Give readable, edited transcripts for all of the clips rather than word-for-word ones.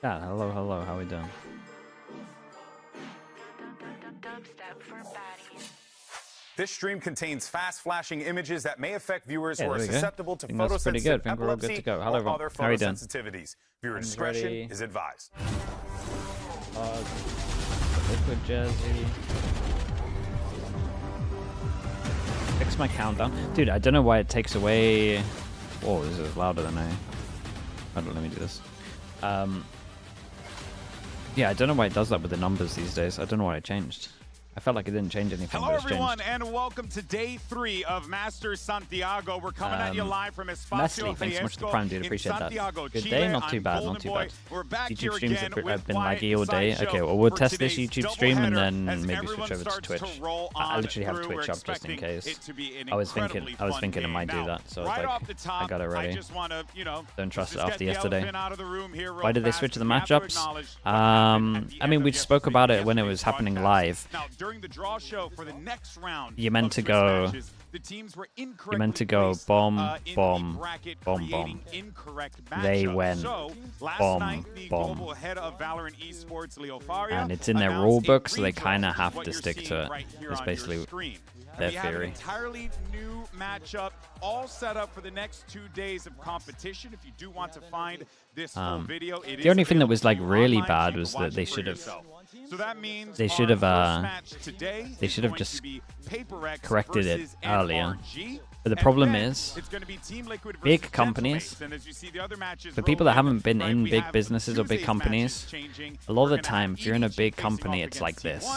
Yeah, hello, hello, how we doing? This stream contains fast flashing images that may affect viewers Yeah, who are there we go. susceptible to I think that's pretty good. photosensitive I think we're all good epilepsy to go. Hello, or everyone. other How are you doing? photosensitivities. Viewer I'm discretion ready. is advised. Liquid jersey. Fix my countdown. Dude, I don't know why it takes away... Whoa, this is louder than I... Hold on, let me do this. Yeah, I don't know why it does that with the numbers these days. I don't know why it changed. I felt like it didn't change anything. Hello, everyone, and welcome to day 3 of Masters Santiago. We're coming at you live from Espacio thanks so much for the Prime, dude. Appreciate that. Good Chile. day, not too bad, not too bad. YouTube streams have been laggy all day. Okay, well, we'll test this YouTube stream and then maybe switch over to Twitch. I literally have Twitch up just in case. I was thinking it might do that, so I was like, I got it ready. Don't trust it after yesterday. Why did they switch to the matchups? I mean, we spoke about it when it was happening live. During the draw show for the next round, you're meant to go bomb, bomb, bomb, bomb. They went bomb, bomb. And it's in their rule book, so they kind of have to stick to it. It's basically their theory. Entirely new matchup, all set up for the next 2 days of competition. If you do want to find this full video, the only thing that was like really bad was that they should have. So that means they should have just corrected it earlier. But the problem is, big companies, for people that haven't been in big businesses or big companies, a lot of the time, if you're in a big company, it's like this.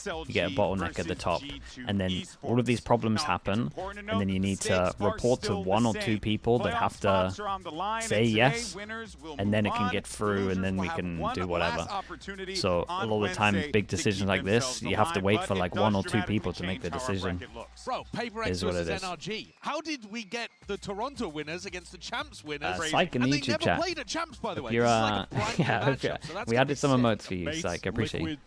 You get a bottleneck at the top, and then all of these problems happen, and then you need to report to 1 or 2 people that have to say yes, and then it can get through, and then we can do whatever. So a lot of the time, big decisions like this, you have to wait for like 1 or 2 people to make the decision. Bro, PRX is what it is. NRG. How did we get the Toronto winners against the Champs winners? Psych in the YouTube never chat. Played at Champs, by the way. You're, yeah, we added some emotes for you, Psych. I appreciate it.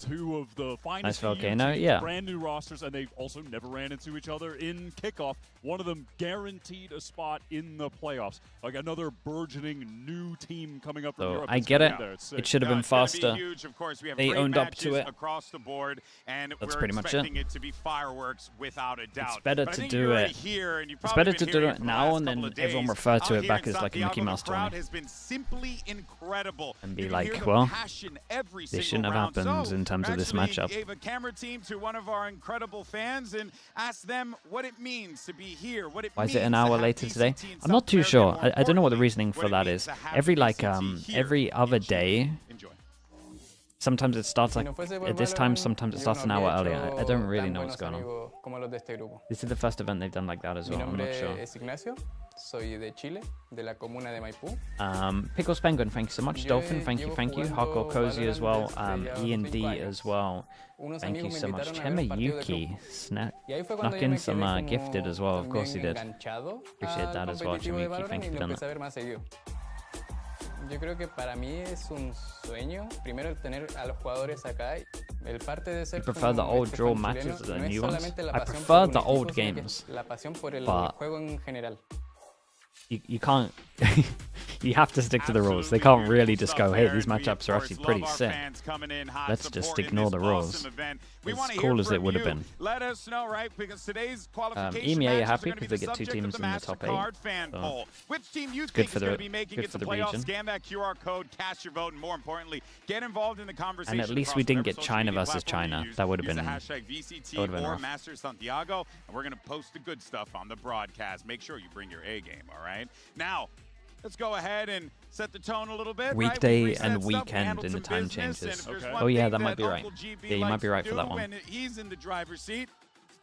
Nice volcano, yeah. Brand new rosters, and they've also never ran into each other in kickoff. One of them guaranteed a spot in the playoffs. Like another burgeoning new team coming up from So Europe. I get it. It should have been faster. They owned up to it. Across the board, and that's we're pretty much it. It to be fireworks without a doubt. It's better to do it. It's better to do it now and then everyone refer to it back as like a Mickey Mouse tournament. And be like, well, this shouldn't have happened in terms of this matchup. Gave a camera team to one of our incredible fans and asked them what it means to be here. Why is it an hour later today? I'm not too sure. I don't know what the reasoning for that is. Every like every other day. Sometimes it starts like at this time, sometimes it starts an hour earlier. I don't really know what's going on. This is the first event they've done like that as well, I'm not sure. Pickles Penguin, thank you so much. Dolphin, thank you. Hardcore Cozy as well. Ian D as well. Thank you so much. Chema Yuki snuck in some gifted as well, of course he did. Appreciate that as well, Chema Yuki, thank you for doing that. Yo creo que para mí es un sueño, primero el tener a los jugadores acá, el parte de ser. You prefer the old draw matches to the new ones? I prefer the old games, la pasión por el but juego en general. You can't. You have to stick to the rules. They can't really just go, hey, these matchups are actually pretty sick. Let's just ignore the rules. As cool as it would have been. EMEA are happy because they get 2 teams in the top 8. So it's good for the region. And at least we didn't get China versus China. That would have been rough. Santiago, and we're going to post the good stuff on the broadcast. Make sure you bring your A game, all right? Now, let's go ahead and set the tone a little bit. Weekday and weekend in the time changes. Okay. Oh yeah, that might be right. Yeah, you might be right for that one. He's in the driver's seat.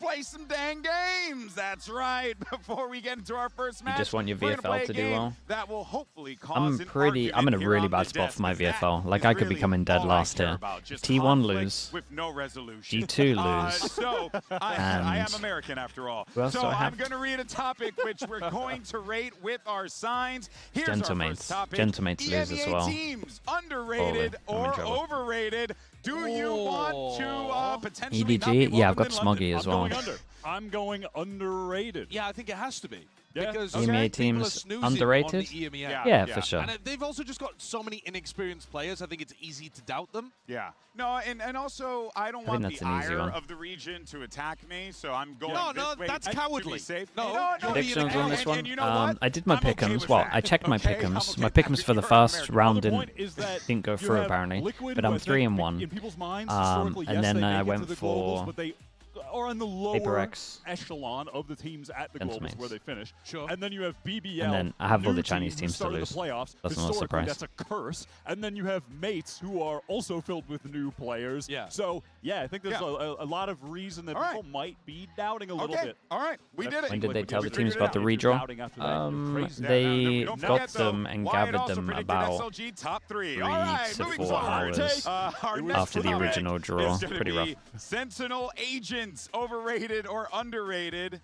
Play some dang games. That's right. Before we get into our first match, you just want your VFL to do well. That will hopefully cause I'm in a really bad spot for my VFL. Like I could be coming dead last here. T1 lose, G2 lose, so I am American after all. So I'm going to read a topic which we're going to rate with our signs. Here's Gentlemates. our first topic. Gentlemates lose as well. Teams, underrated or overrated. Do you want to potentially EDG? Yeah, I've got Smoggy as well. I'm going underrated. Yeah, I think it has to be. Because EMEA people are teams snoozing underrated? on the EMEA. Yeah, for sure. And they've also just got so many inexperienced players. I think it's easy to doubt them. Yeah. No, and also I don't want that's the an easy ire one. of the region to attack me, so I'm going No, this way that's to be cowardly. safe. No, Predictions on this one. And you know what? I did my I'm okay pick'ems. with well, that. I checked my Okay, I'm pick'ems. okay My with that. pick'ems for the You're first American. round The point is didn't that didn't go you through have apparently, Liquid, but who I'm I think 3-1. in people's minds, And historically, yes, then they I make it went to the for globals, but they are in the lower PRX. echelon of the teams at the globals where they finish. Sure. And then you have BBL. And then I have all new the Chinese team who teams to started lose. The playoffs. That's not a Historically, surprise. That's a curse. And then you have mates who are also filled with new players. Yeah. So yeah, I think there's a lot of reason that people might be doubting a little bit. All right. We did it. When did they tell the We teams figured about it the out. redraw? Yeah, They don't got forget, though, them and Wyatt gathered also them predicted about SLG top 3. 3 All right, to moving 4 forward. hours Our next after the topic original draw. is gonna Pretty be rough. Sentinel agents, overrated or underrated?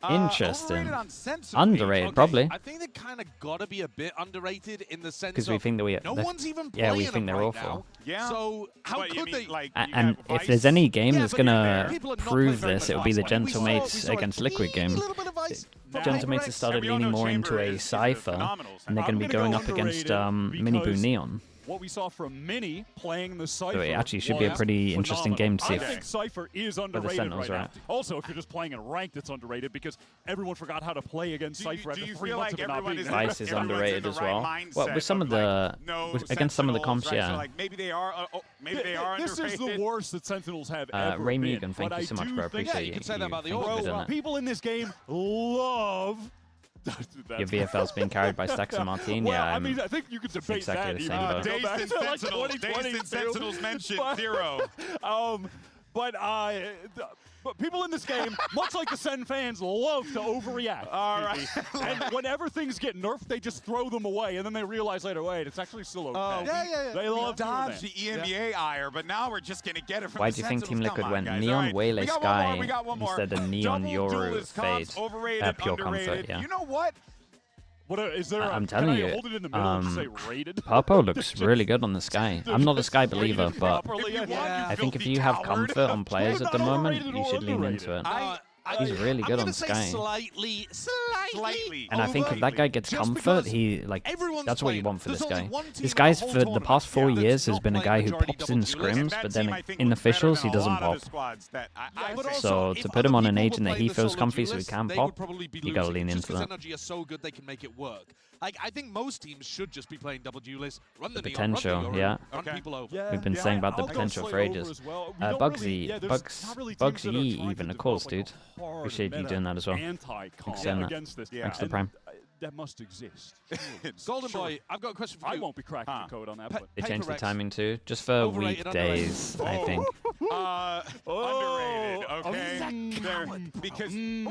Interesting. Overrated on Sentinel Underrated, agents. probably. I think they kind of got to be a bit underrated in the sense Because we think that no one's even yeah, playing we think them they're right awful. now. Yeah. So how But you could mean, they? like, you And have if Vice? there's any game Yeah, that's but gonna people are not prove playing very this, much it'll be the Vice. We saw Gentleman's a against Liquid game. little bit of Vice from Gentleman's PRX. has started And we all leaning know more Chamber into a is Cypher, phenomenal. and they're going to be going up against Mini Boo Neon. What we saw from Mini playing the Cypher. So it actually should be a was pretty interesting game to see I if think Cypher is underrated Sentinels right are now. out. Also, if you're just playing in ranked, it's underrated because everyone forgot how to play against Cypher do after you 3 feel months like of it not everyone being is- there. Vice is everyone's in underrated the as right well. mindset Well, with some of the against some of the comps, Sentinels, right? So, yeah. like, maybe they are. Maybe they are This is underrated. the worst that Sentinels have ever Ray been. Mugen, thank But you so I much, do bro. I think- appreciate you can say that you about the thinking old of it, ones. innit? People in this game love. Your VFL's being carried by Stacks and Martin. Well, Yeah, I mean, I think you could debate exactly that. the even same, if though. you go Dazed back and to, like, Sentinels. 2022. Dazed and Sentinels mentioned But- 0. But people in this game, much like the Sen fans, love to overreact. All right. And whenever things get nerfed, they just throw them away, and then they realize later, wait, it's actually still okay. They love doing Dodge that. the EMEA ire, but now we're just going to get it from Why the do you think Team Sentinels? Liquid Come on, went guys. Neon All right. Waylay We got Sky one more, we got one more. instead of Neon Double Yoru duelist comps, Fade? overrated, Pure comfort, underrated. yeah. You know what? What is there? I'm can telling I you, hold it in the middle and just say rated? Purpo looks really good on the Sky. I'm not a Sky believer, Rated but properly, Yeah. I think if filthy you have coward. comfort on players at the Not moment, overrated you or should lean underrated. into it. He's really good on say Sky. Slightly. Slightly. And I think if that guy gets Just comfort, because he like everyone's that's what you playing. want for There's this only guy. one team This in guy's the whole for the tournament, past 4 that's years has not been a playing guy who majority pops in double duelists. scrims, And that but team, then I think, in was better officials than he a doesn't lot of pop. the squads that I But think. also, So if to put him other on an people agent were that playing he the feels solo comfy so he duelists, can they pop, would probably be you gotta losing lean just into 'cause that. NRG are so good they can make it work. Like, I think most teams should just be playing double duelists, run the The neon, run the potential, Yoru, yeah. run Okay. people over. Yeah, We've been yeah, saying about the I'll go potential Slay for over ages. as well. We don't Bugsy, really- yeah, there's Bugs, not really teams that are Bugsy trying even to the calls, develop, dude. like, a hard Appreciate you meta doing that as well. Anti-comp Extend that. against this. Yeah. Thanks to And, Prime. that must exist. Golden Boy, I've got a question for you. I won't be cracking the code on that, but They changed the PRX. timing too, just for Overrated, weekdays, I think. Underrated, okay? He's a They're- coward, bro. because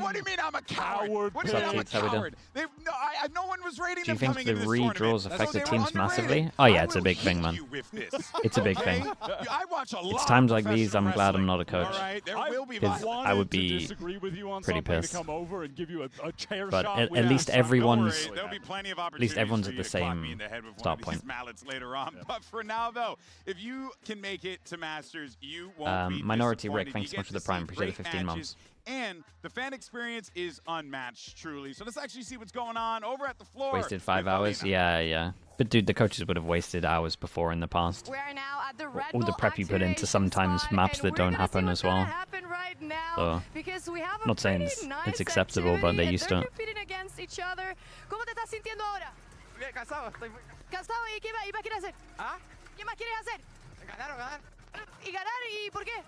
what do you mean I'm a coward? Coward, What do you mean I'm a What's up, Keith? How we coward? No one was rating Do you them think coming the into this redraws tournament. affected So they were teams underrated. massively? Oh yeah, I it's a will big thing, hit man. you with this, It's a big okay? thing. I watch a lot It's times of like these I'm professional glad I'm wrestling, not a coach. All right? There I will be Because violence. I would wanted to be disagree with you on pretty something pissed. to come over and give you a chair But shot. at with least that. everyone's- Don't worry, there'll be plenty of least everyone's opportunities at the for you to clock same me in the head with one start of these point. mallets later on. But for now, though, if you can make it to Masters, you won't be Minority Rick, disappointed. thanks so You much get for the to Prime. see Appreciate the great 15 matches, months. And the fan experience is unmatched, truly. So let's actually see what's going on over at the floor. Wasted 5 with hours? Alina. Yeah. But dude, the coaches would have wasted hours before in the past. We are now at the Red All the Bull prep you put into activation sometimes spot, maps and that we're don't gonna happen see what's as well. gonna happen right now, So, because we have a not saying pretty it's nice acceptable, but they're activity, used and to they're it. competing against each other. ¿Cómo te estás sintiendo ahora? Bien, cansado, estoy muy... ¿Cansado? ¿Y qué más quieres hacer? ¿Ah? ¿Qué más quieres hacer? Ganar. ¿Y ganar? ¿Y por qué?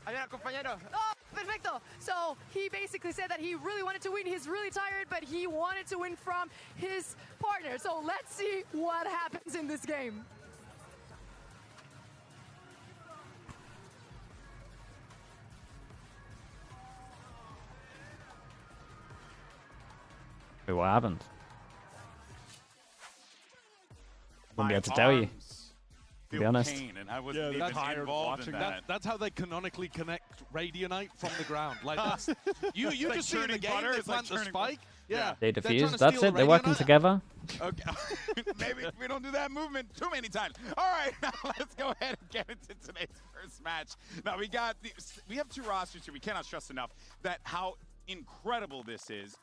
Ayudar al compañero. Oh, perfecto. So he basically said that he really wanted to win. He's really tired, but he wanted to win from his partner. So let's see what happens in this game. Wait, what happened? Wouldn't be My able to tell you. arms To be feel honest. pain, and I wasn't Yeah, even that's tired involved in watching that. That's how they canonically connect Radionite from the ground. Like that's, you like just see in the churning game butter, they it's like plant the churning spike. Yeah. They They're trying defuse. to That's steal it. the They're working Radionite. together. Okay. Maybe we don't do that movement too many times. All right, now let's go ahead and get into today's first match. Now we have two rosters here. We cannot stress enough that how incredible this is.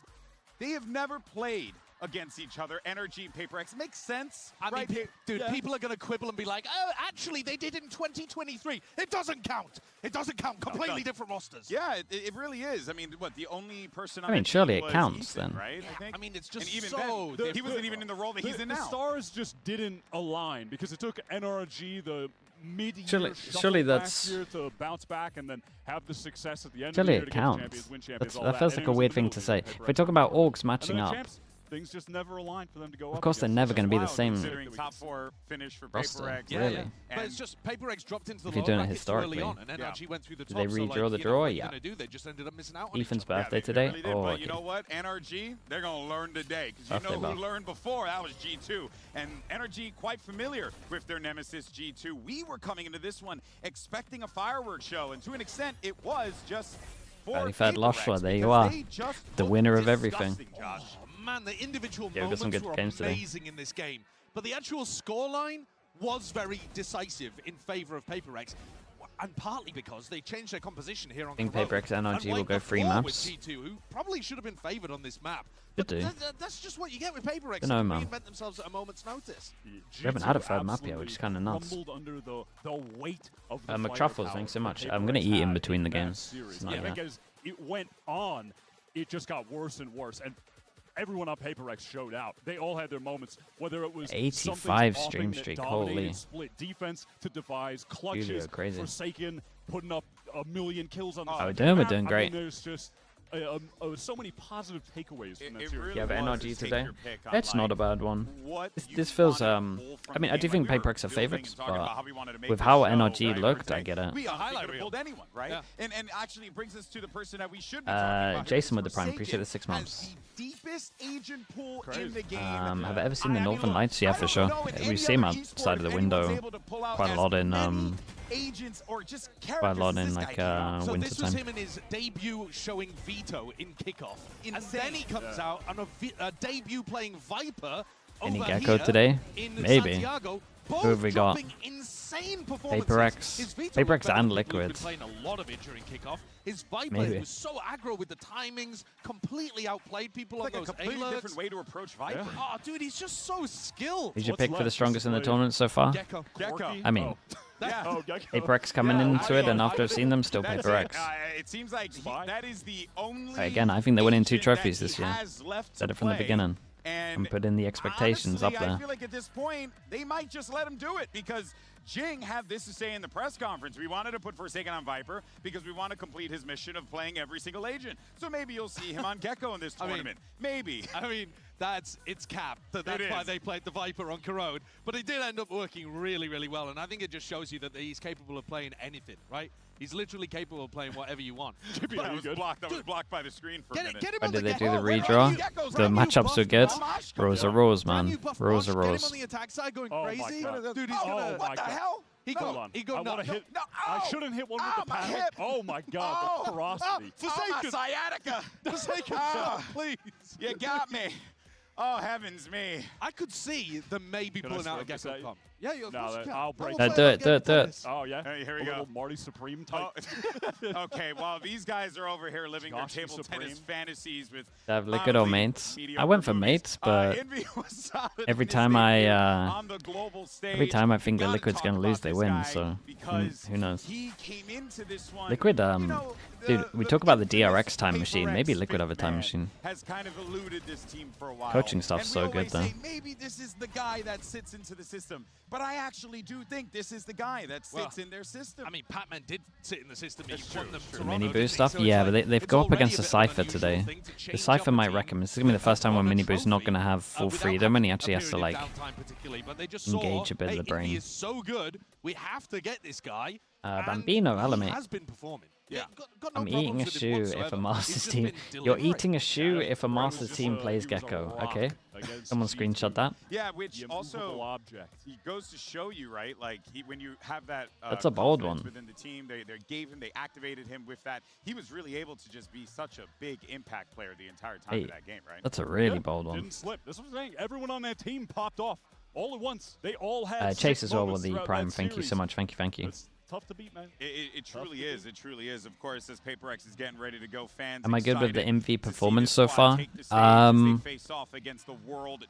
They have never played against each other. NRG and PRX makes sense. I mean, right? dude, people are going to quibble and be like, oh, actually, they did in 2023. It doesn't count. It doesn't count. Completely different rosters. Yeah, it really is. I mean, what, the only person on I mean, the surely team it was counts Ethan, then. right? Yeah, I mean, it's just and even so then, he wasn't even in the role that he's in now. The stars just didn't align because it took NRG the mid-year surely last that's- year to bounce back and then have the success at the end Surely of the year it to get counts. champions, win champions, all That feels and like it a was in weird the thing middle to of the say. year, If we talk about orgs and matching then up, champs, things just never aligned for them to go up. of course they're against never each going to be the Wild, same. considering top 4 finish for roster, PRX. really. But it's just PRX dropped into the If you're lower doing it brackets too early historically. on, and NRG went through the Did top. they so, redraw like, the you know, draw? what are you Yeah. gonna do? They just ended up missing out on Ethan's each other. birthday they today? really did, Oh, but okay. you know what? NRG, they're going to learn today. Because you Birthday know who buff. learned before? That was G2. And NRG quite familiar with their nemesis G2. We were coming into this one expecting a fireworks show. And to an extent, it was just for Qualified PRX, Loshua, there you because are. they just The looked winner of everything. disgusting, Josh. Oh, man, the individual Yeah, we've got some moments good were games today. amazing in this game. But the actual scoreline was very decisive in favor of PRX. And partly because they changed their composition here on I think Corona PRX and NRG and will wiped go the 3 floor with maps. G2, who probably should have been favored on this map. Should But do. that's just what you get with PRX. Dunno, They man. reinvent themselves at a moment's notice. We haven't had a third map yet, which is kind of nuts. Crumbled under the weight of the McTruffles, firepower thanks so that much. PRX I'm gonna eat in had between the that games. series. It's not Yeah, yet. because it went on, it just got worse and worse. And everyone on PRX showed out. They all had their moments, whether it was 85 something stream that streak, dominated holy. split defense to devise clutches, Studio, crazy. Forsaken putting up 1,000,000 kills on the How we side doing? of the We're map. doing I great. mean, there's just so many positive takeaways from that It series. really You have was NRG just take today? your pick on, It's not a like, bad one. what This you feels, wanna pull from I mean, the I do game. think Like, we were PRX are building favorites, and talking about but how we wanted to make with this how show, NRG right? looked, We're I get it. We honestly Highlight could have reel. pulled anyone, right? Yeah. And actually it brings us to the person that we should be talking about. Jason here, with the Prime, appreciate Forsaken the 6 has months. the deepest agent pool Crazy. in the game. Have I ever seen the I mean, Northern look, Lights? Yeah, I for don't sure. know in We any see them other outside of the esport if window anyone's able to pull out quite a as lot in many agents or just quite a characters lot as in this like guy can. So winter this was time. him in his debut showing Veto in kickoff. And Insane. then he comes out on a debut playing Viper Any over Gecko here today? in Maybe. Santiago. Who Both have we got? dropping insane performances. PRX. His Veto PRX looked better and than Liquid Liquid. playing a lot of it during kickoff. His Viper Maybe. was so aggro with the timings, completely outplayed people It's like on a those completely alerts. different way to approach Viper. Oh, dude, he's just so skilled. Who's your What's pick for the left? strongest in the Just tournament so far? Gecko. Gecko. I mean, Yeah. Oh, Gecko. PRX coming Yeah, into it, and after I've seen them, still That's PRX. it seems like that is the only. Again, I think they're winning 2 agent that trophies he this year. has left Said to it from the play. beginning. And And put in the expectations honestly, up there. I feel like at this point, they might just let him do it because Jing had this to say in the press conference. We wanted to put Forsaken on Viper because we want to complete his mission of playing every single agent. So maybe you'll see him on Gecko in this I mean, tournament. Maybe. I mean, it's capped. That's It why is. they played the Viper on Corrode. But it did end up working really, really well. And I think it just shows you that he's capable of playing anything, right? He's literally capable of playing whatever you want. That was blocked. That was blocked by the screen for a minute. Get him But on did the they do the Gecko. Where are redraw? you? The matchups were good. Rose are rose, Brand man. new buff Rose Rosh. are Get him rose. on the attack side going Oh my crazy. God. Dude, he's Oh, gonna... what the hell? He Hold got, on. he got I want to hit. no, I ow! shouldn't hit one with Ow, the my panic. hip! Oh my God, the ferocity. my sciatica. Forsaken, Ah. please. You got me. Oh, heavens me. I could see them maybe Can I pulling out a smoke this Gecko at you? comp. Yeah, of No, course you can. I'll break We'll it. play Do it. this. Oh yeah. Hey, here a we go. little Marty Supreme type. Oh, okay, well, these guys are over here living their Joshy table Supreme. tennis fantasies with They have Liquid or honestly mates. mediocre I went for movies. mates, but Envy was solid every in his time debut I, on the global stage. every time I think that Gotta Liquid's talk gonna about lose, they this win. guy So because who knows? He came into this one. Liquid, you know, dude, we talk about the DRX time machine. Maybe PRX Liquid have a time man machine. Has kind of eluded this team for a while. Coaching stuff's And so we good, always say, though. maybe this is the guy that sits into the system. But I actually do think this is the guy that sits in their system. I mean, Pac-Man did sit in the system. He That's won true, them that's true. Toronto, Mini didn't he? boost stuff? So it's Yeah, like, but they've it's go up already against a the bit of an Cypher unusual today. thing to The change Cypher up a might team wreck him. This is gonna be the first time when on a Mini Boost's not trophy, gonna have full without freedom, and he having actually a has to period like of downtime particularly, but they just engage saw, a bit of hey, the brain. Envy is so good, we have to get this guy. and Bambino, he Alamate. has been performing. Yeah. Got no I'm eating a problems with him shoe if whatsoever. a He's Masters just team. been You're delivering. eating a shoe if a Bro was Masters just team a- plays he was a Gecko. rock Okay. against Someone G2. screenshot that. yeah, which The immovable also object. he goes to show you, right? Like when you have that That's a bold confidence one. within the team, they activated him with that. He was really able to just be such a big impact player the entire time Hey, of that game, right? That's a really Yeah, bold one. Didn't slip. This was the thing. Everyone on that team popped off all at once. They all had Chase six as well with moments the throughout Prime. that Thank you so series. much. Thank you. It's tough to beat, man. It truly is. It truly is. Of course, as PRX is getting ready to go, fans. Am I good with the MV performance so far?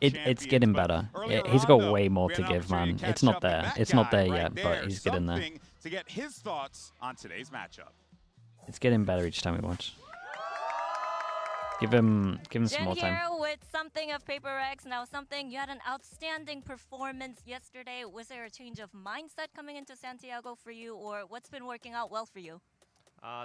It's getting better. He's got way more to give, man. It's not there. It's not there yet, but he's getting there. To get his thoughts on today's matchup. It's getting better each time we watch. Give him some more time. Here with something of PRX, now something. You had an outstanding performance yesterday. Was there a change of mindset coming into Santiago for you, or what's been working out well for you?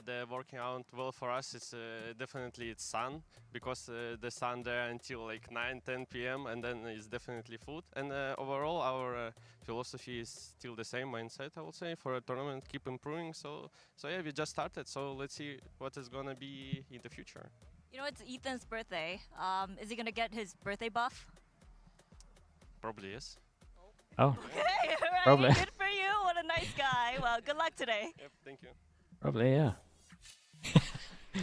The working out well for us is definitely it's sun, because the sun there until like 9-10 p.m. and then it's definitely food. And overall our philosophy is still the same mindset, I would say, for a tournament, keep improving. So yeah, we just started, so let's see what is gonna be in the future. You know, it's Ethan's birthday. Is he gonna get his birthday buff? Probably yes. Oh, Okay, right. Probably. Good for you. What a nice guy. Well, good luck today. Yep, thank you. probably, yeah.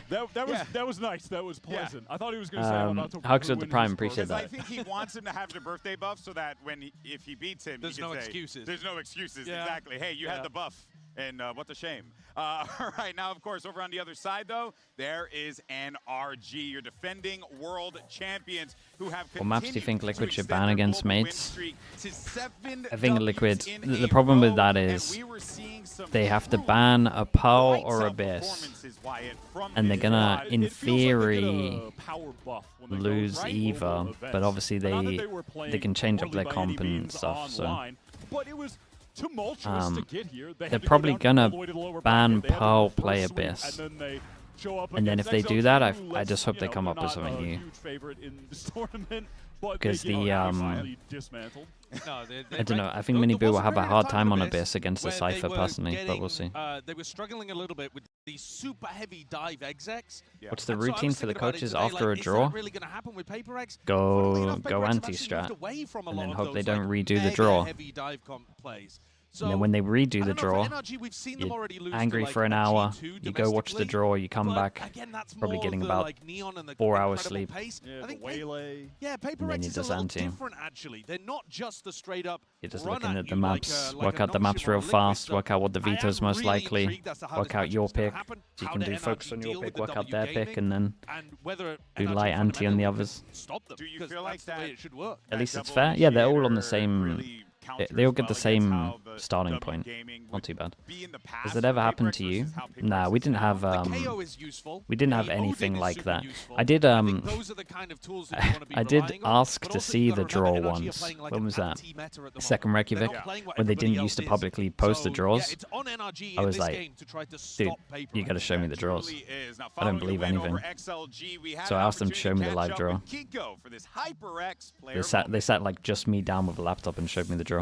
That was nice. That was pleasant. I thought he was going to say, I'm about to Hugs with the win Prime, his appreciate birthday. that. I think he wants him to have the birthday buff so that if he beats him, There's he can no say, excuses. There's no excuses, Yeah. exactly. Hey, you had the buff, and what a shame. All right, now, of course, over on the other side, though, there is NRG, your defending world champions, who have What maps do you think continued to Liquid should extend ban their against global win mates? streak to 7 I think Ws Liquid, in the a problem with row, that and is we were seeing some they have to truly ban a Pearl lights or out Abyss, performances, Wyatt, from and they're this gonna, squad. in It feels like they get theory, a power buff when they go lose right Eva, over but events. obviously Not that they were playing they can change up poorly their by any comp and means stuff. So online, but it was tumultuous to get here. They they're had to go probably down gonna all the way to the lower ban bracket. They had to Pearl, first play sweep, Abyss. and then they show up And then against if they do XLG, that, who I just hope they you know, come up were with not something a new. huge favorite in this tournament, but Because they get the, absolutely dismantled. No, I don't know. I think Mini Boo will have a hard time on Abyss against the Cypher personally, but we'll see. They were struggling a little bit with these super heavy dive execs. What's the And so I routine was for the thinking about it coaches today, after like, a is draw? that really going to happen with PRX? Go Funnily enough, PRX have actually anti-strat, moved away from a and lot then of hope those, they don't like, redo the mega draw. heavy dive plays. So, And then when they redo I the don't know, draw, for NRG, we've seen them you're already lose angry to, like, for an a hour, G2 you go watch the domestically, draw, you come but back, again, that's probably more getting the, about like, Neon and the 4 hours incredible sleep. Pace. Yeah, I think the waylay. Yeah, then PRX you is a just little anti. different, actually. They're not just the straight up You're just run looking at the you maps, like work a out the maps Noxious or real Liquid, fast, so work out what the I am veto's most really likely, intrigued as to how work this out matchup's your gonna pick, happen, so you how can the do NRG focus on your deal pick, with work the out their W pick, and then and whether do NRG light anti on the fundamentally others. can stop them, Do you because feel like that's the way that- it should work. At least That it's double fair. Yeah, they're all on the initiator same. really They all get the counters well same against how the starting W point. gaming Not would too bad. be in the Has past it for ever happened PRX to you? versus how PRX Nah, we is didn't now. have The KO is useful. we didn't The have Odin anything is like super that. useful. I did I think those are the kind of tools that you wanna be I did relying on, ask but to also see you've the gotta remember draw NRG are once. playing like When an was that? anti-meta at the moment. Second They're Reykjavik, not playing what when they everybody didn't used to else is. publicly post the So, draws. yeah, it's on NRG I in was this like, game to try to dude, stop PRX. you got to show me the draws. Truly is. Now, I don't following the believe win over anything. XLG, we had So an I asked them to show me the opportunity live catch up draw. with Kiko for this HyperX player They moment. sat like just me down with a laptop and showed me the draw.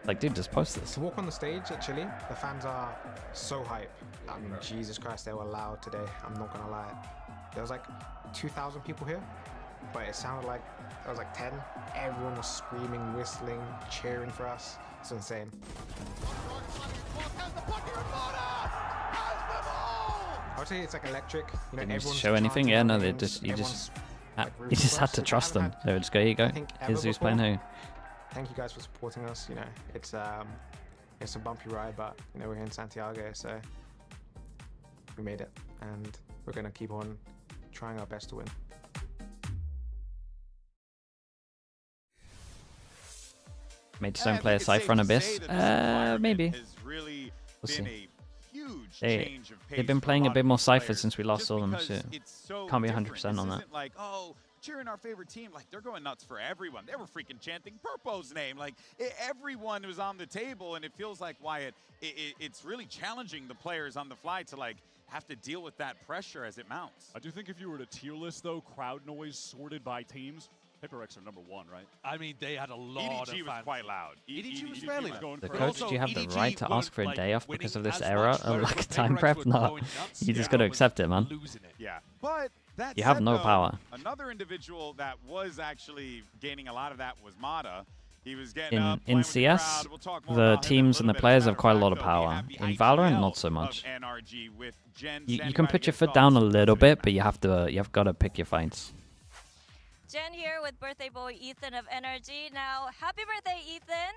Like, dude, just post this. To walk on the stage at Chile, the fans are so hype. I mean, Jesus Christ, they were loud today. I'm not gonna lie. There was like 2,000 people here, but it sounded like there was like 10. Everyone was screaming, whistling, cheering for us. It's insane. I would say it's like electric. You know, Didn't everyone's show anything. chanting Yeah, our no, they names, just you everyone's, like, you rooting just for had us, to which I trust them. haven't had, They would just go, here you go. I think, ever Here's who's playing before. who. Thank you guys for supporting us. You know, it's a bumpy ride, but you know, we're here in Santiago, so we made it, and we're gonna keep on trying our best to win. Mates I don't play a think it's safe Cypher on to Abyss. say that this environment Maybe. has really We'll been see. a huge They- change of they've pace been for playing a lot bit of more these Cypher players, since we last just saw them, because so it's so can't be different. 100% on This that. isn't like, oh, cheering our favorite team, like they're going nuts for everyone. They were freaking chanting Purpo's name. Like everyone was on the table, and it feels like, Wyatt, it's really challenging the players on the fly to like have to deal with that pressure as it mounts. I do think if you were to tier list, though, crowd noise sorted by teams, PRX are number one, right? I mean, they had a lot EDG of was fans. quite loud. EDG was fairly loud. going The for it. coach, do you have the EDG right to ask for a weren't, day off like, because of winning this as era much, of whereas like the time PRX prep? were No, going nuts. you just Yeah. got to was accept it, man. Losing it. Yeah, but that You have said, no though, power. Another individual that was actually gaining a lot of that was Mata. He was getting up, In playing with the CS, crowd. We'll talk more the about him in a teams and little the bit. players As a have quite a matter lot of of fact, though, we power. have the In Valorant, IGL not so of much. NRG with Jen You standing can by put to your get foot thoughts down a on little today's bit, but you've got to pick your fights. Jen here with birthday boy Ethan of NRG. Now, happy birthday, Ethan.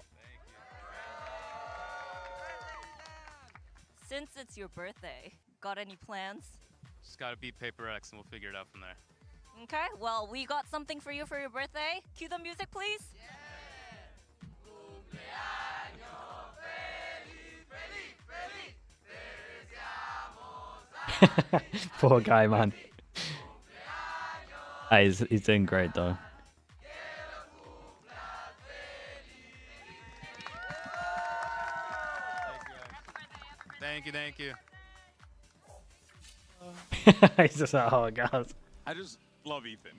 Since it's your birthday, got any plans? Just gotta beat PRX and we'll figure it out from there. Okay, well, we got something for you for your birthday. Cue the music, please. Poor guy, man. He's doing great, though. Thank you. He's just like, oh, God. I just love Ethan.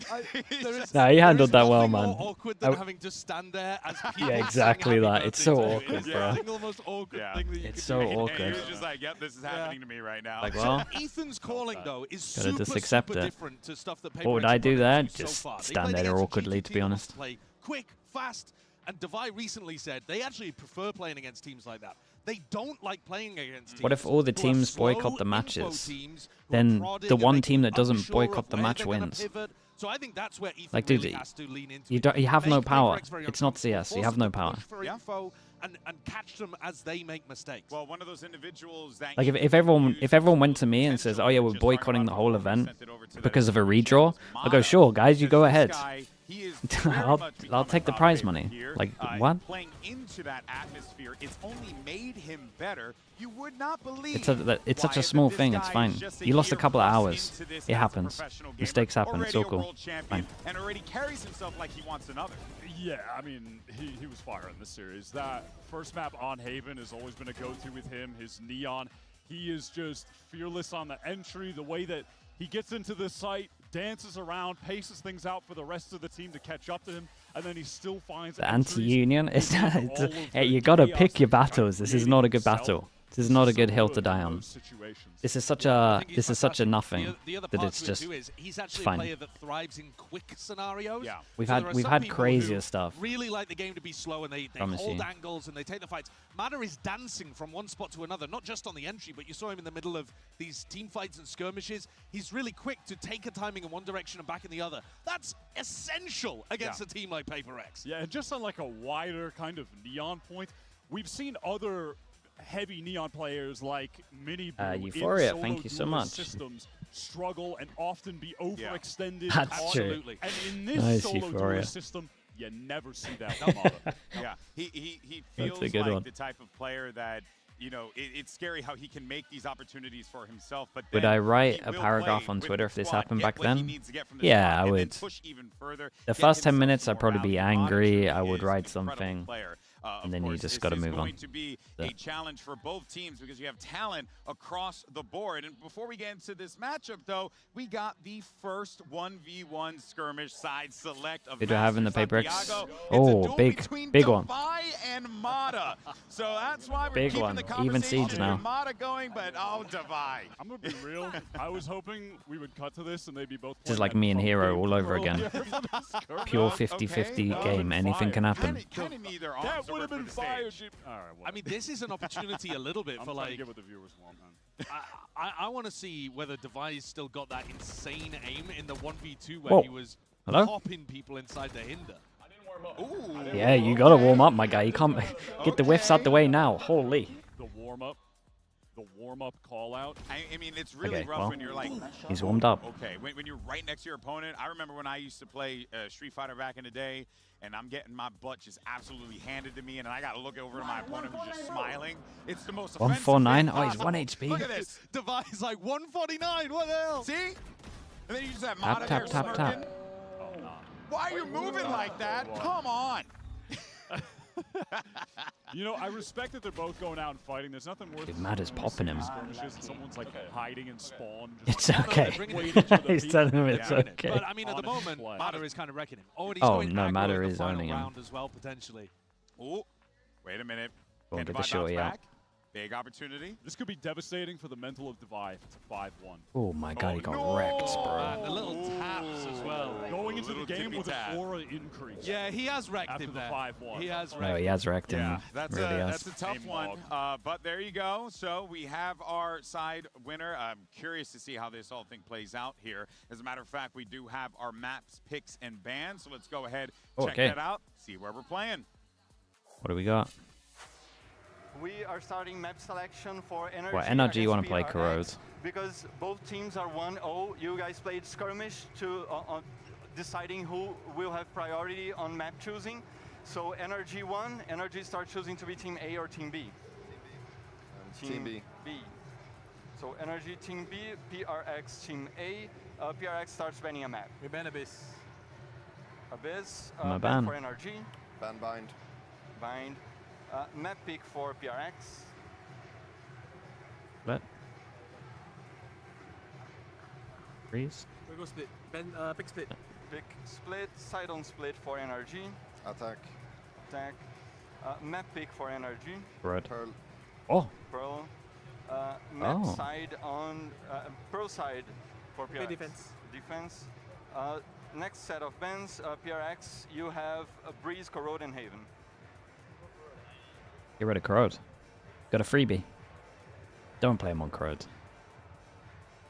No, he handled that well, nothing man. more awkward than having to stand there as people Yeah, sing exactly happy that. It's so birthday to him. awkward, It's bro. the single most awkward thing that you It's could so do. awkward. And he was just like, yep, this is happening to me right now. Like, well, Ethan's calling, though, is gotta super, just accept super it. different to stuff that What would PRX I do there? have so Just far. They stand played there against a awkwardly, to be GT honest. Play quick, fast, and Devi recently said they actually prefer playing against teams like that. They don't like playing against teams. What if all the who are teams slow boycott the info matches? teams, who are Then prodding the and one they team that doesn't unsure boycott of the where match they're gonna wins. pivot. So I think that's where Ethan Like, dude, really has to lean into. you have no Make power. PRX very It's not uncomfortable, CS. You force have them no to power. push for info and catch them as they make mistakes. Well, one of those individuals that Like, if everyone went to me and says, oh, yeah, we're boycotting the whole event because of a redraw, I'll go, sure, guys, you go ahead. I'll take the prize money. Like, what? Playing into that atmosphere, it's only made him better. You would not believe It's such a small thing. It's fine. You lost a couple of hours. It happens. Mistakes happen. It's all cool. Fine. And already carries himself like he wants another. Yeah, I mean, he was fire in this series. That first map on Haven has always been a go-to with him. His Neon, he is just fearless on the entry. The way that he gets into the site, dances around, paces things out for the rest of the team to catch up to him, and then he still finds The anti-union. Hey, you gotta pick your battles. This is not a good battle. This is not a good hill to die on. This is such a nothing The other that part it's to it just too is he's it's actually a fine. player that thrives in quick scenarios. Yeah. We've So had there are we've some had people crazier who stuff. really like the game to be slow and they Promise hold you. angles and they take the fights. Matter is dancing from one spot to another, not just on the entry, but you saw him in the middle of these team fights and skirmishes. He's really quick to take a timing in one direction and back in the other. That's essential against a team like PRX. Yeah, and just on like a wider kind of Neon point, we've seen other heavy Neon players like Mini Euphoria, thank you so much. Systems struggle and often be overextended. That's true. Absolutely. And in this Nice, solo Euphoria. duelist system, you never see that with Mata. Yeah, he That's feels a good like one. the type of player that, you know, it's scary how he can make these opportunities for himself. But Would then I write he a will paragraph play on with Twitter the if this squad, happened get back what he then? needs to get from the Yeah, squad, I and then would. push even further, The get first 10 himself minutes, some I'd more probably be value. Mata angry. truly I would is write an incredible something. player. And then Of you course, just this gotta is move on. going to be a challenge for both teams because you have talent across the board. And before we get into this matchup, though, we got the first 1v1 skirmish side select of Who do I have in the Master PRX? Santiago. Oh, It's a duel big between one. Defi and Mata. So that's why we're Big keeping one. the Even conversation seeds now. with Mata going, but oh, Defi. I'm gonna be real. I was hoping we would cut to this and they'd be both. This is playing like that me and phone Hero game all over for again. the skirmish. Pure 50-50 game. Anything can happen. Kind of need their arms That to would work have for been the fire. stage. All right, I mean, this is an opportunity a little bit I'm for trying to like. get what the viewers want, man. I want to see whether Devi's still got that insane aim in the 1v2 where Whoa. he was Hello? popping people inside the hinder. Ooh. Yeah, you gotta warm up, my guy. You can't get the whiffs out the way now. Holy. The warm up call out. I mean, it's really Okay, rough well, when you're like, he's warmed up. okay, when you're right next to your opponent. I remember when I used to play Street Fighter back in the day, and I'm getting my butt just absolutely handed to me, and I got to look over to my opponent who's just smiling. It's the most offensive 149. thing Oh, he's possible. 1 HP. Look at this. Devi's like 149. What the hell? See? And then you just have Tap, Mata tap, there tap, tap. smirking. Why are you moving like that? Come on. You know, I respect that they're both going out and fighting. There's nothing worse. Dude, Matt is popping him. Skirmishes and someone's like hiding in spawn. It's Just okay. waiting for the He's beat. telling him it's Yeah. okay. But I mean, at the Honest moment, play. Mata is kind of wrecking him. Oh, and he's Oh, going no, aggro Mata in the is final owning him. round as well, potentially. Oh, wait a minute. Going Can with the Devi bounce shorty out. back? Big opportunity. This could be devastating for the mental of Devi if it's a 5-1. Oh my god, he got no. wrecked, bro. And the little taps as well. Going into the Little game tippy with tap. an aura increase. Yeah, he has wrecked After him the there. 5-1. He has No, wrecked he has wrecked him. Yeah, that's really a has. that's a tough Aim one. log. But there you go. So we have our side winner. I'm curious to see how this whole thing plays out here. As a matter of fact, we do have our maps, picks, and bans. So let's go ahead, check Okay. that out, see where we're playing. What do we got? We are starting map selection for NRG. Well, NRG want to against play PRX, Corrode. because both teams are 1-0. You guys played skirmish to on deciding who will have priority on map choosing. So NRG won. NRG start choosing to be Team A or Team B. Team B. So NRG Team B, PRX Team A. PRX starts banning a map. We ban Abyss. Abyss. I'm a ban ban. for NRG. Ban bind. Bind. Map pick for PRX. What? Freeze. We go split. Pick split. Pick split. Side on split for NRG. Attack. Attack. Map pick for NRG. Red. Pearl. Oh. Pearl. Map Oh. side on Pearl side for PRX. defense. Defense. Next set of bans, PRX, you have Breeze, Corrode, and Haven. Get rid of Corrode. Got a freebie. Don't play him on Corrode.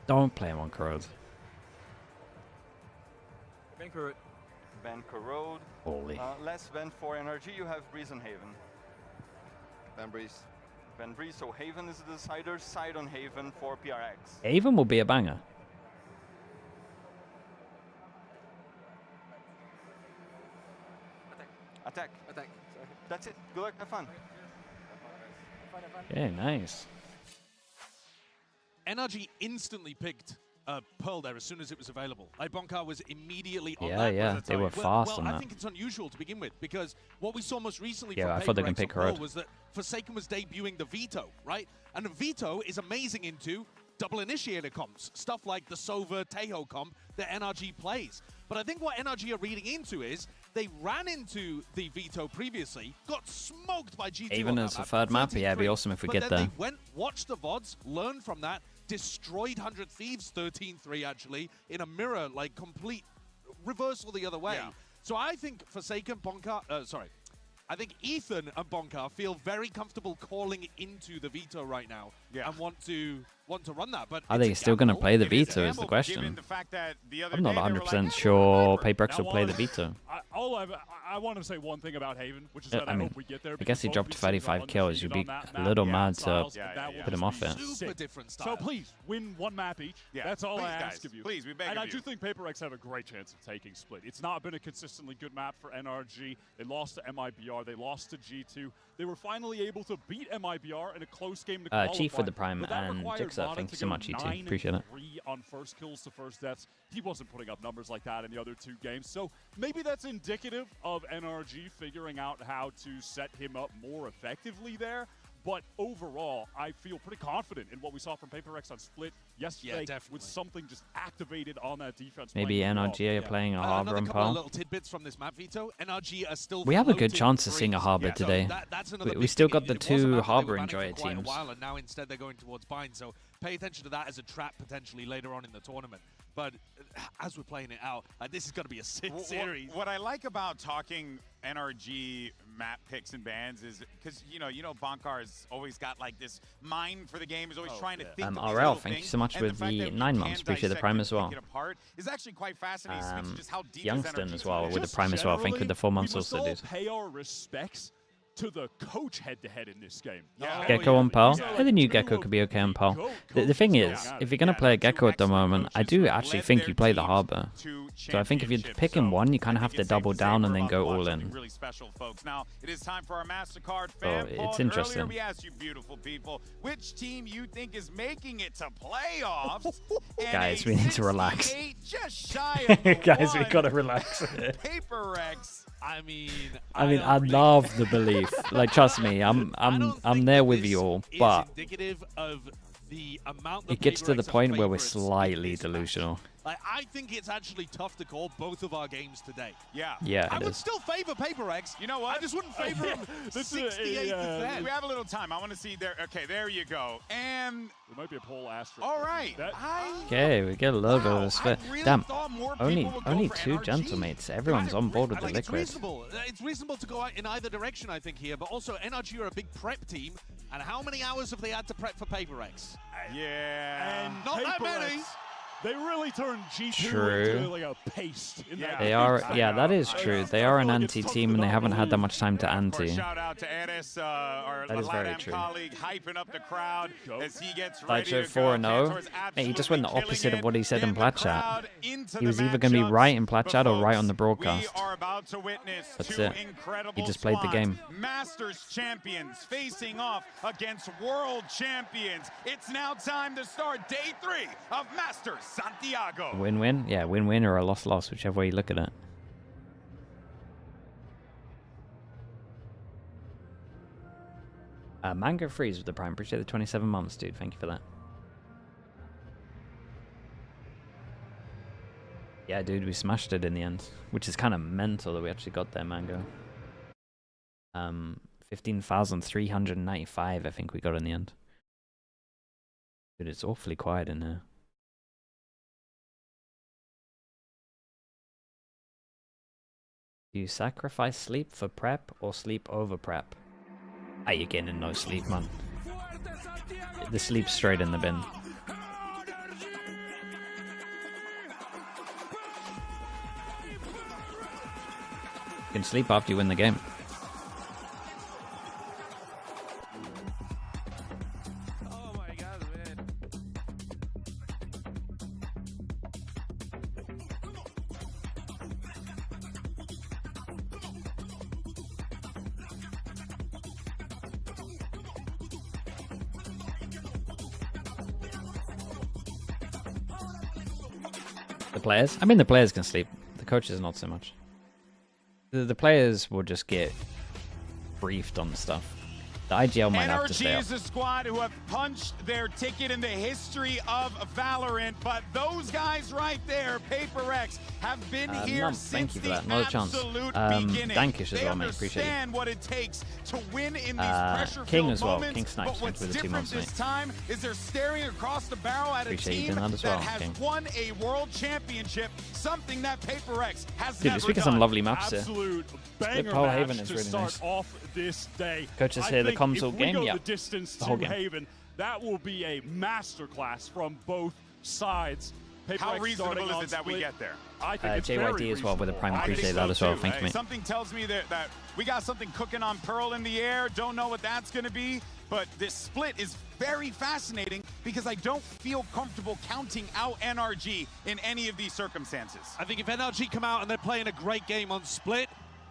Don't play him on Corrode. Ban Corrode. Ban Corrode. Holy. Last ban for NRG, you have Breeze and Haven. Ban Breeze. Ban Breeze, so Haven is the decider, side on Haven for PRX. Haven will be a banger. Attack. Attack. Sorry. That's it. Good luck, have fun. Yeah, nice. NRG instantly picked Pearl there as soon as it was available. Bonkar was immediately on Yeah, that. yeah, they were fast well, on I that. think it's unusual to begin with, because what we saw most recently Yeah, from I thought they were gonna PRX pick and Pearl Corrode. was that Forsaken was debuting the Veto, right? And the Veto is amazing into double initiator comps, stuff like the Sova Tejo comp that NRG plays. But I think what NRG are reading into is they ran into the Veto previously, got smoked by G2 Even on as that a third map, yeah, it'd be 13-3. awesome if we But get then there. they went, watched the VODs, learned from that, destroyed 100 Thieves 13-3 actually in a mirror, like complete reversal the other way. Yeah. So I think Forsaken, Bonkar, I think Ethan and Bonkar feel very comfortable calling into the Veto right now and want to run that. But Are they it's a still going to gamble. play the It is a Veto is the gamble, question. given the fact that the other I'm not day they were 100% like, sure Viper. PRX will play the Veto. I want to say one thing about Haven, which is that I I mean, hope we get there. I guess he because both dropped these teams are 35 kills. You'd be undefeated a on little that mad map. to That will put him off it. Super sick. different style. So please, win one map each. Yeah. That's all Please, I guys. ask of you. Please, we beg And of I you. do think PaperX have a great chance of taking Split. It's not been a consistently good map for NRG. They lost to MIBR. They lost to G2. They were finally able to beat MIBR in a close game to qualify. Chief with the Prime but that and required Jigsaw, Mana thank to you so go much, ET. 9 and Appreciate it. 3 on first kills to first deaths. He wasn't putting up numbers like that in the other two games. So maybe that's indicative of NRG figuring out how to set him up more effectively there. But overall, I feel pretty confident in what we saw from PaperX on Split yesterday with something just activated on that defense. Maybe playing well. NRG are playing a Harbor Another and couple of Pearl. little tidbits from this map, Veto. NRG are still We have a good floating chance of seeing a threes. Harbor So today. that's another We big still thing. got the It was a map two that they Harbor were banning for Enjoyer quite a teams. while, and now instead they're going towards Bind. So pay attention to that as a trap potentially later on in the tournament. But as we're playing it out, this is going to be a sick series. What I like about talking NRG map picks and bans is because you know Bonkar's always got like this mind for the game. Is always trying to think. Of these RL, little thank you things, so much and with fact the that we 9 can months. Appreciate the dissect Prime it as and well. pick it apart is actually quite fascinating. to see just how deep Youngston this as well with the Just Prime as well. Thank you for the 4 months we also, must dude. all pay our respects to the coach head-to-head in this game. Gecko on Pearl? I think the new Gecko could be okay on Pearl. The thing is, if you're going to play a Gecko at the moment, I do actually think you play the Harbor. So I think if you're picking one, you kind of have to double down and then go all in. Really special, folks. Now it is time for our MasterCard So fan poll. it's interesting. Earlier we asked you, beautiful people, which team you think is making it to playoffs. And Guys, a we need to relax. 68 just shy of the Guys, we one. gotta relax. PaperX. I mean, I love the belief. Like, trust me, I'm there with you all, but indicative of the amount it gets to the point where we're slightly delusional. Like, I think it's actually tough to call both of our games today. Yeah. Yeah, I it would is. still favor PaperX. You know what? I just wouldn't favor him 68%. We have a little time. I want to see there. Okay, there you go. And there might be a poll asterisk. All right. Okay, we get a little bit of a split. really Damn, thought more only people would go only for 2 NRG. gentlemates. Everyone's on board with the It's liquid. reasonable. It's reasonable to go out in either direction, I think, here. But also, NRG are a big prep team. And how many hours have they had to prep for PaperX? Yeah. And Not that PaperX many. They really turned G2 True. into like a paste. In that They game. are, yeah, that is true. They are an anti-team and they haven't had that much time to anti. Shout out to Eris, our That is very LATAM true. colleague, hyping up the crowd as he gets ready Sideshow to 4-0. Mate, he just went the opposite of what he said in Plat Chat. He was either going to be right in Plat Chat or right on the broadcast. That's it. He just played the game. Masters champions facing off against world champions. It's now time to start day 3 of Masters Santiago. Win-win? Yeah, win-win or a loss-loss, whichever way you look at it. Mango Freeze with the Prime. Appreciate the 27 months, dude. Thank you for that. Yeah, dude, we smashed it in the end, which is kind of mental that we actually got there, Mango. 15,395, I think we got in the end. Dude, it's awfully quiet in here. Do you sacrifice sleep for prep or sleep over prep? Ah, you're getting no sleep, man. The sleep's straight in the bin. You can sleep after you win the game. The players? I mean, the players can sleep. The coaches not so much. The players will just get briefed on stuff. The IGL might have to stay NRG up. is a squad who have punched their ticket in the history of Valorant, but those guys right there, PRX, have been here None, since thank you for the that. Not a chance. absolute beginning. Dankish as They well, mate. Appreciate it. understand what it takes to win in these King pressure-filled as well. moments, King Snipes, but what's thanks for the 2 different months, this mate. time is they're staring across the barrel at Appreciate a you team doing that as well, has King. won a world championship, something that PRX has Dude, never we're speaking done. some lovely maps here. Absolute Split banger Pole match Haven is to really start nice. off this day. Coaches I say the think console if we game, go yeah. the distance The whole to game. Haven, that will be a masterclass from both sides. How PRX reasonable starting is on it that we split. get there? I think it's JYD very as well with a reasonable. Prime. I Appreciate think that so as well. too. Thanks, mate. Something tells me that we got something cooking on Pearl in the air. Don't know what that's going to be, but this split is very fascinating because I don't feel comfortable counting out NRG in any of these circumstances. I think if NRG come out and they're playing a great game on split,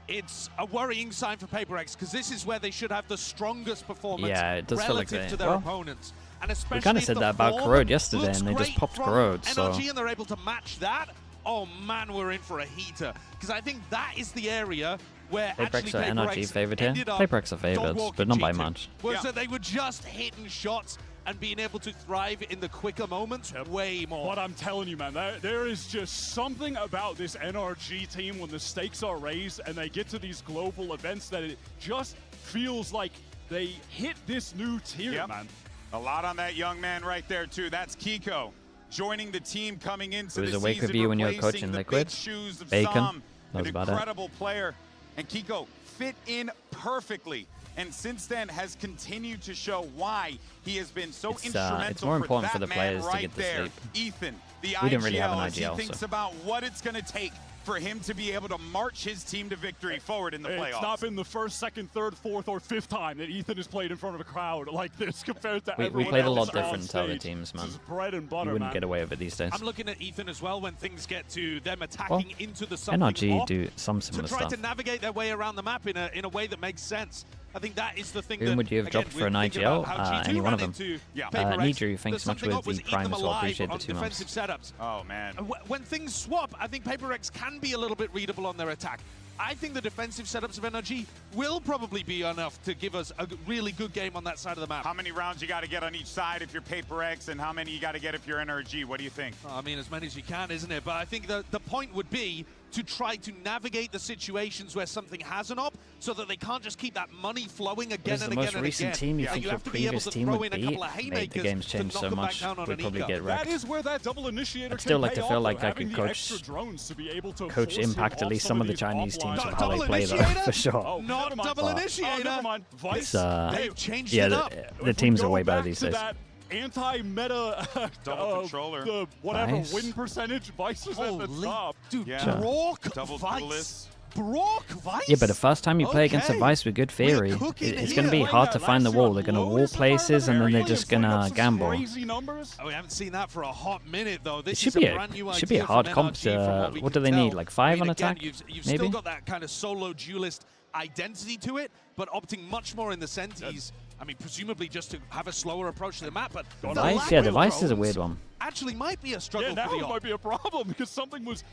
it's a worrying sign for PRX because this is where they should have the strongest performance Yeah, it does feel like relative they- to their well, opponents. And especially we kind of if said the that about form Corrode yesterday, looks and they just great popped from Corrode. So NRG and they're able to match that. Oh man, we're in for a heater because I think that is the area where actually PRX are NRG PRX favored here. ended up PRX are favored, dog-walking but not by G2. much. Was that they were just hitting shots and being able to thrive in the quicker moments way more. But I'm telling you, man, there is just something about this NRG team when the stakes are raised and they get to these global events that it just feels like they hit this new tier, man. A lot on that young man right there, too. That's Kiko joining the team coming into It was the a wake season, of you when you were replacing coaching the Liquid. big shoes of Bacon. Sam, That was an about it. incredible player. And Kiko fit in perfectly. And since then has continued to show why he has been so instrumental it's more important for the that players man to right get the there. sleep. Ethan, the We didn't really have an as he IGL, thinks so. about what it's going to take for him to be able to march his team to victory forward in the playoffs. It's not been the first, second, third, fourth, or fifth time that Ethan has played in front of a crowd like this compared to We everyone played a else lot on different to other stage. teams, man. This is bread and butter, You wouldn't man. get away with it these days. I'm looking at Ethan as well when things get to them attacking into the something NRG off, do some to similar try stuff. to navigate their way around the map in a way that makes sense. I think that is the thing Whom that, would you have again, dropped for an we're thinking IGL? about how G2 Any one of ran them. into Yeah. PRX. Nidru, thanks There's so much something with up was the eating Prime them as well. alive Appreciate the on 2 months. defensive setups. Oh, man. When things swap, I think PRX can be a little bit readable on their attack. I think the defensive setups of NRG will probably be enough to give us a really good game on that side of the map. How many rounds you got to get on each side if you're PRX, and how many you got to get if you're NRG? What do you think? I mean, as many as you can, isn't it? But I think the point would be to try to navigate the situations where something has an op so that they can't just keep that money flowing again What is and the again most and recent again. team you Yeah, think you your have to be able previous to team throw would in a beat? couple of Mate, the haymakers game's to changed knock so them back much, down on we'd an probably eco. get wrecked. That is where that double initiator I'd still can like to pay feel off, like though, I having could the coach extra drones to be able to Coach force him Impact at off least some some of the these Chinese teams offline- of how they Double play though, initiator? for sure. Oh, Not never mind. double Oh, initiator. never mind. Vice, It's They've changed yeah, it up. the If we teams are go way better back these to days. that anti-meta double controller. The whatever Vice. win percentage. Vice is at the top. Dude, Yeah. Brock Double Vice. duelist. Brock Vice? Yeah, but the first time you play against a Vice with good theory, it's going to be hard to find the wall. They're going to wall places and then they're just going to gamble. Oh, we haven't seen that for a hot minute, though. This It should is be a brand new should be idea a hard from comp. NRG from what we What can do they need? tell. Like 5 on again, attack? You've Maybe? still got that kind of solo duelist identity to it, but opting much more in the Sentis. I mean, presumably just to have a slower approach to the map, but the Vice? Yeah, the lack of Vice is a drones weird one. actually might be a struggle Yeah, now for the it op. might be a problem because something was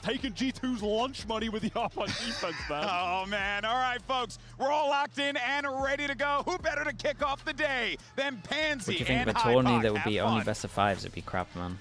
taking G2's lunch money with the op on defense, man. Oh, man. All right, folks. We're all locked in and ready to go. Who better to kick off the day than Pansy What do you think and of a tourney Hypoc? that would be Have only fun. best of 5s? It'd be crap, man.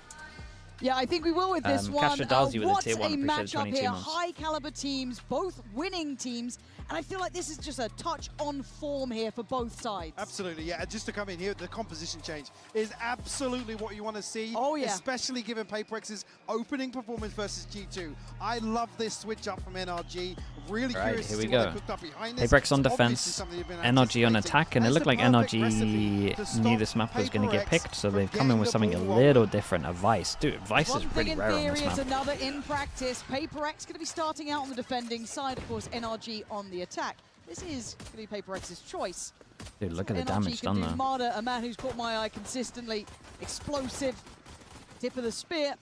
Yeah, I think we will with this one. Castra Dalsy with a What tier 1, a appreciate matchup 22 here. months. High caliber teams, both winning teams. And I feel like this is just a touch on form here for both sides. Absolutely, yeah. And just to come in here, the composition change is absolutely what you want to see. Oh, yeah. Especially given PaperX's opening performance versus G2. I love this switch up from NRG. Really Right, curious here to we see what go. they cooked up behind this. PaperX on It's obviously defense, something they've been NRG on anticipating. attack, and it That's looked the like perfect NRG recipe to stop knew this map was going to get PaperX picked, so they've from come in getting with the something a ball little different. A Vice. Dude, Vice One is thing pretty in rare on theory, this it's map. another in practice. PaperX going to be starting out on the defending side. Of course, NRG on the attack. This is going to be PaperX's choice. Dude, look at the NRG damage can done do. there. Marder, a man who's caught my eye consistently. Explosive. Tip of the spear.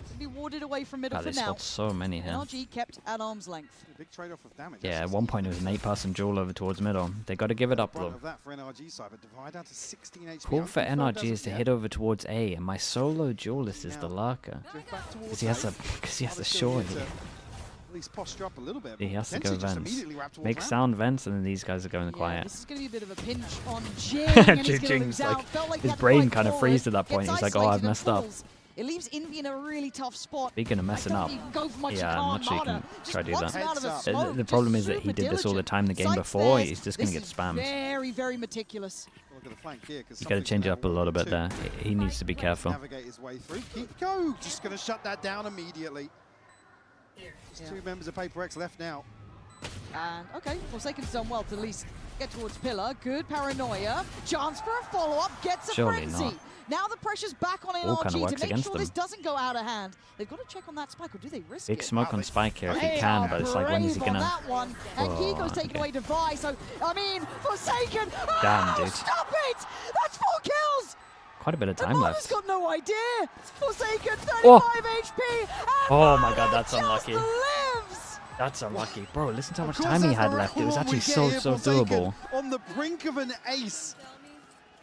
Can be warded away from middle God, for they now. spot so many here. NRG kept at arm's length. Big trade-off of damage. Yeah, at one point it was an 8-person duel over towards middle. They got to give it up, Brunt though. of that for NRG side, but divide down to 16 HP. Cool for Unconfirmed NRG is as to of hit yet. over towards A, and my solo duelist is the lurker. Drift back towards Because he has A. a, because he has Others a still short need to here. At least posture up a little bit. He has to go Potentially just vents. immediately wrap towards Make ramp. sound vents, and then these guys are going Yeah, quiet. this is going to be a bit of a pinch on Jing, and he's going to Jing's lose like, out. Felt like he his had to brain fight kind of forward, freezed at that point. gets He's like, oh, I've isolated and messed up. falls. It leaves Envy in a really tough spot. Speaking of messing I up, don't think you can go for much yeah, I'm not sure you can just try to do walks that. out of a Heads smoke, The just problem is that he super did this all the diligent. time the game Sights before. there. He's just going to This get spammed. is very, very meticulous. Look at the flank here, 'cause He's got to something's change it gonna up a little bit to there. He needs to be careful. Navigate his way through. Keep go. Just going to shut that down immediately. Just two members of PaperX left now. And okay, Forsaken's done well to at least get towards Pillar. Good paranoia. Chance for a follow-up. Gets a Surely frenzy. not. Now the pressure's back on All kinda NRG works to make against sure them. this doesn't go out of hand. They've got to check on that spike, or do they risk Big it? smoke on Spike here if They he can, are but it's like, when is he brave going on to... that one. And Oh, Kiko's taken okay. away to Vi, so, I mean, Forsaken. Damn, Oh, dude. stop it! That's 4 kills! Quite a bit of The time Mother's left. got no idea. Forsaken, 35 Oh. HP. And Oh my Mother god, that's just unlucky. lives. That's unlucky. Bro, listen to how Of much course, time he that's had the left. It was record actually we so, get so here. Forsaken doable. on the brink of an ace.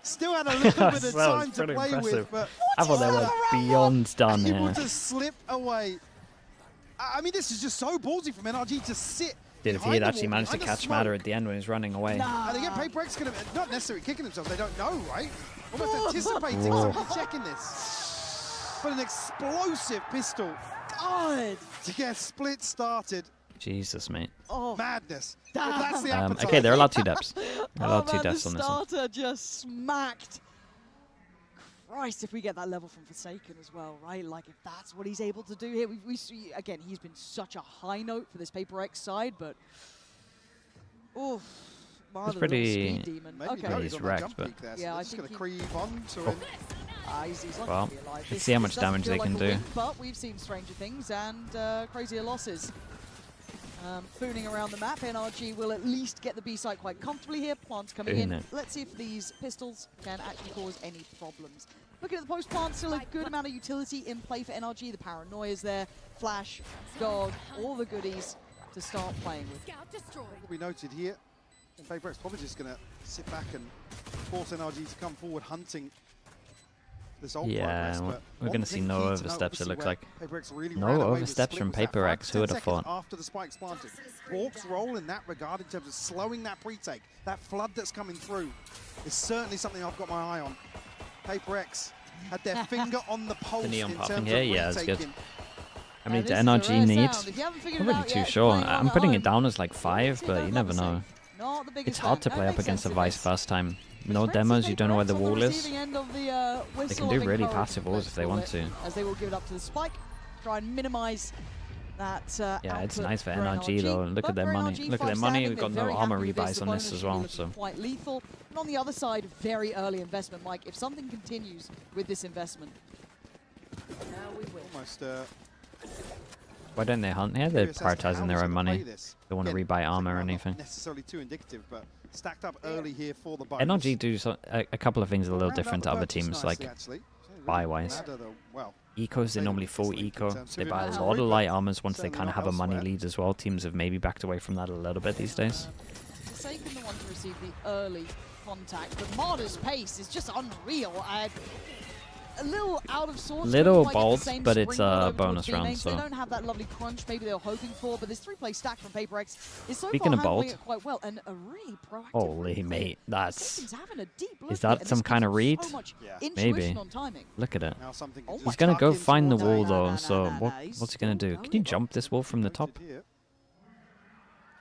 Still had a little bit of That time was to pretty play impressive. with, but I thought they were beyond done able here. to slip away. I mean, this is just so ballsy from NRG to sit. Dude, if he behind had the actually wall, managed to behind the catch Matter smoke. at the end when he was running away. And again, PaperX going to not necessarily kicking themselves. They don't know, right? Almost anticipating Whoa. somebody checking this. But an explosive pistol God. to get split started. Jesus, mate. Oh, Madness. But that's the appetite. Okay, they're allowed 2 deps. They're oh allowed 2 man, the deps on this one. starter just smacked. Christ, if we get that level from Forsaken as well, right? Like, if that's what he's able to do here. We see, again, he's been such a high note for this PaperX side, but... Oof. It's pretty... Speed demon. Maybe Okay. no, He's on that wrecked, jump but- peak there, so Yeah, they're I just going think to creep on to him. He's lucky Well, to be alive. let's This- see how this much doesn't damage feel they like can a do. win, but we've seen stranger things and crazier losses. Booning around the map, NRG will at least get the B site quite comfortably here. Plants coming in. Boon it. Let's see if these pistols can actually cause any problems. Looking at the post plant, still a good amount of utility in play for NRG. The paranoia is there, flash, dog, all the goodies to start playing with. What we noted here, and PaperX probably just going to sit back and force NRG to come forward hunting this ult Yeah, progress, we're but gonna one see thing no key to oversteps, note, it obviously, looks where like. PaperX really No ran away with oversteps Split from was that 5 PaperX, to who 10 would have seconds thought? after the spike's planted. Bork's role in that regard in terms of slowing that pre-take, that flood that's coming through, is certainly something I've got my eye on. PaperX had their finger on the pulse The neon in popping terms here, of yeah, it's good. retaking. How many this the is a NRG rare needs? sound. If you haven't figured I'm it not out really too yet, sure. playing along I'm at putting home, it down as like 5, see, but don't you let never me know. say. Not the biggest It's hard to fan. play That up makes against a sense, Vice Vice. first time. No Friends demos, of you don't know where the PaperX on wall is. receiving end of the, They whistle can do of really encouragement, passive walls let's if they call want it, to. As they will give it up to the spike, try and minimize that Yeah, it's output nice for NRG though. Look at their money. Look at their money. We've got no armor rebuys on this as well. So quite lethal. And on the other side, very early investment, Mike. If something continues with this investment, now we will. Almost. why don't they hunt here? They're prioritizing their own money. They want to rebuy armor or anything. Not necessarily too indicative, but stacked up early here for the bonus. NRG do a couple of things a little different to other teams, like buy-wise. Ecos, they normally full eco. They buy a lot of light armors once they kind of have a money lead as well. Teams have maybe backed away from that a little bit these days. Forsaken the one to receive the early contact, but Marta's pace is just unreal. A little out of sorts. Little bold, but it's a bonus round, so so. They don't have that lovely crunch maybe they were hoping for, but this 3-play stack from PRX is so Speaking far of bold, handling it quite well, and a really proactive. Holy mate, that's. Having a deep look Is that some kind of read? So Maybe. on timing. Look at it. Oh He's gonna go find the wall though. So what's he gonna do? Can you jump this wall from the top?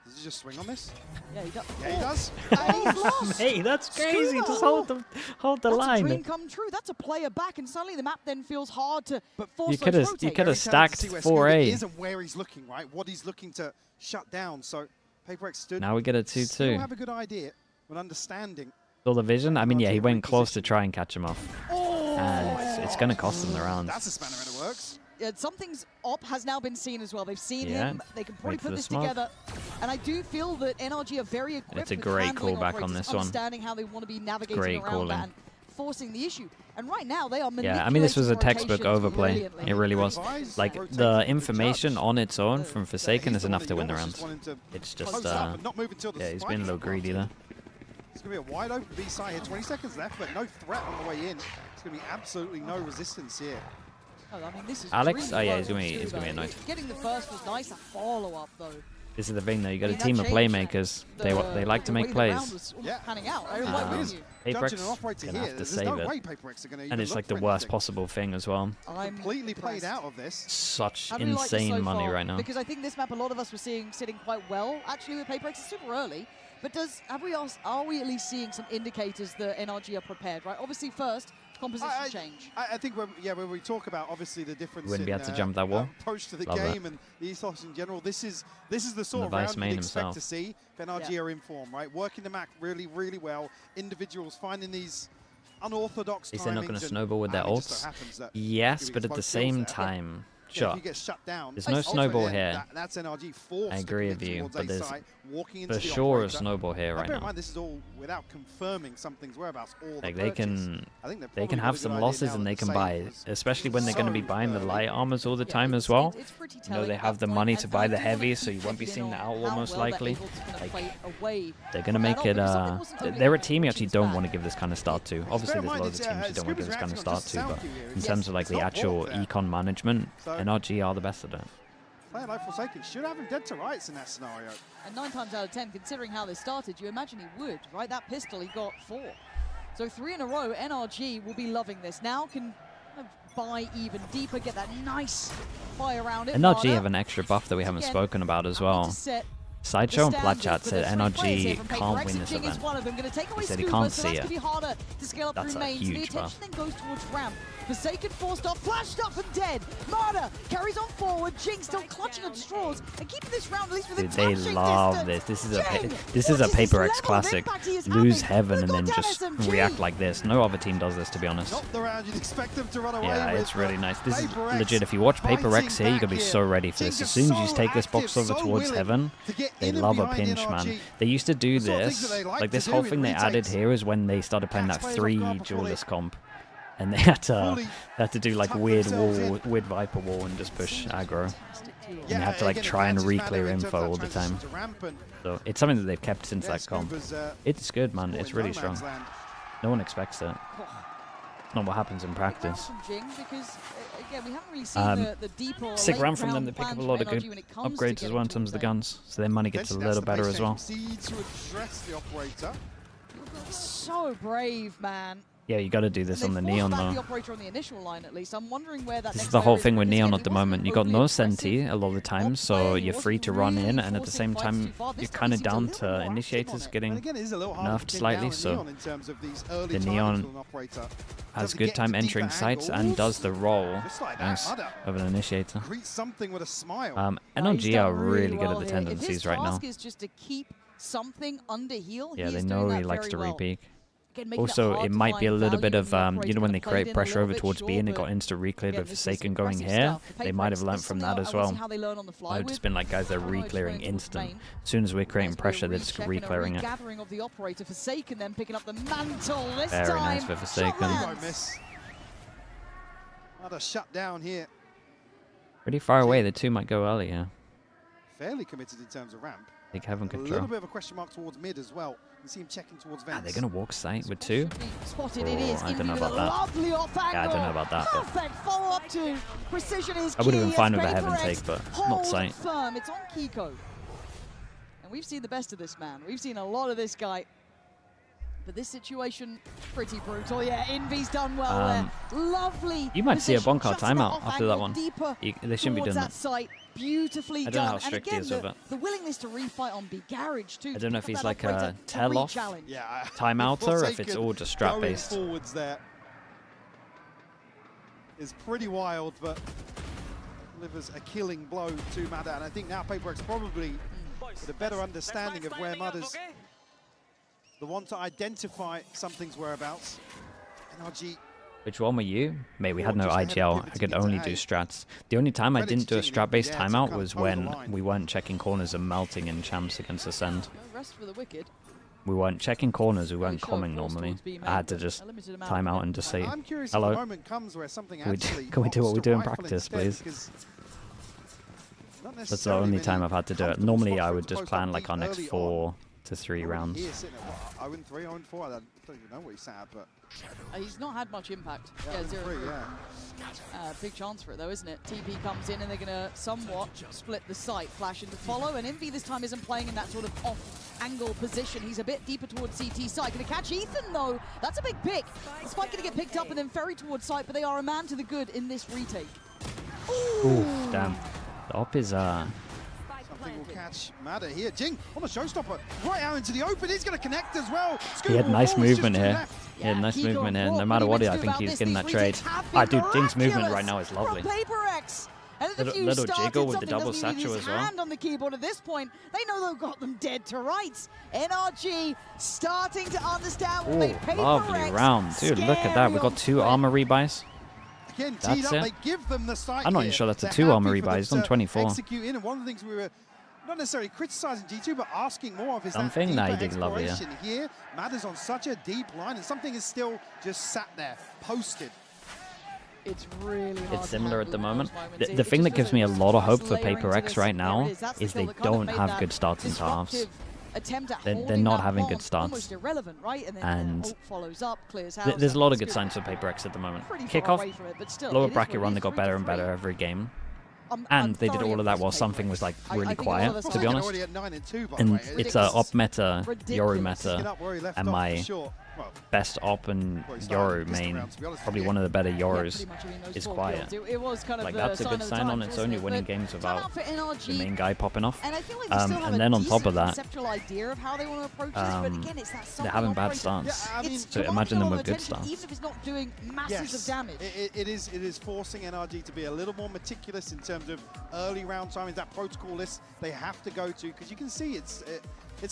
Does he just swing on this? Yeah, he does. Yeah, he does. He's lost. Hey, that's crazy. Just hold the That's a line. dream come true. That's a player back, and suddenly the map then feels hard to force You could have stacked He 4A. isn't where he's looking, right? What he's looking to shut down. So PRX stood. Now we get a 2-2. Still have a good idea, but understanding. Saw the vision. I mean, yeah, he went close to try and catch him off, and it's gonna cost him the round. That's a spanner and it works. Something's op has now been seen as well. They've seen Yeah. him. They can probably Wait for put the this smoke. together. And I do feel that NRG are very equipped. It's a with great handling callback on operators, this one. understanding how they want to be navigating Great around calling. that and forcing the issue. And right now they are Yeah, I mean, this was a manipulating textbook rotations overplay. brilliantly. It really was. Like, the information on its own from Forsaken is enough to win the round. It's just, yeah, he's been a little greedy there. It's going to be a wide open B side here. 20 seconds left, but no threat on the way in. It's going to be absolutely no resistance here. Oh, I mean, this is Alex? really Oh, yeah, well he's gonna be too, annoyed. Getting the first was nice. A follow-up, though. This is the thing, though. You got a I mean, team that of playmakers. They like to make plays. Panning out. I mean, why wouldn't you? PRX gonna have to save it. And it's like the worst possible thing as well. I'm completely played out of this. Such How do we like this insane so money far? right now. Because I think this map, a lot of us were seeing sitting quite well. Actually, with PRX, it's super early. But are we at least seeing some indicators that NRG are prepared, right? Obviously, first, composition change. I think when we talk about obviously the difference Wouldn't be in able to jump that wall. approach to the Love game that. and the ethos in general, this is the sort of Vice round main you'd expect himself. to see if NRG are in form, right? Working the map really, really well. Individuals finding these unorthodox Is they're not going timings to and- snowball with their and it just so ults? happens that Yes, he but at gets the both same kills there. time, Yeah, sure. if you get shut down, There's no snowball here. That's NRG forced I to agree commit with you, towards but A there's site, walking into for the sure a operator. snowball here And right bear in now. mind, this is all without confirming something's whereabouts or Like the they purchase. can, I think they've they probably can got have a good some idea losses now and that they the can save buy, was especially when they're going to be so buying the early. light armors all the time as well. It's pretty You know they telling have at the that money point, to and buy I the do wanna heavy, keep so you won't be checking seeing in the on outlaw how most well they're likely. able to kind of Like, play away they're going to make from it. that operator, because something wasn't They're a overly team you actually which is don't bad. want to give this kind of start to. Obviously, Bear in there's mind, loads of it's, teams you don't want to give this kind of Scuba's start to, reacting but to sound in cue terms of like It's the not actual warped there. econ management, So- NRG are the best at it. Player like Forsaken should have him dead to rights in that scenario. And 9 times out of 10, considering how they started, you imagine he would, right? That pistol, he got 4. So 3 in a row, NRG will be loving this. Now can kind of buy even deeper, get that nice fire around it. NRG Marta, have an extra buff that we haven't again, spoken about as having to well. set Sideshow and the Platchat standard for said the 3 players here NRG from can't PRX, win and this Jing is event. one of them. Gonna take away He said he Scuba, can't so see that's it. gonna be harder to scale up That's through a main. huge So the buff. attention then goes towards ramp. Forsaken forced off, flashed up and dead. Marta carries on forward. Jing still clutching at straws and keeping this round at least within Dude, they touching love distance. this. Jing, This is a what is this PRX level of classic. impact he is Lose having? heaven and Look then at just SMG. react like this. No other team does this, to be honest. Not the round you'd expect them to run away Yeah, with. it's really nice. This is PRX legit. If you watch PRX fighting here, you gotta be back so here. ready for Jing's this. As just soon as you so take this box active, over so towards willing heaven, to get they in and love a behind pinch, NRG. man. They used to do The sort of things this. that they like Like this to whole do thing in they added retakes. here is when they started playing that Cats plays 3 off guard before duelist comp. And they had to do like tuck weird themselves wall, in. weird Viper wall and just push aggro. And Yeah, they had to like again, try and advantage re-clear manner in terms info of all that the time. transition to ramp and- So it's something that they've kept since Yeah, that comp. Scuba's, It's good, man. caught It's in really no strong. man's land. No one expects it. It's not what happens in practice. From Jing, because again, we haven't really seen the deep or Sick late run from them. round They pick up a plans lot from of good NRG when it comes to upgrades as getting well in terms of the guns, so their money gets a Potentially little that's the better as well. PlayStation. Proceed to address the operator. So brave, man. Yeah, you got to do this on the Neon The though. operator on the initial line, at least. I'm wondering where that This next is the whole player thing with because Neon again, at the it wasn't moment. You got overly no impressive Senti a lot of the time, so you're free to run in, and at the same time, you're kind of down to initiators getting nerfed slightly. So the Neon has good time entering sites and does the role nice of an initiator. NRG are really good at the tendencies right now. Is just to keep something under heal. Yeah, they know he likes to re-peek. Also, it might be a little bit of, you know, when they create pressure over towards B and it got insta-recleared with Forsaken going here, they might have learned from that as well. I've just been like, guys, they're re-clearing instant. As soon as we're creating pressure, they're just re-clearing it. Of the operator, Forsaken then picking up the mantle this Very time. nice for Forsaken. Another shutdown here. Pretty far away, the two might go earlier. Fairly committed in terms of ramp. They have A control. little bit of a question mark towards mid as well. You see him checking towards vents. Are they going to walk site with two? Spotted it is. I don't know about that. Lovely off angle. Yeah, I don't know about that. But Perfect follow up to precision is I would have been key fine as with a heaven PRX take, but not hold sight. Firm. It's on Kiko. And we've seen the best of this man. We've seen a lot of this guy. But this situation, pretty brutal. Yeah, Envy's done well there. Lovely. You might see a position, Boncar just that timeout off after that angle one. deeper They shouldn't be doing towards that. site. Beautifully I don't know done. how strict and he is again, with it. the willingness to refight on Big Garage too. I don't know if to he's that like operator a to tell-off re-challenge. timeout or if it's all just strat-based. Forwards there is pretty wild, but delivers a killing blow to Mada. And I think now PaperX probably with a better understanding of where Mada's the one to identify something's whereabouts. NRG. Which one were you? Mate, we had no IGL. I could only do strats. The only time I didn't do a strat-based timeout was when we weren't checking corners and melting in champs against Ascend. No rest for the wicked. We weren't checking corners, we weren't coming normally. I had to just time out and just say, I'm curious hello. if the moment comes where something Can actually we do what we do in opts to practice, rifle please? instead, because That's the only time I've had to do it. Normally I would just plan like our next 4 to 3 rounds. He is sitting at what, 0-3, 0-4. I don't even know what he's at, but He's not had much impact. Yeah, 0-3. yeah. Big chance for it though, isn't it? TP comes in and they're going to somewhat split the site. Flash into follow, and Envy this time isn't playing in that sort of off-angle position. He's a bit deeper towards CT site. Going to catch Ethan though. That's a big pick. The spike going to get picked up and then ferry towards site, but they are a man to the good in this retake. Ooh, damn. The op is something will catch Mada here. Jing on the showstopper, right out into the open. He's going to connect as well. He had nice movement here. He had nice movement here. No matter what, I think he's getting that trade. Ah, dude, Jing's movement right now is lovely. PaperX. And Little jiggle with the double satchel as well. Hand on the keyboard at this point. They know they've got them dead to rights. NRG starting to understand what made PaperX Lovely round. Dude, look at that. We got 2 armor rebuys. Again, That's up, it. they give them the site I'm not here. even sure that's a They're 2 armor happy for rebuy. He's them on to 24. Execute in, and one of the things we were not necessarily criticizing G2, but asking more of is Something? that Nah, he deeper did lovely, yeah. exploration here. Mada's on such a deep line, and something is still just sat there, posted. It's really hard. It's similar at the moment. The thing that gives me a lot of hope for PaperX right now is they don't have good starts into halves. They're not having good starts. And there's a lot of good signs for PaperX at the moment. Kickoff, lower bracket run, they got better and better every game. And they did all of that while something was like really quiet, to be honest. And it's a op meta, Yoru meta, and my best op and Yoru main, probably one of the better Yorus, is quiet. Like that's a good sign on its own. You're winning games without the main guy popping off. And then on top of that, they're having bad starts. So imagine them with good starts. Even if it's not doing masses of damage. It is forcing NRG to be a little more meticulous in terms of early round timing. That protocol list they have to go to, because you can see it's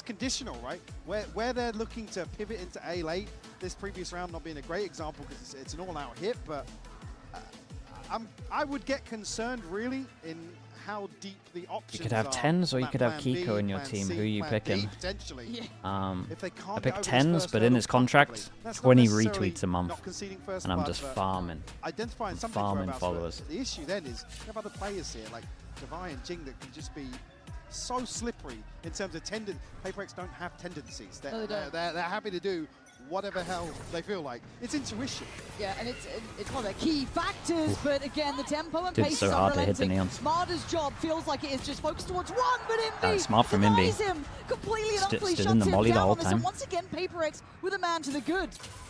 conditional, right? Where they're looking to pivot into A late. This previous round not being a great example because it's an all-out hit, but I would get concerned really in how deep the options are. You could have 10s or you could have Kiko in your team. Who are you picking? I pick 10s, but in his contract, 20 retweets a month. And I'm just farming. Identifying farming followers. The issue then is you have other players here like Devi and Jing that can just be so slippery in terms of PaperX don't have tendencies. They're happy to do whatever hell they feel like. It's intuition. Yeah, and it's one of the key factors, but again, the tempo and pace so is hard to hit the unrelenting. neons. Mada's job feels like it is just focused towards one, but Envy smart from Envy. denies him completely and utterly Stood shuts in the him molly the down whole on this, and time. once again, PaperX with a man to the good.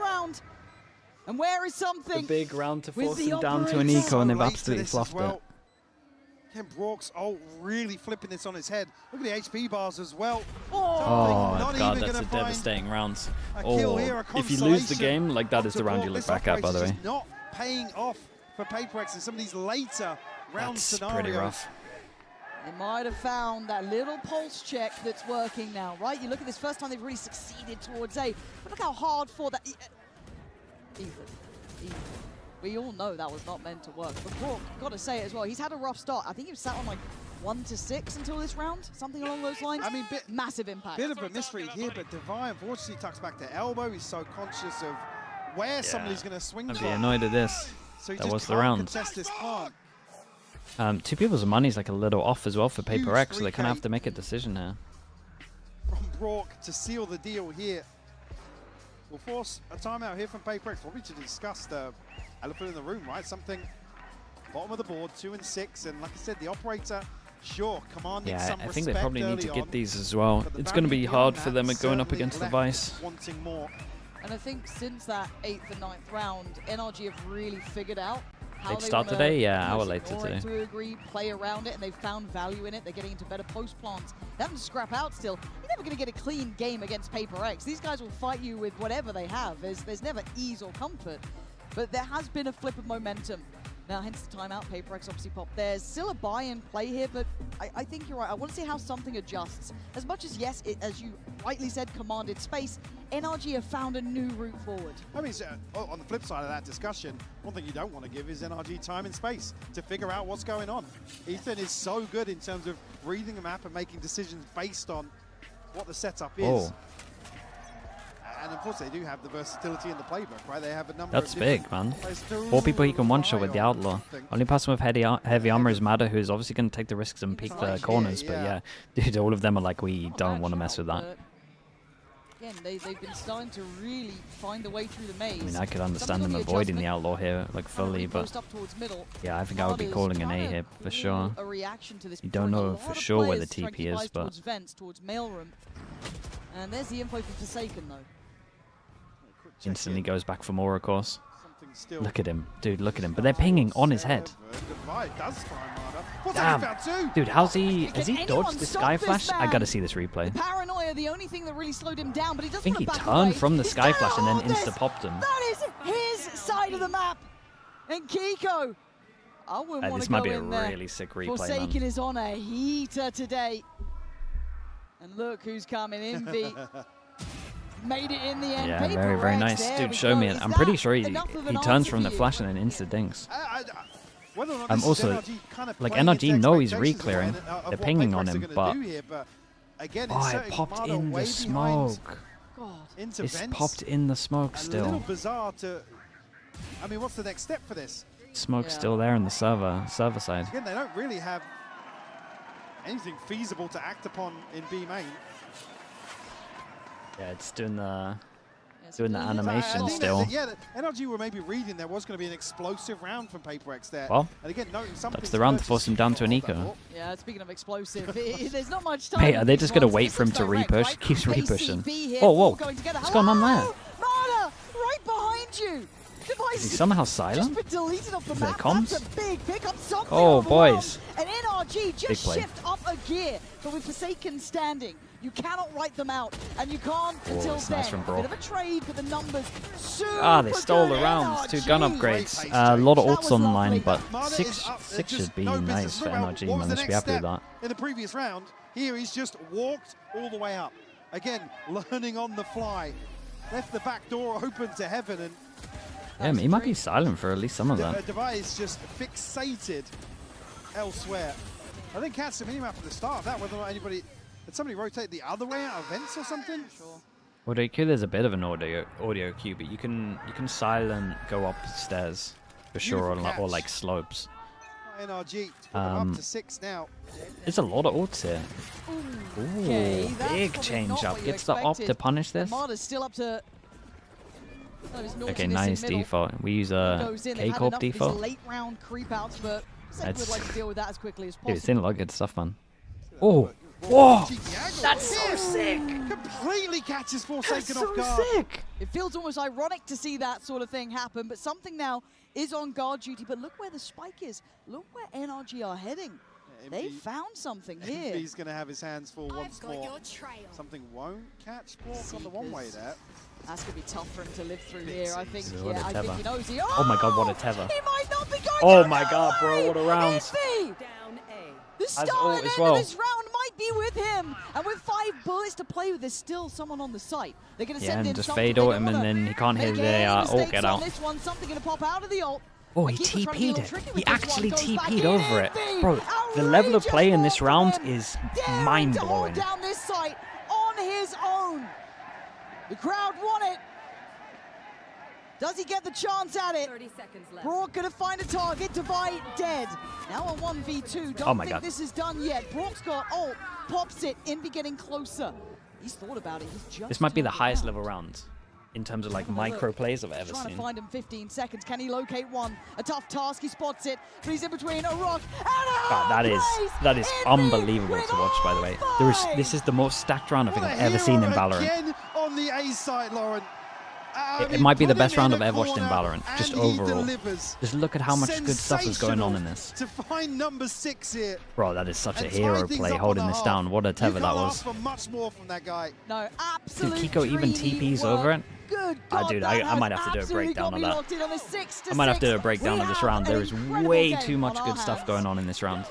round. And where is something? The big round to with force the them down to an operator? eco, and they've Late to absolutely this as fluffed well. it. Ken Brooks, really flipping this on his head. Look at the HP bars as well. Oh, Not God, even that's a gonna find devastating round. a kill Oh, here, a if you lose the consolation game, like that is the round you look This back at, by the way. operator's just not paying off for PaperX in some of these later round That's scenarios. pretty rough. They might have found that little pulse check that's working now, right? You look at this first time they've really succeeded towards A. But look how hard for that. Ethan. We all know that was not meant to work. But Brook, got to say it as well. He's had a rough start. I think he was sat on like 1 to 6 until this round, something along those lines. I mean, massive impact. Bit of a misread here, but Devi unfortunately tucks back to elbow. He's so conscious of where somebody's going to swing I'd from. be annoyed at this. So he That just was the can't round. contest this harm. 2 people's money's like a little off as well for Huge PaperX, so they kind 3K. of have to make a decision here. From Brook to seal the deal here. We'll force a timeout here from PaperX, probably to discuss the elephant in the room, right? Something bottom of the board, 2 and 6, and like I said, the operator, sure, commanding Yeah, some I think they respect probably need early to get on, these as well. but the It's going to value be hard beyond for that them going up certainly against the left Vice. wanting more. And I think since that 8th and 9th round, NRG have really figured out how Late they start wanna, today? Yeah, you know, hour later ignore it today. to a degree, play around it, and they've found value in it. They're getting into better post plants. They haven't scrap out still. You're never going to get a clean game against PaperX. These guys will fight you with whatever they have. There's never ease or comfort. But there has been a flip of momentum. Now, hence the timeout. PaperX obviously popped. There's still a buy-in play here, but I think you're right. I want to see how something adjusts. As much as, yes, as you rightly said, commanded space, NRG have found a new route forward. I mean, on the flip side of that discussion, one thing you don't want to give is NRG time and space to figure out what's going on. Ethan is so good in terms of reading the map and making decisions based on what the setup is. Oh. And of course, they do have the versatility in the playbook, right? They have a number That's of big, different man. plays to 4 people he can one-shot rely with the on. Outlaw. Only person with heavy armor is Madder, who's obviously going to take the risks and peek the right corners. here, But yeah. yeah, dude, all of them are like, we don't want to mess with that. Again, they've been starting to really find a way through the maze. I mean, I could understand Something them on the avoiding the adjustment, Outlaw here, like fully, but post up towards middle. yeah, I think I would be Marder's calling an A trying here to for sure. a reaction to this You before, don't and a know lot for of sure where the players trying to TP is, buys but towards vents, towards mailroom. And there's the info for Forsaken, though. Instantly goes back for more, of course. Still Look at him, dude, look at him. But they're pinging on his head. Does find Marder. What's Damn. that found too? Dude, how's he? Has he anyone dodged the stop Sky this Flash? I man? gotta see this replay. Paranoia, the only thing that really slowed him down, but he I doesn't think he want to back turned away. from the He's Sky gonna Flash and then hold this. insta-popped him. That is his side of the map. And Kiko, I wouldn't want This to might go be a in there. really sick replay, man. Forsaken is on a heater today. And look who's coming in, V. Made it in the end. Yeah, Paper very, very Rex, nice. there Dude, we show go. me Is it. I'm pretty that sure he enough of an turns answer from for the you? flash and then insta-dinks. Whether or not I'm this is also, NRG kind of like, playing NRG into know he's expectations re-clearing. of They're what pinging PaperX on are him, gonna but... do here, but again, Oh, it inserting popped Marder in way the behind smoke. into It's vents. popped in the smoke A little still. bizarre to... I mean, what's the next step for this? Smoke's still there on the server side. Again, they don't really have anything feasible to act upon in B main. Yeah, it's doing the I animation think still. The NRG were maybe reading there was going to be an explosive round from PaperX there. Well, and again, noting something that's the round to force him down to an eco. Yeah, speaking of explosive, there's not much time. Hey, are they just going to Once wait this for him looks to direct, repush? right? Keeps repushing. KCB here, Oh, all whoa. going together. What's going on there? Marder, right behind you. Device Is he somehow just silent? been deleted off the Is there map. comms? That's a big pickup. Something Oh, overwhelmed. boys. And NRG Big just play. shift up a gear. But with Forsaken standing, you cannot write them out. And you can't until it's then. nice from A Brawl. bit of a trade, but the numbers super Ah, they stole the good. rounds. 2 NRG. gun upgrades. A lot of That ults was on the lovely. line, but Marder six is up. six Just should be no business. nice for Look, NRG, what was man. the They should be next happy with step that. in the previous round? Here he's just walked all the way up. Again, learning on the fly. Left the back door open to heaven, and Yeah, he might be silent for at least some of that. Device just fixated elsewhere. I think Cat's the minimap at the start of that, whether or not anybody... Did somebody rotate the other way out of vents or something? Sure. Audio queue, there's a bit of an audio queue, but you can silent go upstairs for sure, or Beautiful like catch. slopes. NRG up to 6 now. There's a lot of ults here. Ooh, Okay, that's big probably change not up. what you Gets the op to expected. punish this. Marder's still up to... Okay, nice default. We use a K-Corp default. Late round creep outs, but Forsaken would like to deal with that as quickly as Dude, possible. it's in a lot of good stuff, man. Oh, Whoa! Santiago That's so here sick! Completely catches Forsaken off so guard. sick. It feels almost ironic to see that sort of thing happen, but something now is on guard duty. But look where the spike is. Look where NRG are heading. They found something here. He's going to have his hands full once more. Something won't catch Bork on the one-way there. That's going to be tough for him to live through here. I think, What a I think tether. he knows. Oh my god, what a tether. He might not be going Oh down my that god, bro, way. what a round. Iffy. The As start all and as end well. of this round might be with him. And with 5 bullets to play with, there's still someone on the site. They're going to Yeah, send in and just something. fade They ult don't him and wanna then he can't hit make the any ult mistakes get on out. this one. Something going to pop out of the ult. Oh, he Keeper's trying to be a TP'd little it. tricky with He this actually one. Goes back TP'd in, over it. Iffy. Bro, the level of Outrageous play in ball this from round him. is Daring to hold mind-blowing. down this site on his own. The crowd want it. Does he get the chance at it? 30 seconds left. Brock gonna find a target. Divide dead. Now a 1v2. Don't Oh my think God. this is done yet. Brock's got ult. Pops it. Envy getting closer. He's thought about it. He's just This might be the turned highest around. level round in terms of like Have a look. micro plays I've ever Trying to seen. find him 15 seconds. Can he locate one? A tough task. He spots it, but he's in between a rock and a God, that is Envy unbelievable with to watch, by the way. all This is the most stacked round I think What I've a ever seen in hero Valorant. again on the A side, Lauren. It might be the Put best him round in I've a ever watched in corner Valorant, just and he overall. delivers. Just look at how much good stuff is going on in this. Sensational to find number 6 here. Bro, that is such a And hero tie things play up on holding the this half. down. What a You tether can't that ask was. for much more from that guy. No, Dude, absolute Kiko even dreamy TPs work. over it. Good Ah, God, dude, that I might has have to do a absolutely breakdown got of me that. locked in on the 6 to I might have to do a 6. breakdown We of this have round. an There is incredible way game too much on good our stuff hands. going on in this round.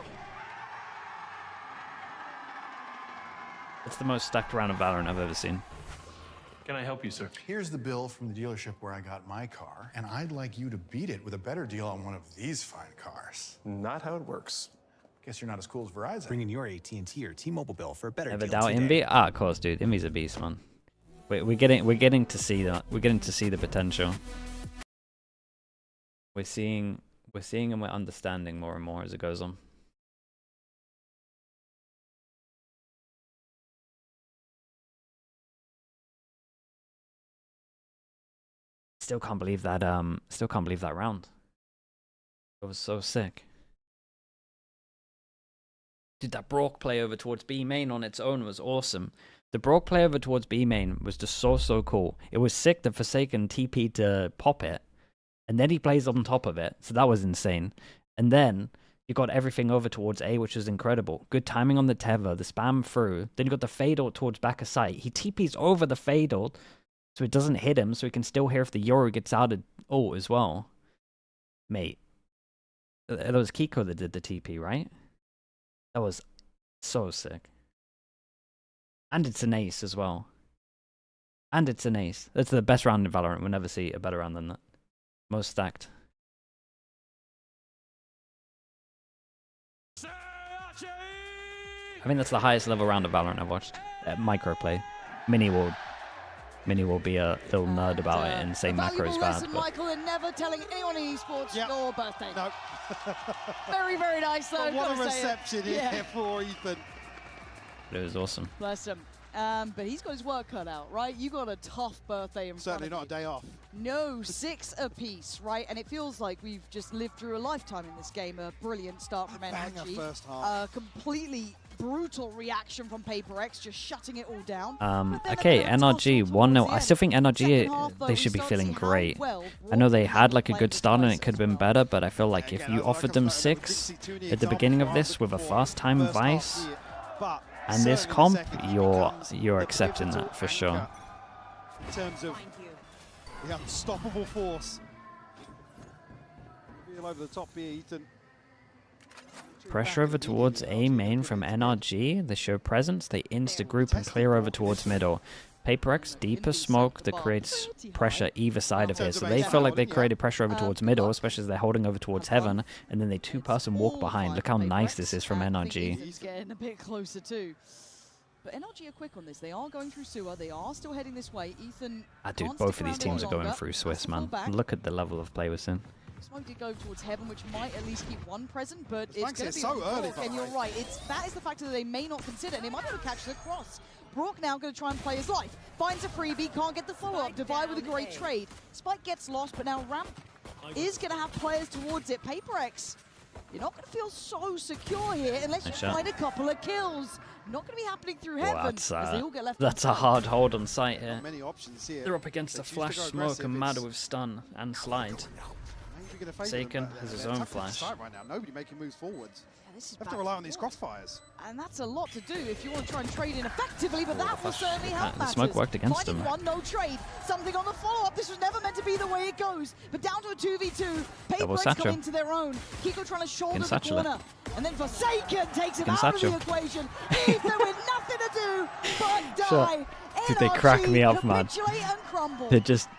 It's the most stacked round of Valorant I've ever seen. Can I help you, sir? Here's the bill from the dealership where I got my car, and I'd like you to beat it with a better deal on one of these fine cars. Not how it works. Guess you're not as cool as Verizon. Bring in your AT&T or T-Mobile bill for a better Ever deal doubt today. Envy? Ah, of course, dude. Envy's a beast, man. We're getting to see that. We're getting to see the potential. We're seeing and we're understanding more and more as it goes on. Still can't believe that round. It was so sick. Dude, that Brock play over towards B main on its own was awesome. The Brock play over towards B main was just so cool. It was sick that Forsaken TP to pop it, and then he plays on top of it, so that was insane. And then you got everything over towards A, which was incredible. Good timing on the tether, the spam through. Then you got the fade ult towards back of sight. He TPs over the fade ult, so it doesn't hit him, so he can still hear if the Yoru gets out of ult as well. Mate, that was Kiko that did the TP, right? That was so sick. And it's an ace as well. And it's an ace. That's the best round in Valorant. We'll never see a better round than that. Most stacked. I think that's the highest level round of Valorant I've watched. Microplay. Mini will be a little nerd about it and say macro's bad. Lesson, But Michael, and never telling anyone in esports your birthday. No. Very, very nice, though. But what a gotta say it. reception here for Ethan. it was awesome. Bless him. But he's got his work cut out, right? You got a tough birthday in Certainly front not of a day off. you. No, 6 apiece, right? And it feels like we've just lived through a lifetime in this game. A brilliant start from banger NRG. first half. Completely brutal reaction from PRX, just shutting it all down. Okay, NRG 1-0. I still think NRG, they should be feeling great. I know they had like a good start and it could have been better, but I feel like if you offered them 6 at the beginning of this with a fast time Vice and this comp, you're accepting that for sure. In terms of the unstoppable force. All over the top here, Ethan. Pressure over towards A main from NRG. They show presence. They insta-group and clear over towards middle. PRX, deeper smoke that creates pressure either side of here. So they feel like they created pressure over towards middle, especially as they're holding over towards heaven. And then they two-person walk behind. Look how nice this is from NRG. He's getting a bit closer too. But NRG are quick on this. They are going through sewer. They are still heading this way. Ethan, Dude, both of these teams are going through Swiss, man. Look at the level of play we're seeing. Smoke did go towards heaven, which might at least keep one present, but it's Frank going to be so early, Brock, and you're right. That is the factor that they may not consider, and they might be able to catch the cross. Brock now going to try and play his life. Finds a freebie, can't get the follow-up. Divide with a great trade. Spike gets lost, but now Ramp is going to have players towards it. PRX you're not going to feel so secure here unless Nice you shot. find a couple of kills. Not going to be happening through Well, heaven that's as they all get left that's on a site. hard hold on site here. Many options here. They're up against They a choose to flash, go smoke, aggressive. and It's- Madder with stun and slide. Maybe gonna favour them, Forsaken but has his they're own tough to flash. decide right now. Nobody making moves forwards. Yeah, this is Have back to rely and on these forth. crossfires. And that's a lot to do if you want to try and trade in effectively, but that will flash. certainly help The matters. smoke worked against Finding him. one, no trade. Something on the follow-up. This was never meant to be the way it goes. But down to a 2v2. Double PRX come satchel. into their own. Kiko trying to shoulder Can the satchel it. corner. And then Forsaken takes him Can out of satchel. the equation. Ether with nothing to do but die. Sure. Dude, they crack me up, man. Capitulate and crumble. They're just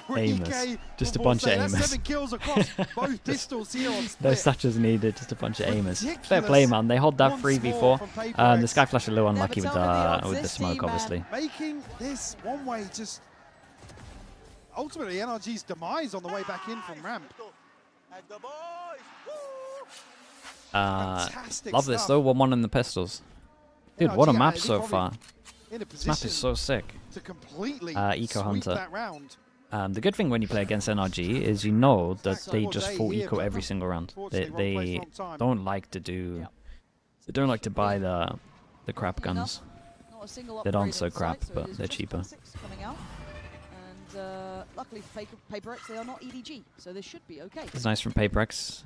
3K aimers. Just a for bunch of Vorsa. That's aimers. 7 kills across both pistols here on No split. such as needed, just a bunch of aimers. Ridiculous. Fair play, man. They hold that Once 3v4. more from PRX. The Skyflash are a little unlucky Never with tell me the odds the this smoke, team, man. obviously. Making this one way just ultimately NRG's demise on the way back in from ramp. Fantastic Love this stuff. though. 1-1 in the pistols. Dude, what a NRG map are so probably far. in a This map position is so sick. to completely Eco sweep Hunter. that round. The good thing when you play against NRG is you know that they just day full here, eco but every single round. They, unfortunately, wrong place, wrong time. don't like to do. They don't like to buy the crap guns. Not a single They don't upgrade so in crap, sight, so it but is they're just cheaper. classics coming out. And luckily for PRX, they are not EDG, so this should be okay. It's nice from PRX.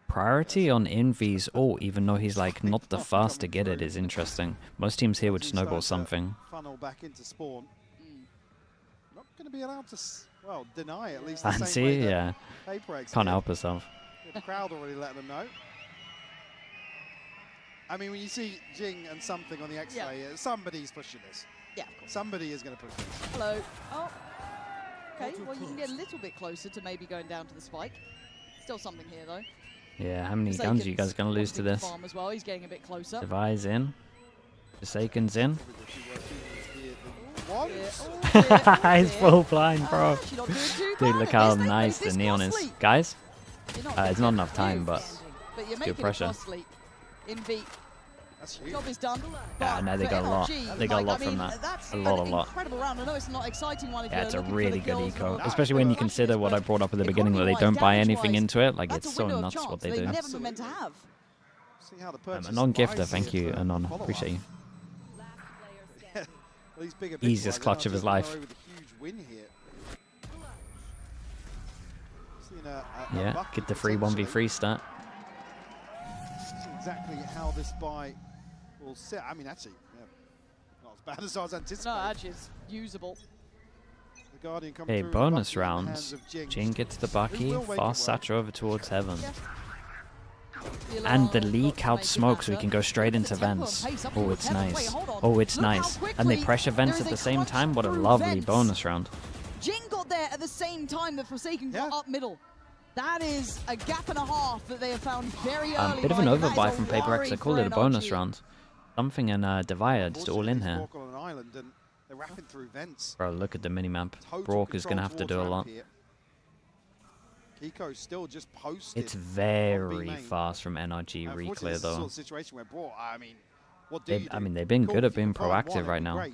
Priority on Envy's ult, even though he's like not the first to get it, is interesting. Most teams here would snowball something. Funnel back into spawn. Not going to be allowed to, well, deny at least the same Fancy, way that yeah. PRX Can't did. help herself. The crowd already letting them know. I mean, when you see Jing and something on the X-ray, somebody's pushing this. Yeah, of course. Somebody is going to push this. Hello. Oh. Okay, well, you can get a little bit closer to maybe going down to the spike. Still something here, though. Yeah, how many guns are you guys gonna lose to this? Farm as well. He's getting a bit closer. Devi's in. Forsaken's in. He's full blind, bro. Dude, look how nice the neon is. Guys, it's not enough time, but But you're good making pressure. it costly. In V. Job is done. Yeah, no, they But got a lot. NRG, They got a lot I from mean, that. that's A lot, an a lot. incredible round. I know it's not an exciting one if Yeah, you're it's a looking for really the good kills eco. or- Especially when you consider what I brought up at the beginning, that they don't buy anything into it. Like, That's it's a so window of nuts chance what they they do. never meant to have. See how the purchase Anon Gifter, buys thank here you, for Anon. follow-up. Appreciate you. These bigger big Easiest guys, clutch of his NRG coming life. away with a huge win here. Seeing a Yeah, bucket get the free potentially. 1v3 stat. Exactly how this buy will sit. I mean, actually, yeah, not as bad as I was anticipating. No, actually, it's usable. The Guardian coming Hey, through, bonus Bucky in the rounds. hands of Jing. Jing gets the Who Bucky, will make it fast work? Satcher over towards heaven. The And the alarm leak got to out make it smoke so we matter. can go straight Look at into the tempo and vents. pace up Oh, towards it's heaven. nice. Wait, hold on. Oh, it's Look how nice. And they quickly pressure vents there at is the a same crunch time. What a through lovely vents. bonus round. Jing got there at the same time that Forsaken got up middle. That is a gap and a half that they have found very early. Bit of an Mike, and that overbuy is a from PRX. worry I call for it a bonus NRG. round. Something in Divide just all in here. Walk on an island and they're rapping through vents. Bro, look at the minimap. Total Brock is going to control have to towards do a ramp lot. here. Kiko's still just posted. It's on B very main. fast from NRG Unfortunately, reclear this is the sort though. of situation where Brock, I mean, what do you do? I mean, they've been Cool, good at if you being can find one, proactive it'd right be now. great.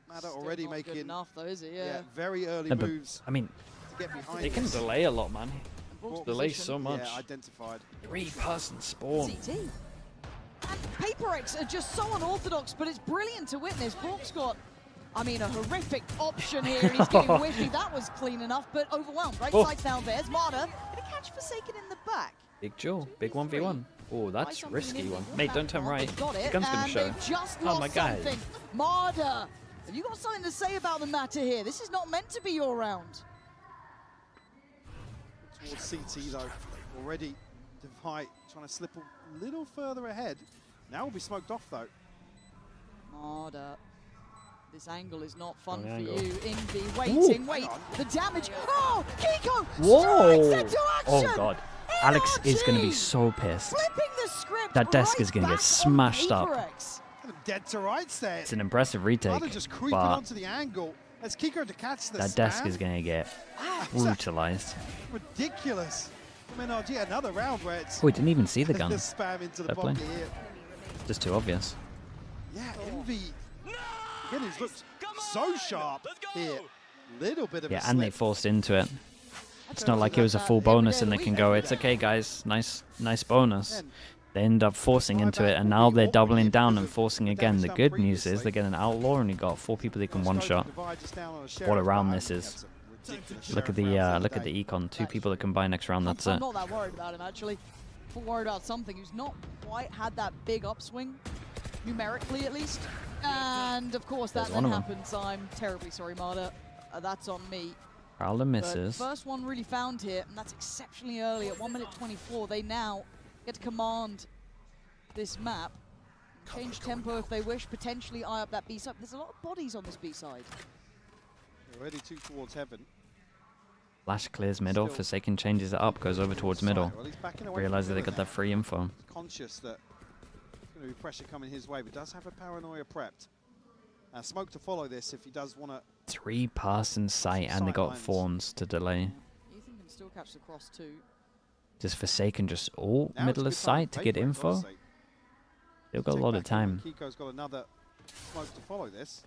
Matter already Not good making enough though, is it? yeah, very early Yeah, but, moves I mean, to get behind they can this. delay a lot, man. Brock's Delay position. so much. Yeah, identified. 3-person spawn. VCT. And PRX are just so unorthodox, but it's brilliant to witness. Brock's got, I mean, a horrific option here, and he's getting whiffy. That was clean enough, but overwhelmed. Right Oh. sides down there. It's Marta gonna catch Forsaken in the back. Big Joe, big 1v1. Oh, that's Something risky in one. the Mate, don't turn background. right. They've got The it, gun's gonna and show. they've just Oh my lost god. something. Marta, have you got something to say about the matter here? This is not meant to be your round. Towards CT though, already Divide trying to slip a little further ahead. Now will be smoked off though. Marta. This angle is not fun Wrong for angle. you. Envy, waiting, wait. The damage. Oh, Kiko! Whoa! Strikes into Oh action! god. Alex is going to be NRG so pissed. Flipping the script That desk right is gonna get back on smashed up. PRX. Dead to rights there. It's an impressive retake, Marta just creeping but onto the angle. As Kiko to catch the that desk spam. is going to get brutalized. Ridiculous. From NRG, another round where it's Oh, he didn't even see the the gun. spam into the Fair play. pocket here. Just too obvious. Yeah, Envy. Again, he's looked so sharp here. Little bit of Yeah, a and they slip. forced into it. It's not like it was a full bonus and they can go, it's okay guys, nice bonus. They end up forcing into it, and now they're doubling down and forcing again. The good news is they get an outlaw and you got 4 people they can one-shot. What a round this is. Look at the econ, 2 people that can buy next round, that's it. I'm not that worried about him actually. I'm worried about something who's not quite had that big upswing, numerically at least. And of course that then happens. I'm terribly sorry, Marta. That's on me. Prowler misses. But first one really found here, and that's exceptionally early at 1 minute 24. They now get to command this map. Change tempo if they wish, potentially eye up that B side. There's a lot of bodies on this B side. Already 2 towards heaven. Flash clears middle, Forsaken changes it up, goes over towards middle. Realizes they got that free info. Conscious that there's going to be pressure coming his way, but does have a paranoia prepped. Smoke to follow this if he does want to. 3 pass in sight, and they got Fawns to delay. Ethan can still catch the cross too. Does Forsaken just ult middle of sight to get info? They've got a lot of time. Kiko's got another smoke to follow this.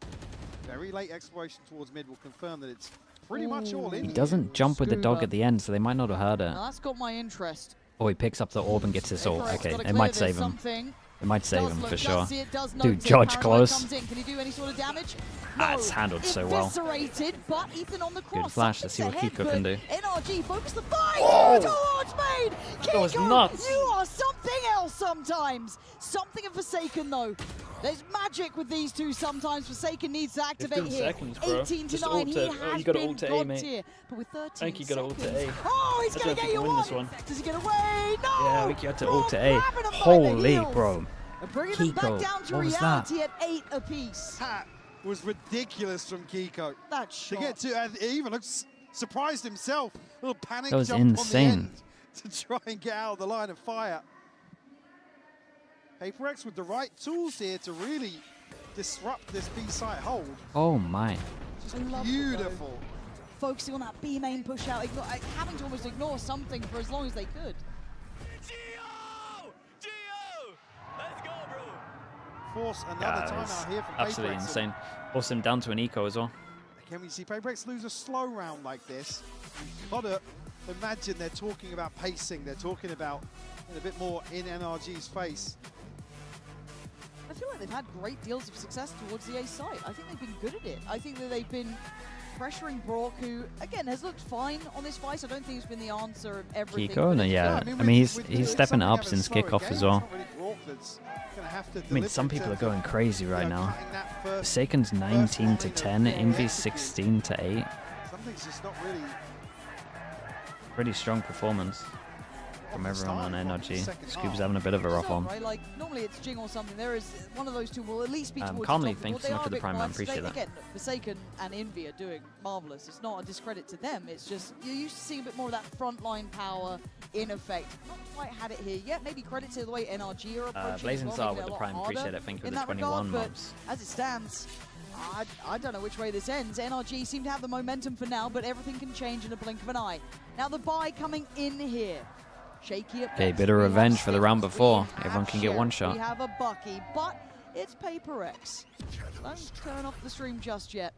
Very late exploration towards mid will confirm that it's pretty much all in. He doesn't jump with the dog at the end, so they might not have heard it. Now that's got my interest. Oh, he picks up the orb and gets his ult. Okay, it might save him. It might save him for sure. Dude, George close. Can he do any sort of damage? It's handled so well. But Ethan on the cross. Good flash. Let's see what Kiko can do. NRG focus the fight. Oh! Made. That was nuts. You are something else sometimes. Something of Forsaken though. There's magic with these two sometimes. Forsaken needs to activate here. 18 to 9. He has been god tier. But with 13 I think you got to ult to A. Oh, he's going to get you one. Does he get away? No. Yeah, we got to ult to A. Holy bro. Bringing them back down to reality at 8 apiece. That was ridiculous from Kiko. That shot. To get to, he even looks surprised himself. A little panic that was jump insane. On the end to try and get out of the line of fire. PRX with the right tools here to really disrupt this B site hold. Oh my. Just beautiful. Focusing on that B main push out, having to almost ignore something for as long as they could. Force another timeout here from absolutely insane. Force him down to an eco as well. Again, we see PRX lose a slow round like this. You've got to imagine they're talking about pacing. They're talking about a bit more in NRG's face. I feel like they've had great deals of success towards the A site. I think they've been good at it. I think that they've been pressuring Brock, who, again, has looked fine on this fight. I don't think it's been the answer of everything. Kiko? No, yeah. I mean, he's stepping up since kickoff as well. I mean, some people are going crazy right now. Forsaken's 19 to 10, Envy's 16 to 8. Something's just not really. Pretty strong performance from everyone on NRG. Scoob's having a bit of a rough one. Right? Like, normally it's Jing or something. There is one of those two will at least be towards Calmly, the top. thanks so much for the prime, man. Appreciate that. Again, Forsaken and Envy are doing marvelous. It's not a discredit to them. It's just you're used to seeing a bit more of that frontline power in effect. Not quite had it here yet. Maybe credit to the way NRG are approaching. Blazing Star with the prime. Appreciate it. Thank you for the 21 months. As it stands, I don't know which way this ends. NRG seem to have the momentum for now, but everything can change in a blink of an eye. Now the buy coming in here. Shaky at okay, bit of revenge for the round before. Everyone can get one shot. We have a Bucky, but it's PRX. Don't turn off the stream just yet.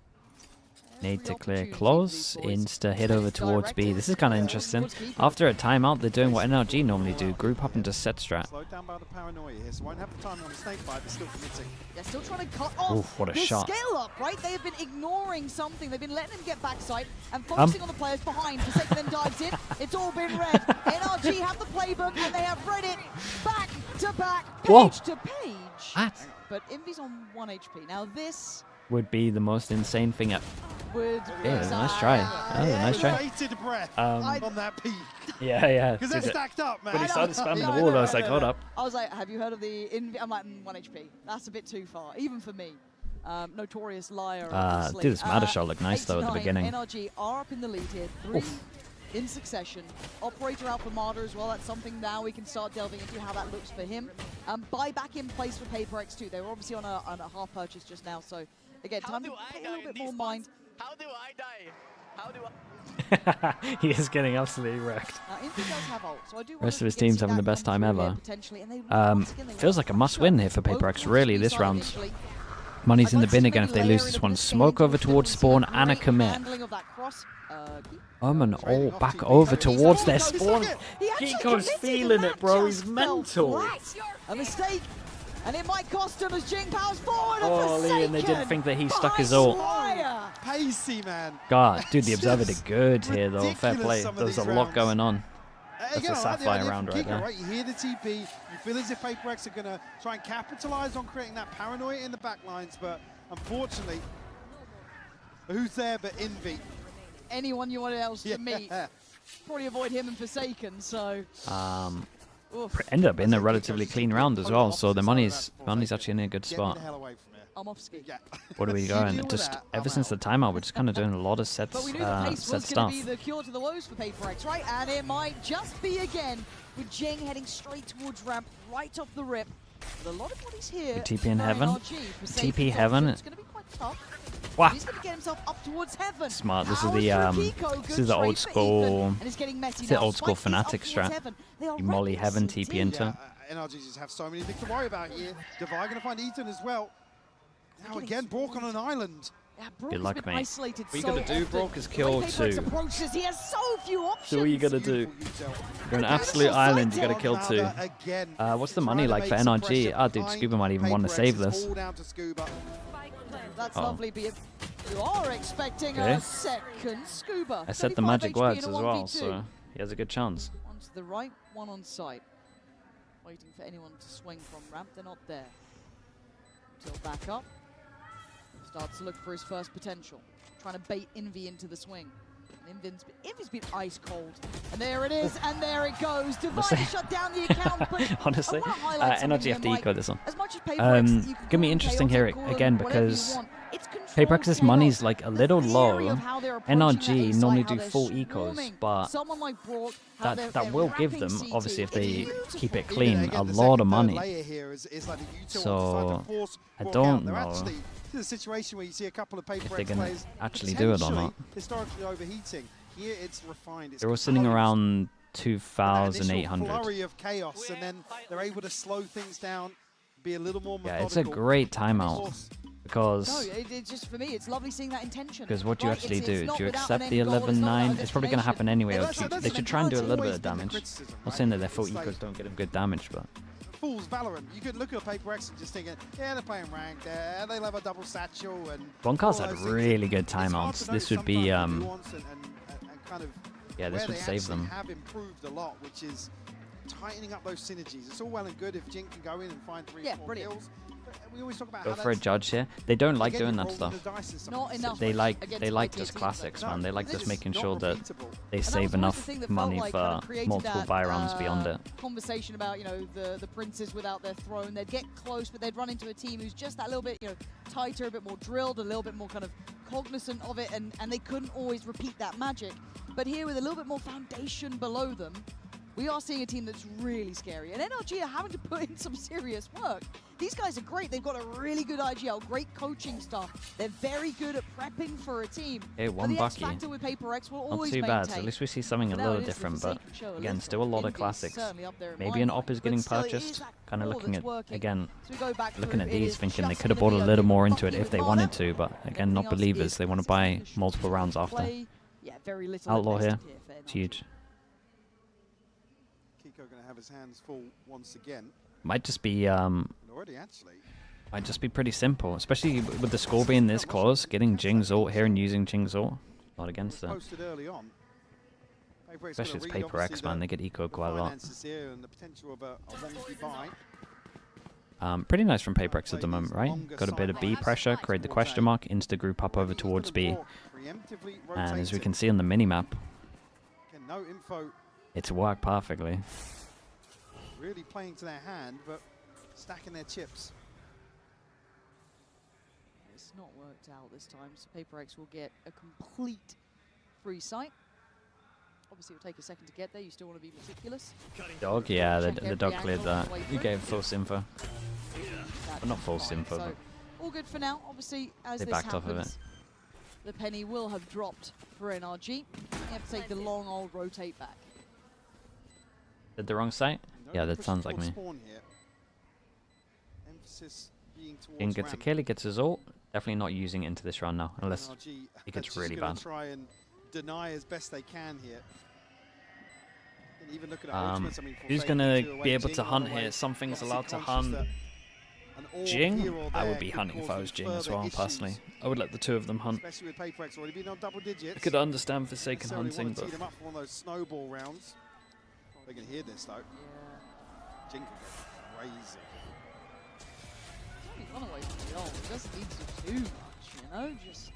Need to clear close, insta hit over towards B. This is kind of interesting. After a timeout, they're doing what NRG normally do, group up into set strat. Slowed down by the paranoia here, so won't have the time on the snake bite, but still committing. They're still trying to cut off Oof, what a shot. Scale up, right? They have been ignoring something. They've been letting him get backside and focusing on the players behind. Forsaken then dives in. It's all been read. NRG have the playbook and they have read it back to back, page to page. What? But Envy's on 1 HP. Now this would be the most insane thing ever. Yeah, was a nice try. That was a nice try. Bated breath on that peak. Yeah. Because they're stacked up, man. When he started spamming the wall, I was like, hold up. I was like, have you heard of the Envy? I'm like, 1 HP. That's a bit too far, even for me. Notorious liar. Dude, this Matter shot looked nice though at the beginning. NRG are up in the lead here. 3 in succession. Operator out for Marder as well. That's something now we can start delving into how that looks for him. Buy back in place for PRX too. They were obviously on a half purchase just now, so again, time to pay a little bit more mind. How do I die? How do I? He is getting absolutely wrecked. Envy does have ult, so I do Rest of his team's having the best time ever. Feels like a must-win here for PRX, really, this round. Money's in the bin again if they lose this one. Smoke over towards spawn and a commit. Omen all back over towards their spawn. Kiko's feeling it, bro. He's mental. A mistake, and it might cost him as Jing powers forward. Oh, and they didn't think that he stuck his ult. Pacey, man. God, dude, the Observer did good here, though. Fair play. There's a lot going on. That's Again, a Sapphire round right there. Right? You hear the TP, you feel as if PRX are going to try and capitalize on creating that paranoia in the backlines, but unfortunately, who's there but Envy? Anyone you want else to meet. Probably avoid him and Forsaken, so... Ended up being a relatively clean round as well, so the money's actually in a good spot. I'm off ski. What are we going? Just ever since the timeout, we're just kind of doing a lot of set But we knew the pace was stuff. going to be the cure to the woes for PRX, right? And it might just be again with Jing heading straight towards ramp, right off the rip. With a lot of bodies here. TP in heaven. TP heaven. It's going to be quite tough. Wow. He's going to get himself up towards heaven. Smart. This is the old school. It's the old school Fnatic strat. You molly heaven, TP into. NRG just have so many things to worry about here. Divide going to find Ethan as well. Now again, Bork on an island. Good luck, mate. Isolated What are you going to do, Brock? Is kill 2. He has so few options. So what are you going to do? You're an absolute island, you got to kill 2. What's the money like for NRG? Ah, dude, Scuba might even want to save this. That's lovely, but you are expecting a second Scuba. I said the magic words as well, so he has a good chance. One to the right, one on site. Waiting for anyone to swing from ramp, they're not there. Until back up. Starts to look for his first potential. Trying to bait Envy into the swing. Envy's been ice cold. And there it is, and there it goes. Divide shut down the account. But honestly, NRG have to eco this one. As much as PRX, gonna be interesting here again because PRX's money's like a little low. NRG normally do full ecos, but that will give them, obviously if they keep it clean, a lot of money. So I don't know a situation where you see a couple of if they're going to actually do it or not. Historically overheating. Here it's refined. They're all sitting around 2,800. Flurry of chaos, and then they're able to slow things down, be a little more methodical. Yeah, it's a great timeout because. No, it's just for me, it's lovely seeing that intention. Because what do you actually do? Do you accept the 11-9? It's probably going to happen anyway. They should try and do a little bit of damage. I'm not saying that their full ecos don't get them good damage, but. Fools Valorant. You could look at PRX and just thinking, yeah, they're playing ranked. They'll have a double satchel and. Bonkar's had really good timeouts. This would be kind of yeah, this would save them. Have improved a lot, which is tightening up those synergies. It's all well and good if Jing can go in and find 3 or 4 kills. We always talk about go for a judge here. They don't like doing that stuff. Not enough. They like just classics, man. They like just making sure that they save enough money for multiple buy rounds beyond it. Conversation about the princes without their throne. They'd get close, but they'd run into a team who's just that little bit tighter, a bit more drilled, a little bit more kind of cognizant of it, and they couldn't always repeat that magic. But here with a little bit more foundation below them, we are seeing a team that's really scary. And NRG are having to put in some serious work. These guys are great. They've got a really good IGL, great coaching staff. They're very good at prepping for a team. Hey, one Bucky. Not too bad. So at least we see something a little different. But again, still a lot of classics. Maybe an op is getting purchased. Kind of looking at, again, looking at these, thinking they could have bought a little more into it if they wanted to. But again, not believers. They want to buy multiple rounds after. Outlaw here. It's huge. Going to have his hands full once again. Might just be might just be pretty simple, especially with the score being this close. Getting Jing's ult here and using Jing's ult, not against it. Especially it's PRX, man. They get eco quite a lot. Pretty nice from PRX at the moment, right? Got a bit of B pressure, create the question mark, insta group up over towards B, and as we can see on the minimap, it's worked perfectly. Really playing to their hand, but stacking their chips. It's not worked out this time, so PRX will get a complete free sight. Obviously, it'll take a second to get there. You still want to be meticulous. Dog, yeah, the dog cleared that. You gave false info. Well, not false info, but all good for now. Obviously, as they this backed happens, off of it. The penny will have dropped for NRG. You have to take the long old rotate back. Did the wrong site? Yeah, that sounds like me. Emphasis Jing gets a kill, he gets his ult. Definitely not using it into this round now, unless it gets really bad. Try and deny as best they can here. And even look at ultimates, I mean, who's going to be able to hunt here? Something's allowed to hunt. Jing? I would be hunting if I was Jing as well, personally. I would let the two of them hunt. Especially with PRX already being on double digits. I could understand Forsaken hunting, but... them up for one of those snowball rounds. They can hear this, though. Yeah. Jing can go crazy. Run away from the ult. It doesn't need to do much, you know? Just...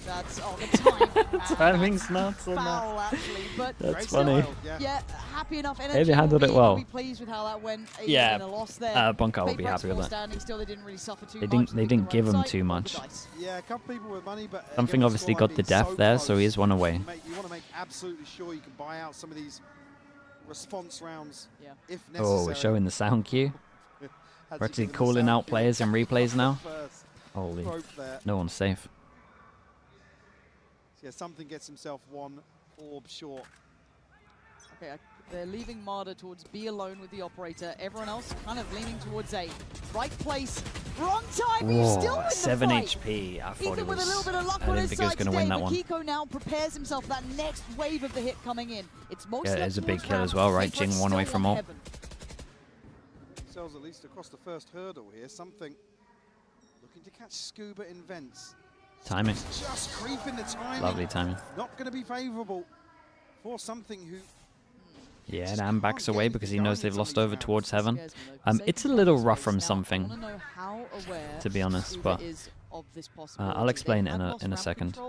That's the time. Timing's nuts on foul, that. Actually, but that's funny. Yeah, happy enough. Hey, they handled it well. Be pleased with how that went. Yeah, Bunker will be happy with that. Still, they didn't really suffer too much. They didn't give him too much. Yeah, a couple people with money, but something obviously got the death there, so he is one away. You want to make absolutely sure you can buy out some of these response rounds if necessary. Oh, we're showing the sound cue. We're actually calling out players in replays now. Holy, no one's safe. Yeah, something gets himself one orb short. Okay, they're leaving Marder towards B alone with the operator. Everyone else kind of leaning towards A. Right place, wrong time. You still win 7 the fight. HP. I thought Even it with a little was. bit of luck I on didn't his think he was side going to win today, that one. Kiko now prepares himself for that next wave of the hit coming in. It's mostly Yeah, it's a big kill as well, right? Jing one away from ult. Sells at least across the first hurdle here. Something looking to catch Scuba in vents. Timing. Just creeping the timing. Lovely timing. Not going to be favourable for something who. Yeah, Dan backs away because he knows they've lost over towards Heaven. It's a little rough from something, to be honest, but I'll explain it in a second.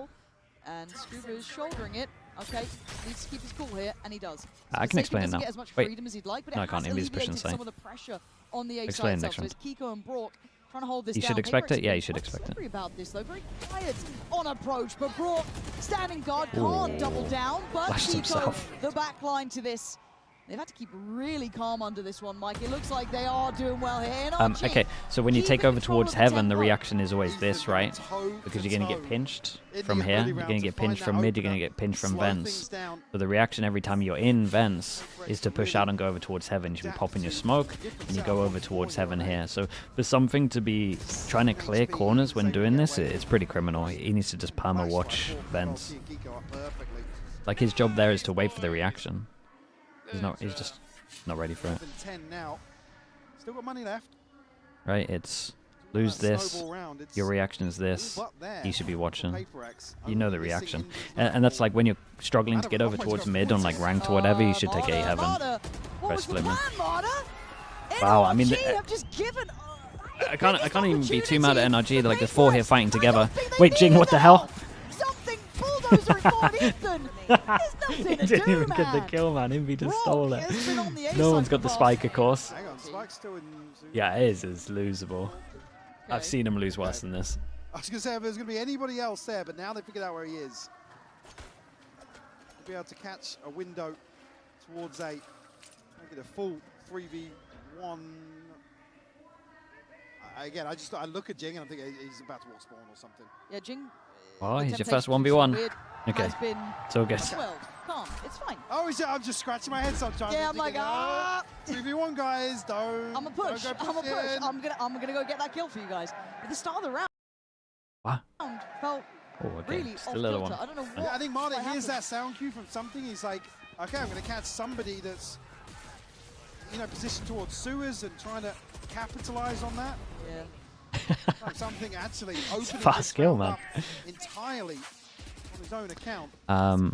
And Scuba is shouldering it. Okay, needs to keep his cool here, and he does. I can explain it now. Wait, no, I can't. Invis pushing side. Some of the pressure on the A explain side next round. So it's Kiko and Brock trying to hold this you down. Should expect it? Yeah, you should expect it. About this, though. Very quiet on approach, but Brock, standing guard, can't double down, but Kiko, the back line to this. They've had to keep really calm under this one, Mike. It looks like they are doing well here. Okay, so when you take over towards Heaven, the reaction is always this, right? Because you're going to get pinched from here, you're going to get pinched from mid, you're going to get pinched from vents. So the reaction every time you're in vents is to push out and go over towards Heaven. You should be popping your smoke, and you go over towards Heaven here. So for something to be trying to clear corners when doing this, it's pretty criminal. He needs to just perma watch vents. Like his job there is to wait for the reaction. He's just not ready for it. 10 now. Still got money left. Right, it's lose this, your reaction is this, he should be watching. You know the reaction. And that's like when you're struggling to get over towards mid on like ranked or whatever, you should take A Heaven. Press flip mid. Wow, I mean, I can't even be too mad at NRG. They're like the 4 here fighting together. Wait, Jing, what the hell? He didn't even get the kill, man. Invi just stole it. No one's got the spike, of course. Yeah, it is losable. I've seen him lose worse than this. I was going to say if there's going to be anybody else there, but now they figured out where he is. They'll be able to catch a window towards A. Make it a full 3v1. Again, I look at Jing and I think he's about to walk spawn or something. Yeah, Jing. Oh, he's your first 1v1. Okay, so guess. Calm. It's fine. Oh, I'm just scratching my head sometimes. Yeah, I'm like, 3v1 guys, don't. I'm a push. I'm gonna go get that kill for you guys. At the start of the round, felt really off kilter. I don't know what. Yeah, I think Marta hears that sound cue from something. He's like, okay, I'm gonna catch somebody that's, positioned towards sewers and trying to capitalize on that. Yeah. Like something actually opening fast kill, man. Entirely on his own account.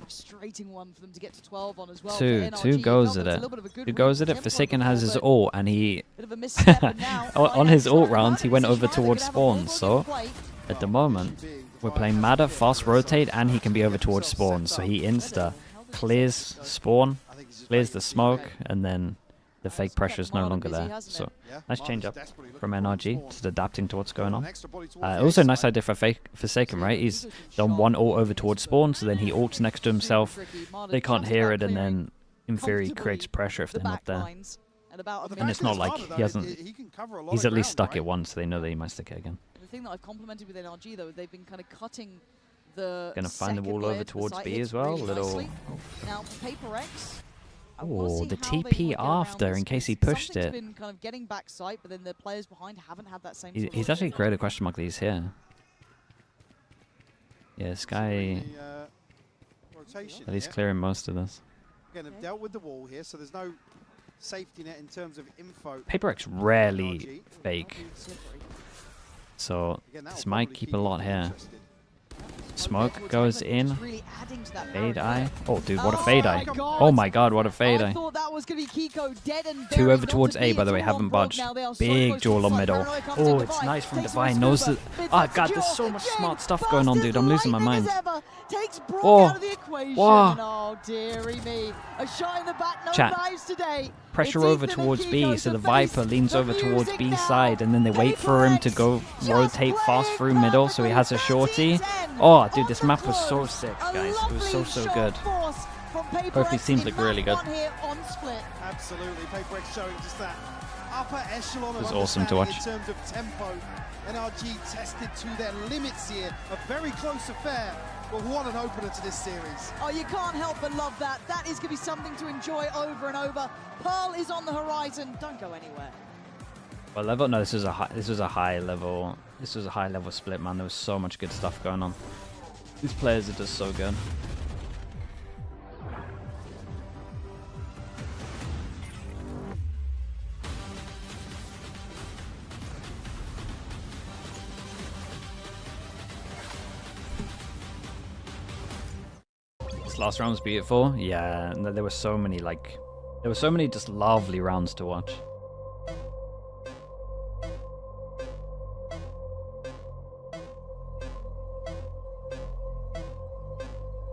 Frustrating one for them to get to 12 on as well. Two goes at it. Two goes at it. Forsaken has his ult, and he on his ult rounds he went over towards spawn. So at the moment we're playing Madder, fast rotate, and he can be over towards spawn. So he insta clears spawn, clears the smoke, and then the fake pressure is no longer there. So nice change up from NRG, just adapting to what's going on. Also nice idea for Forsaken, right? He's done one ult over towards spawn, so then he ults next to himself. They can't hear it, and then in theory creates pressure if they're not there. And it's not like he hasn't. He's at least stuck it once, so they know that he might stick it again. The thing that I've complimented with NRG though, they've been kind of cutting the. Gonna find the wall over towards B as well. Little. Now PRX. Oh, the TP after in case he pushed it. Been kind of getting back sight, but then the players behind haven't had that same. He's actually created a question mark that he's here. Yeah, this guy. At least clearing most of this. Again, they've dealt with the wall here, so there's no safety net in terms of info. PRX rarely fake, so this might keep a lot here. Smoke goes in. Fade eye. Oh, dude, what a fade eye. Oh my god, what a fade eye. Two over towards A, by the way, haven't budged. Big duel on middle. Oh, it's nice from Divine. Knows that. Oh god, there's so much smart stuff going on, dude. I'm losing my mind. Oh, wow. Oh, dearie me. A shot in the back, no Chat. knives today. Pressure over towards B, so the Viper leans over towards B side, and then they wait for him to go rotate fast through middle, so he has a shorty. Oh, dude, this map was so sick, guys. It was so good. Both these teams look really good. Absolutely, PRX showing just that upper echelon. It was awesome to watch. In terms of tempo, NRG tested to their limits here. A very close affair. But what an opener to this series. Oh, you can't help but love that. That is going to be something to enjoy over and over. Pearl is on the horizon. Don't go anywhere. Well, level no, this was a high level split, man. There was so much good stuff going on. These players are just so good. This last round was beautiful. Yeah, there were so many just lovely rounds to watch.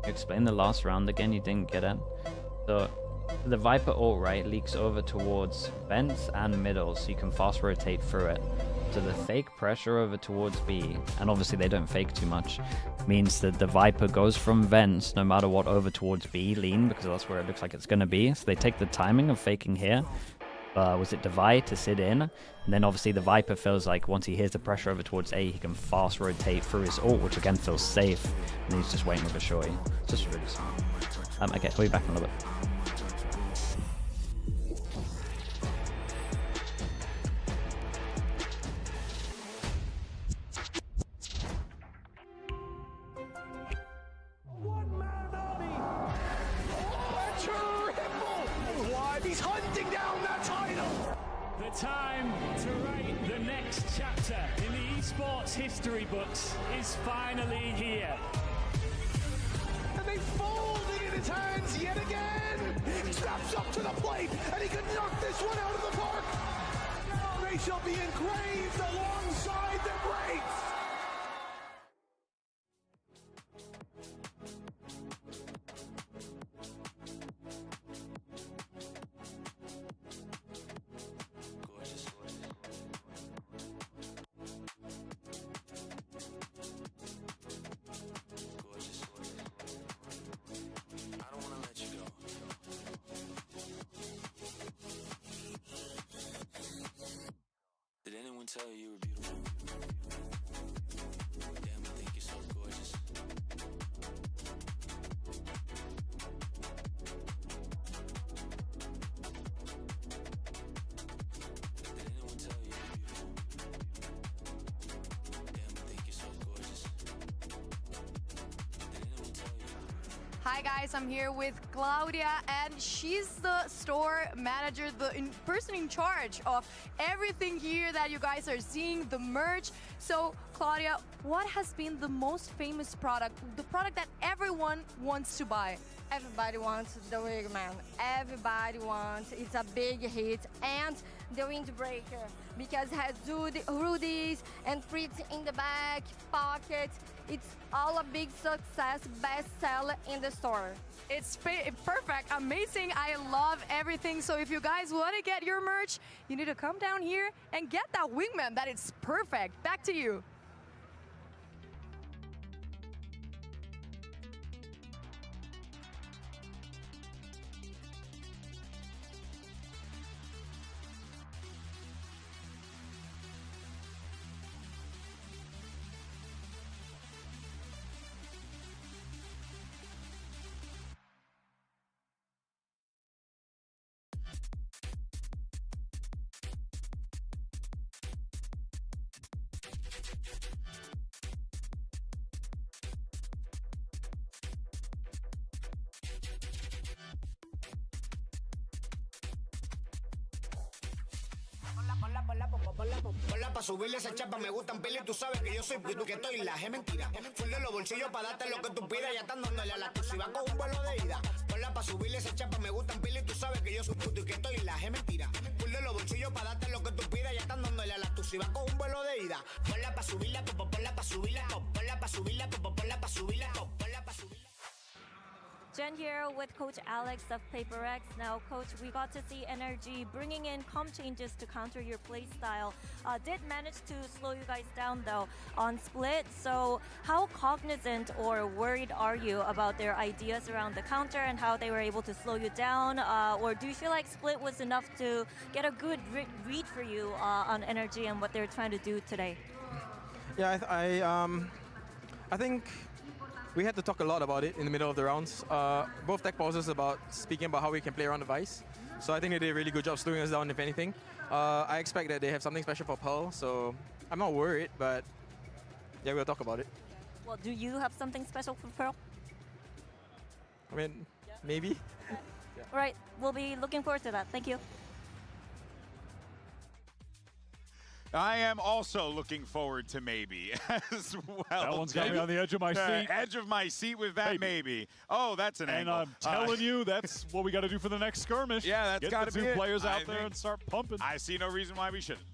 Explain the last round again, you didn't get it. So the Viper ult right leaks over towards vents and middle, so you can fast rotate through it. So the fake pressure over towards B, and obviously they don't fake too much, means that the Viper goes from vents no matter what over towards B lean, because that's where it looks like it's going to be. So they take the timing of faking here. Was it Divide to sit in? And then obviously the Viper feels like once he hears the pressure over towards A, he can fast rotate through his ult, which again feels safe. And he's just waiting with a shorty. Just really smart. Okay, we'll be back in a little bit. He's hunting down that title! The time to write the next chapter in the esports history books is finally here. And they fold it in his hands yet again! He steps up to the plate and he can knock this one out of the park! They shall be engraved alongside the greats! Did anyone tell you you were beautiful? Damn, I think you're so gorgeous. Did anyone tell you you're beautiful? Damn, I think you're so gorgeous. Did anyone tell you? Hi guys, I'm here with Claudia, and she's the store manager, the person in charge of everything here that you guys are seeing, the merch. So Claudia, what has been the most famous product, the product that everyone wants to buy? Everybody wants the Wingman. Everybody wants. It's a big hit. And the windbreaker, because it has hoodies and prints in the back, pockets. It's all a big success, bestseller in the store. It's perfect, amazing. I love everything. So if you guys want to get your merch, you need to come down here and get that Wingman. That is perfect. Back to you. Ponla pa' subirle esa chapa, me gustan pila y tú sabes que yo soy puto que estoy la es mentira. Full de los bolsillos pa' darte lo que tú pidas, ya están dándole a la tu si va con un vuelo de ida. Ponla pa' subirle esa chapa, me gustan pila y tú sabes que yo soy puto y que estoy la es mentira. Full de los bolsillos pa' darte lo que tú pidas, ya están dándole a la tu si va con un vuelo de ida. Ponla pa' subirla, ponla pa' subirla, ponla pa' subirla, ponla pa' subirla, ponla pa' subirla. Jen here with Coach Alex of PaperX. Now, Coach, we got to see NRG bringing in comp changes to counter your play style. Did manage to slow you guys down, though, on split. So how cognizant or worried are you about their ideas around the counter and how they were able to slow you down? Or do you feel like split was enough to get a good read for you on NRG and what they're trying to do today? Yeah, I think we had to talk a lot about it in the middle of the rounds. Both tech pauses speaking about how we can play around the Vice. So I think they did a really good job slowing us down, if anything. I expect that they have something special for Pearl, so I'm not worried, but yeah, we'll talk about it. Well, do you have something special for Pearl? I mean, maybe. Yeah. All right, we'll be looking forward to that. Thank you. I am also looking forward to maybe as well. That one's got me on the edge of my seat. Edge of my seat with that maybe. Oh, that's an angle. And I'm telling you, that's what we got to do for the next skirmish. Yeah, that's got to be Get the two players out I there and start pumping. I see no reason why we shouldn't.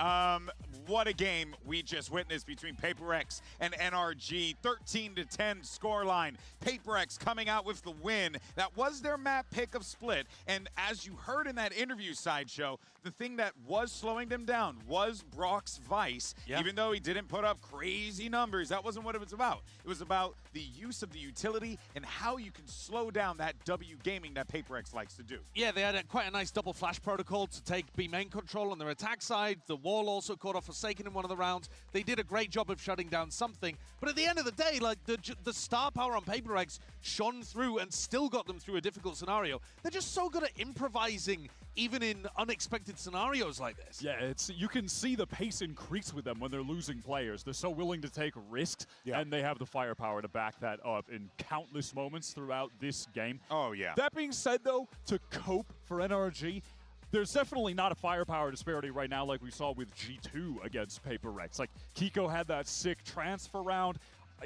What a game we just witnessed between PaperX and NRG. 13-10 scoreline. PaperX coming out with the win. That was their map pick of Split. And as you heard in that interview sideshow, the thing that was slowing them down was Brock's Vice. Yeah. Even though he didn't put up crazy numbers, that wasn't what it was about. It was about the use of the utility and how you can slow down that W gaming that PaperX likes to do. Yeah, they had quite a nice double flash protocol to take B main control on their attack side. The wall also caught off Forsaken in one of the rounds. They did a great job of shutting down something. But at the end of the day, like the star power on PaperX shone through and still got them through a difficult scenario. They're just so good at improvising even in unexpected scenarios like this. Yeah, you can see the pace increase with them when they're losing players. They're so willing to take risks, and they have the firepower to back that up in countless moments throughout this game. Oh, yeah. That being said, though, to cope for NRG, there's definitely not a firepower disparity right now like we saw with G2 against PaperX. Like, Kiko had that sick transfer round.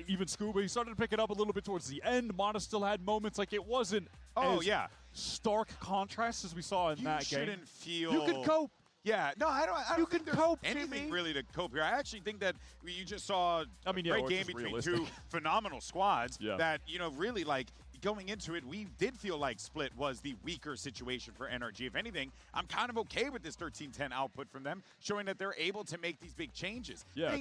Even Scuba, he started to pick it up a little bit towards the end. Mana still had moments. Like, it wasn't stark contrast as we saw in that game. You shouldn't feel... You can cope. Yeah, no, I don't you can cope, anything Jimmy. really to cope here. I actually think that you just saw a great game between two phenomenal squads that, you know, really, like, going into it, we did feel like Split was the weaker situation for NRG. If anything, I'm kind of okay with this 13-10 output from them, showing that they're able to make these big changes. Yeah,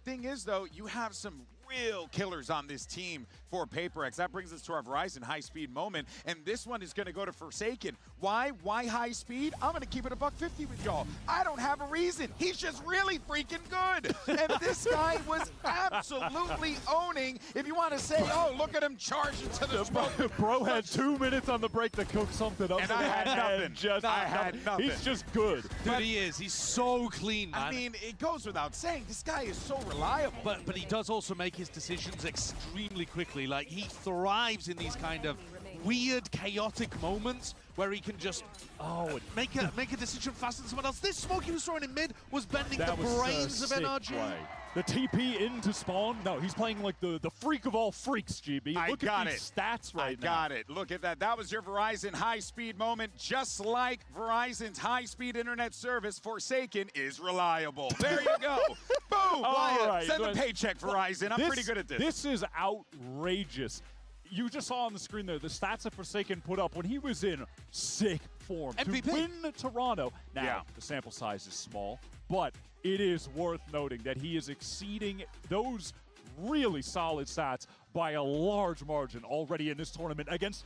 Thing is, though, you have some real killers on this team for PaperX. That brings us to our Verizon high-speed moment, and this one is going to go to Forsaken. Why? Why high speed? I'm going to keep it $150 with y'all. I don't have a reason. He's just really freaking good. And this guy was absolutely owning. If you want to say, oh, look at him charging to the smoke. Bro had 2 minutes on the break to cook something up. And I had nothing. I had nothing. He's just good. Dude, he is. He's so clean, man. I mean, it goes without saying. This guy is so reliable. But he does also make his decisions extremely quickly. Like, he thrives in these kind of weird, chaotic moments where he can just make a decision faster than someone else. This smoke he was throwing in mid was bending the brains of NRG. Play. The TP into spawn. No, he's playing like the freak of all freaks, GB. Look at these stats right now. I got it. Look at that. That was your Verizon high-speed moment. Just like Verizon's high-speed internet service, Forsaken is reliable. There you go. Boom. All right. Send a paycheck, Verizon. I'm pretty good at this. This is outrageous. You just saw on the screen there the stats that Forsaken put up when he was in sick form. MVP. To win Toronto. Now, the sample size is small, but it is worth noting that he is exceeding those really solid stats by a large margin already in this tournament against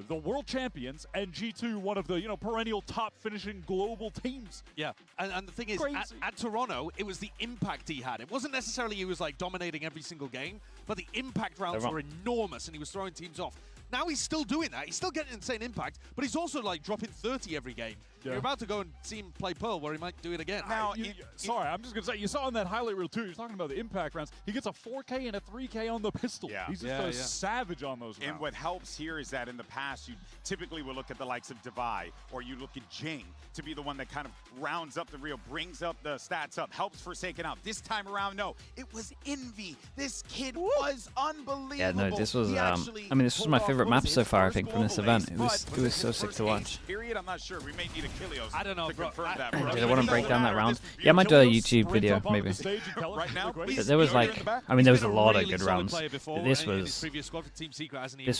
the world champions and G2, one of the perennial top finishing global teams. Yeah, and the thing is, at Toronto, it was the impact he had. It wasn't necessarily he was like dominating every single game, but the impact rounds were enormous and he was throwing teams off. Now he's still doing that. He's still getting insane impact, but he's also like dropping 30 every game. You're about to go and see him play Pearl, where he might do it again. Now, sorry, I'm just going to say, you saw in that highlight reel, too, you're talking about the impact rounds. He gets a 4K and a 3K on the pistol. Yeah. He's just a savage on those rounds. And what helps here is that in the past, you typically would look at the likes of Devi, or you look at Jing to be the one that kind of rounds up the reel, brings up the stats up, helps Forsaken out. This time around, no, it was Envy. This kid was unbelievable. Yeah, no, this was, I mean, this was my favorite map so far, I think, from this event. It was so sick to watch. Period, I'm not sure. We may need a Kilios I don't know, bro. Did I want to break down that round? Yeah, I might do a YouTube video, maybe. Right now, But there was like, I mean, there was a lot of good rounds. But this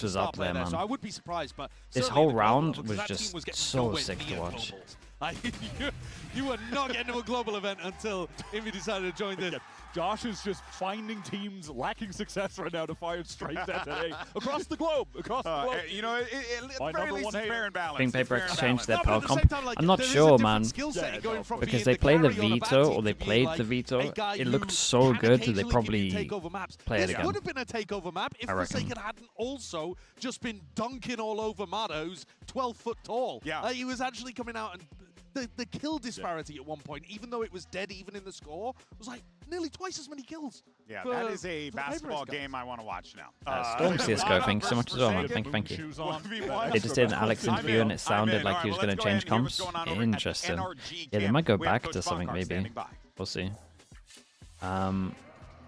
was up there, man. So I would be surprised, but This whole round was just so sick to watch. You were not getting to a global event until Envy decided to join this. Josh is just finding teams lacking success right now to fire straight at today across the globe. You know, at the very least, it's fair and balanced. I think PRX changed their Pearl comp. I'm not sure, man, because they play the Veto, or they played the Veto. It looked so good that they probably play it again. This would have been a takeover map if Forsaken hadn't also just been dunking all over Mado's 12 foot tall. Yeah. He was actually coming out and the kill disparity at one point, even though it was dead even in the score, was like nearly twice as many kills. Yeah, that is a basketball game I want to watch now. Storm CSGO, thank you so much as well, man. Thank you. They just did an Alex interview and it sounded like he was going to change comps. Interesting. Yeah, they might go back to something, maybe. We'll see.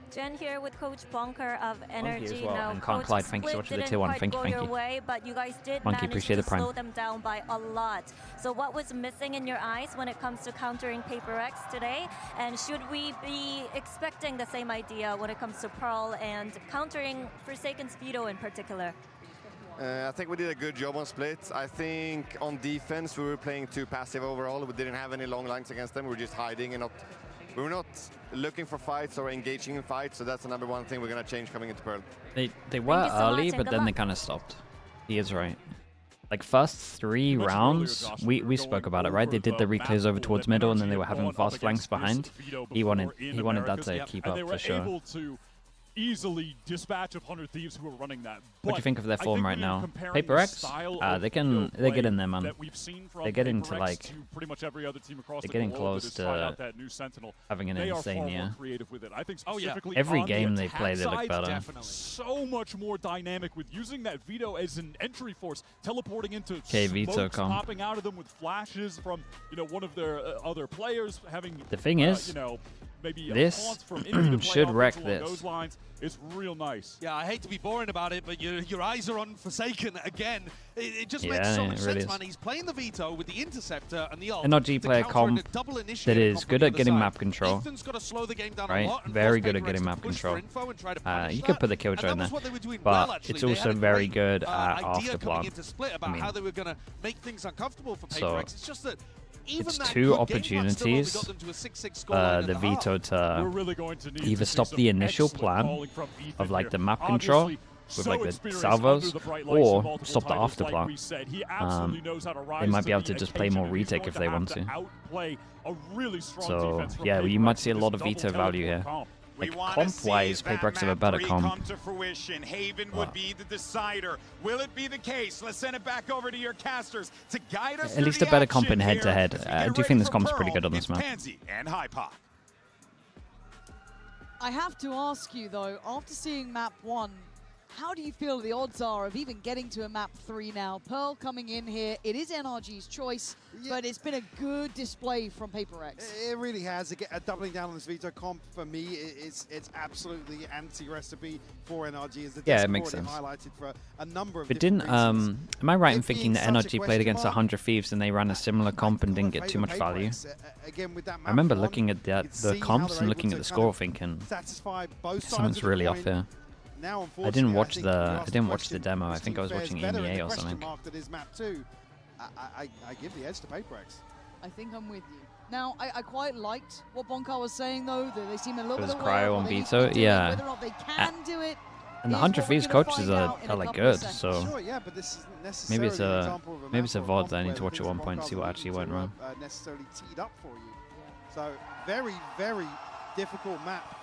Jen here with Coach Bonker of NRG. Well. Now, And Coach Clyde, thank you so much for the tier 1. Thank you. Way, but you guys did Monkey, manage appreciate to the prime. slow them down by a lot. So what was missing in your eyes when it comes to countering PRX today? And should we be expecting the same idea when it comes to Pearl and countering Forsaken's Veto in particular? I think we did a good job on split. I think on defense we were playing too passive overall. We didn't have any long lines against them. We were just hiding and we were not looking for fights or engaging in fights. So that's the number one thing we're going to change coming into Pearl. They were early, but then they kind of stopped. He is right. Like first 3 rounds, we spoke about it, right? They did the reclears over towards middle, and then they were having fast flanks behind. He wanted that to keep up for sure. Easily dispatch of 100 Thieves who are running that. What do you think of their form right now? PRX, they get in there, man. They're getting to like, they're getting close to having an insane year. Every game they play, they look better. So much more dynamic with using that Veto as an entry force, teleporting into Veto comp. popping out of them with flashes from one of their other players, having the thing is, maybe this should wreck this. It's real nice. Yeah, I hate to be boring about it, but your eyes are on Forsaken again. It just makes Yeah, so much it really sense, is. man. He's playing the Veto with the Interceptor and the ult. NRG player to comp counter a double that initiator is comp good on at the getting other map side. control. Ethan's got to slow the game down a Right, lot and very force good at PRX getting to map push control. for info and try to punish You that. could put the Killjoy in And that there, was what they were doing but well, actually. it's They also had a very great, good at idea after coming plan. into split about how they were going to make things uncomfortable for So, PRX. It's just that even it's that 2 good game plan still only opportunities got them to a 6-6 scoreline the at the half. Veto to We're really going to need either to see stop some the initial excellent plan calling from Ethan of like here. the map control Obviously, with so like the experienced salvos, under the bright lights of or multiple stop the titles, after like plan. we said. He absolutely knows how to rise They might to be able the to just play occasion, more and he's retake going if to they have want to to. outplay a really strong So defense from yeah, you PRX might see a with lot this of Veto double value here. teleport comp. We Like want comp-wise, PRX have a better comp. come to fruition. Haven would be the decider. Will it be the case? Let's send it back over to your casters to guide us. At least a better comp in head-to-head. I do think this comp's pretty good on this map. Pansy and Hypok. I have to ask you though, after seeing map 1, how do you feel the odds are of even getting to a map 3 now? Pearl coming in here, it is NRG's choice, but it's been a good display from PRX. It really has. Doubling down on this Veto comp, for me, it's absolutely anti-recipe for NRG. As the Yeah, it makes Discord sense. highlighted for a number of But different didn't reasons. am I right in It thinking being that such a NRG played against question 100 Thieves and they ran a similar comp and didn't get too much value? Again, with that I remember map looking at you the can see how comps they're and able looking to at the kind score, of thinking satisfy both sides something's of the really coin. off here. Now, I didn't watch think the you I asked didn't the watch the question, demo. I which think I was fares watching better, and EMEA the or question something. mark that is map 2. I give the edge to PRX. I think I'm with you. Now, I quite liked what Bonkar was saying though, that they seem a little It bit was aware cryo of on what they need to Veto, be doing, yeah. whether or not they can do it. And the is 100 what we're Thieves gonna coaches find are out in a like couple of good, seconds. so Sure, yeah, but this isn't maybe it's necessarily an a example of a maybe it's a map or VOD that I need where to the watch at things one that point and see what Bonkar actually looking went to, wrong. necessarily teed up for you. So very, very difficult map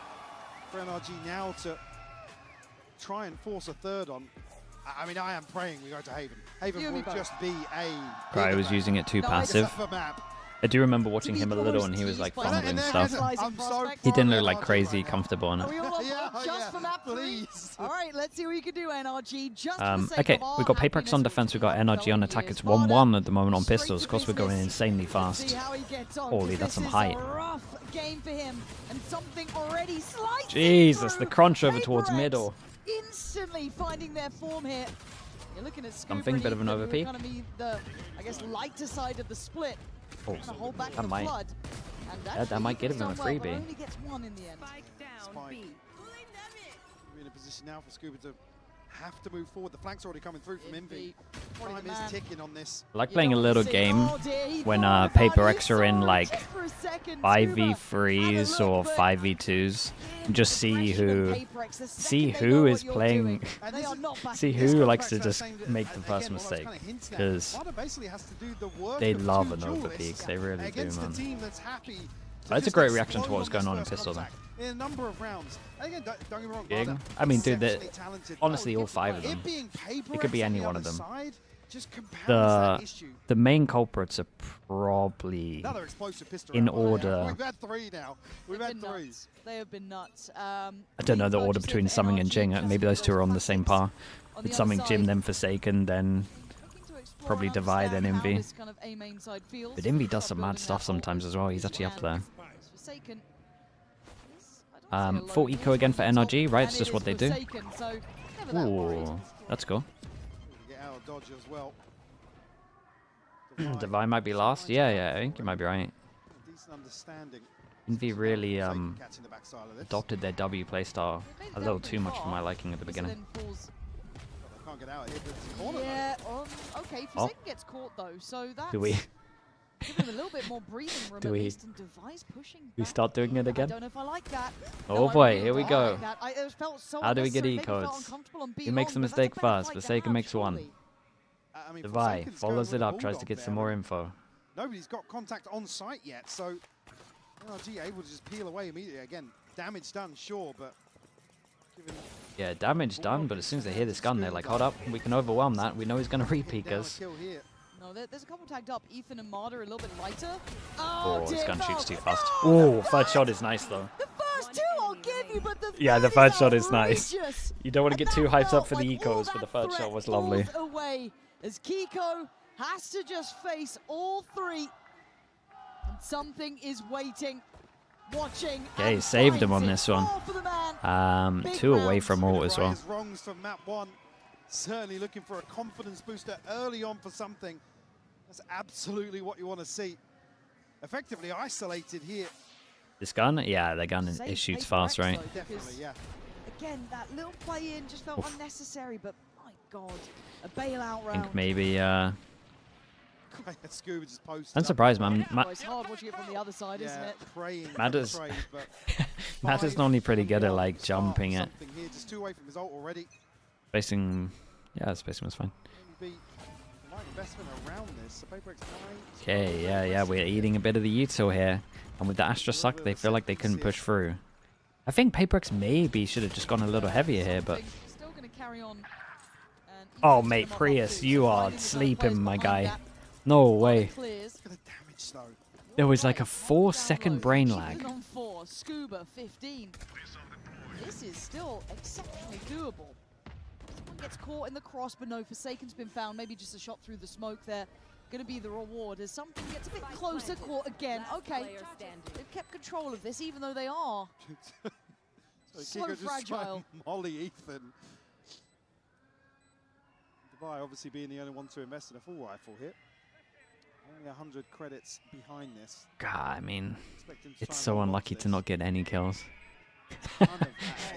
for NRG now to try and force a third on. I mean, I am praying we go to Haven. Haven will just be a... Cry was using it too passive. I do remember watching him a little and he was like fumbling stuff. He didn't look like crazy comfortable on it. Just for map 3. All right, let's see what you can do, NRG. Just okay, we've got PRX on defense, we've got NRG on attack. It's 1-1 at the moment on pistols. Of course, we're going insanely fast. Holy, that's some height. Game for him, and something already slicing Jesus, the crunch over towards middle. Instantly finding their form here. You're looking at something, bit of an overpeak. Going to be the, I guess, lighter side of the split. Oh, that might. That might get him a freebie. Only gets one in the end. We're in a position now for Scuba to have to move forward. The flank's already coming through from Envy. Time is ticking on this. I like playing a little game when PRX are in like 5v3s or 5v2s. And just see who is playing, see who likes to just make the first mistake, because they love an overpeak, they really do, man. That's a great reaction to what was going on in pistol though. In a number of rounds. Again, don't get me wrong, I mean, dude, honestly, all 5 of them. It could be any one of them. The main culprits are probably in order. We've had 3 now. We've had 3. They have been nuts. I don't know the order between Summing and Jing. Maybe those two are on the same par. With Summing, Jim, then Forsaken, then probably Divide, then Envy. But Envy does some mad stuff sometimes as well. He's actually up there. Full eco again for NRG, right? It's just what they do. Ooh, that's cool. Divine might be last. Yeah, I think you might be right. Envy really adopted their W playstyle a little too much for my liking at the beginning. Yeah, okay, Forsaken gets caught though, so that's... Do we? Give him a little bit more breathing room at least, and Device pushing back. We start doing it again? I don't know if I like that. Oh boy, here we go. So how do we get E-codes? Who makes a mistake first? Forsaken makes one. Devi follows it up, tries to get some more info. Nobody's got contact on site yet, so NRG able to just peel away immediately. Again, damage done, sure, but... Yeah, damage done, but as soon as they hear this gun, they're like, hold up, we can overwhelm that. We know he's going to re-peek us. No, there's a couple tagged up. Ethan and Marder a little bit lighter. Oh, this gun shoots too fast. Oh, third shot is nice, though. The first 2 I'll give you, but the third shot is nice. You don't want to get too hyped up for the ecos, but the third shot was lovely. Away as Kiko has to just face all 3. And something is waiting, watching. Yeah, he saved him on this one. 2 away from ult as well. Wrongs from map 1. Certainly looking for a confidence booster early on for something. That's absolutely what you want to see. Effectively isolated here. This gun? Yeah, the gun, it shoots fast, right? Definitely, yeah. Again, that little play-in just felt unnecessary, but my God, a bailout round. I think maybe, Scuba just posted. I'm surprised, man. It's hard watching it from the other side, isn't it? Matt is normally pretty good at, like, jumping it. Here, just 2 away from his ult already. Spacing, yeah, spacing was fine. Okay, yeah, we're eating a bit of the util here. And with the Astra suck, they feel like they couldn't push through. I think PRX maybe should have just gone a little heavier here, but... Oh, mate, Prius, you are sleeping, my guy. No way. There was like a 4-second brain lag. Scuba 15. This is still exceptionally doable. Someone gets caught in the cross, but no, Forsaken's been found. Maybe just a shot through the smoke there. Going to be the reward as something gets a bit closer. Caught again. Okay, they've kept control of this, even though they are so fragile. Molly Ethan. Dubai obviously being the only one to invest in a full rifle hit. Only 100 credits behind this. God, I mean, it's so unlucky to not get any kills.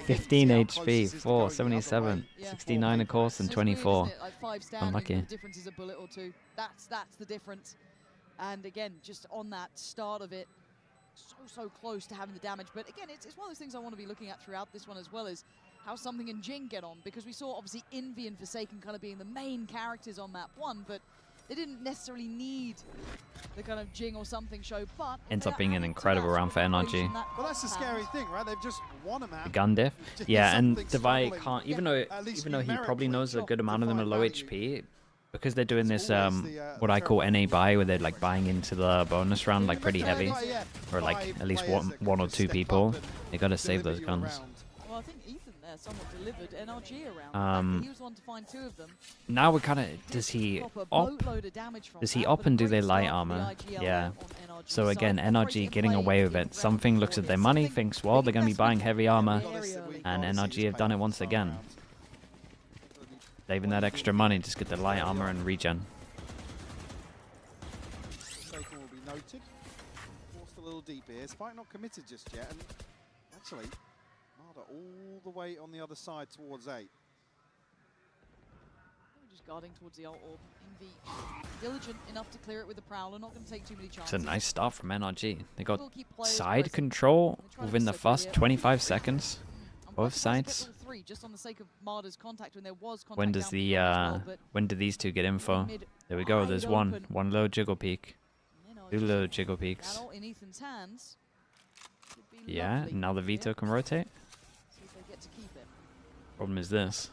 15 HP, 477, 69 of course, and 24. Unlucky. The difference is a bullet or 2. That's the difference. And again, just on that start of it, so close to having the damage. But again, it's one of those things I want to be looking at throughout this one as well, is how Something and Jing get on, because we saw obviously Envy and Forsaken kind of being the main characters on map 1, but They didn't necessarily need the kind of Jing or something show, but Ends up being an incredible round for NRG. Well, that's the scary thing, right? They've just won a map. Gun diff. Just Yeah, and something Devi struggling. can't, even Yeah, though he probably knows a good amount of them are low value. HP, because they're doing this what I call NA buy, where they're like buying into the bonus round like pretty heavy, or like at least one or two people. They gotta save those guns. Well, I think Ethan there, someone delivered NRG around. He was one to find 2 of them. Now we're kind of, does he op? Does he op and do their light armor? Yeah. So again, NRG getting away with it. Something looks at their money, thinks, well, they're going to be buying heavy armor, and NRG have done it once again. Saving that extra money, just get the light armor and regen. Will be noted. Forced a little deep here. Spike not committed just yet, and actually, Marder all the way on the other side towards 8. Just guarding towards the alt orb. Envy diligent enough to clear it with the Prowler. Not going to take too many chances. It's a nice start from NRG. They got side control within the first 25 seconds. Both sides. Just on the sake of Marder's contact when there was contact. When does the when do these two get info? There we go. There's one low jiggle peak, 2 low jiggle peaks. In Ethan's hands. Yeah. Now the veto can rotate. See if they get to keep it. Problem is this.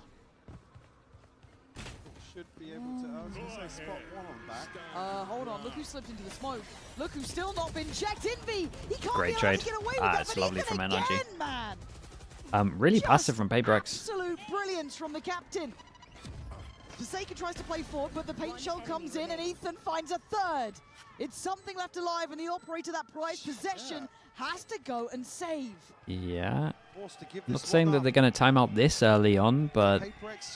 Should be able to. I was going to say spot 1 on back. Hold on. Look who slipped into the smoke. Look who's still not been checked. Envy. He can't Great be allowed trade. to get away with that, It's but lovely Ethan from again, NRG. Man. Really passive from PRX. Absolute brilliance from the captain. Forsaken tries to play forward, but the paint shell comes in and Ethan finds a 3rd. It's something left alive, and the operator, that prized possession, has to go and save. Yeah. I'm not saying that they're going to time out this early on, but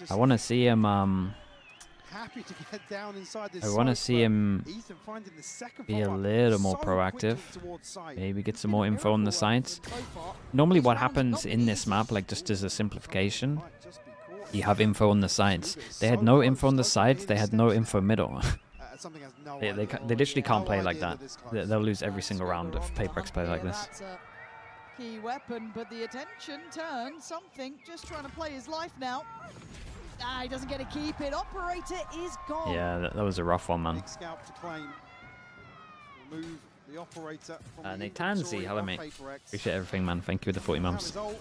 I want to see him. Happy to get down inside this I want to see him Ethan finding the second be a follow-up little more so proactive. quickly towards side. Maybe get some more info on the sides. Normally what happens in this map, like just as a simplification, you have info on the sides. They had no info on the sides, they had no info middle. They literally can't play like that. They'll lose every single round if PRX play like this. That's a key weapon, but the attention turns. Something just trying to play his life now. He doesn't get to keep it. Operator is gone. Yeah, that was a rough one, man. Scalp to claim. Remove the operator from Natanzi, hello mate. Appreciate everything, man. Thank you with the 40 months. Again,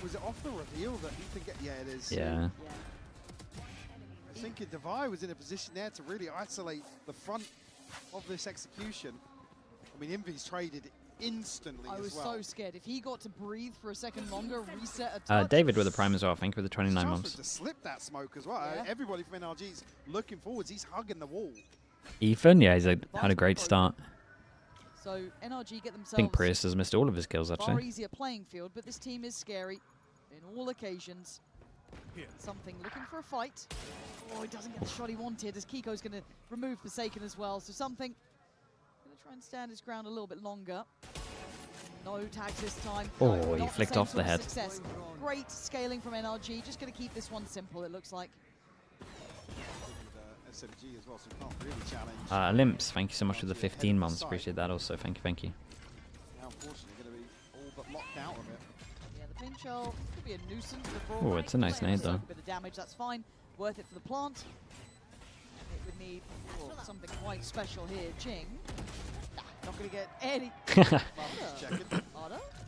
was it off the reveal that Ethan get? Yeah, it is. Yeah. I think Devi was in a position there to really isolate the front of this execution. I mean, Envy's traded instantly I was as well. so scared. If he got to breathe for a second longer, reset a touch. David with the prime as well. Thank you with the 29 Chance months. for him to slip that smoke as well. Yeah. Everybody from NRG's looking forwards. He's hugging the wall. Ethan, yeah, had a great start. So NRG get themselves I think Prius has missed all of his kills, far actually. easier playing field, but this team is scary in all occasions. Something looking for a fight. Oh, he doesn't get the shot he wanted, as Kiko's going to remove Forsaken as well. So something going to try and stand his ground a little bit longer. No tags this time. Oh, he Not flicked same off the sort of head. Success. Great scaling from NRG. Just going to keep this one simple, it looks like. SMG as well, so can't really challenge. Limps, thank you so much for the 15 months. Appreciate that also. Thank you, thank you. Now, unfortunately, going to be all but locked out of it. Yeah, the pinch shell could be a nuisance. Oh, it's a nice nade, though. A bit of damage, that's fine. Worth it for the plant. It would need something quite special here. Jing. Not going to get any.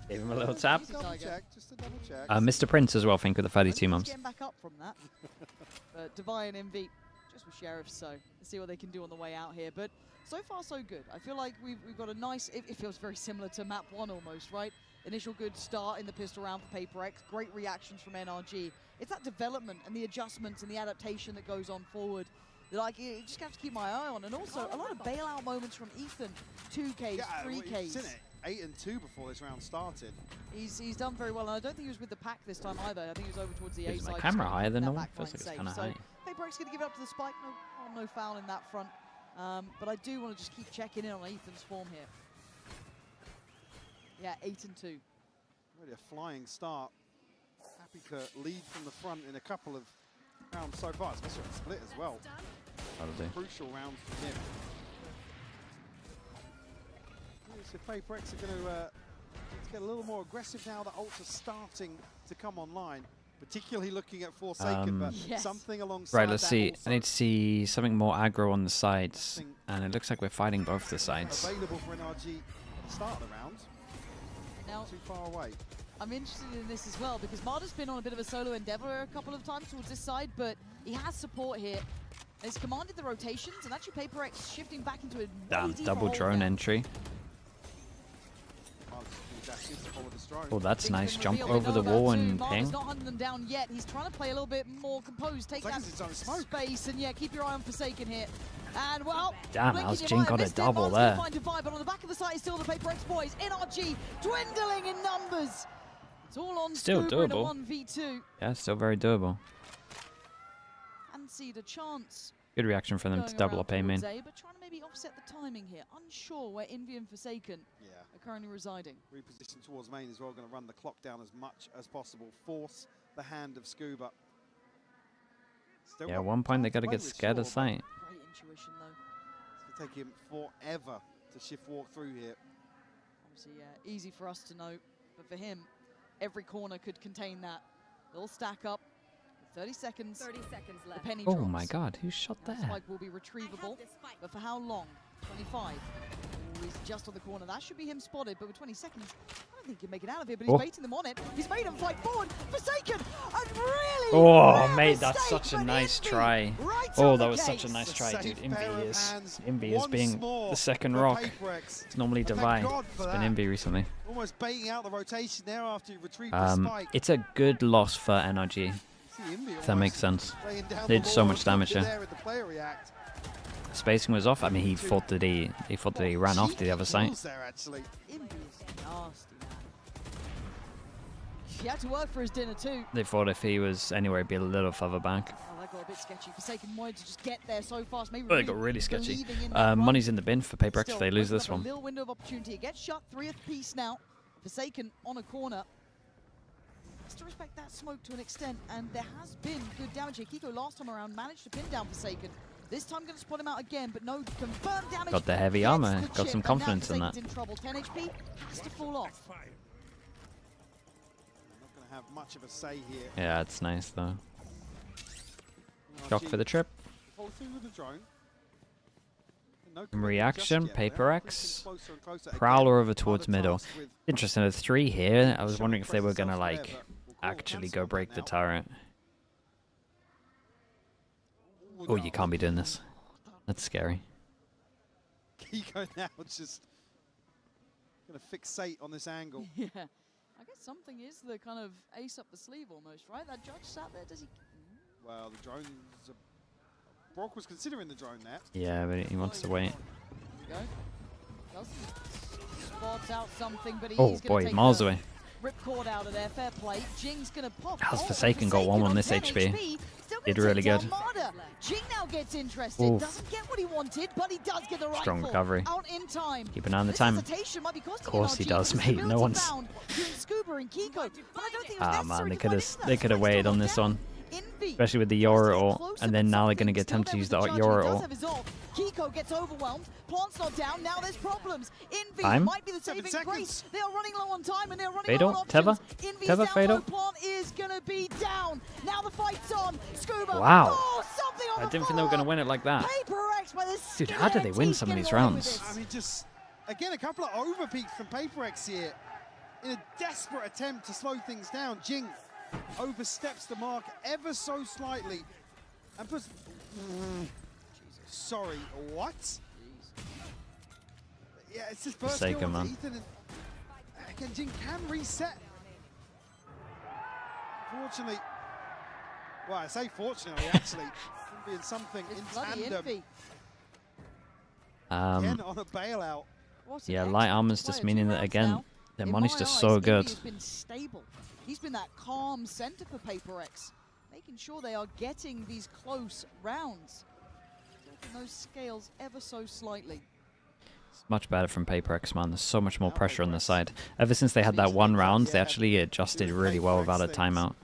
Gave him a little tap. Just a double check. Mr. Prince as well, thank you with the 32 months. Getting back up from that. But Devi and Envy just with Sheriff, so let's see what they can do on the way out here. But so far, so good. I feel like we've got a nice, it feels very similar to map 1 almost, right? Initial good start in the pistol round for PRX. Great reactions from NRG. It's that development and the adjustments and the adaptation that goes on forward that you just have to keep my eye on. And also a lot of bailout moments from Ethan. 2Ks, 3Ks. He's in it 8 and 2 before this round started. He's done very well, and I don't think he was with the pack this time either. I think he was over towards the A Is side. my camera higher than that normal? back Feels line like it's kind of safe. high. So PRX going to give it up to the spike. No foul in that front. But I do want to just keep checking in on Ethan's form here. Yeah, 8 and 2. Really a flying start. Happy to lead from the front in a couple of rounds so far, especially on split as well. Crucial rounds for him. So PRX are going to get a little more aggressive now that ults are starting to come online. particularly looking at Forsaken, but something alongside Right, let's that see. also I need to see something more aggro on the sides. And it looks like we're fighting both the sides. available for NRG at the start of the round. Now, Too far away. I'm interested in this as well because Marder's been on a bit of a solo endeavor a couple of times towards this side, but he has support here. He's commanded the rotations, and actually PaperX shifting back into a Damn, deeper double hole drone now. entry. Oh, that's nice. Jump over the wall and Marder's ping. not hunting them down yet. He's trying to play a little bit more composed, take that space, and yeah, keep your eye on Forsaken here. And well, Damn, blinking, Jing you might got a have missed it. double Marder's gonna there. find Divide, but on the back of the site is still the PaperX boys. NRG dwindling in numbers. It's all on Still Scuba in a doable. 1v2. Yeah, still very doable. Fancied a chance. Good reaction from them to Going double around up A main. towards A, but trying to maybe offset the timing here. Unsure where Envy and Forsaken are currently residing. Reposition towards main as well, going to run the clock down as much as possible. Force the hand of Scuba. Still Yeah, got at one point they time got to play get with scared of Shaw, sight. Great intuition though. It's going to take him forever to shift walk through here. Obviously, yeah, easy for us to know, but for him, every corner could contain that. They'll stack up. 30 seconds. 30 seconds left. The penny Oh drops. my god, who shot Now there? Spike will be retrievable, but for how long? 25. Oh, he's just on the corner. That should be him spotted, but with 20 seconds, I don't think he'll make it out of here, but he's Oh. baiting them on it. He's made him fight forward. Forsaken! And really Oh, rare mate, that's mistake, such a but nice Envy try. right Oh, on that the was such a case. nice A try, safe dude. pair of hands Envy is once being more the second for rock. PaperX. It's normally And thank Divine. God It's for been that. Envy recently. Almost baiting out the rotation there after you retrieved the spike. It's a good loss for NRG. See Envy If that makes sense. laying down Did the so law much damage there there. with the player react. Spacing was off. I mean, he thought that he ran off to the other side. There, actually. Envy is nasty, man. He had to work for his dinner too. They thought if he was anywhere, he'd be a little further back. Oh, that got a bit sketchy. Forsaken wanted to just get there so fast. Maybe Oh, they got really sketchy. believing in that run. Money's in the bin for PaperX if Still, they lose opens this up one. A little window of opportunity. It gets shut. 3th piece now. Forsaken on a corner. Has to respect that smoke to an extent, and there has been good damage here. Kiko last time around managed to pin down Forsaken. This time going to spot him out again, but no confirmed damage. Got the heavy Gets armor. the Got chip, some and now confidence in that. Forsaken's in trouble. 10 HP has to fall off. Not going to have much of a say here. Yeah, it's nice though. Shock for the trip. Follow through with the drone. No Reaction, just yet. PaperX. Closer and closer. Prowler Again, over towards harder middle. task with Interesting, there's 3 here. I was wondering if they were gonna like actually go break the turret. Oh, you can't be doing this. That's scary. Kiko now just going to fixate on this angle. Yeah. I guess something is the kind of ace up the sleeve almost, right? That judge sat there, does he? Well, the drone's Brock was considering the drone there. Yeah, but he wants to wait. There we go. Doesn't spot out something, but he's Oh going boy, to take miles the away. ripcord out of there. Fair play. Jing's going to pop. How's Oh, Forsaken got 1 on this 10 HP? Still Did gonna really take good. down Marder. Jing now gets interested. Oof. Doesn't get what he wanted, but he does get the rifle. Strong recovery. Out in time. Keep an eye on the This time. hesitation might be costing Of course he NRG, does, but the mate. No stability one's. found between Scuba and Kiko. But I don't think it was Ah man, necessary they to could fight have into that. they could have waited on this one, especially with the Yora ult, and then now they're gonna get tempted to use the Yora ult. Kiko gets overwhelmed. Plant's not down. Now there's problems. Envy Time? might be the saving grace. They are running low on time and they're running Fade low on ult? options. Tether? Envy's Tether, down fade low. ult? Plant is gonna be down. Now the fight's on. Scuba. Wow. Oh, something on I the didn't think they were gonna win it like that. PaperX by the Dude, how do they win some of these rounds? I mean, just, again, a couple of overpeaks from PaperX here. In a desperate attempt to slow things down, Jing oversteps the mark ever so slightly. And puts... Sorry, what? Yeah, it's his first kill Forsaken, onto man. Ethan. And again, Jing can reset. Fortunately... Well, I say fortunately, actually. Could be in something in bloody tandem. Envy. Again, on a bailout. Yeah, light armor's just meaning that again, their In money's my just eyes, so Envy good. has been stable. He's been that calm center for PaperX, making sure they are getting these close rounds. Tilting those scales ever so slightly. It's much better from PaperX, man. There's so much more pressure on the side. Ever since they had that 1 round, they actually adjusted really well without a timeout.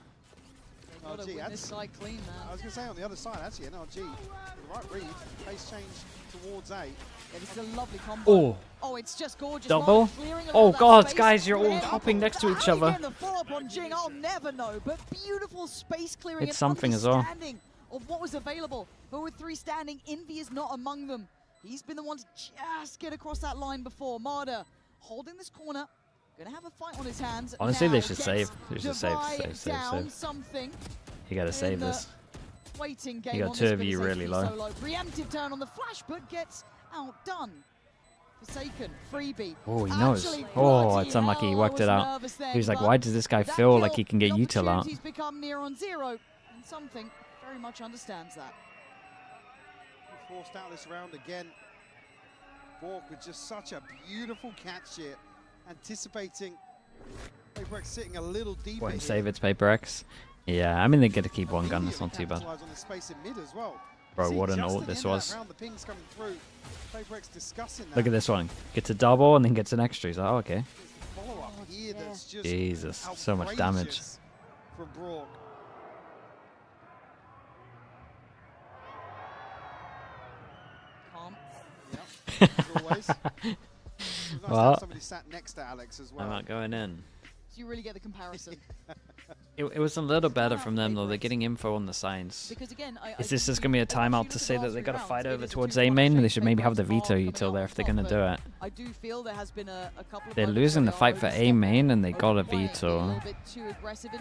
What NRG. win this side clean, man. I was going to say on the other side, actually, NRG, with the right read, pace change towards A. Yeah, this is a lovely combo. Oh. Oh, it's just gorgeous. Double. Oh, God, guys, you're all hopping next to each other. The follow-up on Jing, I'll never know, but beautiful space clearing It's and something as well. understanding of what was available. But with 3 standing, Envy is not among them. He's been the one to just get across that line before. Marder holding this corner, gonna have a fight on his hands. Honestly, now they should gets save. They should save. down something. You gotta save this. Waiting game You got on 2 this of you bit really HP low. solo. Preemptive turn on the flash, but gets outdone. Forsaken, freebie. Oh, he knows. Actually, Oh, bloody it's unlucky. He hell, worked I it was out. nervous then, He was like, but why does this guy that feel kill, like he can get the util out? opportunities become near on 0, and something very much understands that. Forced out this round again. Bork with just such a beautiful catch here, anticipating PaperX sitting a little deeper. Go ahead and here. save its PaperX. Yeah, I mean, they get to keep one gun. That's not too bad. Capitalize on the space in mid as well. Bro, See, what an just ult at the this end of was. that round, the ping's coming through. PaperX discussing that. Look at this one. Gets a double and then gets an extra. He's like, oh, okay. Follow-up here that's just Jesus, so much damage. outrageous from Brock. Calm. Yep, as always. It was nice to Well, have somebody sat next to Alex as well. I'm not going in. So you really get the comparison. It was a little better from them, though. They're getting info on the signs. Because again, Is this just going to be a timeout to say that they got to fight over towards A main? They should maybe have the veto util there if they're going to do it. I do feel there has been a couple of They're losing the fight for A main and they got a veto.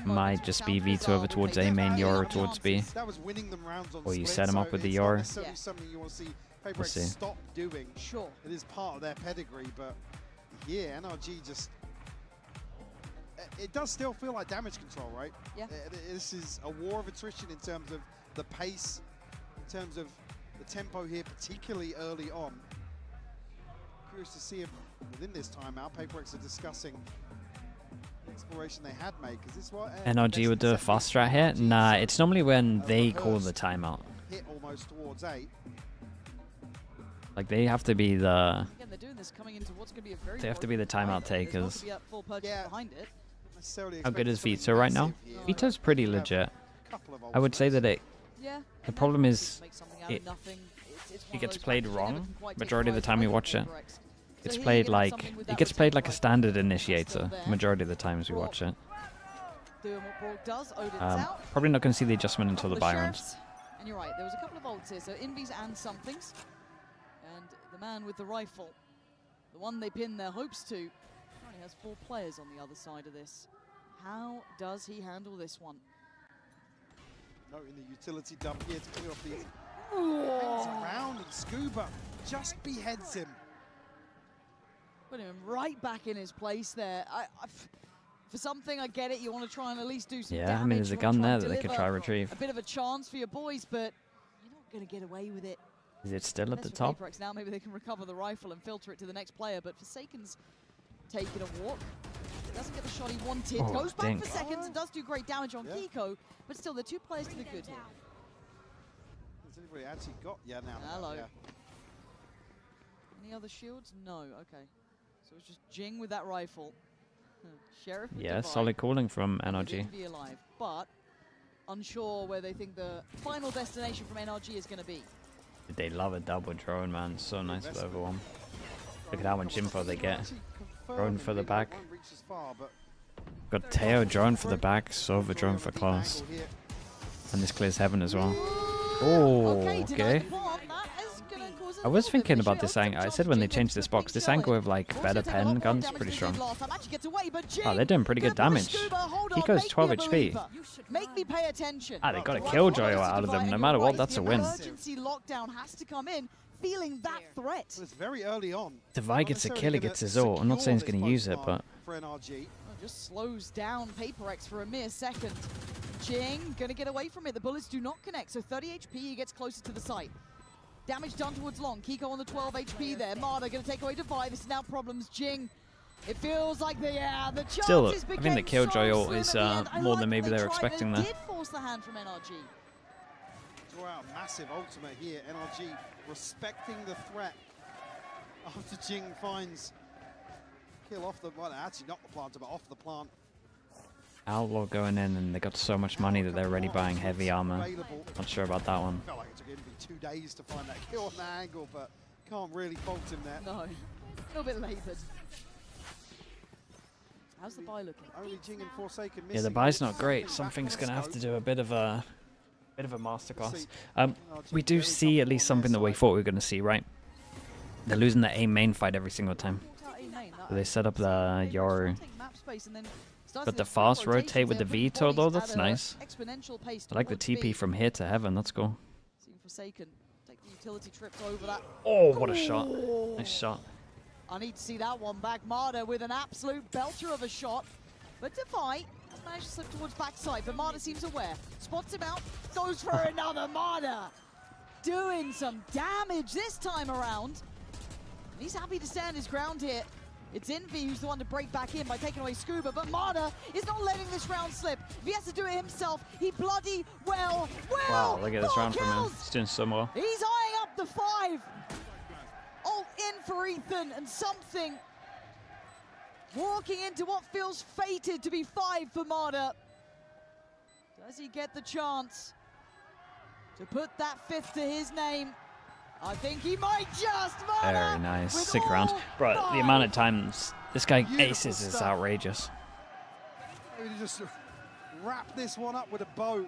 Might just be veto over towards A main, Yor towards B. That was winning them rounds on Or you split, set him so up with the it's not Yor. necessarily something you want to see PaperX We'll see. stop doing. Sure. It is part of their pedigree, but yeah, NRG just... It does still feel like damage control, right? Yeah. This is a war of attrition in terms of the pace, in terms of the tempo here, particularly early on. Curious to see if within this timeout, PaperX are discussing the exploration they had made, because this was NRG would do a fast strat here? Nah, it's normally when they call the timeout. hit almost towards 8. Like, they have to be the... Again, they're doing this coming into what's going to be a very They have to be the timeout takers. behind it. How good is Vito right now? Vito's pretty legit. I would say that it... Yeah. The problem is Make something out of it nothing. It's one of gets those played matches you never wrong. can quite take Majority of the pride time we in watch it. PaperX. It's So here played you get like... something with It that gets played like a rotation standard still initiator. there. Majority of the times we watch it. Doing what Brock does. Odin's out. Probably not going to see the adjustment until the Couple of Byrons. sheriffs. And you're right, there was a couple of ults here, so Invies and somethings. And the man with the rifle, the one they pin their hopes to, only has 4 players on the other side of this. How does he handle this one? Noting the utility dump here to clear off these. Hangs around and Scuba just beheads him. Putting him right back in his place there. For something, I get it. You want to try and at least do some damage. Yeah, I mean, there's a You gun wanna try there and that they could deliver try retrieve. a bit of a chance for your boys, but you're not going to get away with it. Is it still at Unless the for top? PaperX now, maybe they can recover the rifle and filter it to the next player, but Forsaken's taking a walk. Doesn't get the shot he wanted. Oh, Goes back dink. for seconds and does do great damage on Kiko, but still, they're 2 players to the good here. Has anybody actually got? Yeah, now. Hello. Yeah. Any other shields? No. Okay. So it's just Jing with that rifle. Sheriff with Yeah, Divide. solid calling from And NRG. Envy alive, but unsure where they think the final destination from NRG is going to be. They love a double drone, man. So nice with over 1. Look at how much info they get. Drone for the back. Won't reach as far, but Got Teo drone for the back, Sova drone for close. And this clears heaven as well. Oh, okay. I was thinking about this angle. I said when they changed this box, this angle with like better pen guns, pretty strong. Oh, they're doing pretty good damage. Kiko's 12 HP. Make me pay attention. Ah, they got a killjoy out of them. No matter what, that's a win. Emergency lockdown has to come in, feeling that threat. it's very early on. Divide gets a kill, he gets his ult. I'm not saying he's going to use it, but... For NRG. Just slows down PaperX for a mere second. Jing gonna get away from it. The bullets do not connect, so 30 HP, he gets closer to the site. Damage done towards Long. Kiko on the 12 HP there. Marder gonna take away Divide. This is now problems. Jing. It feels like the chances Still, I think the became killjoy so ult slim is at the end. I more like than maybe what they were tried, expecting but there. Did force the hand from NRG. Draw out a massive ultimate here. NRG respecting the threat after Jing finds kill off the, well, actually not the planter, but off the plant. Outlaw going in, and they got so much money that they're already buying heavy armor. Not sure about that one. Felt like it took him 2 days to find that kill on that angle, but can't really fault him there. No, a little bit laboured. How's the buy looking? Only Jing and Forsaken Yeah, the buy's not great. Something's gonna have to do a bit of a masterclass. We do see at least something that we thought we were gonna see, right? They're losing the A main fight every single time. So they set up the your. But the fast rotate with the veto though, that's nice. I like the TP from here to heaven, that's cool. Forsaken take the utility trips over that. Oh, what a shot. Nice shot. I need to see that one back. Marder with an absolute belter of a shot. But Defy has managed to slip towards backside, but Marder seems aware. Spots him out, goes for another. Marder doing some damage this time around. And he's happy to stand his ground here. It's Envy who's the one to break back in by taking away Scuba, but Marder is not letting this round slip. If he has to do it himself, he bloody well will. Wow, look at this 4 round from him. kills. He's doing so well. He's eyeing up the 5. Ult in for Ethan, and something walking into what feels fated to be 5 for Marder. Does he get the chance to put that 5th to his name? I think he might just. Marder Very nice. Sick round. Bro, the amount of times this guy aces is outrageous. Maybe just wrap this one up with a bow.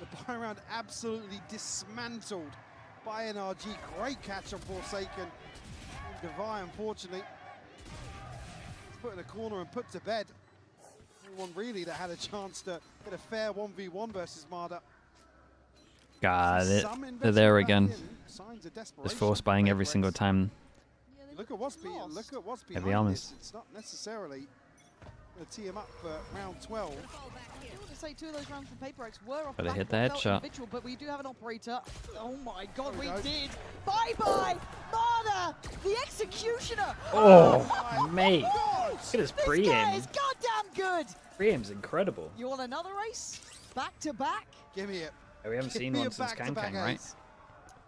The buy round absolutely dismantled by NRG. Great catch on Forsaken. Devi, unfortunately, put in a corner and put to bed. Anyone really that had a chance to get a fair 1v1 versus Marder. Got it. They're there again. Just force buying every single time. Look at what's behind Heavy armors. It's not necessarily going to tee him up for round 12. I want to say 2 of those rounds from PRX were off Gotta hit the back headshot. individual, but we do have an operator. Oh my god, we did! Bye-bye! Marder! The executioner! Oh, mate. God. Look at his This guy pre-aim. is goddamn good! Pre-aim's incredible. You want another race? Back to back? Give me it. We haven't seen one since Kang, right?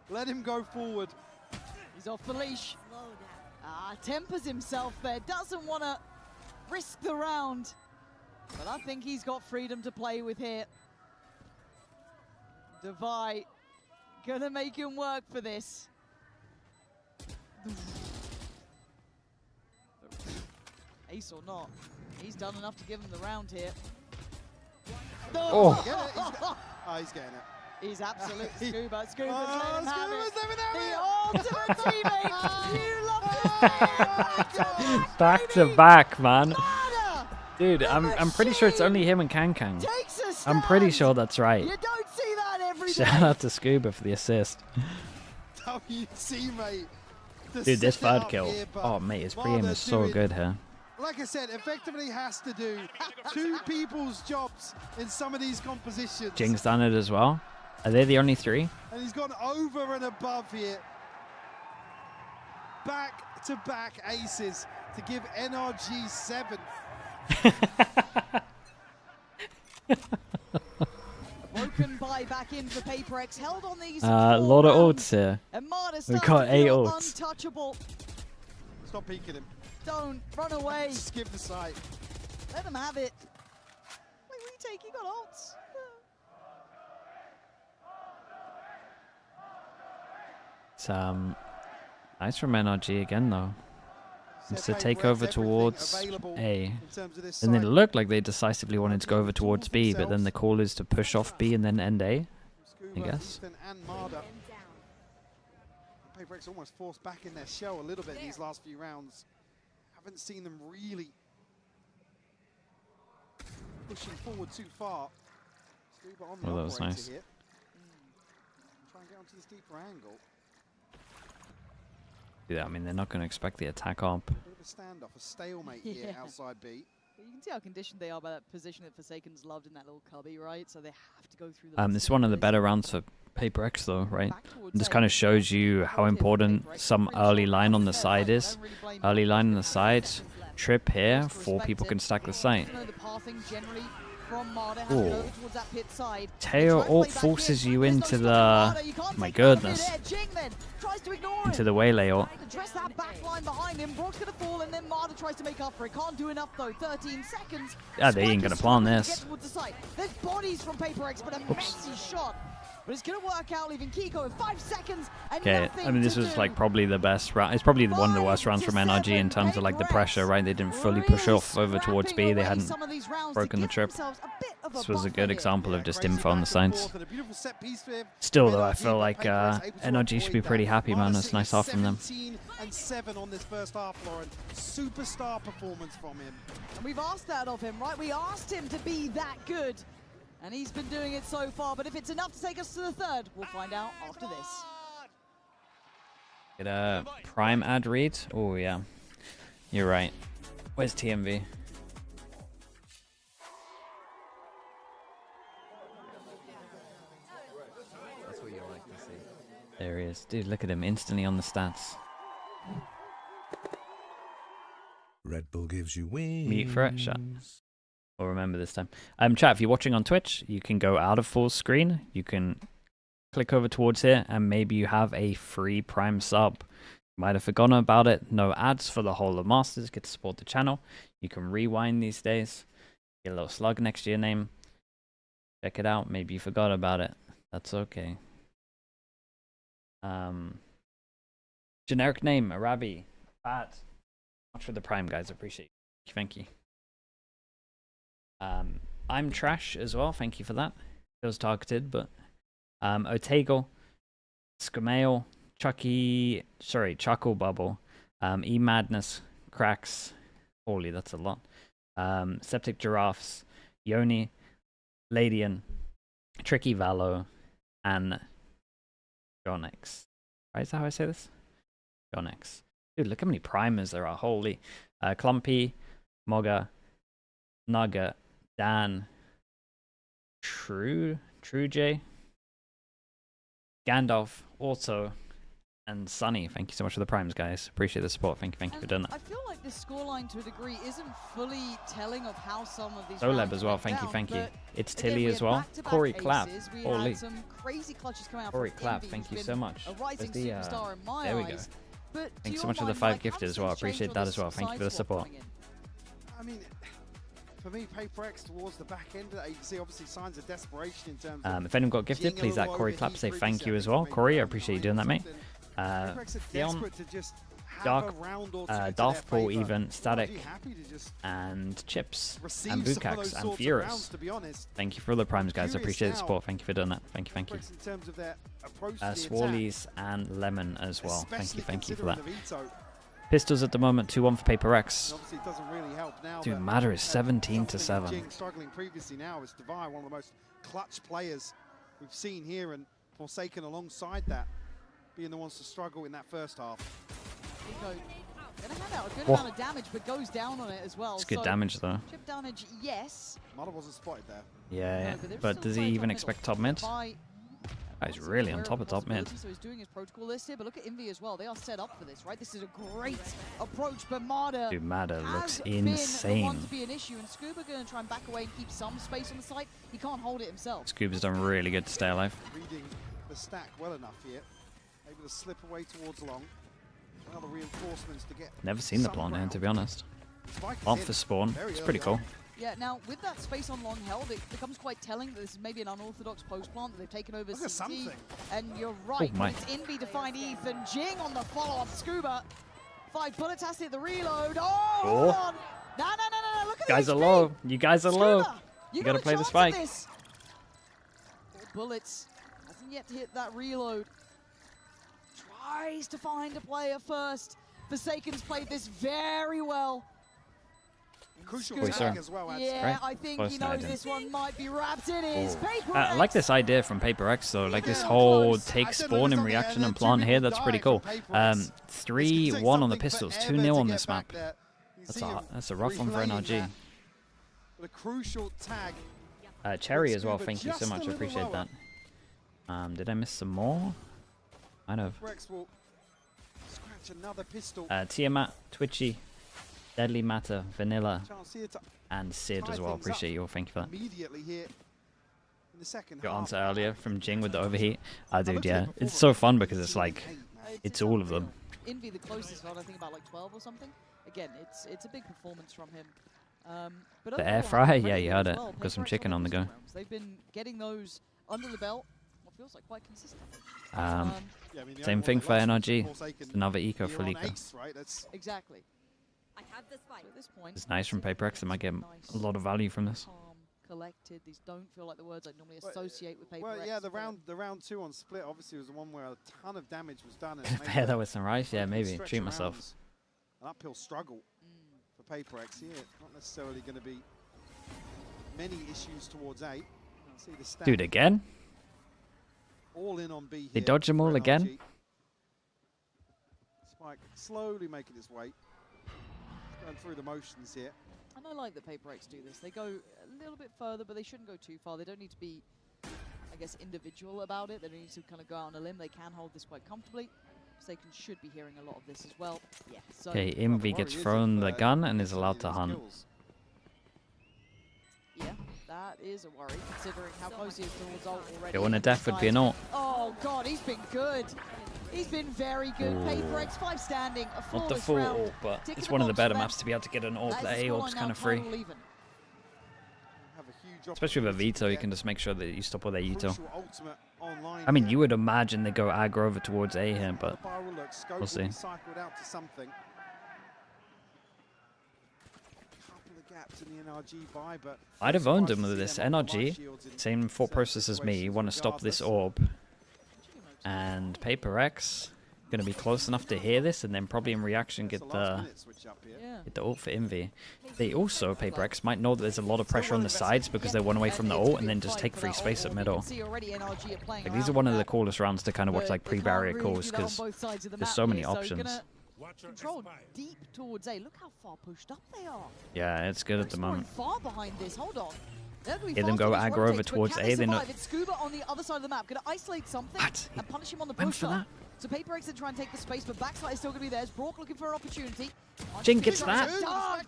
Let him go forward. He's off the leash. Tempers himself there. Doesn't want to risk the round. But I think he's got freedom to play with here. Devi gonna make him work for this. Ace or not, he's done enough to give him the round here. Oh. He's getting it. He's absolute Scuba. Scuba's let him have it. Scuba's The ultimate teammate. You love to Back to back, man. Dude, I'm pretty sure it's only him and Kang. I'm pretty sure that's right. You don't see that every day. Shout out to Scuba for the assist. WC, mate. Dude, this 3rd kill. Oh, mate, his pre-aim is so good here. Like I said, effectively has to do 2 people's jobs in some of these compositions. Jing's done it as well. Are they the only 3? And he's gone over and above here. Back-to-back aces to give NRG 7. Broken buy back in for PRX. Held on these. A lot of ults here. And Marder We starts got to 8 feel ults. untouchable. Stop peeking him. Don't run away. Just give the side. Let him have it. Wait, retake. He got ults. It's nice from NRG again though. It's to take over towards A. And it looked like they decisively wanted to go over towards B, but then the call is to push off B and then end A, I guess. PRX almost forced back in their shell a little bit in these last few rounds. Haven't seen them really pushing forward too far. Scuba on the Oh, that was operator nice. here. Try and get onto this deeper angle. Yeah, I mean, they're not going to expect the attack up. Bit of a standoff, a stalemate here outside B. But you can see how conditioned they are by that position that Forsaken's loved in that little cubby, right? So they have to go through the This is one of the better rounds for PRX though, right? And this kind of shows you how important some early line on the side is. Early line on the side, trip here, 4 people can stack the site. The pathing generally from Marder, has it over towards that pit side. Tail ult forces you into the... My goodness. Into the waylay ult. Address that back line behind him. Brock's gonna fall, and then Marder tries to make up for it. Can't do enough though. 13 seconds. Yeah, they ain't gonna plan this. There's bodies from PaperX, but a messy shot. But it's going to work out, leaving Kiko in 5 seconds. Okay, I mean, this was like probably the best round. It's probably one of the worst rounds from NRG in terms of like the pressure, right? They didn't fully push off over towards B. They hadn't broken the trip. This was a good example of just info on the sides. Still, though, I feel like NRG should be pretty happy, man. That's a nice half from them. 17-7 on this first half, Lauren. Superstar performance from him. And we've asked that of him, right? We asked him to be that good. And he's been doing it so far, but if it's enough to take us to the third, we'll find out after this. Get a prime ad read? Oh, yeah. You're right. Where's TMV? That's what you like to see. There he is. Dude, look at him. Instantly on the stats. Red Bull gives you wings. Mute for it, shut. Or remember this time. Chat, if you're watching on Twitch, you can go out of full screen. You can click over towards here, and maybe you have a free Prime sub. You might have forgotten about it. No ads for the whole of Masters. Get to support the channel. You can rewind these days. Get a little slug next to your name. Check it out. Maybe you forgot about it. That's okay. Generic name, Arabi. Bat. Much for the Prime, guys. Appreciate it. Thank you. I'm trash as well. Thank you for that. Feels targeted, but Otagle, Skamail, Chuckle Bubble, E Madness, Cracks, holy, that's a lot. Septic Giraffes, Yoni, Ladian, Tricky Valo, and Jonix. Right, is that how I say this? Jonix. Dude, look how many primers there are. Holy. Clumpy, Moga, Nugget, Dan, True J, Gandalf, Auto, and Sunny. Thank you so much for the primes, guys. Appreciate the support. Thank you for doing that. I feel like the scoreline to a degree isn't fully telling of how some of these Soleb as well. Thank you. It's Tilly as well. Corey Clapp. Holy. Corey Clapp. Thank you so much. There we go. Thanks so much for the 5 gifted as well. Appreciate that as well. Thank you for the support. I mean, for me, PaperX towards the back end of that, you can see obviously signs of desperation in terms of... if anyone got gifted, please let Corey Clapp say thank you as well. Corey, I appreciate you doing that, mate. Theon, Darth Pool, even Static, and Chips, and Bukax, and Furious. Thank you for all the primes, guys. I appreciate the support. Thank you for doing that. Thank you. Swallies and Lemon as well. Thank you for that. Pistols at the moment, 2-1 for PaperX. Dude, Matter is 17-7. Struggling previously now is Divine, one of the most clutch players we've seen here, and Forsaken alongside that, being the ones to struggle in that first half. Gonna hand out a good amount of damage, but goes down on it as well. It's good damage though. Chip damage, yes. Mother wasn't spotted there. Yeah, but does he even expect top mid? He's really on top of top mid. So he's doing his protocol list here, but look at Envy as well. They are set up for this, right? This is a great approach, but Marder. Dude, Marder looks insane. Been to be an issue, and Scuba going to try and back away and keep some space on the site. He can't hold it himself. Scuba's done really good to stay alive. Reading the stack well enough here, able to slip away towards long. Other reinforcements to get. Never seen the plant here, to be honest. Plant for spawn. It's pretty cool. Yeah, now with that space on long held, it becomes quite telling that this is maybe an unorthodox post plant that they've taken over CT. And you're right, it's Envy to find Ethan. Jing on the follow-up. Scuba. 5 bullets, has to hit the reload. Oh, hold on. No, look at guys are low. You guys are low. You gotta play the spike. 4 bullets. Hasn't yet hit that reload. Tries to find a player first. Forsaken's played this very well. Crucial tag as well. Yeah, I think he knows this one might be wrapped in his PaperX. I like this idea from PaperX though, like this whole take spawn in reaction and plant here. That's pretty cool. 3-1 on the pistols, 2-0 on this map. That's a rough one for NRG. The crucial tag. Cherry as well. Thank you so much. I appreciate that. Did I miss some more? Might have. Scratch another pistol. Tiamat, Twitchy, Deadly Matter, Vanilla, Chance here to and Sid tie as well. things up Appreciate you all. Thank you for that. immediately here in the second Your half. answer earlier from Jing with the overheat. Dude, looked at yeah. it It's so fun because it's like, it's all of them. Envy the closest one, I think about like 12 or something. Again, it's a big performance from him. But The air overall, fryer? I'm Yeah, ready you as heard it. well. Got some PRX chicken on the go. rounds. They've been getting those under the belt. What feels like quite consistently. Yeah, I mean, the Same only thing one for they lost was, NRG. of course, they It's can another eco be for on Eco. ace, right? That's exactly. I have this fight. At this point, It's nice from PaperX. They might get a lot of value from this. calm, collected. These don't feel like the words I normally associate with PaperX. well, yeah. The round 2 on split obviously was the one where a ton of damage was done. And Gonna it made pair a that with some rice? Yeah, maybe. stretch Treat of myself. rounds. An uphill struggle for PaperX here. Not necessarily going to be many issues towards A. See the stat. Dude, again? All in on B They here dodge them for all NRG. again? Spike slowly making its way. Going through the motions here. And I like that PaperX do this. They go a little bit further, but they shouldn't go too far. They don't need to be, I guess, individual about it. They don't need to kind of go out on a limb. They can hold this quite comfortably. Forsaken should be hearing a lot of this as well. Yeah. So Okay, Envy gets thrown the gun and is allowed to hunt. yeah, that is a worry considering how close he is towards ult already. Killing a death would be an ult. Oh god, he's been good. He's been very good. PaperX 5 standing, a Not the flawless full round. ult, but Ticking it's one of the box better for them. maps to be able to get an ult. That The is the A ult's scoreline kind now, of free. total even. Especially with a veto, you can just make sure that you stop all their util. Crucial ultimate online I mean, here. you would imagine they go aggro over towards A here, but Barrel look, scope we'll will see. be cycled out to something. Couple of gaps in the NRG buy, but I'd have owned him surprised to with see this. them on NRG, life shields in same thought certain process as me. You want to stop this orb. And PaperX, going to be close enough to hear this, and then probably in reaction get the ult for Envy. They also, PaperX, might know that there's a lot of pressure on the sides because they went away from the ult and then just take free space at middle. Like, these are one of the coolest rounds to kind of watch like pre-barrier calls because there's so many options. Control deep towards A. Look how far pushed up they are. Yeah, it's good at the moment. Far behind this. Hold on. Hear them go aggro over towards A. They're not. It's Scuba on the other side of the map. Gonna isolate something and punish him on the Went push for that. So PaperX to try and take the space, but backside is still gonna be theirs. Brock looking for an opportunity. Jing gets that.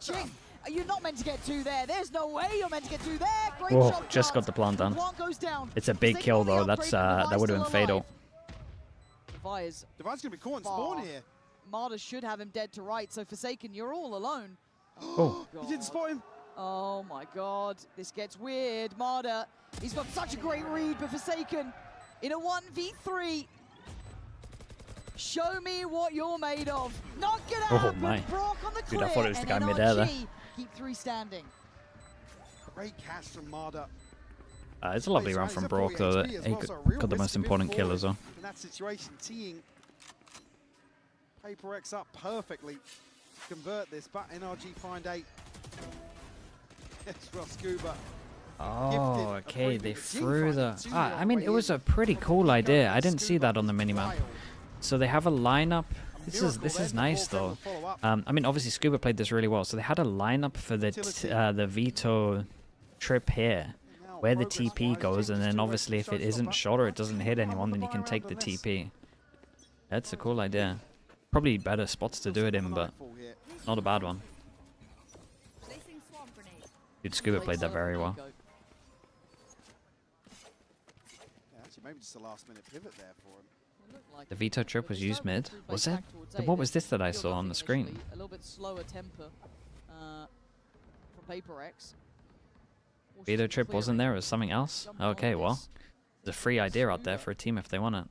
Jing. You're not meant to get 2 there. There's no way you're meant to get 2 there. Great Whoa, shot. just got the plant down. One goes down. It's a big kill though. That's that would have been fatal. Devi's Devi's gonna be caught in spawn here. Marta should have him dead to right. So Forsaken, you're all alone. Oh. He didn't spot him. Oh my god, this gets weird. Marta, he's got such a great read, but Forsaken in a 1v3. Show me what you're made of. Knock it out, Oh my. Brock on the clear. Dude, I thought it was the guy and mid-air there. NRG keep 3 standing. Great catch from Marta. It's a lovely round from Brock though. He got the most important kill as well. In that situation, teeing PaperX up perfectly to convert this, but NRG find 8. Yes, well, Scuba. Oh, okay. They threw the. I mean, it was a pretty cool idea. I didn't see that on the minimap. So they have a lineup. This is nice though. I mean, obviously Scuba played this really well. So they had a lineup for the veto trip here, where the TP goes, and then obviously if it isn't shot or it doesn't hit anyone, then you can take the TP. That's a cool idea. Probably better spots to do it in, but not a bad one. Dude, Scuba played that very well. Yeah, actually, maybe just a last-minute pivot there for him. The veto trip was used mid. Was it? What was this that I saw on the screen? A little bit slower temper from PaperX. Veto trip wasn't there. It was something else. Okay, well, there's a free idea out there for a team if they want it.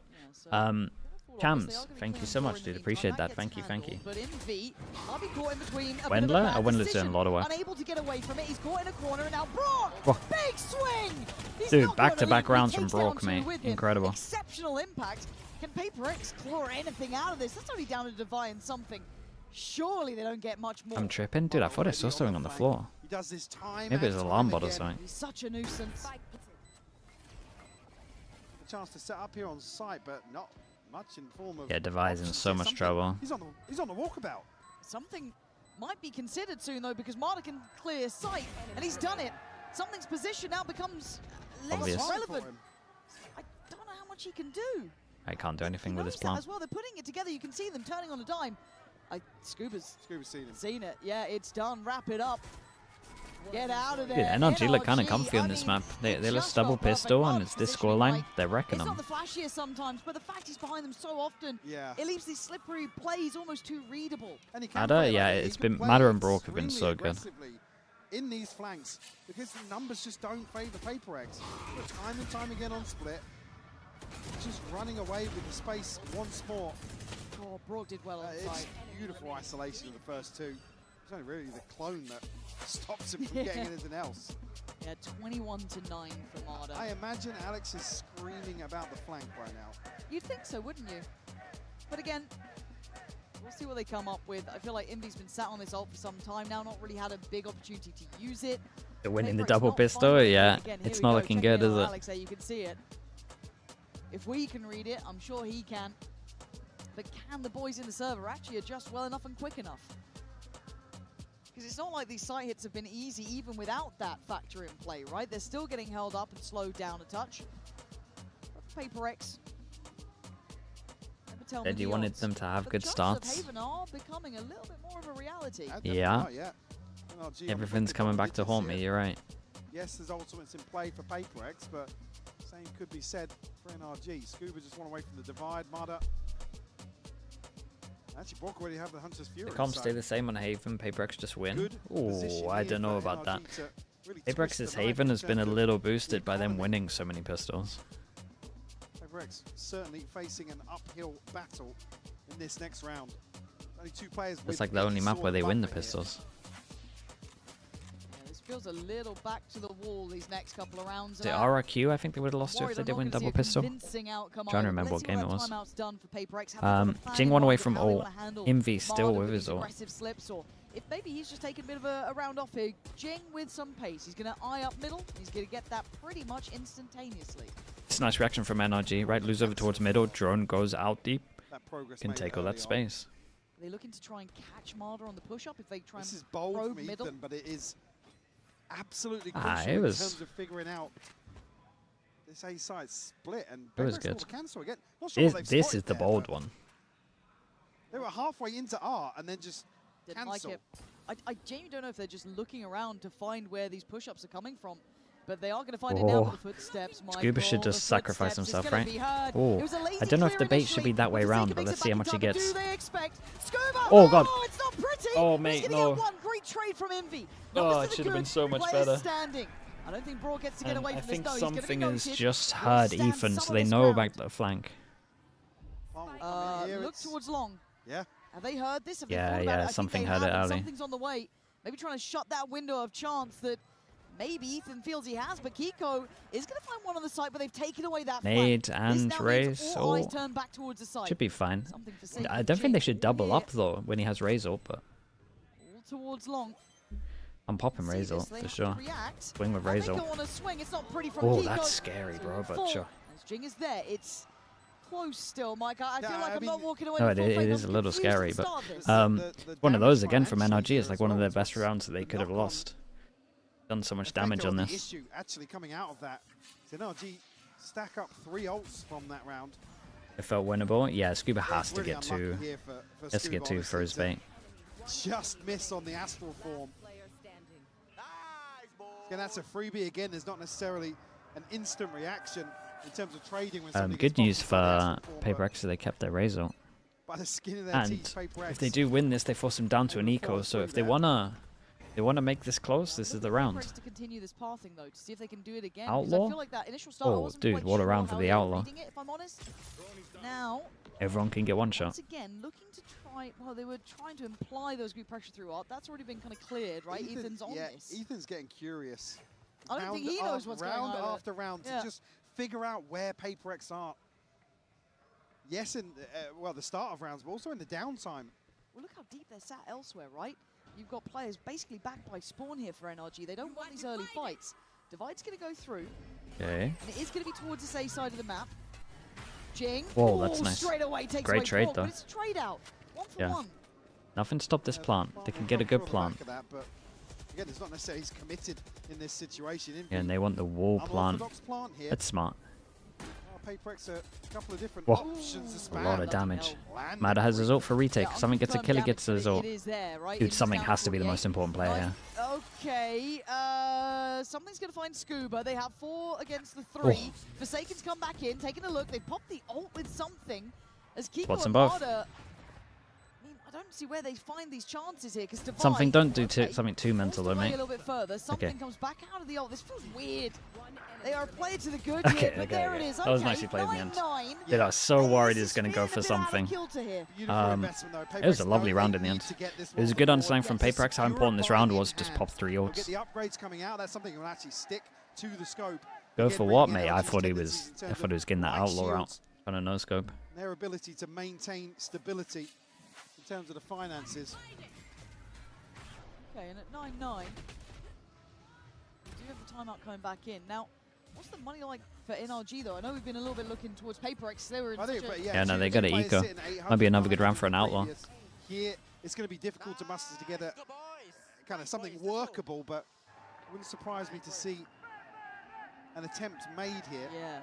Chams, thank you so much, dude. Appreciate that. Thank you, thank you. But Envy, I'll be caught in between a Wendler? bit of a bad Wendler's doing a decision. lot of work. Unable to get away from it. He's caught in a corner, and now Brock, Whoa. big swing. He's Dude, not back-to-back gonna leave. rounds He from takes down Brock, two mate. with him. Incredible. Exceptional impact. Can PaperX claw anything out of this? That's only down to Divine something. Surely they don't get much more. I'm tripping. Dude, I thought I saw something on the floor. He does this time Maybe it's and an alarm time bot or again. something. He's such a nuisance. A chance to set up here on site, but not much in form of. Yeah, Devi's in so much something. trouble. He's on the walkabout. Something might be considered soon though, because Marta can clear sight, and he's done it. Something's position now becomes less Obvious. relevant. I don't know how much he can do. I can't do anything with this Knows that plant. as well. They're putting it together. You can see them turning on a dime. Scuba's seen seen it. Yeah, it's done. Wrap it up. Get out of there. Dude, NRG look kind of comfy on this map. They just double pistol and it's this scoreline. They're wrecking It's them. not the flashiest sometimes, but the fact he's behind them so often, it leaves these slippery plays almost too readable. Ada, yeah, it's been Mada and Brock have been so good. In these flanks, because the numbers just don't favour PaperX. But time and time again on split, just running away with the space once more. Oh, Brock did well on the It's side. beautiful isolation of the first two. It's only really the clone that stops him from getting anything else. Yeah, 21-9 for Marder. I imagine Alex is screaming about the flank right now. You'd think so, wouldn't you? But again, we'll see what they come up with. I feel like Invi's been sat on this ult for some time now, not really had a big opportunity to use it. They're winning the PaperX double not pistol, finding it. yeah. Again, It's here not we go, looking checking good, in is on it? Alex there, you can see it. If we can read it, I'm sure he can. But can the boys in the server actually adjust well enough and quick enough? Because it's not like these site hits have been easy even without that factor in play, right? They're still getting held up and slowed down a touch. But PaperX, never tell me Said you the wanted odds. them to have But good the chances starts. of Haven are becoming a little bit more of a reality. Yeah. NRG Everything's coming back to haunt me, you're right. Yes, there's ultimates in play for PaperX, but same could be said for NRG. Scuba just one away from the divide. Mada. Actually, Brock already have the Hunter's Fury. The comps so stay the same on Haven, PaperX just win. Good position Oh, I here don't know for about that. NRG to really PaperX's twist the knife Haven in has been a terms of little the boosted by them economy. winning so many pistols. PaperX certainly facing an uphill battle in this next round. Only two players. It's with like the only any map sort where of they win the buffer here. pistols. Yeah, this feels a little back to the wall these next couple of rounds. The RRQ, I think they would have lost to if they did win double pistol. Trying to remember what game it was. Jing one away from ult. Invi still with his ult. Aggressive slips, or if maybe he's just taking a bit of a round off here. Jing with some pace. He's going to eye up middle. He's going to get that pretty much instantaneously. It's a nice reaction from NRG. Right, lose over towards middle. Drone goes out deep. Can take all that space. Are they looking to try and catch Marder on the push-up if they try This and is bold probe from middle? Ethan, but it is absolutely Ah, crucial it in was- terms of figuring out this A side split. And It was PaperX will good. cancel again. Not sure what they've This spotted is the there, bold but one. They were halfway into R and then just Didn't like cancel. it. I genuinely don't know if they're just looking around to find where these push-ups are coming from. But they are going to find it now with the footsteps. Scuba should just sacrifice himself, right? Oh, I don't know if the bait should be that way around, but let's see how much he gets. Oh god! It's not pretty. Oh He's mate, gonna no! get one great trade from Envy. Oh, it should have been so much better. Standing. I don't think Broad gets to get And away I from think this. No, he's something gonna be has noted. just Will heard stand Ethan, some so of they this know ground. about the flank. Look towards long. Yeah. Have they heard this? Have they Yeah, thought about yeah, it? I think something they heard have, it and early. Something's on the way. Maybe trying to shut that window of chance that maybe Ethan feels he has, but Kiko is going to find one on the site, but they've taken away that Nade flank. and This now Raze, means all eyes oh. turn back towards the site. Should be fine. Something for Sliggy. I don't think they should double up though when he has Raze ult, but All towards long. I'm popping See Raze this, ult they for have to sure. react. Swing with And Raze they ult. go on a swing. It's not pretty from Oh, Kiko. that's scary, bro, but Full. sure. As Jing is there, it's close still, Mike. I feel like I'm not walking away No, with it, full it faith. is I'm a little confused at scary, the but start of this. one of those damage again from financially NRG here is like as one of well their best was rounds that they could have knock-on lost. Done so much effect damage on the this. issue actually coming out of that. So NRG stack up 3 ults from that round. It felt winnable. Yeah, Scuba has to Really get 2. unlucky here for Has to get Scuba, 2 for his obviously, bait. to Just miss on the astral form. Again, that's a freebie again. There's not necessarily an instant reaction in terms of trading when somebody Good gets news boxed for by the astral form, PaperX, so they kept their Raze ult. but by the skin of their And teeth, PaperX if they do win this, they force them down to an eco. So if they wanna make this close, this is the round. PaperX to continue this pathing though, to see if they can do it again. Because I Outlaw? feel like that initial start, I Oh, wasn't dude, quite what a sure round for how the they were Outlaw. reading it, if I'm honest. Now, Everyone can get one shot. once again, looking to try. Well, they were trying to imply there was group pressure through art. That's already been kind of cleared, right? Ethan's on this. Ethan's getting curious. I don't think he knows what's going on. Round after round Yeah. to just figure out where PaperX are. Yes, in well, the start of rounds, but also in the downtime. Well, look how deep they're sat elsewhere, right? You've got players basically backed by spawn here for NRG. They don't want these early fights. Divide's going to go through, Okay. and it is going to be towards this A side of the map. Jing. Whoa, that's Ooh, nice. Straight away takes Great away trade, Brock, though. but it's a trade out. 1 for Yeah. 1. Nothing stopped this plant. They can get a good plant. That, but again, it's not necessarily he's committed in this situation. Yeah, and they want the wall plant. Unorthodox plant here. That's smart. PaperX a couple of different Whoa. options to A spam. lot of damage. Landed Mada has his ult for retake. Yeah, Something gets a kill, he gets his ult. It is there, right? Dude, It is something down has to be the 48. most important player here. Okay, something's going to find Scuba. They have 4 against the 3. Oh. Forsaken's come back in, taking a look. They popped the ult with something. As Kiko Spots and them both. Mada, I mean, I don't see where they find these chances here, because Divide... Something, don't do something too mental though, Away mate. a little bit further. Something Okay. comes back out of the ult. This feels weird. They are a player to the good Okay, here, but there it is. That was Okay, nicely played in the end. 9-9. Dude, I was so worried he was going to go for something. It was a lovely round in the end. It was a good understanding from PaperX how important this round was. Just pop 3 Get ults. the upgrades coming out. That's something that will actually stick to the scope. Go Again, for what, bringing mate? NRG I thought he tendencies was. in I terms thought he was getting that of outlaw out. shields, Trying to no scope. their ability to maintain stability in terms of the finances. Okay, and at 9-9, we do have the timeout coming back in. Now, what's the money like for NRG, though? I know we've been a little bit looking towards PaperX. They were in Yeah, no, they got an eco. Might be another good round for an outlaw. Here, it's going to be difficult to muster together kind of something workable, but it wouldn't surprise me to see an attempt made here. Yeah.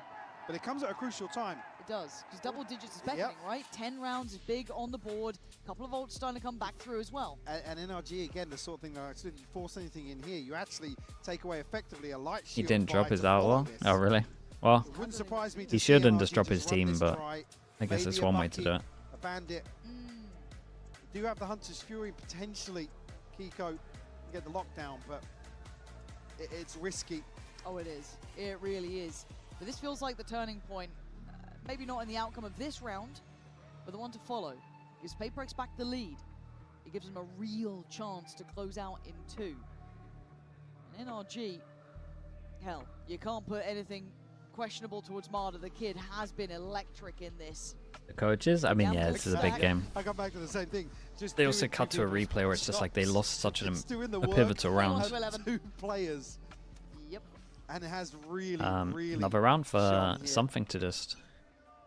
But it comes at a crucial time. It does, because double digits is beckoning, right? 10 rounds is big on the board. A couple of ults starting to come back through as well. And NRG, again, the sort of thing that I didn't force anything in here. You actually take away effectively a light He shield. didn't drop by his to follow outlaw. this. Oh, really? Well, It wouldn't surprise me to he see shouldn't NRG just drop his just run team, this but try, I guess maybe it's a one way to Bucky, do it. A bandit. Do have the Hunter's Fury, potentially Kiko can get the lockdown, but it's risky. Oh, it is. It really is. But this feels like the turning point. Maybe not in the outcome of this round, but the one to follow. Gives PaperX back the lead. It gives them a real chance to close out in 2. And NRG, hell, you can't put anything questionable towards Marder. The kid has been electric in this. The coaches? I mean, yeah, this is a big game. I come back to the same thing. Just They also cut to a replay where it's just like they lost such a pivotal round. 2 players. Yep. And it has really Another round for shone here. something to just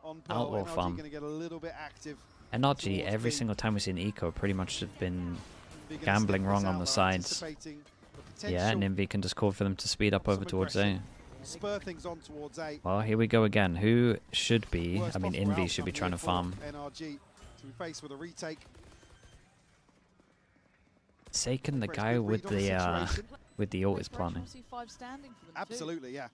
On Pearl, outlaw NRG farm. gonna get a little bit active. NRG, every single time we've seen Eco, pretty much have been gambling wrong on the sides. Yeah, and Envy can just call for them to speed up over towards A. Spur things on towards A. Well, here we go again. Who should be? Worst I mean, possible Envy should be outcome trying to here farm. for NRG to be faced with a retake. Saken, the Fresh guy good with read on the the situation. with the ult is planning. Absolutely, yeah.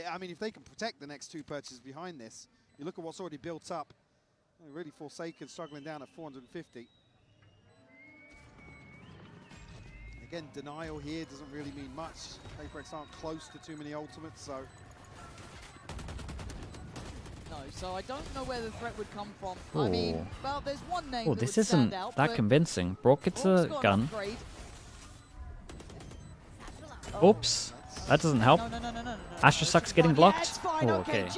I mean, if they can protect the next 2 purchases behind this, you look at what's already built up. Really Forsaken struggling down at 450. Again, denial here doesn't really mean much. PaperX aren't close to too many ultimates, so No, so I don't know where the threat would come from. I mean, Ooh. well, there's one name Oh, that this would stand isn't out, that but convincing. Brock gets Brock's a got an gun. upgrade. Oops, that doesn't help. Astra Sucks getting blocked. Oh, okay.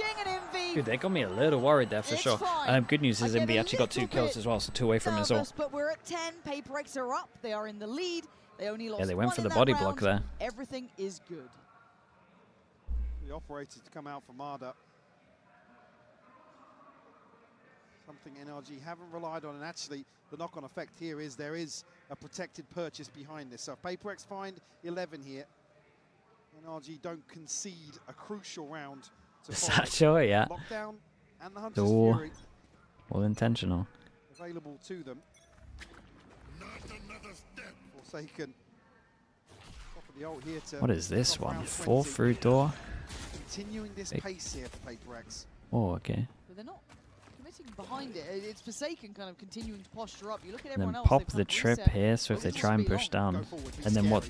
Dude, they got me a little worried there for sure. Good news is Envy actually got 2 kills as well, so 2 away from his ult. But we're at 10. PaperX are up. They are in the lead. They only lost Yeah, they went one for in the that body round. block there. Everything is good. the operator to come out for Marder. Something NRG haven't relied on, and actually the knock-on effect here is there is a protected purchase behind this. So if PaperX find 11 here, NRG don't concede a crucial round to Is follow. that sure? Yeah. Lockdown and the Hunter's Ooh. Fury All intentional. available to them. Forsaken. Top of the ult here to What is this kick off one? round 4 20. through door? Continuing this Big. pace here for PaperX. Oh, okay. But they're not committing behind it. It's Forsaken kind of continuing to posture up. You look at And everyone then else. pop they've the kind of trip reset. here, so if they Doesn't try and be push long. down, and then what?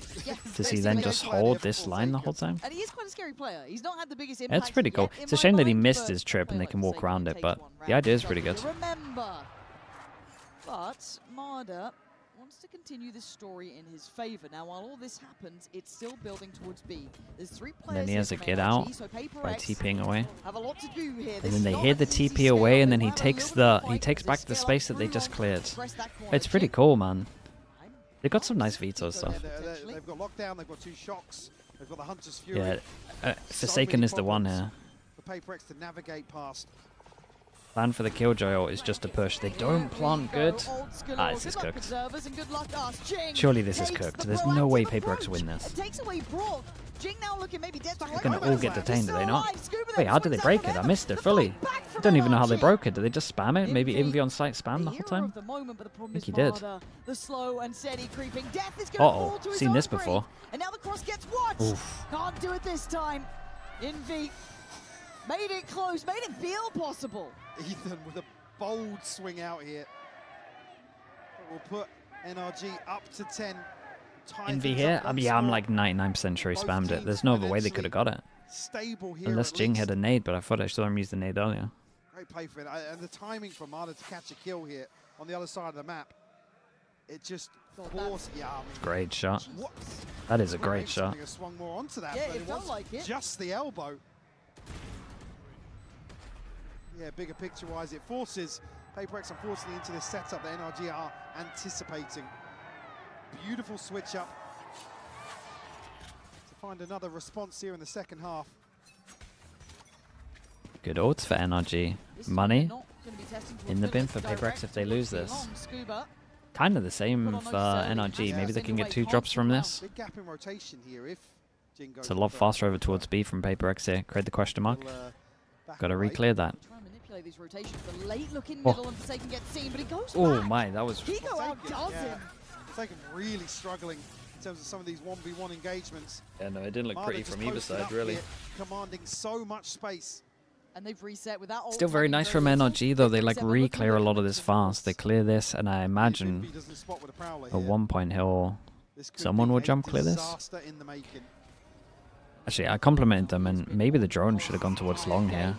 Does he then just hold this line the whole time? And he is quite a scary player. He's not had the biggest impact. That's pretty cool. yet, in It's a my shame that he mind, missed but his trip and they player can like walk Forsaken around it, takes but one the idea is pretty good. Remember. But Marder wants to continue this story in his favor. Now, while all this happens, it's still building towards B. There's 3 And players then he here has a from get NRG, out so by PaperX TPing away. have a lot to do here. And This then is they not hear an the easy TP scale. away, and They then he might have a takes little bit of the fight he takes to back the scale space up that they through just long cleared. to press that corner. It's pretty cool, man. They got some nice veto stuff. They've got lockdown, they've got 2 shocks, they've got the Hunter's Fury. Yeah, So Forsaken many is the one problems here. for PaperX to navigate past. Plan for the Killjoy ult is just a push. They don't plant good. Ah, this is cooked. Surely this is cooked. There's no way PaperX win this. They're gonna all get detained, do they not? Wait, how did they break it? I missed it fully. I don't even know how they broke it. Did they just spam it? Maybe Envy on site spam the whole time? I think he did. Uh-oh, seen this before. And now the cross gets watched. Oof. Can't do it this time. Envy made it close, made it feel possible. Ethan with a bold swing out here. Will put NRG up to 10. Envy here? Yeah, I'm like 99% sure he spammed it. There's no other way they could have got it. Stable here. Unless Jing had a nade, but I thought I saw him use the nade earlier. Great play for it. And the timing for Mada to catch a kill here on the other side of the map. It just forced. Yeah, I mean, great shot. That is a great shot. Swung more onto that, yeah, but it felt like it. Just the elbow. Yeah, bigger picture-wise, it forces PaperX unfortunately into this setup that NRG are anticipating. Beautiful switch up to find another response here in the second half. Good ults for NRG. Money in the bin for PaperX if they lose this. Kind of the same for NRG. Maybe they can get 2 drops from this. Big gap in rotation here if Jing goes It's a lot faster over towards B from PaperX here. Create the question mark. Got to re-clear that. These rotations, the late look in middle and Forsaken gets seen, but he goes Oh back. my, that was... Kiko outdoes him. Forsaken really struggling in terms of some of these 1v1 engagements. Yeah, no, it didn't look pretty from either side, really. Here, commanding so much space. And they've reset with that. Still very nice from NRG, though. They like re-clear a lot of this fast. They clear this, and I imagine at one point someone will jump clear this. Actually, I complimented them, and maybe the drone should have gone towards long here.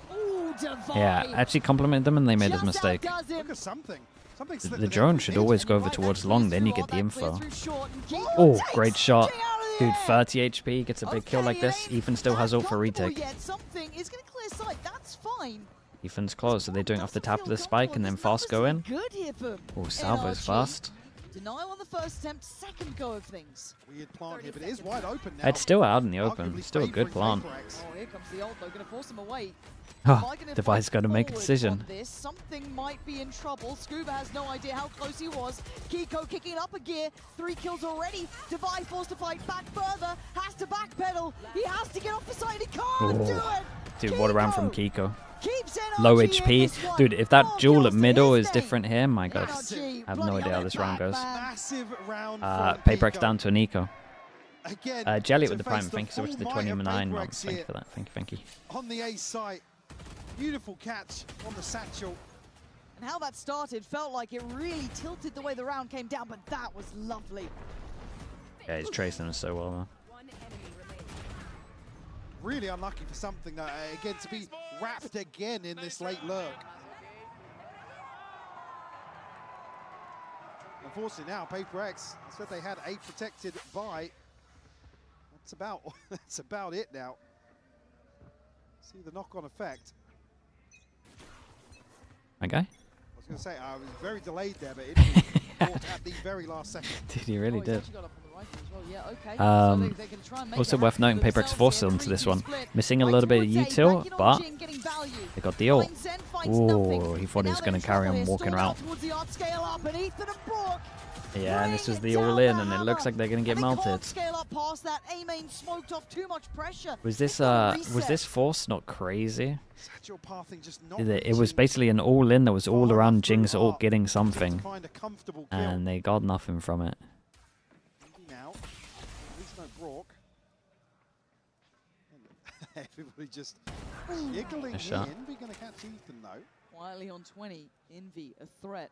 Yeah, I actually complimented them and they made this mistake. Look at something. The drone should always go over towards long, then you get the info. Oh, great shot. Dude, 30 HP, gets a big kill like this. Ethan still has ult for retake. Something is going to clear sight. That's fine. Ethan's close. Are they doing off the tap of the spike and then fast go in? Oh, Salvo's fast. Denial on the first attempt, second go of things. Weird plant here, but it is wide open now. It's still out in the open. Still a good plant. Oh, here comes the ult though, going to force him away. Oh, Device got to make a decision. Something might be in trouble. Scuba has no idea how close he was. Kiko kicking up a gear. 3 kills already. Device forced to fight back further. Has to backpedal. He has to get off the side. He can't do it. Dude, what a round from Kiko. Low HP. Dude, if that duel at middle is different here, my god. I have no idea how this round goes. PaperX down to an eco. Jelly with the prime. Thank you so much for the 29 months. Thank you for that. Thank you. On the ace side, beautiful catch on the satchel. And how that started felt like it really tilted the way the round came down, but that was lovely. Yeah, he's tracing us so well, though. Really unlucky for something that, again, to be wrapped again in this late lurk. Unfortunately now, PaperX said they had a protected buy. That's about it now. See the knock-on effect. Okay. I was going to say, I was very delayed there, but it caught at the very last second. Dude, he really did. Well. Also worth noting, PaperX forced into this one. Missing a little bit of util, but they got the ult. Ooh, he thought he was going to carry on walking around. Yeah, and this was the all-in, and it looks like they're going to get melted. Was this force not crazy? It was basically an all-in that was all around Jing's ult getting something, and they got nothing from it. Everybody just giggling in. We're going to catch Ethan, though. Quietly on 20, Envy, a threat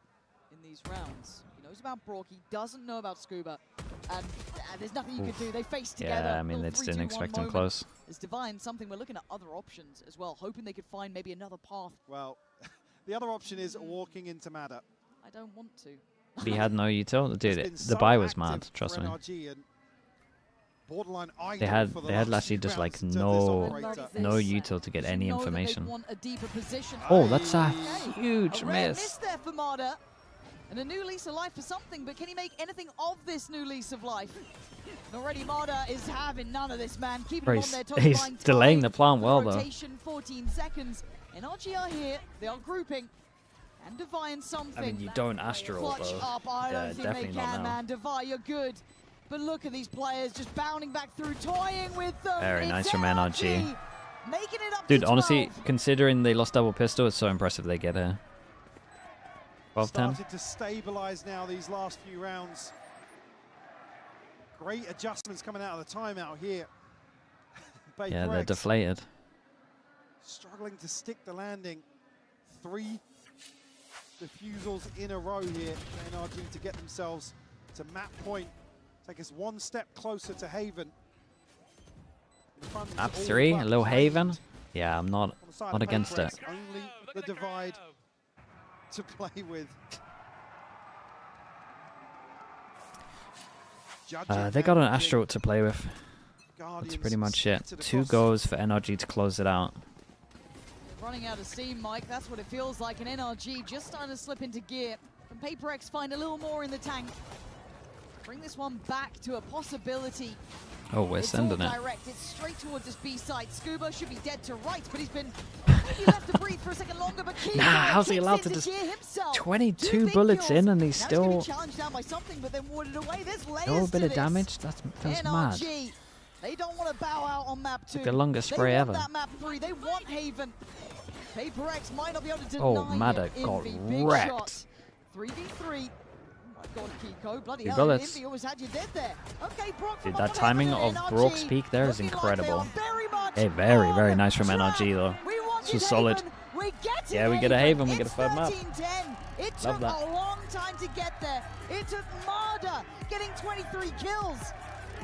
in these rounds. He knows about Brock, he doesn't know about Scuba. And there's nothing you can do. They face together. Yeah, I mean, they just didn't expect him close. It's Divine, something we're looking at other options as well, hoping they could find maybe another path. Well, the other option is walking into Mada. I don't want to. He had no util. Dude, the buy was mad, trust me. They had actually just like no util to get any information. Oh, that's a huge miss. There for Mada. And a new lease of life for something, but can he make anything of this new lease of life? And already Mada is having none of this, man. Keeping him on their top he's line delaying time. the plant well, though. Rotation, 14 seconds. NRG are here. They are grouping. And Divine something. I mean, you don't Astral, Clutch though. up. I don't think definitely they not can, now. man. Divine, you're good. But look at these players just bounding back through, toying with them. Very nice from NRG. Making it up Dude, to honestly, 12. considering they lost double pistol, it's so impressive they get here. 12-10. Started to stabilize now these last few rounds. Great adjustments coming out of the timeout here. Yeah, they're deflated. Struggling to stick the landing. 3 defusals in a row here for NRG to get themselves to map point. Take us one step closer to Haven. Map 3, a little Haven. Yeah, I'm not against it. Only the divide to play with. They got an Astral to play with. That's pretty much it. 2 goals for NRG to close it out. Running out of steam, Mike. That's what it feels like. An NRG just starting to slip into gear. Can PRX find a little more in the tank? Bring this one back to a possibility. Oh, we're sending it. Direct. It's straight towards this B side. Scuba should be dead to right, but he's been maybe left to breathe for a second longer. But Nah, how's he allowed to just 22 bullets in and he's still challenged down by something, but then warded away. There's layers still a bit to of this. damage? That's mad. NRG, they don't want to bow out on map 2. Like the longest they spray want ever. That map 3. They want Haven. PRX might not be able to deny Oh, Maddock it. got Envy, big wrecked. shot. 3v3. God, Kiko, bloody Three hell, bullets. Envy almost had you dead there. Okay, Brock Dude, from that bottom timing left, and of then Brock's NRG peak there is looking like incredible. they are very much Hey, very, very on nice from track. NRG though. We This was solid. We get Yeah, we get a Haven, we get a It's third map. 13-10. It Love took that. a long time to get there. It took Marder getting 23 kills.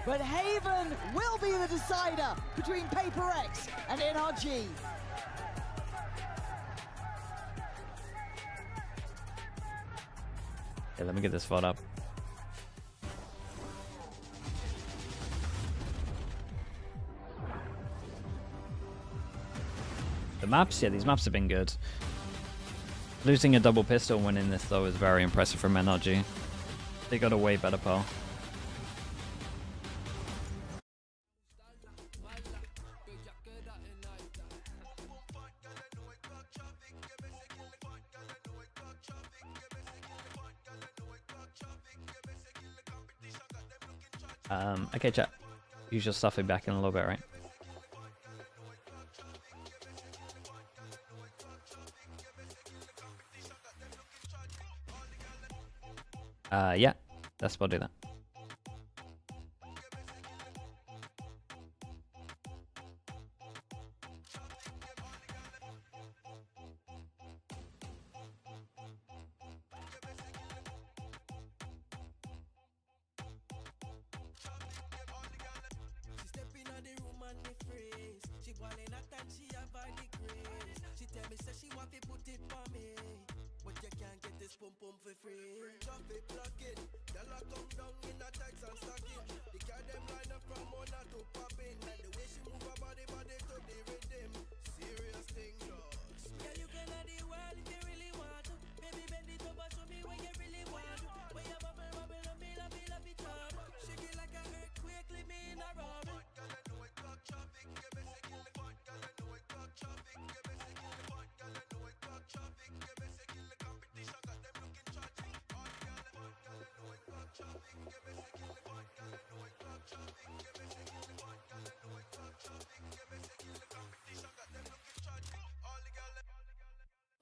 But Haven will be the decider between PRX and NRG. Yeah, let me get this VOD up. The maps, yeah, these maps have been good. Losing a double pistol and winning this though is very impressive from NRG. They got a way better pal. Okay, chat. Use your stuff back in a little bit, right? Yeah, that's about do that.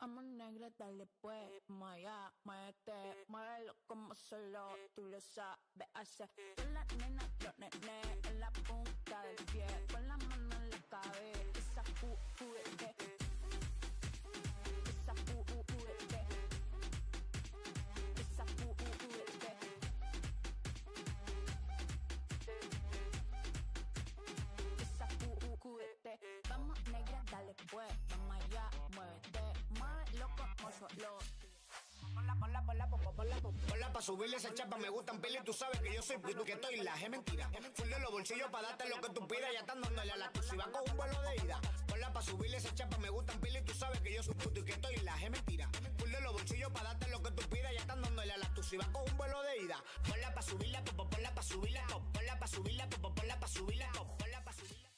Vamos negra, dale pues, Maya, muévete, muévelo como solo tú lo sabes hacer. Con la nena, los nenes en la punta del pie, con la mano en la cabeza, juguete. Esa juguete. Esa juguete. Esa juguete. Vamos negra, dale pues, Maya, muévete. Ponla pa' subirle esa chapa, me gustan pila y tú sabes que yo soy puto que estoy la es mentira. Full de los bolsillos pa' darte lo que tú pidas, ya están dándole a la tuya. Si va con un vuelo de ida, ponla pa' subirle esa chapa, me gustan pila y tú sabes que yo soy puto y que estoy la es mentira. Full de los bolsillos pa' darte lo que tú pidas, ya están dándole a la tuya. Si va con un vuelo de ida, ponla pa' subirla, ponla pa' subirla, ponla pa' subirla, ponla pa' subirla, ponla pa' subirla.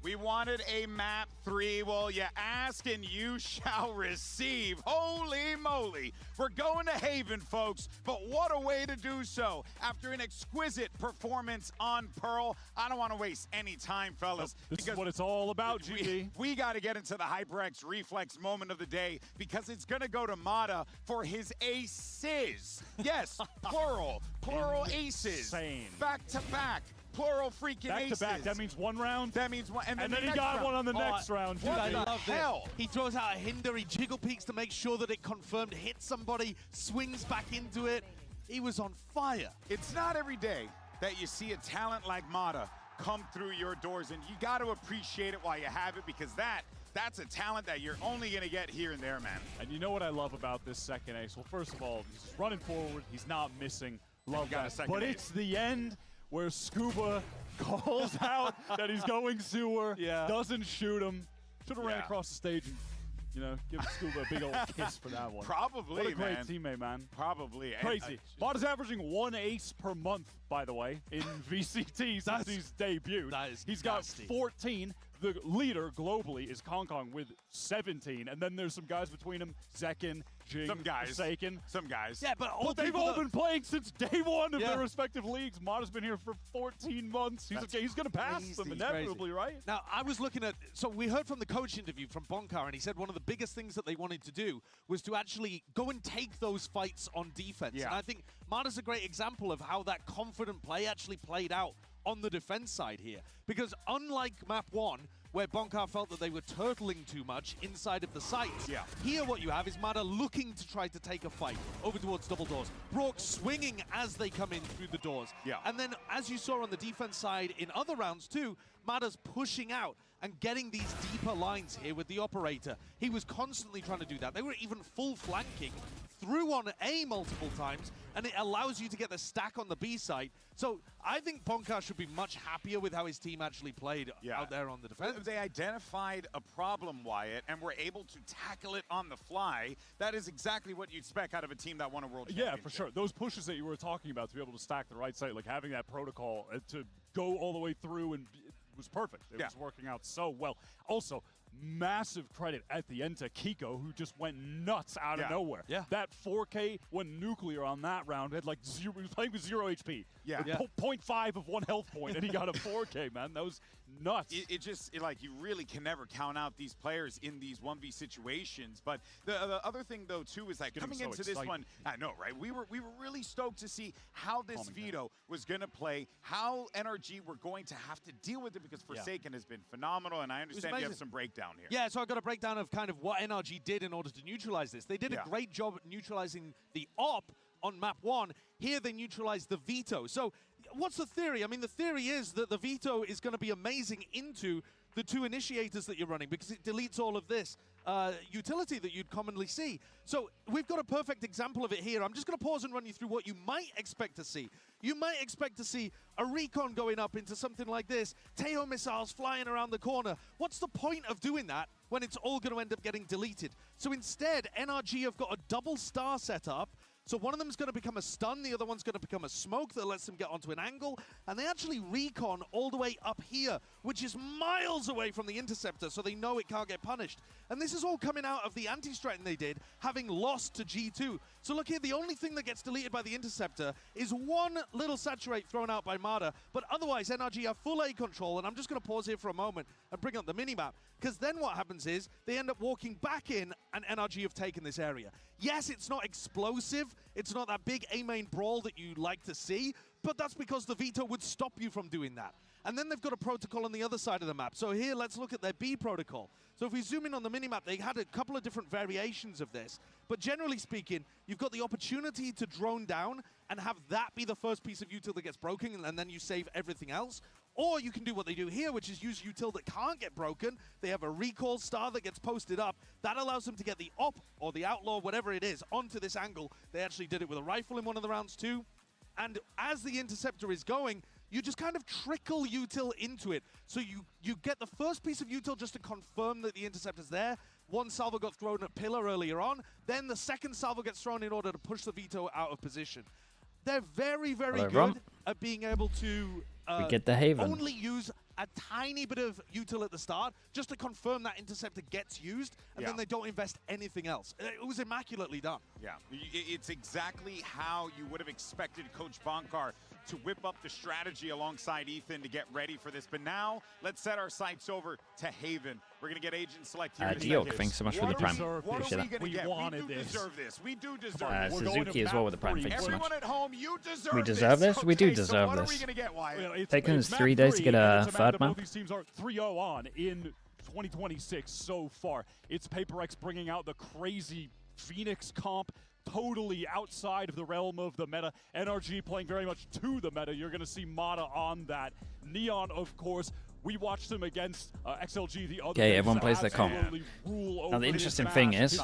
We wanted a map 3. Well, you ask and you shall receive. Holy moly. We're going to Haven, folks. But what a way to do so. After an exquisite performance on Pearl, I don't want to waste any time, fellas. This is what it's all about, GD. We got to get into the HyperX Reflex moment of the day because it's going to go to Mata for his aces. Yes, plural aces. Insane. Back to back. Plural freaking aces. Back to back, that means one round? That means one. And then he got one on the next round. Dude, I love hell? this. He throws out a hinder, he jiggle peeks to make sure that it confirmed hits somebody, swings back into it. He was on fire. It's not every day that you see a talent like Mata come through your doors, and you got to appreciate it while you have it, because that's a talent that you're only going to get here and there, man. And you know what I love about this second ace? Well, first of all, he's running forward. He's not missing. Love that. But it's the end where Scuba calls out that he's going sewer, doesn't shoot him. Should have ran across the stage and, you know, give Scuba a big old kiss for that one. Probably, What a great man. teammate, man. Probably. Crazy. Mata's averaging 1 ace per month, by the way, in VCT since he's debuted. He's got 14. The leader globally is Kong Kong with 17, and then there's some guys between them, Zekin, Jing, Forsaken. Some guys. Yeah, but they've all been playing since day one of their respective leagues. Mata's been here for 14 months. He's going to pass them inevitably, right? Now, I was looking at, so we heard from the coach interview from Bonkar, and he said one of the biggest things that they wanted to do was to actually go and take those fights on defense. Yeah. And I think Mata's a great example of how that confident play actually played out on the defense side here. Because unlike map 1, where Bonkar felt that they were turtling too much inside of the site, here what you have is Mata looking to try to take a fight over towards double doors. Brock swinging as they come in through the doors. And then, as you saw on the defense side in other rounds too, Mata's pushing out and getting these deeper lines here with the operator. He was constantly trying to do that. They were even full flanking through on A multiple times, and it allows you to get the stack on the B side. So I think Bonkar should be much happier with how his team actually played out there on the defense. They identified a problem, Wyatt, and were able to tackle it on the fly. That is exactly what you'd expect out of a team that won a world championship. Yeah, for sure. Those pushes that you were talking about to be able to stack the right side, like having that protocol to go all the way through, and it was perfect. It was working out so well. Also, massive credit at the end to Kiko, who just went nuts out of nowhere. That 4K went nuclear on that round. Had like zero, he was playing with 0 HP. With 0.5 of 1 health point, and he got a 4K, man. That was nuts. It just, like, you really can never count out these players in these 1v situations. But the other thing, though, too, is like coming into this one, I know, right? We were really stoked to see how this veto was going to play, how NRG were going to have to deal with it, because Forsaken has been phenomenal, and I understand you have some breakdown here. Yeah, so I got a breakdown of kind of what NRG did in order to neutralize this. They did a great job at neutralizing the op on map 1. Here they neutralized the veto. So what's the theory? I mean, the theory is that the veto is going to be amazing into the 2 initiators that you're running, because it deletes all of this utility that you'd commonly see. So we've got a perfect example of it here. I'm just going to pause and run you through what you might expect to see. You might expect to see a recon going up into something like this, Teo missiles flying around the corner. What's the point of doing that when it's all going to end up getting deleted? So instead, NRG have got a double star set up. So one of them is going to become a stun, the other one's going to become a smoke that lets them get onto an angle, and they actually recon all the way up here, which is miles away from the interceptor, so they know it can't get punished. And this is all coming out of the anti-stratton they did, having lost to G2. So look here, the only thing that gets deleted by the interceptor is one little saturate thrown out by Mata, but otherwise NRG have full A control, and I'm just going to pause here for a moment and bring up the minimap, because then what happens is they end up walking back in, and NRG have taken this area. Yes, it's not explosive, it's not that big A-main brawl that you like to see, but that's because the veto would stop you from doing that. And then they've got a protocol on the other side of the map. So here, let's look at their B protocol. So if we zoom in on the minimap, they had a couple of different variations of this. But generally speaking, you've got the opportunity to drone down and have that be the first piece of util that gets broken, and then you save everything else. Or you can do what they do here, which is use util that can't get broken. They have a recall star that gets posted up. That allows them to get the op or the outlaw, whatever it is, onto this angle. They actually did it with a rifle in one of the rounds too. And as the interceptor is going, you just kind of trickle util into it. So you get the first piece of util just to confirm that the interceptor's there. One salvo got thrown at pillar earlier on. Then the second salvo gets thrown in order to push the veto out of position. They're very, very good at being able to we get the Haven. only use a tiny bit of util at the start, just to confirm that interceptor gets used, and then they don't invest anything else. It was immaculately done. Yeah, it's exactly how you would have expected Coach Bonkar to whip up the strategy alongside Ethan to get ready for this. But now, let's set our sights over to Haven. We're going to get agent select here. Diok, thanks so much for the prime. Appreciate that. We deserve this. We do deserve this. Suzuki as well with the prime. Thank you so much. Everyone at home, you deserve We deserve this? We do deserve so what this. Are we gonna get, Wyatt? Taking us 3 days to get a third map. Both these teams are 3-0 on in 2026 so far. It's PaperX bringing out the crazy Phoenix comp, totally outside of the realm of the meta. NRG playing very much to the meta. You're going to see Mata on that. Neon, of course, we watched him against XLG the other day. Okay, everyone plays their comp. Now the interesting thing is,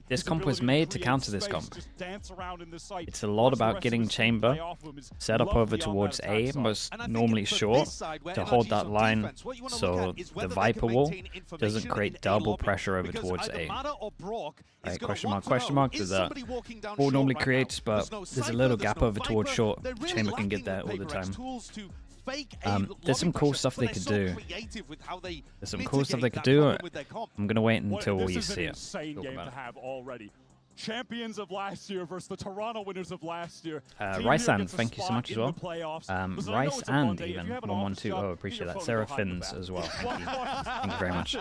this comp was made to counter this comp. It's a lot about getting chamber set up over towards A, most normally short, to hold that line so the Viper wall doesn't create double pressure over towards A. Right, question mark, that wall normally creates, but there's a little gap over towards short. Chamber can get there all the time. There's some cool stuff they could do. There's some cool stuff they could do. I'm gonna wait until you see it. Insane game to have already. Champions of last year versus the Toronto winners of last year. Rice and thank you so much as well. Rice and even 112. Oh, appreciate that. Seraphins as well. Thank you very much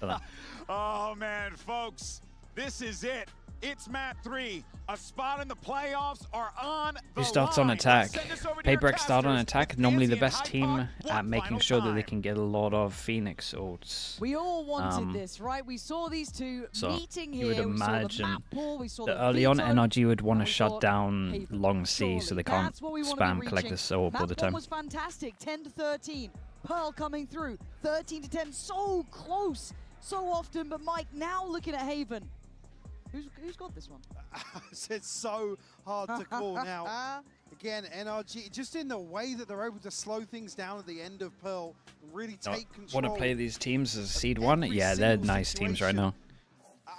for that. Oh man, folks, this is it. It's map 3. A spot in the playoffs are on the Who starts on attack? PaperX start on attack. Normally the best team at making sure that they can get a lot of Phoenix ults. We all wanted this, right? We saw these two meeting here. You would imagine that early on NRG would want to shut down long C so they can't spam collect this orb all the time. Map 1 was fantastic. 10-13. Pearl coming through. 13-10. So close. So often. But Mike now looking at Haven. Who's got this one? It's so hard to call now. Again, NRG, just in the way that they're able to slow things down at the end of Pearl, really take control. Want to play these teams as Seed 1? Yeah, they're nice teams right now.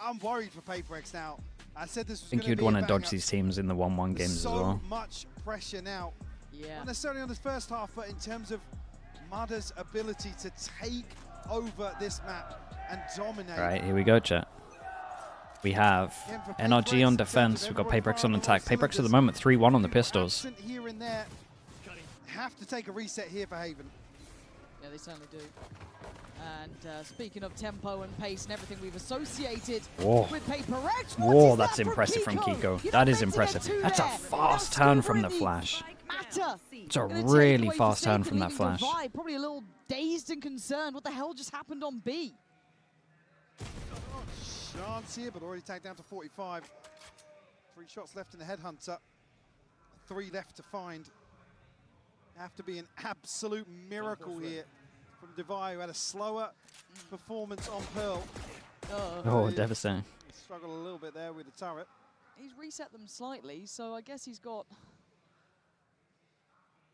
I'm worried for PaperX now. I said this was I think you'd want to dodge these teams in the 1-1 games as well. So much pressure now. Yeah. Not necessarily on this first half, but in terms of Mada's ability to take over this map and dominate. Right, here we go, chat. We have NRG on defense. We've got PaperX on attack. PaperX at the moment 3-1 on the pistols. Here and there. Have to take a reset here for Haven. Yeah, they certainly do. And speaking of tempo and pace and everything we've associated with PaperX. Whoa, that's impressive from Kiko. That is impressive. That's a fast turn from the flash. It's a really fast turn from that flash. Probably a little dazed and concerned. What the hell just happened on B? Chance here, but already tagged down to 45. 3 shots left in the Headhunter. 3 left to find. Have to be an absolute miracle here from Devi, who had a slower performance on Pearl. Oh, devastating. Struggled a little bit there with the turret. He's reset them slightly, so I guess he's got...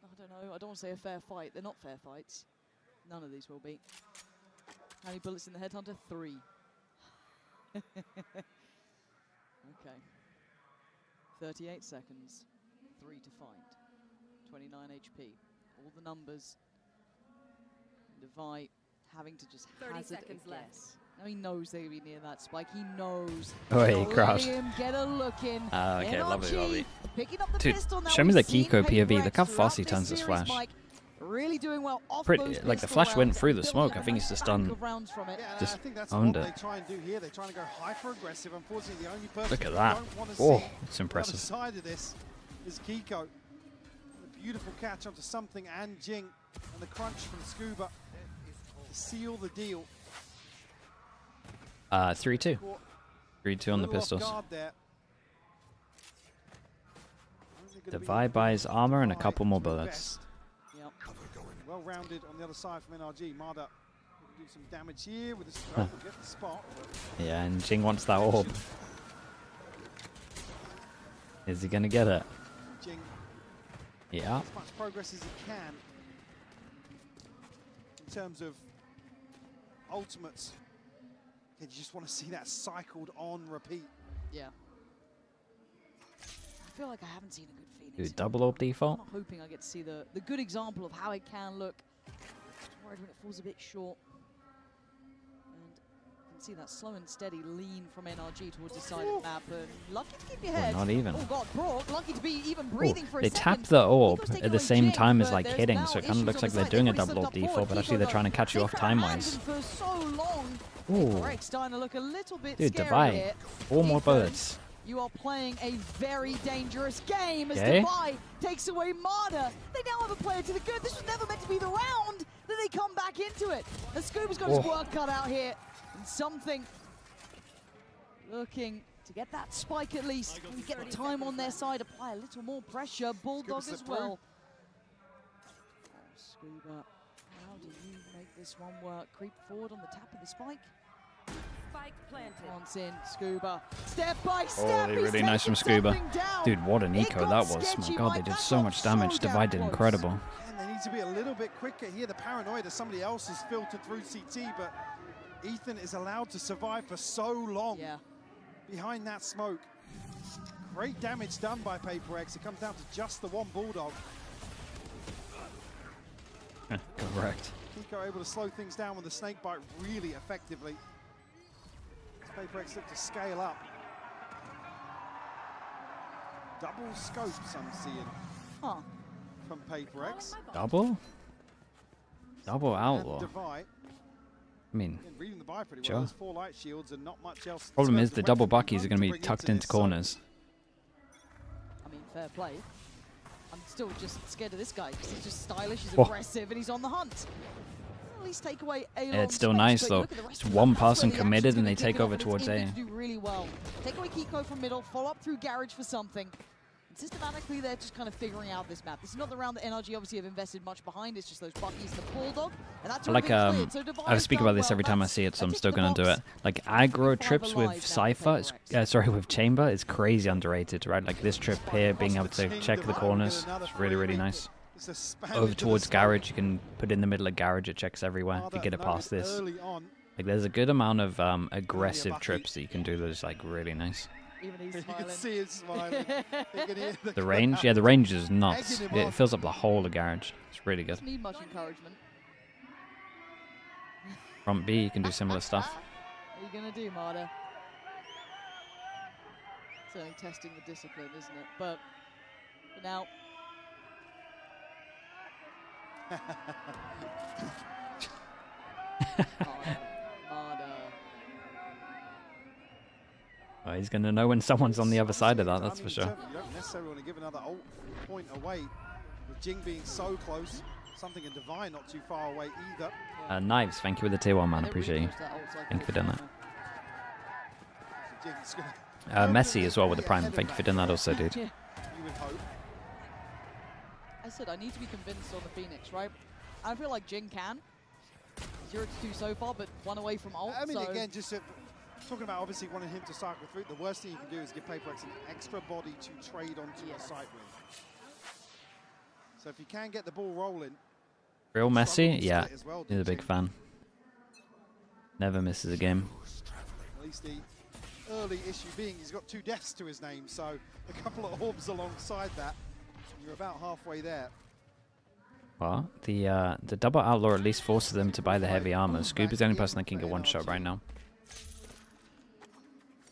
I don't know, I don't want to say a fair fight. They're not fair fights. None of these will be. How many bullets in the Headhunter? 3. Okay. 38 seconds. 3 to find. 29 HP. All the numbers. Devi having to just hazard a guess. Now he knows they're going to be near that spike. He knows. Oh, hey, crouch. Get a look in. Okay, lovely. Picking up the Dude, pistol now. show me the Kiko POV. Look how fast he turns this flash. Really doing well off like the flash went through the smoke. I think he's just done. Just owned it. They try and do here. They're trying to go hyper aggressive. Unfortunately, the only person Look at that. Oh, it's impressive. On the side of this is Kiko. A beautiful catch onto something and Jing, and the crunch from Scuba to seal the deal. 3-2. 3-2 on the pistols. Devi buys armor and a couple more bullets. Well rounded on the other side from NRG. Mada do some damage here with the get the spot. Yeah, and Jing wants that orb. Is he gonna get it? Jing. Yeah. As much progress as he can in terms of ultimates. You just want to see that cycled on repeat. Yeah. I feel like I haven't seen a good Phoenix. Dude, double orb default. I'm hoping I get to see the good example of how it can look. worried when it falls a bit short. And you can see that slow and steady lean from NRG towards the side of the map. And lucky to keep your head. Not even. Oh god, Brock, lucky to be even breathing for a They second. tapped the orb Nico's taking at the away same Jing, time as but like there's hitting, now so it kind of issues looks on like the they're side. doing a They've double already orb slipped up default, but forward. actually they're Kiko trying to catch you off time-wise. for so long. Ooh. PRX starting to look a little bit Dude, scary Dubai. here. 4 more Ethan, bullets. you are playing a very dangerous game as Okay. Dubai takes away Marder. They now have a player to the good. This was never meant to be the round. Then they come back into it. And Scuba's got his work cut out here. And something looking to get that spike at least. And get the time on their side. Apply a little more pressure. Bulldog as well. Oh, Scuba, how do you make this one work? Creep forward on the tap of the spike. Spike planted. Once in, Scuba. Step by Oh, step. they're really nice from Scuba. Dude, what an eco that was. My god, they did so much damage. Divide did incredible. And they need to be a little bit quicker here. The paranoia that somebody else has filtered through CT, but Ethan is allowed to survive for so long behind that smoke. Great damage done by PRX. It comes down to just the one Bulldog. Correct. Kiko able to slow things down with the snake bite really effectively. PRX look to scale up. Double scopes I'm seeing from PRX. Double? Double And outlaw. Divide. I mean, Again, reading the buy pretty well. sure. There's 4 light shields and not much else. Problem in is terms the of double weaponry buckies are to going to be bring tucked into into this, so corners. I mean, fair play. I'm still just scared of this guy because he's just stylish, he's Oh. aggressive, and he's on the hunt. At least take away a Yeah, it's still nice though. It's one person committed and they take over towards A. Do really well. Take away Kiko from middle, follow up through Garage for something. And systematically, they're just kind of figuring out this map. This is not the round that NRG obviously have invested much behind. It's just those buckies, the Bulldog, and that's I like I speak about this well. every time I see it, so I'm still gonna do it. Like aggro trips with Cypher, with Chamber is crazy underrated, right? Like this trip here, being able to check the corners, it's really, really nice. Over towards Garage, you can put in the middle of Garage, it checks everywhere if you get it past this. Like there's a good amount of aggressive trips that you can do that is like really nice. Even he's You smiling. can see him smiling. You can hear The range, yeah, the range is nuts. Egging him It on. fills up the whole of Garage. It's really good. Doesn't need much encouragement. Front B, you can do similar stuff. What are you going to do, Marder? Certainly testing the discipline, isn't it? But for now... Marder. Oh, he's going to know when someone's on the other side of that, that's for sure. You don't necessarily want to give another ult point away. With Jing being so close, something in Divine not too far away either. Knives, thank you with the tier 1, man. Appreciate you. Thank you for doing that. Jing's gonna Messi as well with the Prime. Thank you for doing that also, dude. you would hope. I said I need to be convinced on the Phoenix, right? I feel like Jing can. 0-2 so far, but 1 away from ult. I mean, so again, just talking about obviously wanting him to cycle through, the worst thing you can do is give PRX an extra body to trade onto the site with. So if you can get the ball rolling. Real Messi? to Yeah, split as well, he's a big fan. Never misses a game. At least the early issue being he's got 2 deaths to his name, so a couple of orbs alongside that. You're about halfway there. Well, the double outlaw at least forces them to buy the heavy armor. Scuba's the only person that can get one shot right now.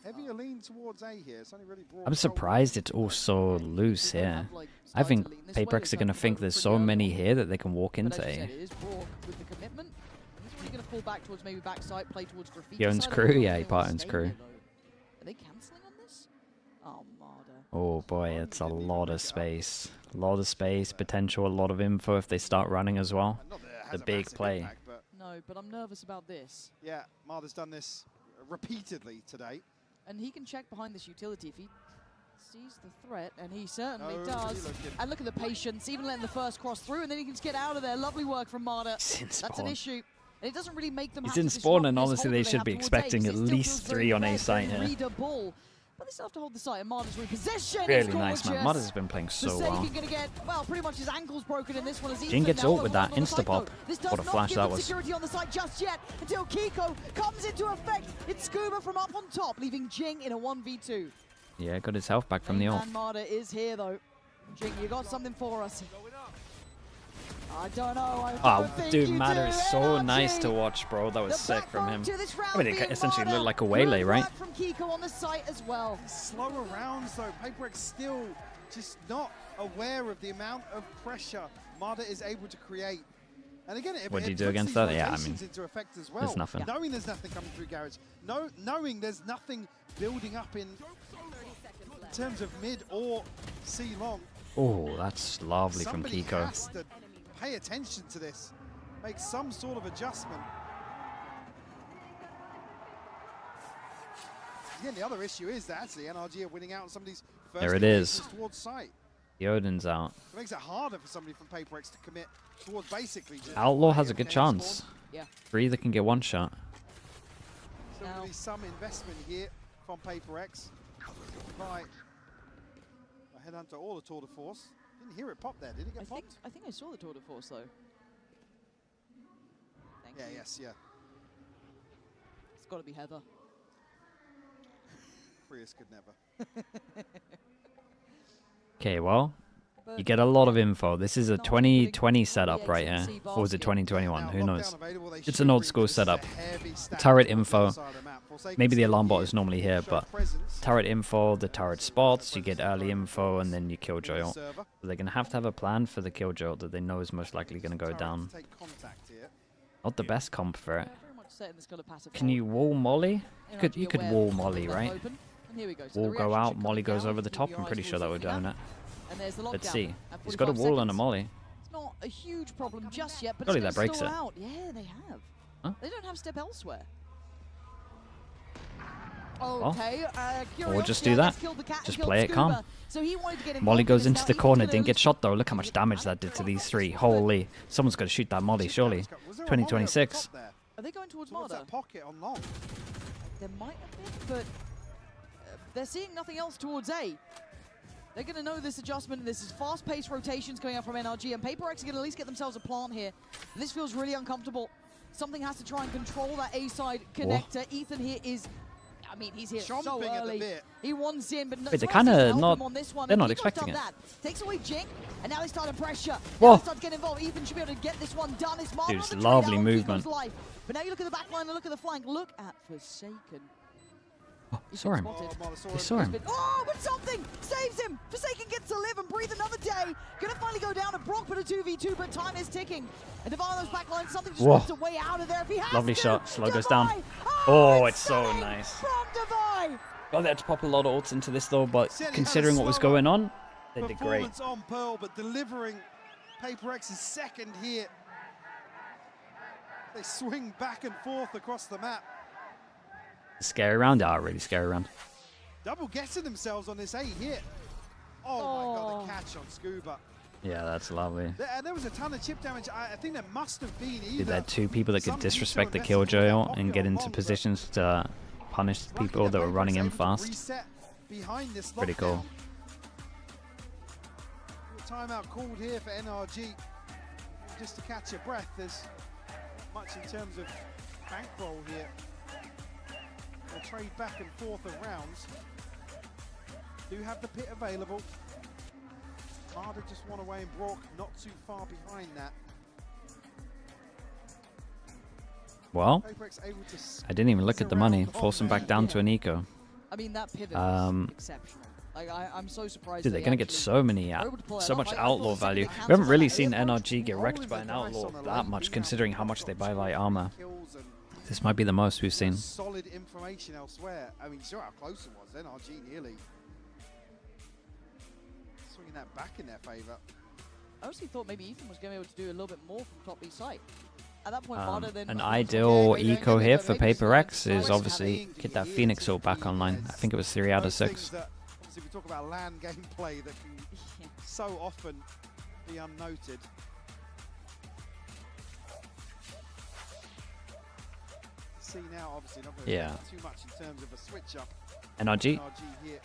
Heavier lean towards A here. It's only really broad I'm surprised it's all so loose here. I think PRX are going to think there's so many here that they can walk into but as you A. said, it is Brock with the commitment. He's really going to pull back towards maybe backside, play towards graffiti. He owns side. crew? I don't know Yeah, if he they part wanna owns stay crew. here, though. Are they cancelling on this? Oh, Marder. Oh boy, it's a lot of space. A lot of space, potential, a lot of info if they start running as well. The big play. No, but I'm nervous about this. Yeah, Marder's done this repeatedly today. And he can check behind this utility if he sees the threat, and he certainly Oh, does. really looking. And look at the patience, even letting the first cross through, and then he can just get out of there. Lovely work from Marder. That's an spawn. issue. And it doesn't really make them He's have in to spawn, disrupt and this honestly, hold they that should have be towards expecting A, at 'cause it still least feels 3 on very A site red, very here. readable. But they still have to hold the site, and Marder's reposition Really is nice, man. gorgeous. Marder's has been playing so The well. Sliggy gonna get, well, pretty much his ankle's broken in this one. As Jing Ethan gets now ult with that on the site, insta-pop. though. This does What a not flash give that them was. security on the site just yet until Kiko comes into effect. It's Scuba from up on top, leaving Jing in a 1v2. Yeah, got his health back from the ult. And Marder is here though. Jing, you got something for us. I don't know. I Oh, don't dude, think you Matter do. is so NRG. nice to watch, bro. That was The sick from him. backbone to this round I mean, it being essentially Matter. looked like a waylay, Good right? work from Kiko on the site as well. Slower rounds though. PaperX still just not aware of the amount of pressure Mada is able to create. And again, What do you it do puts against these that? Yeah, I rotations mean, into effect as well. there's nothing. Knowing there's nothing coming through Garage, knowing there's nothing building up in terms of mid or C long. Oh, that's lovely from Somebody Kiko. has to pay attention to this, make some sort of adjustment. Again, the other issue is that actually NRG are winning out on some of these first There it is. engagements towards site. The Odin's out. It makes it harder for somebody from PaperX to commit towards basically just Outlaw has a buying good game chance. spawn. Yeah. Three that can get one shot. So there'll be some investment here from PaperX. Right. I head onto all the tour de force. Didn't hear it pop there. Did it get popped? I think I saw the tour de force though. Thank you. Yes, yeah. It's got to be Heather. Prius could never. Okay, well, you get a lot of info. This is a 2020 setup right here. Or was it 2021? Who knows? It's an old school setup. Turret info. Maybe the alarm bot is normally here, but turret info, the turret spots, you get early info, and then you killjoy ult. So they're going to have a plan for the killjoy ult that they know is most likely going to go down. Not the best comp for it. Can you wall molly? You could wall molly, right? Wall go out, molly goes over the top. I'm pretty sure that would own it. Let's see. He's got a wall and a molly. It's not a huge problem just yet, but Surely it's that breaks stall it. out. Yeah, they have. Huh? They don't have step elsewhere. Well, Okay, we'll just do that. Just play it calm. So he wanted to get Molly involved goes in into this. the Now, corner, even didn't though get shot though. Look how much damage that did to these three. Holy. Someone's got to shoot that molly, surely. 2026. Are they going towards Towards Marder? that pocket on long. There might have been, but they're seeing nothing else towards A. They're going to know this adjustment. This is fast-paced rotations coming out from NRG, and PaperX are going to at least get themselves a plant here. This feels really uncomfortable. Something has to try and control that A-side connector. Ethan here is, I mean, he's here so Chomping at the early. bit. He wants in, but Wait, they're Sliggy kinda can help not- him on this one, they're and not Kiko's expecting done it. that. Takes away Jink, and now they start pressure. Whoa. Now they start to get involved. Ethan should be able to get this one done. It's Marder Dude, on it's the lovely trade out of movement. Kiko's life. But now you look at the back line and look at the flank. Look at Forsaken. Oh, saw him. They saw him. Oh, but something saves him. Forsaken gets to live and breathe another day. Gonna finally go down and Brock for a 2v2, but time is ticking. And Devar those back lines, something just Whoa. wants a way out of there if he has Lovely to. shot. Slow goes Devar. down. Oh, it's so stunning nice. From Devar. Well, they had to pop a lot of ults into this though, but Said he had a considering what was slower going on, they did great. Performance on Pearl, but delivering PaperX's second here. They swing back and forth across the map. Scary round? Ah, really scary round. Double getting themselves on this A hit. Oh my god, the catch on Scuba. Yeah, that's lovely. There was a ton of chip damage. I think there must have been either. Dude, they had two people that could some disrespect the mutual killjoy investment ult and get into positions to punish people that were running in fast. Reset behind this Pretty cool. Timeout called here for NRG. Just to catch your breath, there's much in terms of bankroll here. They'll trade back and forth of rounds. Do have the pit available. Marder just one away and Brock not too far behind that. Well, PaperX able to I didn't even look at the money. Force him back down to an eco. I mean, that pivot was exceptional. Like, I'm so surprised. Dude, they're going to get so many, so much outlaw value. We haven't really seen NRG get wrecked by an outlaw that much, considering how much they buy light armor. This might be the most we've seen. Solid information elsewhere. I mean, you saw how close it was. NRG nearly swinging that back in their favour. I honestly thought maybe Ethan was going to be able to do a little bit more from top B site. At that point, Marder then... An ideal eco here for PaperX is obviously get that Phoenix ult back online. I think it was 3 out of 6. Obviously, we talk about land gameplay that can so often be unnoted. See now, obviously, not going to too much in terms of a switch up. NRG,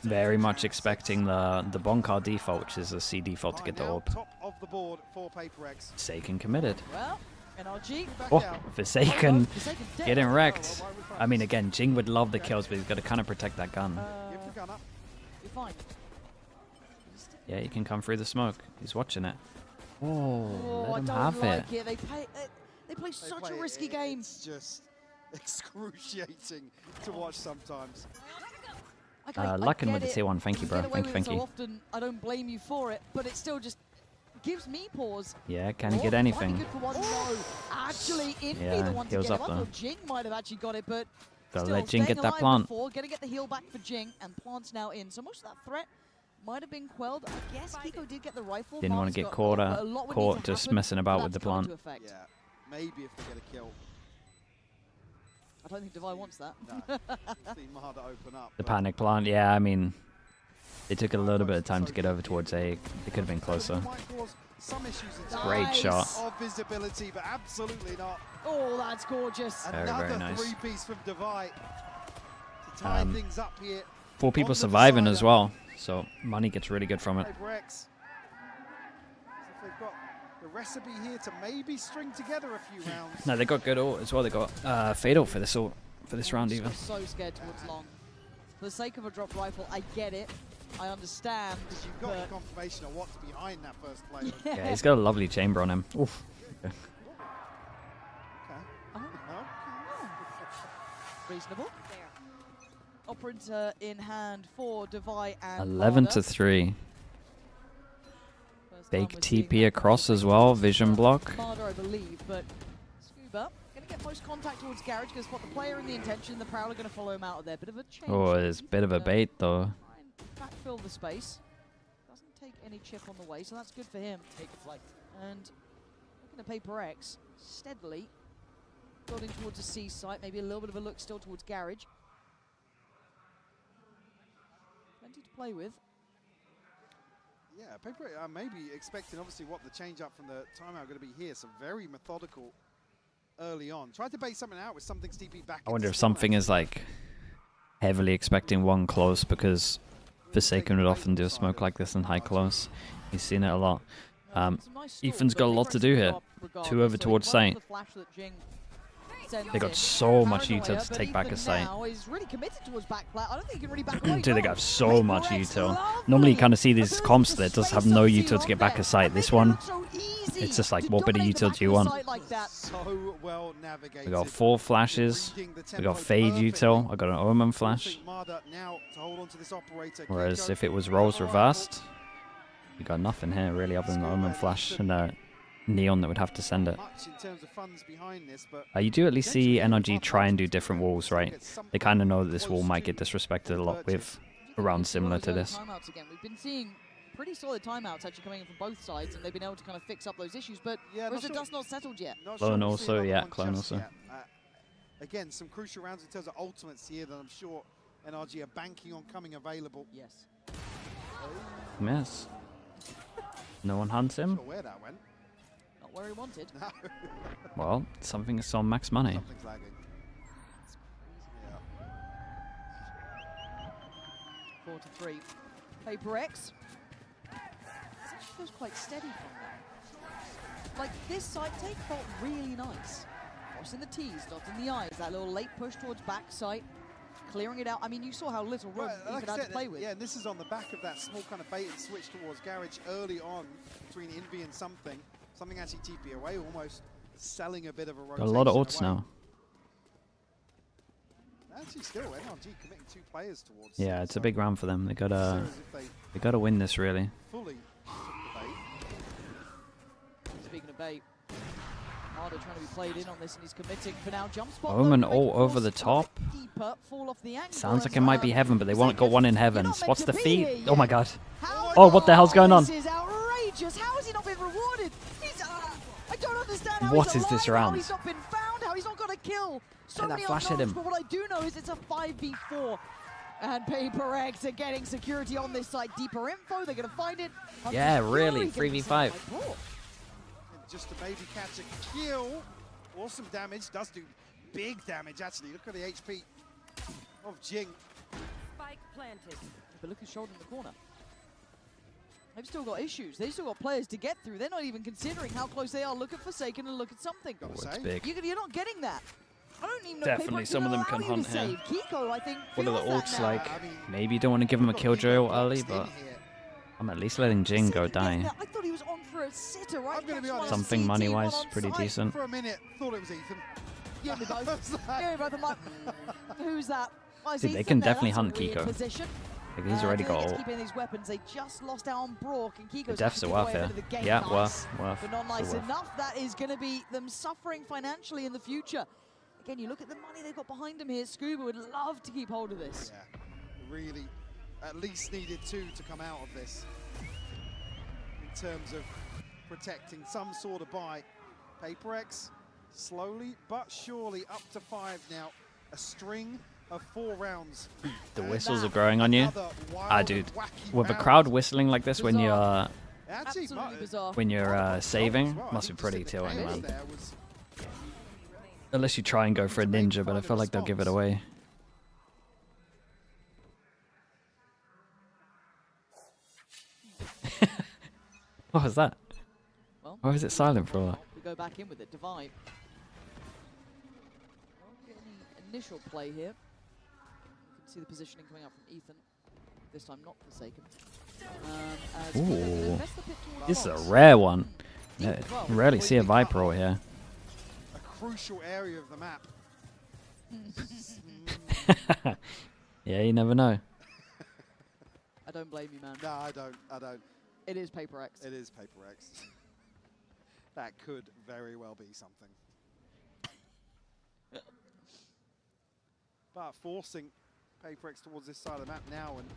very much expecting the Bonkar default, which is a C default to get the orb. Top of the board for PaperX. Forsaken committed. Well, NRG. Oh, Forsaken getting wrecked. I mean, again, Jing would love the kills, but he's got to kind of protect that gun. Give the gun up. You're fine. Yeah, he can come through the smoke. He's watching it. Oh, I let him don't have like it. They play such a risky game. It's just excruciating to watch sometimes. Luckin with the tier 1. Thank you, bro. Thank you. So often, I don't blame you for it, but it still just gives me pause. Yeah, can he get anything? Good for one. No, actually, Envy Yeah, the one to heals get him. up I though. thought Jing might have actually got it, but Gotta still, let Jing get staying that alive plant. before, gonna get the heal back for Jing, and Plant's now in. So most of that threat might have been quelled. I guess Kiko did get the rifle. Didn't want Mark's to get got caught, a lot would need caught to just happen messing for about that with the to come into plant. effect. Yeah, maybe if they get a kill. I don't think Devi wants that. No. Seem hard to open up. The panic plant, yeah, I mean, they took a little bit of time to get over towards A. They could have been closer. Some issues in Great shot. of visibility, but absolutely not. Oh, that's gorgeous. Very, Another very nice. three-piece from Devi to tie things up here. 4 people on the surviving decider. as well, so money gets really good from it. PRX. As if they've got the recipe here to maybe string together a few rounds. No, they got good ult as well. They got fatal for this ult, for this round even. So scared towards long. For the sake of a dropped rifle, I get it. I understand. Because you've got the confirmation of what's behind that first play. Yeah, he's got a lovely chamber on him. Oof. Okay. Reasonable. Operator in hand for Devi and 11 to 3. Big TP across as well. Vision block. Marder, I believe, but Scuba going to get most contact towards Garage because what the player and the intention, the Prowler going to follow him out of there. Bit of a change. Oh, there's a bit of a bait though. Backfill the space. Doesn't take any chip on the way, so that's good for him. Take a flight. And looking at PRX, steadily building towards the C site. Maybe a little bit of a look still towards Garage. Plenty to play with. Yeah, Paper maybe expecting obviously what the change up from the timeout going to be here. So very methodical early on. Tried to bait something out with something TP back. I wonder if something is like heavily expecting one close, because Forsaken would often do a smoke like this in high close. He's seen it a lot. Ethan's got a lot to do here. 2 over towards site. They got so much util to take back a site. Dude, they got so much util. Normally you kind of see these comps that does have no util to get back a site. This one, it's just like, what bit of util do you want? We got 4 flashes. We got fade util. I got an Omen flash. Whereas if it was roles reversed, you got nothing here really other than the Omen flash and a Neon that would have to send it. You do at least see NRG try and do different walls, right? They kind of know that this wall might get disrespected a lot with a round similar to this. We've been seeing pretty solid timeouts actually coming in from both sides, and they've been able to kind of fix up those issues, but the dust not settled yet. Clone also, yeah, Clone also. Again, some crucial rounds in terms of ultimates here that I'm sure NRG are banking on coming available. Yes. Yes. No one hunts him. Not sure where that went. Not where he wanted. No. Well, something is on max money. Something's lagging. Yeah. 4 to 3. PRX. This actually feels quite steady from them. Like, this side take felt really nice. Crossing the T's, dotting the I's. That little late push towards back sight. Clearing it out. I mean, you saw how little room Ethan had to play with. Yeah, and this is on the back of that small kind of bait and switch towards Garage early on between Envy and something. Something actually TP away, almost selling a bit of a rotation. Got a lot of ults now. Actually, still NRG committing 2 players towards. Yeah, it's a big round for them. They gotta win this really. Fully Speaking of bait, Harder trying to be played in on this, and he's committing for now. Jump spot. Omen all over the top. Deeper, fall off the angle. Sounds like it might be heaven, but they won't got one in heavens. What's the feat? Oh my god. Oh, what the hell's going on? This is outrageous. How has he not been rewarded? I don't understand how What he's is this alive, round? How he's not been found, how he's not got a kill. So Hey, that many flash hit unknowns, him. but what I do know is it's a 5v4. And PRX are getting security on this side. Deeper info, they're going to find it. Yeah, really, 3v5. Just to maybe catch a kill. Awesome damage, does do big damage actually. Look at the HP of Jing. Spike planted. But look at shoulder in the corner. They've still got issues. They've still got players to get through. They're not even considering how close they are. Look at Forsaken and look at something. It's big. You're not getting that. I don't even know Definitely, some of them can hunt here. save. Kiko, I think, What are the feels that ults now. like? Maybe you don't want to give him a killjoy ult early, but I'm at least letting Jing go die. I thought he was on for for a sitter, right? I'm going to be honest. Something money-wise, pretty decent. For a minute, thought it was Ethan. You and me both. You and me both. I'm like, who's that? Why is Dude, they Ethan can there? definitely That's a hunt weird Kiko. position. Like, he's already got ult. Keeping these weapons. They just lost out on Brock, and Kiko's The deaths are worth it. Yeah, worth. But not nice Still worth. enough. That is going to be them suffering financially in the future. Again, you look at the money they've got behind them here. Scuba would love to keep hold of this. Yeah, really, at least needed 2 to come out of this in terms of protecting some sort of buy. PRX slowly but surely up to 5 now. A string of 4 rounds. The whistles are growing on you. Ah, dude. With a crowd whistling like this when you're saving, must be pretty tilting, man. Unless you try and go for a ninja, but I feel like they'll give it away. What was that? Well, why was it silent for a while? We go back in with it. Divide. Won't get any initial play here. You can see the positioning coming out from Ethan. This time not Forsaken. Ooh. This is a rare one. Yeah, rarely see a Viper ult here. A crucial area of the map. Yeah, you never know. I don't blame you, man. No, I don't. It is PRX. It is PRX. That could very well be something. But forcing PRX towards this side of the map now, and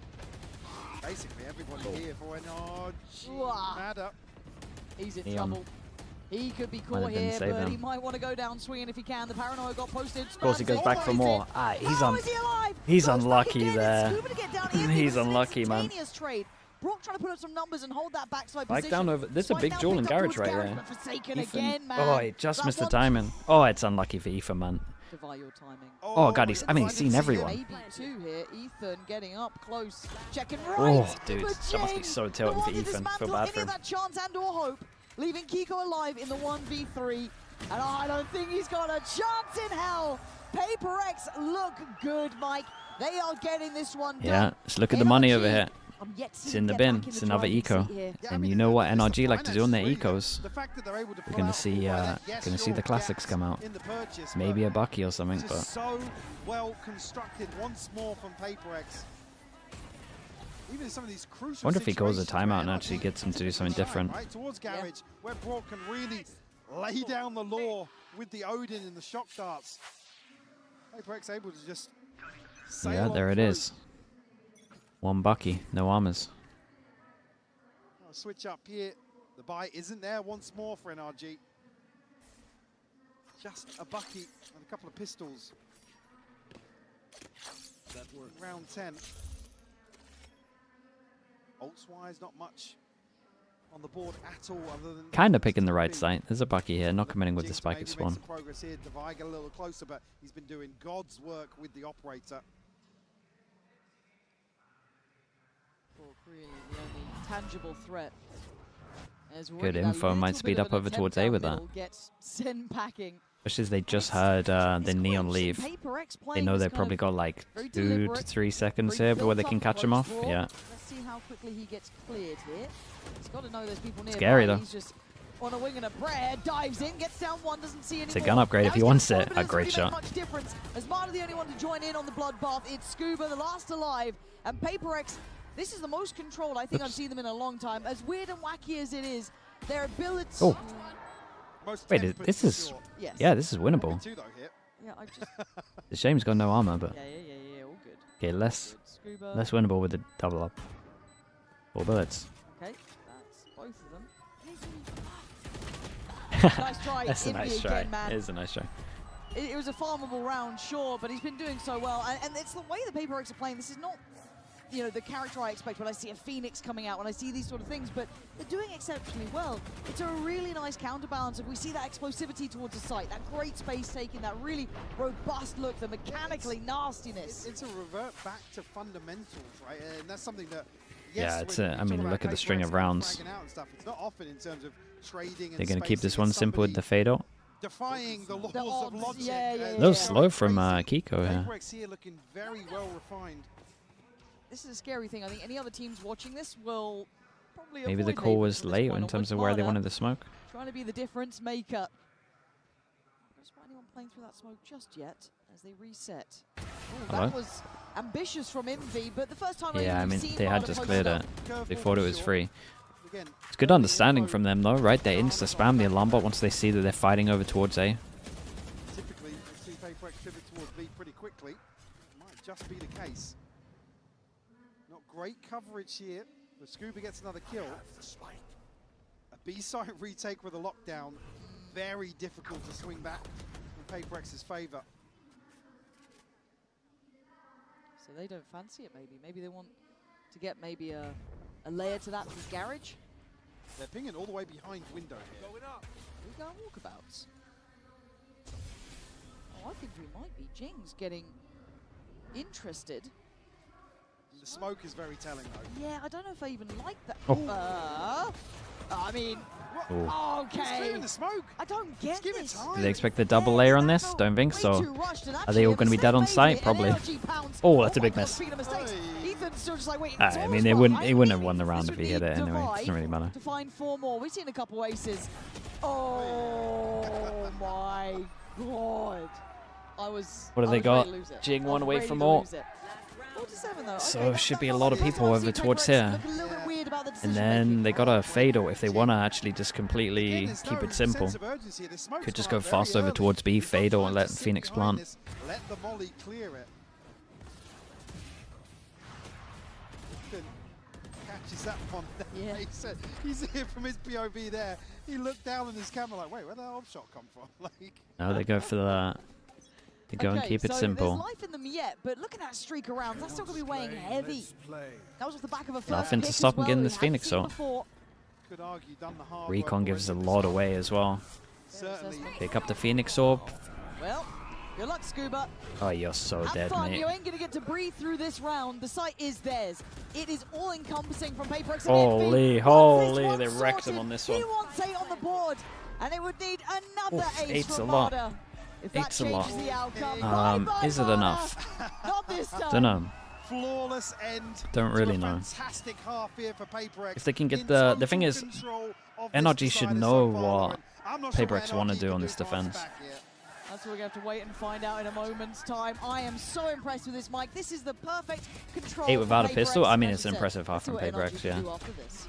basically everybody here for NRG. Mad up. He's in trouble. He could be caught here, but he might want to go down swinging if he can. The paranoia got posted. Of course, he goes back for more. Ah, he's unlucky there. He's unlucky, man. Brock trying to put up some numbers and hold that backside Back position. down over. There's a big duel in Garage right there. Forsaken again, man. Oh, he just missed the timing. Oh, it's unlucky for Ethan, man. Your timing. Oh, God, he's seen everyone. Maybe 2 here. Ethan getting up close. Checking right. Oh, dude, that must be so tilting for Ethan. Feel bad for him. That chance and or hope, leaving Kiko alive in the 1v3. And I don't think he's got a chance in hell. PRX look good, Mike. They are getting this one done. Yeah, let's look at the money over here. yet It's in the bin. It's another eco, and you know what NRG like to do on their ecos. We're gonna see the classics come out. Maybe a Bucky or something, but so well constructed once more from PRX. Even some of these crucial I wonder if he calls a timeout and actually gets him to do something different. Right towards Garage, where Brock can really lay down the law with the Odin and the shock darts. PRX able to just sail Yeah, there it is. One Bucky, no armors. I'll switch up here. The buy isn't there once more for NRG. Just a Bucky and a couple of pistols. That worked. Round 10. Ults-wise, not much on the board at all, other than Kind of picking the right site. There's a Bucky here, not committing with the spike at spawn. Progress here. Devi get a little closer, but he's been doing God's work with the operator. Really the only tangible threat. Good info, might speed up over towards A with that. Gets sent packing. Especially as they just heard the Neon leave. They know they've probably got like 2 to 3 seconds here before they can catch him off. Yeah. Let's see how quickly he gets cleared here. He's got to know there's people nearby. Scary though. He's just on a wing and a prayer, dives in, gets down one, doesn't see anymore. It's a gun upgrade if he wants it. A great shot. Much difference. As Marta the only one to join in on the bloodbath, it's Scuba, the last alive, and PRX. This is the most controlled I think I've seen them in a long time. As weird and wacky as it is, their ability. Oh. Wait, this is. Yes. Yeah, this is winnable. Yeah, I just. The shame's got no armor, but. Yeah, all good. Okay, less winnable with the double up. 4 bullets. Okay, that's both of them. Nice try. That's a nice try. Again, man. It is a nice try. It was a farmable round, sure, but he's been doing so well. And it's the way the PRX are playing. This is not, you know, the character I expect when I see a Phoenix coming out, when I see these sort of things, but they're doing exceptionally well. It's a really nice counterbalance if we see that explosivity towards the site, that great space taking, that really robust look, the mechanically nastiness. It's a revert back to fundamentals, right? And that's something that, yeah, it's I mean, look at the string of rounds. It's not often in terms of trading. They're going to keep this one simple with the fade out. Defying the laws of logic. A little slow from Kiko here. PRX here looking very well refined. This is a scary thing. I think any other teams watching this will probably Maybe the avoid call Haven was from this late point in on, terms but of where they Clara wanted the smoke. trying to be the difference maker. Not spot anyone playing through that smoke just yet as they reset. Oh, Hello? that was ambitious from Envy, but the first time Yeah, I we've mean, seen they had Marta just post cleared up. it. They thought it was free. It's good understanding from them, though, right? They insta-spam the alarm bot once they see that they're fighting over towards A. Typically, you see PaperX pivot towards B pretty quickly. Might just be the case. Not great coverage here, but Scuba gets another kill. A B-side retake with a lockdown. Very difficult to swing back in PaperX's favor. So they don't fancy it, maybe. Maybe they want to get maybe a layer to that through Garage. They're pinging all the way behind window here. Going up. We got walkabouts. Oh, I think we might be. Jing's getting interested. The smoke is very telling, though. Yeah, I don't know if I even like that. Oh. I mean, Ooh. okay. He's clearing the smoke. I don't get this. Do they expect the double layer on this? Don't think so. Are they all going to be dead on site? Probably. Oh, that's a big miss. I mean, he wouldn't have won the round if he hit it anyway. It doesn't really matter. To find 4 more. We've seen a couple aces. Oh my god. What have they got? Jing one away from all. So should be a lot of people over towards here. And then they got a Fatal if they want to actually just completely keep it simple. Could just go fast over towards B, Fatal, and let Phoenix plant. Let the molly clear it. Catches that one. Yeah. He's here from his POV there. He looked down on his camera like, wait, where'd that off shot come from? Like. No, they go for that. They go and keep it simple. There's life in them yet, but look at that streak around. That's still going to be weighing heavy. That was off the back of a first Nothing to pick stop as him well. getting We this hadn't Phoenix seen ult. before. Could argue done the hard Recon work gives a already. lot away as well. Certainly. Pick up the Phoenix Orb. Well, good luck, Scuba. Oh, you're so Have dead, fun. mate. You ain't going to get to breathe through this round. The site is theirs. It is all-encompassing from PaperX. Holy, holy, they wrecked him on this one. He wants 8 on the board, and it would need another ace Eight's from a lot. Marta. If that 8's a lot. changes the outcome, Is it enough? Not this time. Don't know. Flawless end. Don't really to a know. Fantastic half here for PaperX. If they can get the thing is, NRG should know what PaperX want to do on this defense. That's what we're going to have to wait and find out in a moment's time. I am so impressed with this, Mike. This is the perfect control. 8 without a for pistol? PaperX, I mean, as it's you an said. impressive half Let's see from what NRG PaperX, can yeah. do after this.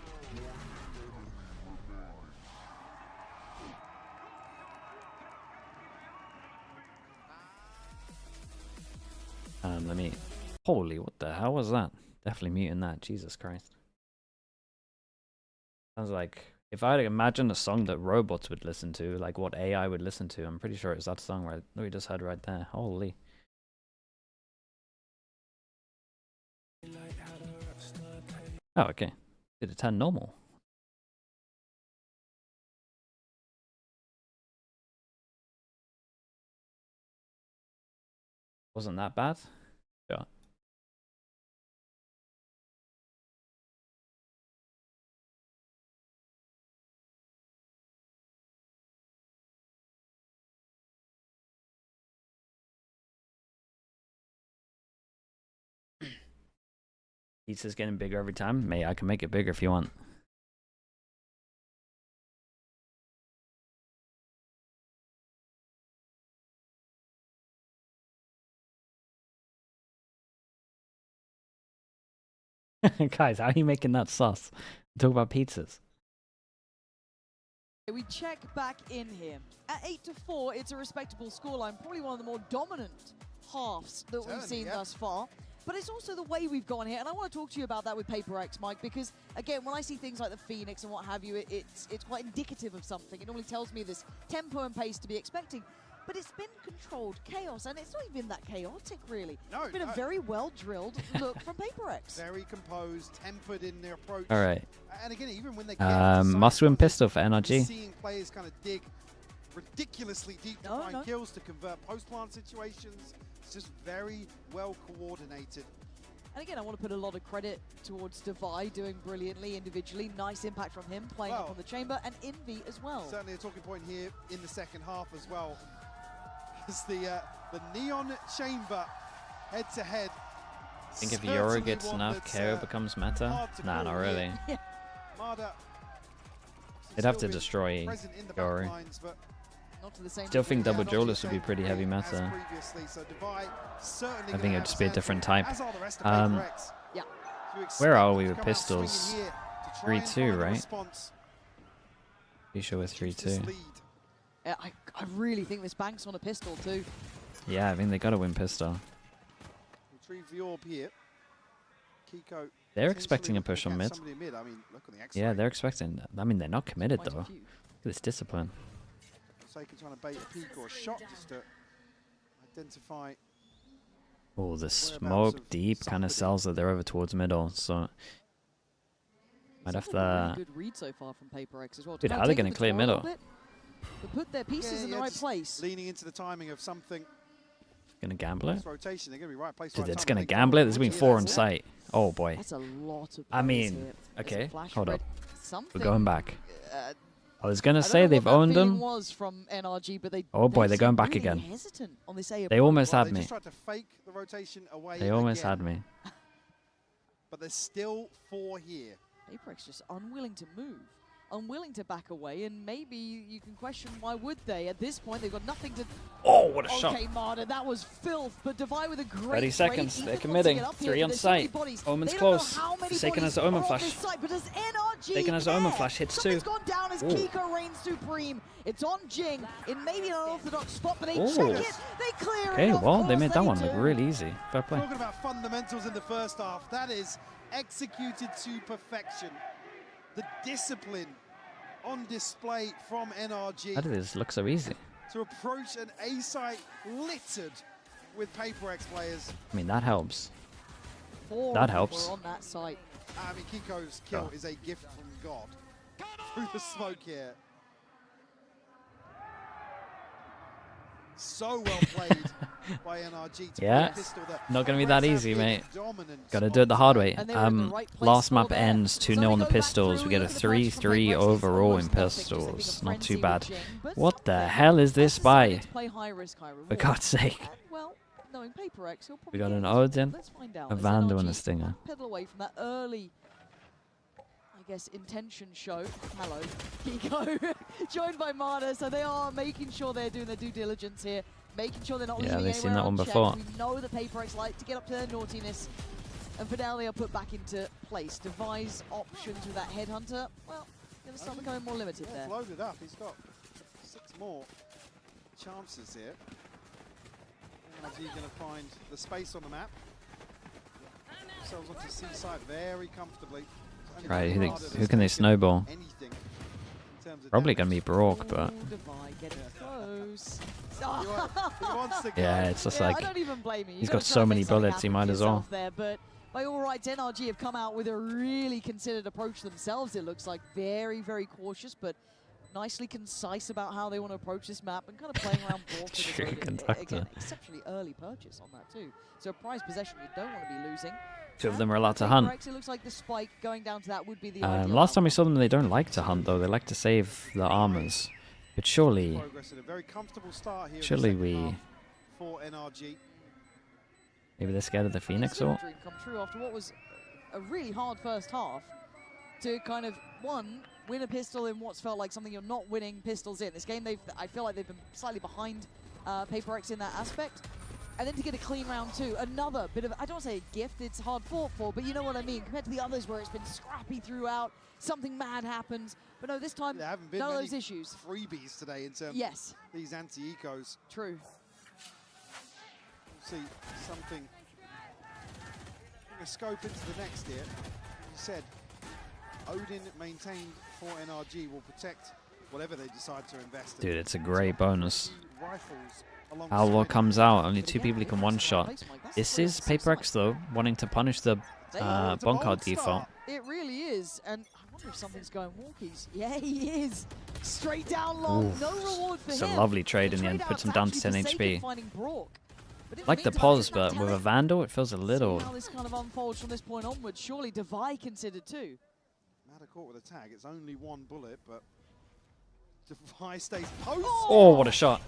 Let me. Holy, what the hell was that? Definitely muting that. Jesus Christ. Sounds like if I had to imagine a song that robots would listen to, like what AI would listen to, I'm pretty sure it's that song right we just heard right there. Holy. Oh, okay. Did it turn normal? Wasn't that bad? Yeah. Pizza's getting bigger every time. Mate, I can make it bigger if you want. Guys, how are you making that sauce? Talk about pizzas. We check back in here. At 8-4, it's a respectable scoreline. Probably one of the more dominant halves that we've seen thus far. But it's also the way we've gone here. And I want to talk to you about that with PaperX, Mike, because, again, when I see things like the Phoenix and what have you, it's quite indicative of something. It normally tells me this tempo and pace to be expecting. But it's been controlled chaos, and it's not even that chaotic, really. No, it's been a very well-drilled look from PaperX. Very composed, tempered in their approach. All right. And again, even when they get must-win pistol for NRG. seeing players kind of dig ridiculously deep to find kills to convert post-plant situations. It's just very well coordinated. And again, I want to put a lot of credit towards Divide doing brilliantly individually. Nice impact from him, playing up on the chamber, and Envy as well. Certainly a talking point here in the second half as well. It's the Neon Chamber head-to-head. I think if Yoro gets enough, KO becomes meta. Nah, not really. Marder They'd have to destroy present in the Gori. backlines, but Not to the same Still think degree. double duelist would be pretty heavy as meta. previously. So Divide certainly I gonna think it'd have just be a his different hands type. full, as are the rest of PaperX. Yeah. You expect Where are them we to with come out pistols? swinging here to try and 3-2, find a right? response. Pretty sure we're This 3-2. lead. Yeah, I really think this banks on a pistol too. Yeah, I think they gotta win pistol. Retrieve the orb here. Kiko They're expecting a potentially push on looking mid. at somebody in mid. I mean, look on the Yeah, they're expecting. I mean, they're not committed Quite a though. few. Look at this discipline. Forsaken trying to bait a peek or a shot just to identify. Oh, the Whereabouts smoke of deep kind of sells that they're over towards middle, so might have It's a really to. good read so far from PaperX as well. Dude, Now how are they take gonna the clear tour a little middle? bit, but put their pieces in the right just place. Leaning into the timing of something. Gonna gamble it? This rotation, they're going to be right place. Dude, right it's time. gonna They go gamble it. for There's it. been Yeah, 4 in that's it. sight. Oh boy. That's a lot of I plays mean, here. There's a okay, flash hold up. red, something, We're going back. uh, I was gonna I don't say know they've what that owned feeling them. was from NRG, but they Oh boy, they they're going seem back really again. hesitant on this A They approach. almost Well, had they me. just tried to fake the rotation away. They almost again, had me. But there's still 4 here. PaperX just unwilling to move, unwilling to back away, and maybe you can question why would they? At this point, they've got nothing to. Oh, what a shot. Okay, Marder, that was filth, but Divide with a great 30 break. seconds. Ethan They're wants to committing. get up here, 3 but on there's so many sight. bodies. Omen's They don't know close. how many Forsaken has bodies Omen are on flash. this site, but does NRG Forsaken has there? Omen flash. Hits 2. Something's gone down as Ooh. Kiko reigns supreme. It's on Jing in maybe an unorthodox spot, but they Ooh. check it. They clear Okay, it. Of well, they course made that one look do. really easy. Fair play. Talking about fundamentals in the first half, that is executed to perfection. The discipline on display from NRG How did this look so easy? to approach an A site littered with PaperX players. I mean, that helps. 4 That of them helps. were on that site. I mean, Kiko's kill Oh. is a gift from God. Through the smoke here. So well played by NRG to Yeah, play a pistol that not gonna be that PaperX easy, have mate. been dominant Gotta do it the hard way. And they were in the right place Last for map there. ends 2-0 So on we the go back pistols. through, We get a look at the punch from 3-3 PaperX. It's overall in almost nothing, just pistols. a Not frenzy too bad. with Jing, but What the something. hell is this by? To play high risk, high reward. For God's sake. And, well, knowing PaperX, he'll We probably got get an it. Odin, Let's find out. a As Vandal, and a NRG Stinger. pedal away from that early, I guess, intention show. Hello, Kiko, joined by Marder. So they are making sure they're doing their due diligence here, making sure they're not Yeah, leaving they've seen anywhere that one unchecked. before. We know that PaperX like to get up to their naughtiness, and for now they are put back into place. Devise options with that headhunter. Well, going to start becoming more limited Yeah, there. it's loaded up. He's got 6 more chances here. NRG going to find the space on the map. Themselves onto C side very comfortably. It's only Right, harder to who can they stake snowball? anything in terms of Probably damage. gonna be Brock, but Ooh, Divide getting close. He wants to go. yeah, it's just Yeah, like I don't even blame you. he's You've gotta got try so and many make something bullets, he happen might for as well. yourself there, but by all rights, NRG have come out with a really considered approach themselves. It looks like very, very cautious, but nicely concise about how they want to approach this map and kind of playing around Brock. True with a conductor. again, exceptionally early purchase on that too. So a prize possession you don't want to be losing. 2 of them are allowed to PaperX, hunt. It looks like the spike going down to that would be the ideal Last time we outcome. saw them, they don't like to hunt though. They like to save the armors. But surely, Progress at a very comfortable start here in the surely second we, half for NRG. maybe they're scared of the Phoenix or. Dream come true after what was a really hard first half to kind of win a pistol in what's felt like something you're not winning pistols in. This game, I feel like they've been slightly behind PaperX in that aspect. And then to get a clean round 2, another bit of, I don't want to say a gift, it's hard fought for, but you know what I mean, compared to the others where it's been scrappy throughout, something mad happens. But no, this time, There haven't been none of many those issues. freebies today in terms Yes. of these anti-ecos. True. We'll see something. A scope into the next here. As you said, Odin maintained for NRG will protect whatever they decide to invest in. Dude, it's a great bonus. Rifles Outlaw alongside comes out, only 2 people he can one-shot. This is PaperX though, wanting to punish the Bonkard default. It really is, and I wonder if something's going walkies. Yeah, he is. Straight down long, Oof. no reward for It's him. a lovely trade in the end, trade puts him out's down to actually 10 Forsaken HP. finding Brock. But in Like the meantime, pause, isn't that but with a telling? Vandal, it feels a little. See how this kind of unfolds from this point onwards. Surely Divide considered too. Matter caught with a tag. It's only 1 bullet, but Device stays post. Oh, what a shot.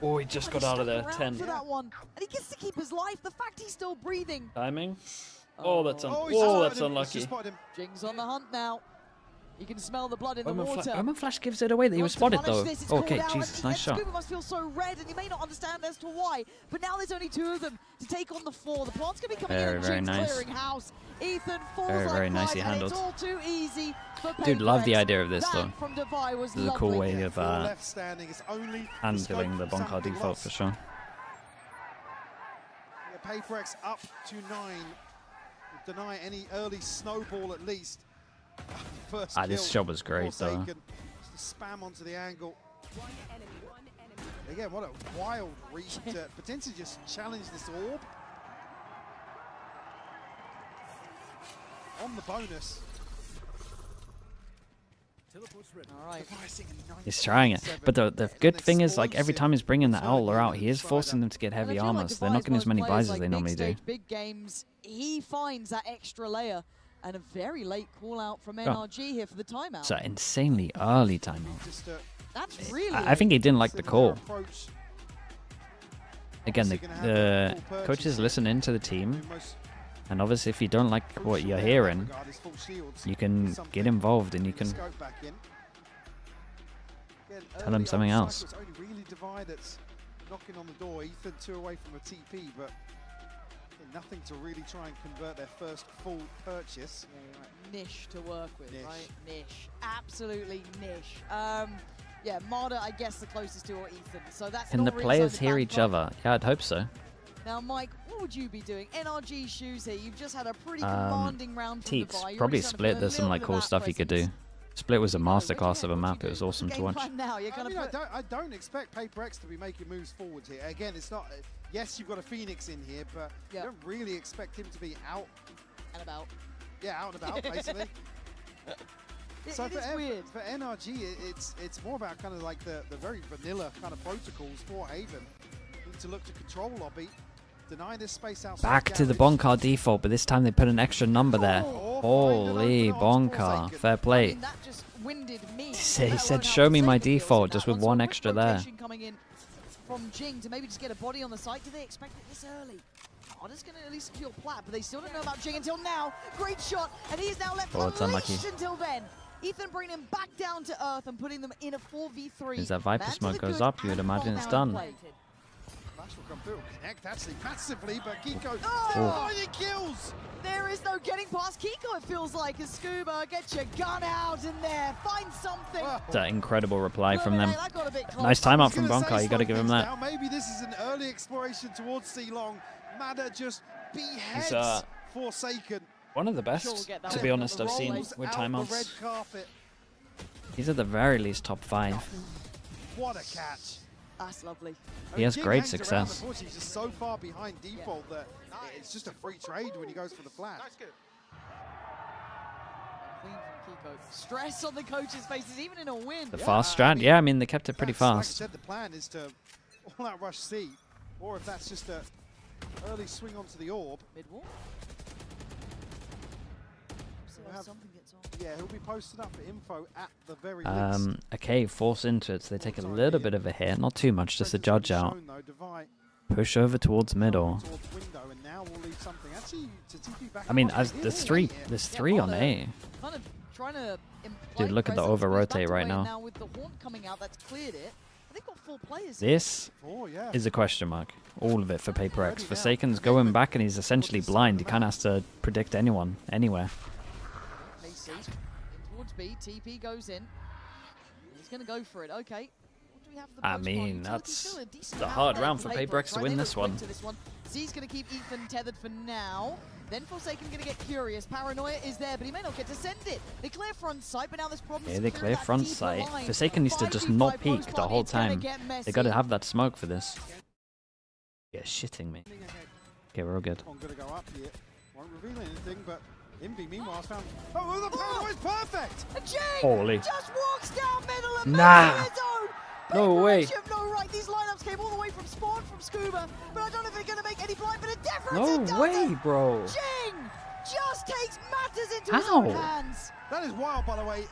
Oh, he just got out of there. Around 10. for that one, and he gets to keep his life. The fact he's still breathing. Timing. Oh, that's he's oh, just that's spotted him. He's unlucky. just spotted him. Jing's on the hunt now. You can smell the blood in the water. Omen Flash gives it away that he was spotted though. This. Okay, Jesus, nice shot. Scuba must feel so red, and you may not understand as to why. But now there's only 2 of them to take on the 4. The plant's gonna be coming in and Very nice. clearing house. Ethan falls Very like nicely and handled. it's all too easy for Dude, love the PRX. idea of this though. That from Devi was This is a cool lovely. way of handling the Bonkard default for sure. Yeah, PRX up to 9. Deny any early snowball at least. First This kill shot was great though. Just spam onto the angle. Again, what a wild read to potentially just challenge this orb. On the bonus. All right. He's trying it, but the good thing is, like, every time he's bringing the Owler out, he is forcing them to get heavy armor, so they're not getting as many buys as they normally do. Big games, he finds that extra layer, and a very late call out from NRG here for the timeout. It's an insanely early timeout. That's really. I think he didn't like the call. Again, the coaches listen into the team, and obviously if you don't like what you're hearing, you can get involved and you can tell him something else. It's only really Devi that's knocking on the door. Ethan 2 away from a TP, but nothing to really try and convert their first full purchase. Yeah, niche to work with, right? Niche, absolutely niche. Yeah, Marder, I guess the closest to or Ethan. So that's. Can the really players hear each other? Yeah, I'd hope so. Now, Mike, what would you be doing? NRG shoes here. You've just had a pretty commanding round from Teeps, Devi. probably Split. There's some like cool stuff you could do. Split was a masterclass of a map. It was awesome to watch. Now, you're I don't expect PRX to be making moves forward here. Again, it's not. Yes, you've got a Phoenix in here, but you don't really expect him to be out and about. Yeah, out and about, basically. So it is weird. For NRG, it's more about kind of like the very vanilla kind of protocols for Haven. Need to look to control lobby, deny this space outside. Back to the Bonkard default, but this time they put an extra number there. Holy Bonkard, fair play. I mean, that just winded me. He said, show me my default, just with one extra there. Coming in from Jing to maybe just get a body on the site. Do they expect it this early? Marder's going to at least secure Plat, but they still don't know about Jing until now. Great shot, and he's now left unleashed until then. Ethan bringing him back down to earth and putting them in a 4v3. As that Viper smoke goes up, you would imagine it's done. Flash will come through, connect actually massively, but Kiko, 9 kills! There is no getting past Kiko, it feels like. As Scuba, get your gun out in there, find something. It's an incredible reply from them. Nice timeout from Bonkard, you got to give him that. Now maybe this is an early exploration towards C-Long. Madder just beheads Forsaken. One of the best, to be honest, I've seen with timeouts. He's at the very least top 5. What a catch. That's lovely. He has great success. He's just so far behind default that it's just a free trade when he goes for the flat. Clean from Kiko. Stress on the coaches' faces, even in a win. The fast strat, yeah, I mean, they kept it pretty fast. Like I said, the plan is to all-out rush C, or if that's just a early swing onto the orb. Mid-wall. Something gets on. Yeah, he'll be posted up for info at the very least. Okay, force into it, so they take a little bit of a hit, not too much, just a judge out. Push over towards middle. I mean, there's three on A. Kind of trying to Dude, look at the over rotate right now. Now with the Haunt coming out, that's cleared it. They've got 4 players. This is a question mark. All of it for PRX. Forsaken's going back and he's essentially blind. He kind of has to predict anyone, anywhere. In towards B, TP goes in. He's going to go for it. Okay. What do we have for the I mean, that's the hard round for PRX to win this one. Z's going to keep Ethan tethered for now. Then Forsaken going to get curious. Paranoia is there, but he may not get to send it. They clear front sight, but now there's problems. Yeah, they clear front sight. Forsaken needs to just not peek the whole time. They got to have that smoke for this. You're shitting me. Okay, we're all good. I'm going to go up here. Won't reveal anything, but Imby meanwhile has found. Oh, the Paranoia is perfect! Holy. Just walks down middle and nah. his own. No way. You have no right. These lineups came all the way from spawn from Scuba, but I don't know if they're going to make any blind bit of difference. No way, bro. Jing just takes matters into his own hands. That is wild, by the way.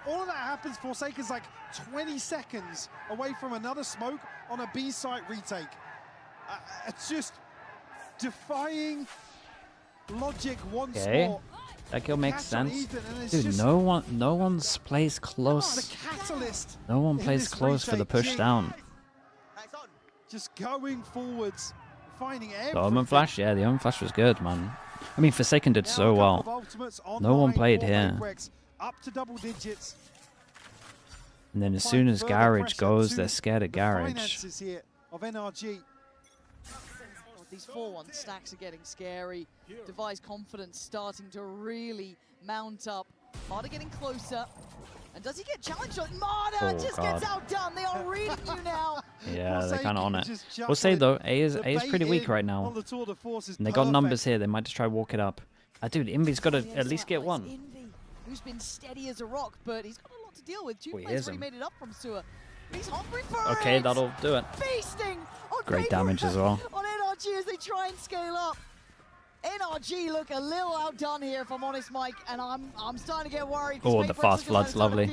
All of that happens. Forsaken's like 20 seconds away from another smoke on a B site retake. It's just defying logic once more. That kill makes Catch on sense. Ethan, and it's Dude, just- no one's plays Oh, the close. catalyst. No one in plays this close for the retake. push Jing down. Just going forwards, finding The everything. Omen Flash, yeah, the Omen Flash was good, man. I mean, Forsaken did Now so a couple well. of ultimates No one online played for here. PRX, up to double digits. And then as Applying soon as further Garage pressure goes, to they're scared of the Garage. finances here of NRG. Oh, these 4-1 stacks are getting scary. Devi's confidence starting to really mount up. Marta getting closer. And does he get challenged? Marta Oh, just God. gets outdone. They are reading you now. Yeah, they're kind of on it. just We'll say though, chuckling. A is The pretty bait weak in right now. on the tour de force is And they got numbers perfect. here. They might just try walk it up. Dude, Invi's got to at least get one. Envy, who's been steady as a rock, but he's got a lot to deal with. Two Oh, he players is already him. made it up from Sewer. He's hungry for Okay, it. that'll do it. Feasting on Great damage as well. on NRG as they try and scale up. NRG look a little outdone here, if I'm honest, Mike, and I'm starting to get worried. Oh, the fast flood's lovely.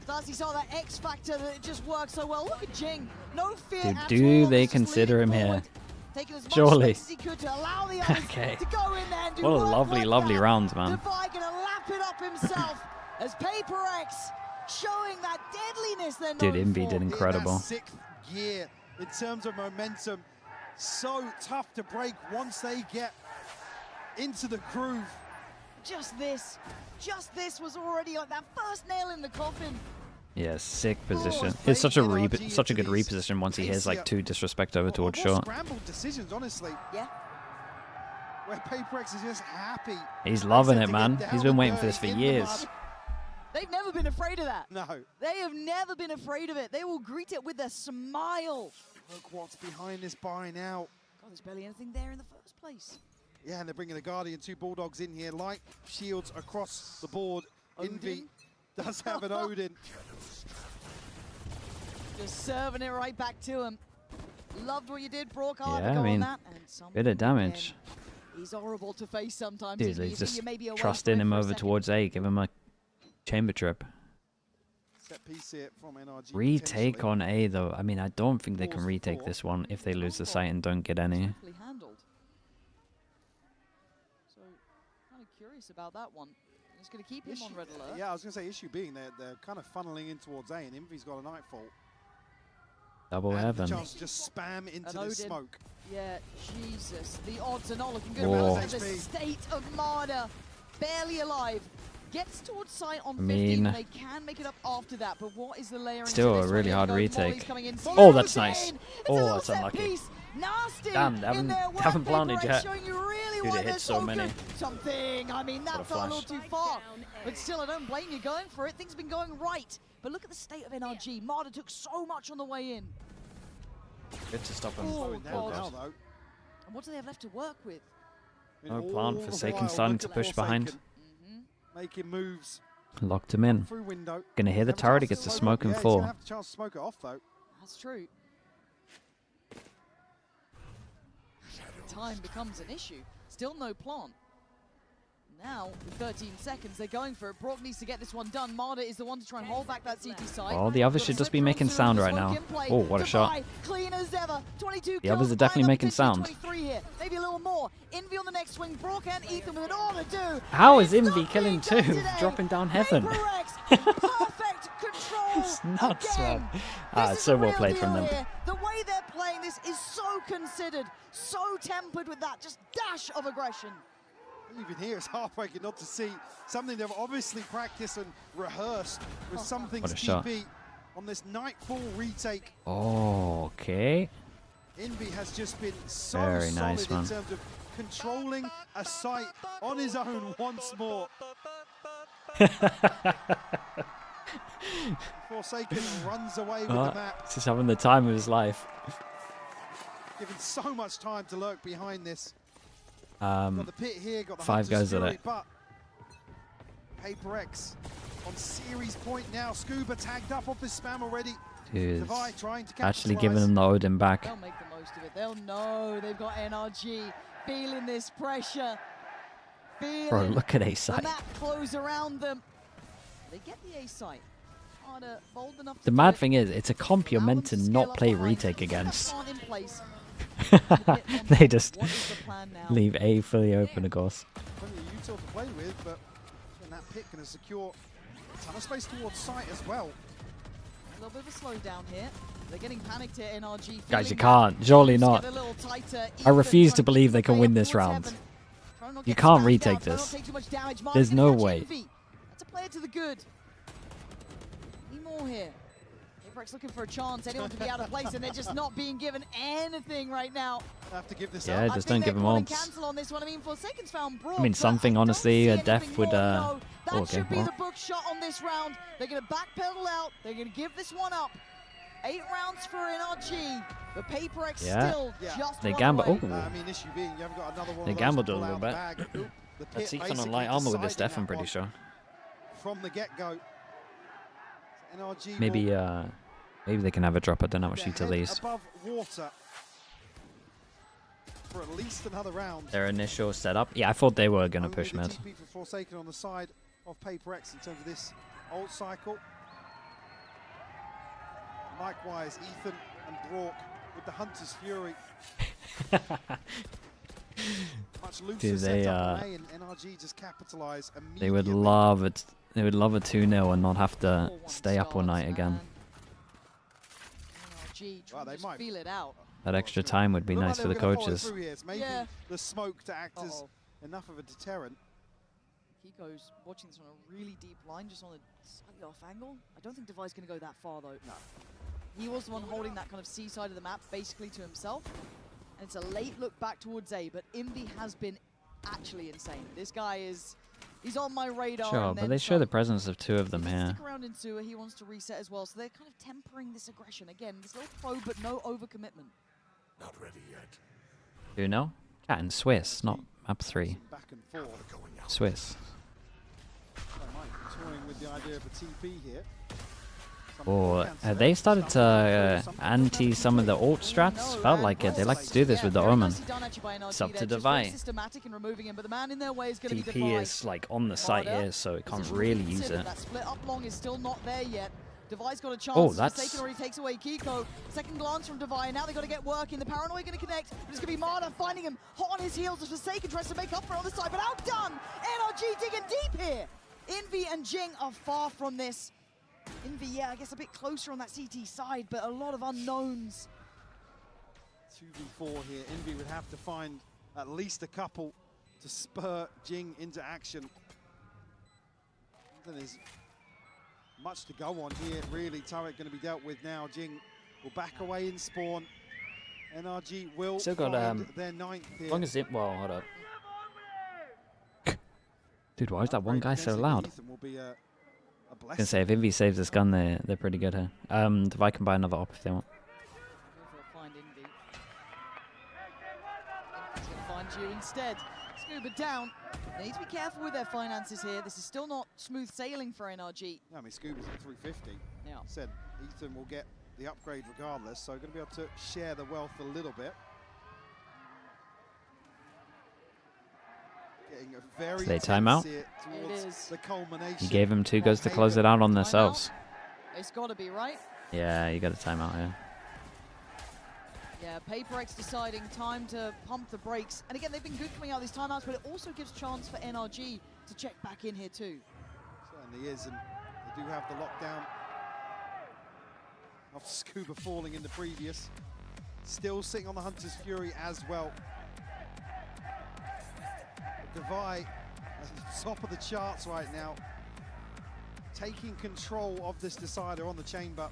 Darcy saw that X factor that it just works so well. Look at Jing, no fear Dude, at do all. they He's just consider leaning him forward, here? taking as much Surely. space as he could to allow the others Okay. to go in there and do What a work lovely, like lovely that. round, man. Devi gonna lap it up himself as PRX showing that deadliness they're Dude, known Envy for. did incredible. In that sixth gear, in terms of momentum, so tough to break once they get into the groove. Just this was already like that first nail in the coffin. Yeah, sick position. it's It's such a NRG such a into good these reposition once he hits like pacier- 2 disrespect over towards More short. scrambled decisions, honestly. Yeah. Where PRX is just happy. He's loving Except it, to man. get down He's been and waiting for dirty this for in the years. mud. They've never been afraid of that. No. They have never been afraid of it. They will greet it with a smile. Look what's behind this buy now. God, there's barely anything there in the first place. Yeah, and they're bringing the Guardian, 2 Bulldogs in here, light shields across the board. Envy does have an Odin. Just serving it right back to him. Loved what you did, Brock. Hard Yeah, to go I mean, on that. And something bit of damage. again. He's horrible to face sometimes. Dude, Envy. he's You think just you may be away trusting from it him for a over second. towards A. Give him a chamber trip. Set piece here from NRG. Retake potentially. on A though. I mean, I don't think they can Pause retake for this one if they lose the site and don't get any. Quickly handled. So, kind of curious about that one. Just going to keep him on red alert. Yeah, I was going to say, issue being they're kind of funneling in towards A, and Envy's got a Nightfall. Double And heaven. the chance to just spam into An this Odin. smoke. Yeah, Jesus. The odds are not looking good. Whoa. Remember the state of Marder. Barely alive. Gets towards sight on 15. mean, They can make it up after that, but what is the layering? Still to a this really one? hard Molly's retake. coming in. Oh, that's Slows nice. in. It's Oh, a little that's set unlucky. piece. Nasty. Damn, they in their haven't work. planted PRX yet. showing you really Dude, why it they're hit so good. many. Something. I mean, that's a flash. little too far. But still, I don't blame you going for it. Things have been going right. But look at the state of NRG. Marder took so much on the way in. Good to stop him. Oh, Now, God. though. And what do they have left to work with? No All plan. the Forsaken while, starting look to at push behind. Forsaken. Making moves Locked him in. through window. Gonna hit the Have a turret. chance He gets to the smoke smoke in yeah, he's gonna 4. have a chance to smoke it off, though. That's true. Time becomes an issue. Still no plant. Now, with 13 seconds, they're going for it. Brock needs to get this one done. Marder is the one to try and hold back that CT side. Oh, the others should just be making sound right now. Oh, what a shot. Clean as ever. 22 The others kills, are definitely lined up making pitch sound. 23 here. Maybe a little more. Envy on the next swing. Brock and Ethan with it all to do. How is It's Envy not killing being done 2? today. Dropping down heaven. Perfect control. It's nuts, again. man. Ah, it's so well played from them. Here. The way they're playing this is so considered, so tempered with that just dash of aggression. Even here, it's heartbreaking not to see something they've obviously practiced and rehearsed with something's What a shot. TP on this Nightfall retake. Oh, okay. Envy has just been so Very solid nice, in man. terms of controlling a site on his own once more. Forsaken runs away with the map, He's just having the time of his life. given so much time to lurk behind this. Got the pit here, got the 5 Hunter's goes at Fury, it. but PRX on series point now. Scuba tagged up off this spam already. Dude, Devi trying to actually capitalize. giving him the Odin back. They'll make the most of it. They'll know they've got NRG feeling this pressure. Feeling Bro, look at A the site. map close around them. They get the A site. Marder bold enough to The do mad it. thing is, it's a comp you're meant to Scale not up play behind. retake Put that against. plant in place. They just What is the plan now? leave A fully open, of course. Plenty of Util to play with, but that pick going to secure a ton of space towards site as well. A little bit of a slowdown here. They're getting panicked here, NRG. Guys, you can't. Surely not. I refuse to believe they can win this round. You can't retake this. There's no way. That's a player to the good. Need more here. PRX looking for a chance. Anyone to be out of place, and they're just not being given anything right now. Have to give this Yeah, up. just don't give them odds. Cancel on this one. I mean, Forsaken's found Brook, I mean, something, honestly, a def would, that oh, okay, should be well. the book shot on this round. They're going to backpedal out. They're going to give this one up. 8 rounds for NRG, but PRX still just They gamble. away. Oh, I mean, issue being, you haven't got another one they of those gambled to a pull little out bit. the bag. The Let's pit see on basically light armor with this deciding def, I'm that pretty one sure. From the get-go. NRG Maybe, maybe they can have a drop. I don't know how much their detail head they use. above water for at least another round. Their initial setup. Yeah, I thought they were going to push mid. TP for Forsaken on the side of PRX in terms of this old cycle. Likewise, Ethan and Brook with the Hunter's Fury. Much looser Dude, they, setup and NRG just capitalize immediately. They would love it. They would love a 2-0 and not have to stay up all night again. NRG just feel it out. That extra time would be nice for the coaches. Maybe the smoke to act as enough of a deterrent. Kiko's watching this on a really deep line, just on a slightly off angle. I don't think Devi's going to go that far, though. No. He was the one holding that kind of C side of the map, basically to himself. And it's a late look back towards A, but Envy has been actually insane. This guy is... He's on my radar. Sure, but they show the presence of 2 of them here. Stick around in sewer, he wants to reset as well, so they're kind of tempering this aggression. Again, this little probe, but no overcommitment. Not ready yet. 2-0? Cat in Swiss, not map 3. Back and forth. Swiss. Toying with the idea of a TP here. Oh, they started to anti some of the ult strats. Felt like it. They like to do this with the Omen. It's up to Devi. TP is like on the site here, so it can't really use it. That split up long is still not there yet. Devi's got a chance. Oh, that's... Forsaken already takes away Kiko. Second glance from Devi, and now they've got to get working. The Paranoid going to connect, but it's going to be Marta finding him hot on his heels as Forsaken tries to make up for it on the side, but outdone! NRG digging deep here! Envy and Jing are far from this. Envy, yeah, I guess a bit closer on that CT side, but a lot of unknowns. 2v4 here. Envy would have to find at least a couple to spur Jing into action. There's much to go on here, really. Turret going to be dealt with now. Jing will back away in spawn. NRG will Still got their 9th here. As long as it... Well, hold up. Dude, why is that one guy so loud? I was gonna say, if Envy saves this gun, they're pretty good here. Devi can buy another op if they want. Find Envy. Envy's gonna find you instead. Scuba down. They need to be careful with their finances here. This is still not smooth sailing for NRG. Yeah, I mean, Scuba's at 350. Yeah. Said Ethan will get the upgrade regardless, so going to be able to share the wealth a little bit. Getting a very They time out. The culmination. He gave him 2 goes to close it out on themselves. It's got to be, right? Yeah, you got a timeout here. Yeah, PRX deciding time to pump the brakes. And again, they've been good coming out of these timeouts, but it also gives chance for NRG to check back in here too. Certainly is, and they do have the lockdown of Scuba falling in the previous. Still sitting on the Hunter's Fury as well. Devi at the top of the charts right now, taking control of this decider on the chamber.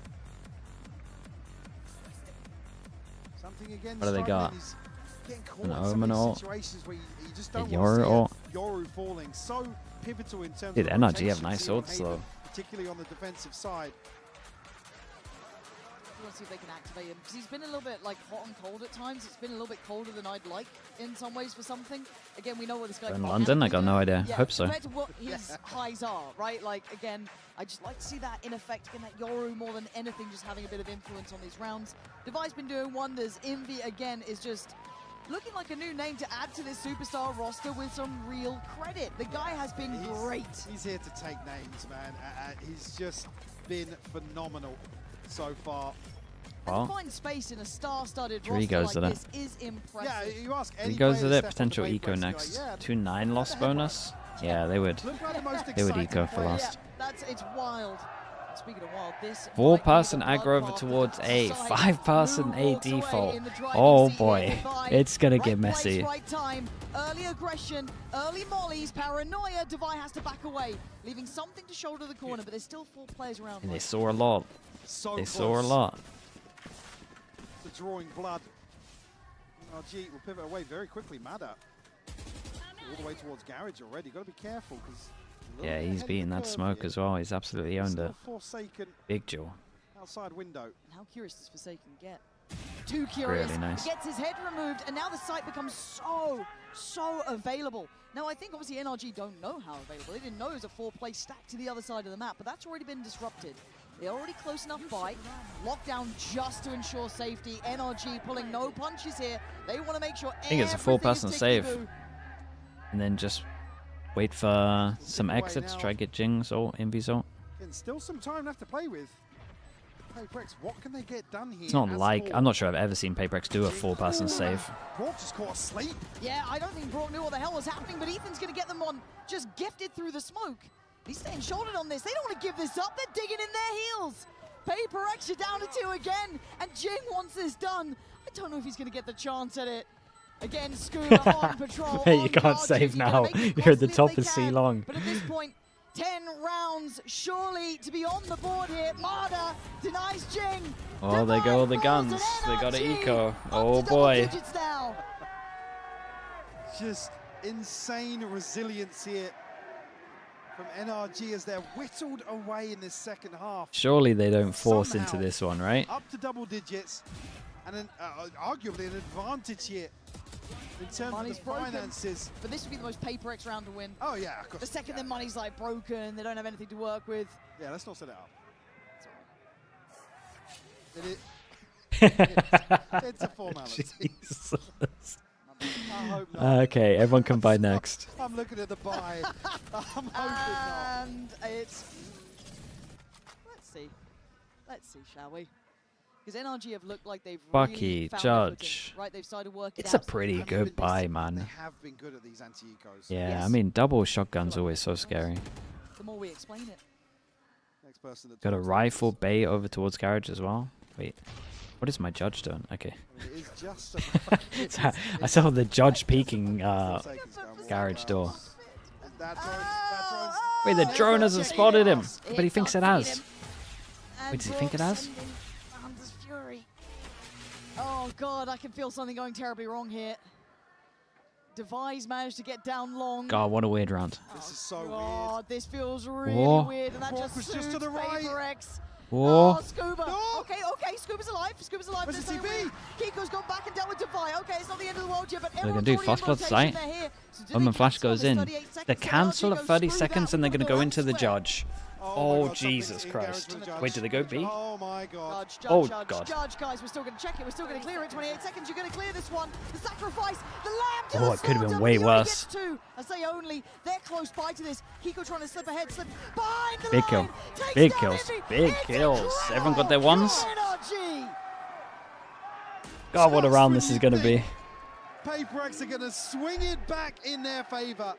Something again. What do they got? An Omen ult. Situations where you just don't Yoru ult. Yoru falling. So pivotal in terms Dude, of NRG have rotations nice here on ults Haven, though. particularly on the defensive side. Let's see if they can activate him, because he's been a little bit like hot and cold at times. It's been a little bit colder than I'd like in some ways for something. Again, we know what this guy In London, I got no idea. Yeah, Hope so. compared to what his highs are, right? Like, again, I just like to see that in effect. Again, that Yoru more than anything just having a bit of influence on these rounds. Devi's been doing wonders. Envy, again, is just looking like a new name to add to this superstar roster with some real credit. The guy has been great. He's here to take names, man. He's just been phenomenal so far. Well, And find space in a star-studded 3 roster goes like at this is impressive. Yeah, you ask 3 any goes player at it. to step on Potential the eco wave, next. like, 2-9 loss bonus. Yeah, they would. They would eco for last. It's wild. Speaking of wild, this 4-person aggro over towards A, 5-person A default. Oh boy, it's gonna get messy. Right time, early aggression, early mollies, paranoia. Devi has to back away, leaving something to shoulder the corner, but there's still 4 players around. And they saw a lot. They saw a lot. The drawing blood. NRG will pivot away very quickly. Mada all the way towards Garage already. Got to be careful because. Yeah, he's beating that smoke as well. He's absolutely owned it. Forsaken Big jaw. Outside window. How curious does Forsaken get? Too curious. Really nice. He gets his head removed, and now the site becomes so available. Now, I think obviously NRG don't know how available. They didn't know it was a 4-play stack to the other side of the map, but that's already been disrupted. They're already close enough by. Lockdown just to ensure safety. NRG pulling no punches here. They want to make sure I think it's a 4-person save. And then just wait for some exits, try to get Jing's or Envy's ult. And still some time left to play with. PRX, what can they get done here? It's not like, I'm not sure I've ever seen PRX do a 4-person save. Brock just caught asleep. Yeah, I don't think Brock knew what the hell was happening, but Ethan's going to get them on just gifted through the smoke. He's staying shouldered on this. They don't want to give this up. They're digging in their heels. PRX are down to 2 again, and Jing wants this done. I don't know if he's going to get the chance at it. Again, Scuba on patrol. Hey, you can't save now. You're at the top of C long. But at this point, 10 rounds surely to be on the board here. Mada denies Jing. Oh, there go all the guns. They got an eco. Oh boy. Just insane resilience here from NRG as they're whittled away in this second half. Surely they don't force into this one, right? Up to double digits, and arguably an advantage here. In terms Money's of the finances. But this would be the most PRX round to win. Oh, yeah, of course. The second the money's like broken, they don't have anything to work with. Yeah, let's not set it up. It's a formality. Jesus. I hope not. Okay, everyone come by next. I'm looking at the buy. I'm hoping not. And it's... Let's see, shall we? Because NRG have looked like they've Bucky, really found Judge. right, they've started working It's a pretty good buy, man. They have been good at these anti-ecos. Yeah, Yes. I mean, double shotgun's always so scary. The more we explain it. Next person that Got a rifle bait over towards Garage as well. Wait, what is my Judge doing? Okay. It is just I saw the Judge peeking Garage door. Wait, the drone hasn't spotted him, but he thinks it has. Wait, does he think it has? Oh god, I can feel something going terribly wrong here. Devi's managed to get down long. God, what a weird round. This is so weird. This feels really Whoa. weird, and that Brock was just to the right. PRX. Whoa. Oh, Scuba. No. Okay, Scuba's alive. Scuba's alive. Where's There's the no TP? way. Kiko's gone back and dealt with Devi. Okay, it's not the end of the world yet, but They're going everyone's to do already fast in blood rotation. sight. They're here. So do When they the flash cancel goes this in, 38 they seconds? cancel NRG at goes 30 through seconds that and they're going to go into the elsewhere. Judge. Oh, Oh, my God, Jesus something's in Christ. Garage with Judge. Wait, did they go B? Oh my God. Judge, guys, we're still going to check it. We're still going to clear it. 28 seconds, you're going to clear this one. The sacrifice, the lamb to Oh, the it could have been slaughter, way but he only worse. gets 2. I say only. They're close by to this. Kiko trying to slip ahead, slip behind the Big line. kill. Takes Big down kills. Envy. Big It's kills. Everyone got their incredible. ones? NRG. God, what a round this is going to be. PRX are going to swing it back in their favor.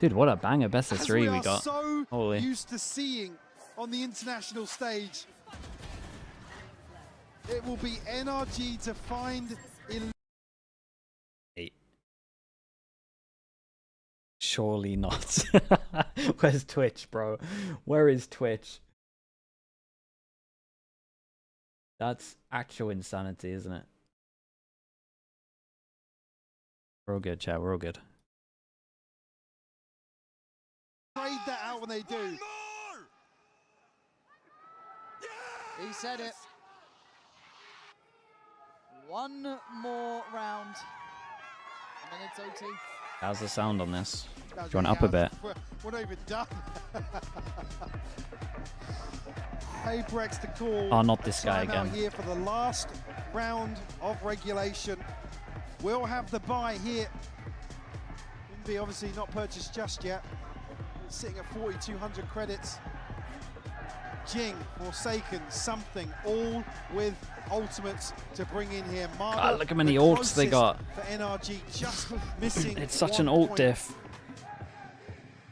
Dude, what a banger best of As 3 we are got. so Holy. used to seeing on the international stage. It will be NRG to find Surely not. Where's Twitch, bro? Where is Twitch? That's actual insanity, isn't it? We're all good, chat. We're all good. trade that out when they do. He said it. One more round. And then it's OT. How's the sound on this? Do That's you want really up a bit? We're not even done. PRX to call. Oh, not this guy Timeout again. here for the last round of regulation. We'll have the buy here. Be obviously not purchased just yet. It's sitting at 4,200 credits. Jing, Forsaken, something, all with ultimates to bring in here. God, look how many ults they got. For NRG, just missing. It's such an ult diff.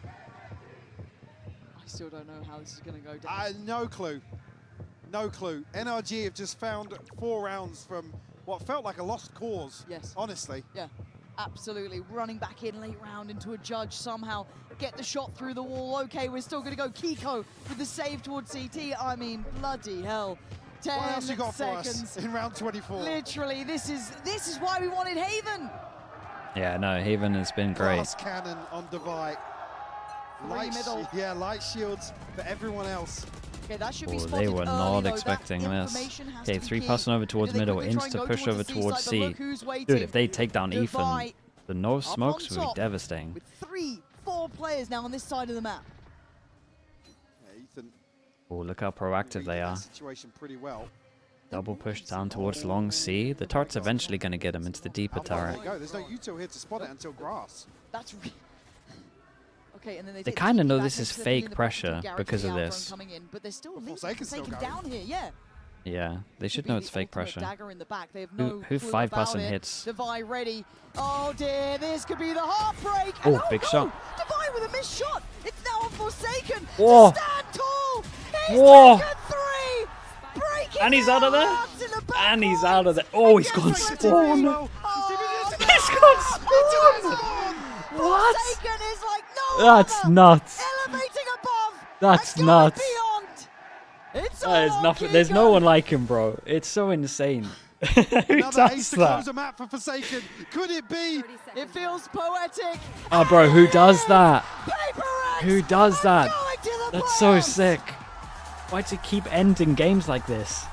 I still don't know how this is going to go down. No clue. No clue. NRG have just found 4 rounds from what felt like a lost cause. Yes. Honestly. Yeah, absolutely. Running back in late round into a judge, somehow get the shot through the wall. Okay, we're still going to go Kiko with the save towards CT. I mean, bloody hell. 10 what else you got seconds. for us in round 24? Literally, this is why we wanted Haven. Yeah, no, Haven has been great. Glass cannon on Divide. Light shields for everyone else. Okay, that should be They were not expecting this. Okay, 3 passing over towards middle, insta push over towards C. Dude, if they take down Ethan, the no smokes would be devastating. With 3-4 players now on this side of the map. Yeah, Ethan. Oh, look how proactive they are. Situation pretty well. Double push down towards long C. The turret's eventually going to get him into the deeper turret. There you go. There's no util here to spot it until grass. That's okay, and then they kind of know this is fake pressure because of this. But there's still Forsaken down here, yeah. Yeah, they should know it's fake pressure. Dagger in the back. They have no who 5 passing hits? Divide ready. Oh dear, this could be the heartbreak. Oh, big shot. Divide with a missed shot. It's now on Forsaken. Whoa. Stand tall. He's Whoa. taken 3. Breaking and he's out of there. And he's out of there. Oh, he's gone spawn. He's gone spawn. What? Forsaken is like no That's nuts. Elevating above. That's nuts. Beyond. It's That is nothing. There's no one like him, bro. It's so insane. Who Another ace does to that? close a map for Forsaken. Could it be? It feels poetic. Oh, bro, who does that? PRX Who does that? going to the That's so playoffs. sick. Why does it keep ending games like this?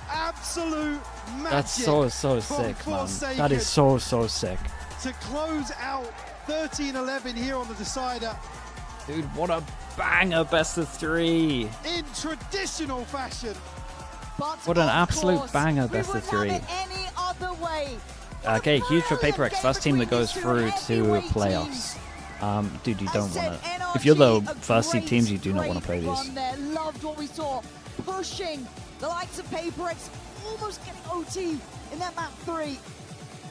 Absolute magic. That's so from sick, man. Forsaken That is so sick. to close out 13-11 here on the decider Dude, what a banger best of 3. in traditional fashion. But What an of absolute course, banger we best of wouldn't 3. have it any other way. Okay, huge for PRX. First team that goes through to heavyweight playoffs. Dude, you don't want said to. If you're the NRG, a first seed great, teams, you do not want to great play these. run there. Loved what we saw. Pushing the likes of PRX, almost getting OT in that map 3.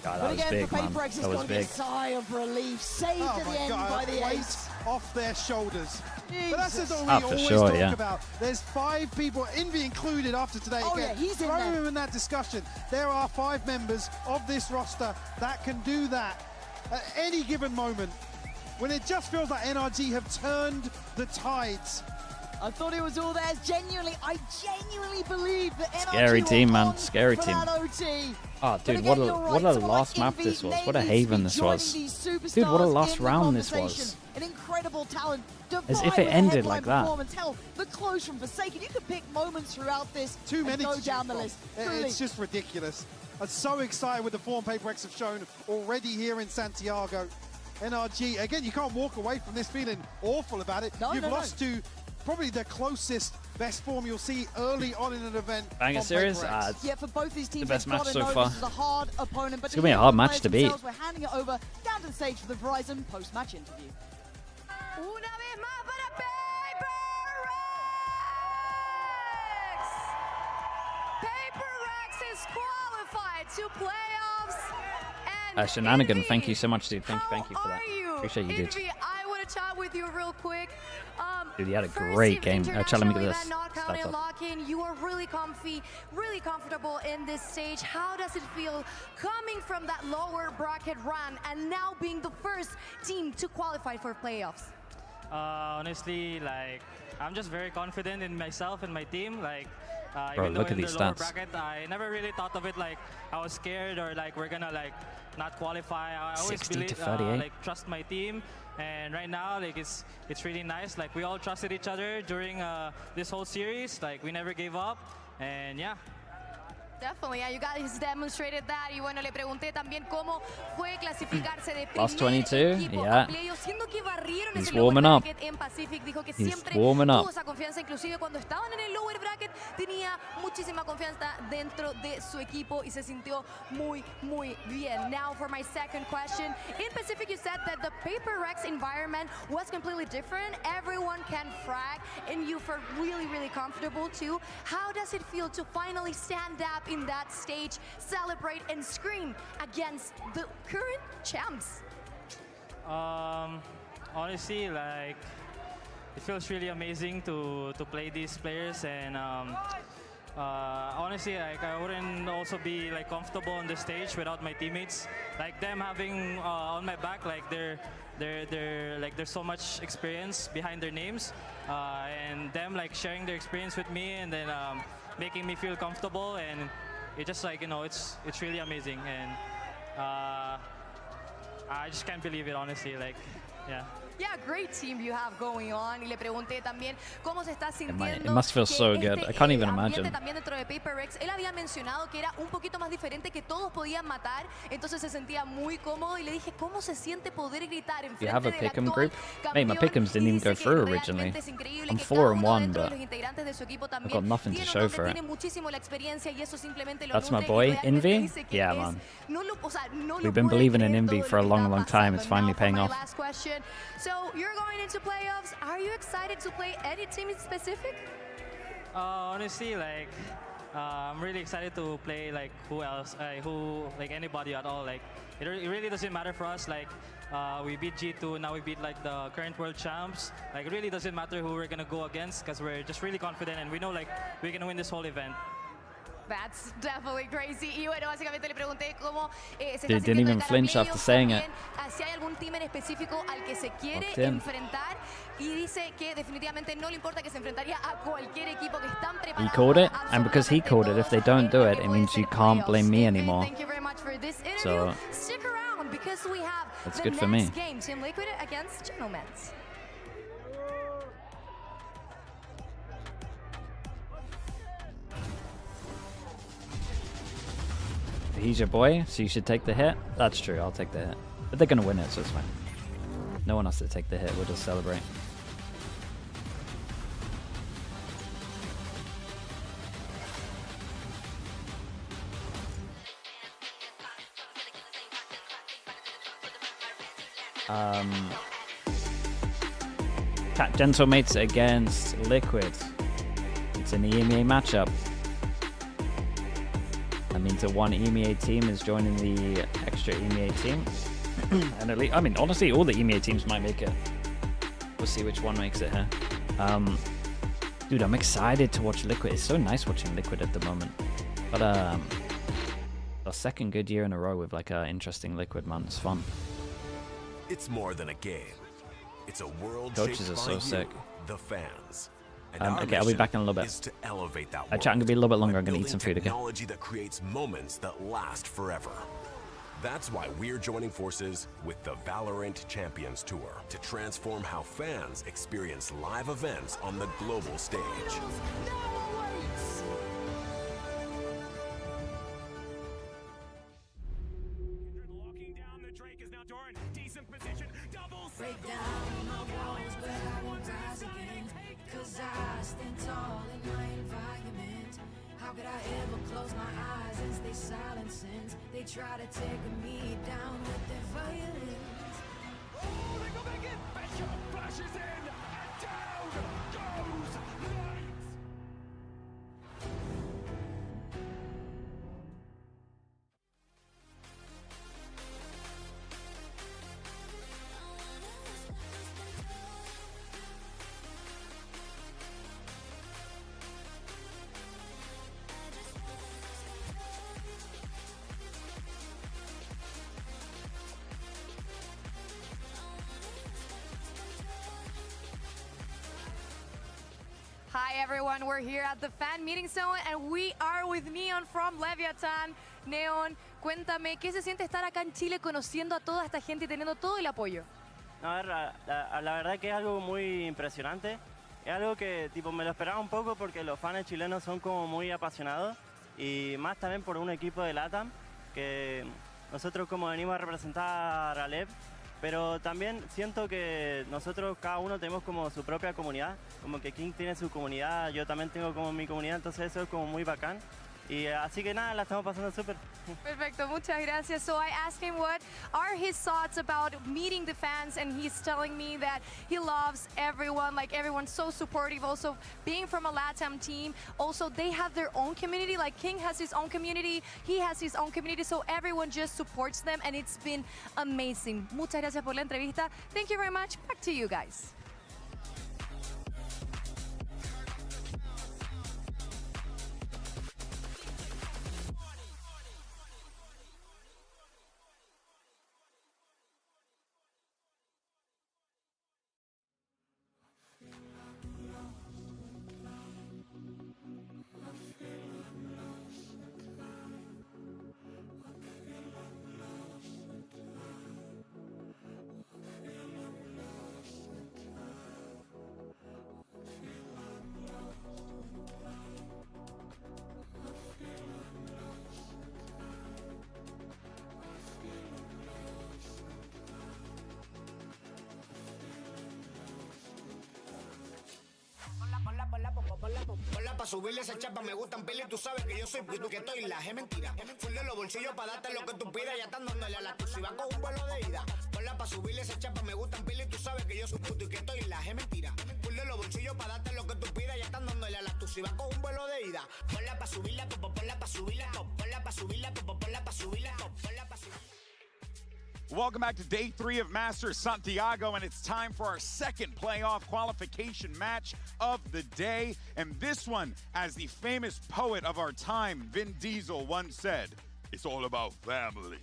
God, But that was again, big, for man. PRX, it's That was got a big. sigh of relief. Saved Oh at the my end God, by the weight ace. off their shoulders. Jesus. But that's what we Ah, for always sure, talk yeah. about. There's 5 people, Envy included after today. Oh, Again, yeah, he's in throw there. him in that discussion. There are 5 members of this roster that can do that at any given moment. When it just feels like NRG have turned the tides. I thought it was all theirs. I genuinely believe that NRG Scary were team, man. on Scary for team. that OT. Oh, But dude, again, what you're a right. what a Someone last like map Envy, this was. they What a need to haven be this joining was. these Dude, what a superstars last in the round this conversation. was. An incredible talent. As if Divide it with a ended headline like that. performance. Hell, the close from Forsaken. You could pick moments throughout this Too and many go to down choose the from. list. Truly. It's just ridiculous. I'm so excited with the form PRX have shown already here in Santiago. NRG, again, you can't walk away from this feeling awful about it. No, You've no, lost to probably the closest best form you'll see early on in an event. Banger from series? PRX. It's Yeah, for both these teams, the best they've match got to so know far. this is a hard opponent. But It's gonna be a hard match to beat. themselves, we're handing it over down to the stage for the Verizon post-match interview. Una vez más para PRX is qualified to playoffs. And Shenanigan, Envy, thank you so much, dude. Thank you for that. are you? Appreciate you, dude. Envy, I want to chat with you real quick. Dude, you had a First great game. Chat, let me get international this. event, knockout Stats and up. lock-in. You are really comfy, really comfortable in this stage. How does it feel coming from that lower bracket run and now being the first team to qualify for playoffs? Honestly, like, I'm just very confident in myself and my team. Like, Bro, even look though at in these the lower stats. bracket, I never really thought of it like I was scared or like we're gonna like not qualify. I always 60 to believe, 38. like trust my team. And right now, like it's really nice. Like we all trusted each other during this whole series. Like we never gave up. And yeah. Definitely, yeah, you guys demonstrated that. Y bueno, le pregunté también cómo fue clasificarse de Plus primer 22, equipo yeah. a playoffs, siendo que barrieron He's ese lower warming up. bracket en Pacific. Dijo que He's siempre warming up. tuvo esa confianza, inclusive cuando estaban en el lower bracket, tenía muchísima confianza dentro de su equipo y se sintió muy, muy bien. Now for my second question. In Pacific, you said that the PRX environment was completely different. Everyone can frag, and you felt really, really comfortable too. How does it feel to finally stand up in that stage, celebrate and scream against the current champs? Honestly, like, it feels really amazing to play these players, and honestly, like, I wouldn't also be like comfortable on the stage without my teammates. Like them having on my back, like they're like there's so much experience behind their names, and them like sharing their experience with me, and then making me feel comfortable, and it just like, you know, it's really amazing, and I just can't believe it, honestly. Like, yeah. Yeah, great team you have going on. Y le pregunté también cómo se está sintiendo. It must feel so good. I can't even imagine. También dentro de PRX, él había mencionado que era un poquito más diferente, que todos podían matar, entonces se sentía muy cómodo y le dije cómo se siente poder gritar en You have a frente del pick'em actual group? Hey, my pick'ems didn't even go through originally. I'm 4-1, but I've got nothing to show for it. That's my boy, Envy? Yeah, man. We've been believing in Envy for a long, long time. It's finally paying off. Last question. So you're going into playoffs. Are you excited to play any team in specific? Honestly, like, I'm really excited to play like like anybody at all. Like, it really doesn't matter for us. Like, we beat G2, now we beat like the current world champs. Like, it really doesn't matter who we're gonna go against, because we're just really confident and we know like we're gonna win this whole event. That's definitely crazy. Y bueno, básicamente le pregunté cómo se Dude didn't even flinch after saying it. Si hay algún team en específico al que se quiere enfrentar, y dice que definitivamente no le importa, que se enfrentaría a cualquier equipo, que están preparados. He called it, and because he called it, if they don't do it, it means you can't blame me anymore. Thank you very much for this interview. So stick around, because we have that's the good next for me. game, Team Liquid against Gentlemen. He's your boy, so you should take the hit. That's true, I'll take the hit. But they're going to win it, so it's fine. No one has to take the hit, we'll just celebrate. Gentlemates against Liquid. It's an EMEA matchup. That means that one EMEA team is joining the extra EMEA team. And at least, I mean, honestly, all the EMEA teams might make it. We'll see which one makes it here. Dude, I'm excited to watch Liquid. It's so nice watching Liquid at the moment. But our second good year in a row with like an interesting Liquid, man. It's fun. It's more than a game. It's a world Coaches are so sick. The fans. Okay, I'll be back in a little bit. To elevate that Chat, I'm gonna be a little bit longer. I'm gonna eat some food again. Technology that creates moments that last forever. That's why we're joining forces with the Valorant Champions Tour to transform how fans experience live events on the global stage. Break down my walls, but I won't rise again. 'Cause I stand tall in my environment. How could I ever close my eyes and stay silent since they try to take me down with their violence? Oh, they go back in. Bishop flashes in, and down goes Knight. Hi everyone, we're here at the fan meeting zone and we are with Neon from Leviathan. Neon, cuéntame, ¿qué se siente estar acá en Chile conociendo a toda esta gente y teniendo todo el apoyo? A ver, la verdad que es algo muy impresionante. Es algo que tipo me lo esperaba un poco porque los fans chilenos son como muy apasionados. y más también por un equipo de LATAM, que nosotros como venimos a representar a LEV, pero también siento que nosotros cada uno tenemos como su propia comunidad, como que King tiene su comunidad, yo también tengo como mi comunidad, entonces eso es como muy bacán. Y así que nada, la estamos pasando súper. Perfecto, muchas gracias. So I asked him what are his thoughts about meeting the fans, and he's telling me that he loves everyone, like everyone's so supportive. Also, being from a LATAM team, also they have their own community, like King has his own community, he has his own community, so everyone just supports them, and it's been amazing. Muchas gracias por la entrevista. Thank you very much. Back to you guys. Ponla pa' subirle esa chapa, me gustan pila y tú sabes que yo soy puto que estoy la, es mentira. Full de los bolsillos pa' darte lo que tú pidas, ya están dándole a la tu si va con un vuelo de ida. Ponla pa' subirle esa chapa, me gustan pila y tú sabes que yo soy puto y que estoy la, es mentira. Full de los bolsillos pa' darte lo que tú pidas, ya están dándole a la tu si va con un vuelo de ida. Ponla pa' subirla, ponla pa' subirla, ponla pa' subirla, ponla pa' subirla, ponla pa' subirla. Welcome back to day 3 of Masters Santiago, and it's time for our second playoff qualification match of the day. And this one, as the famous poet of our time, Vin Diesel, once said, it's all about family.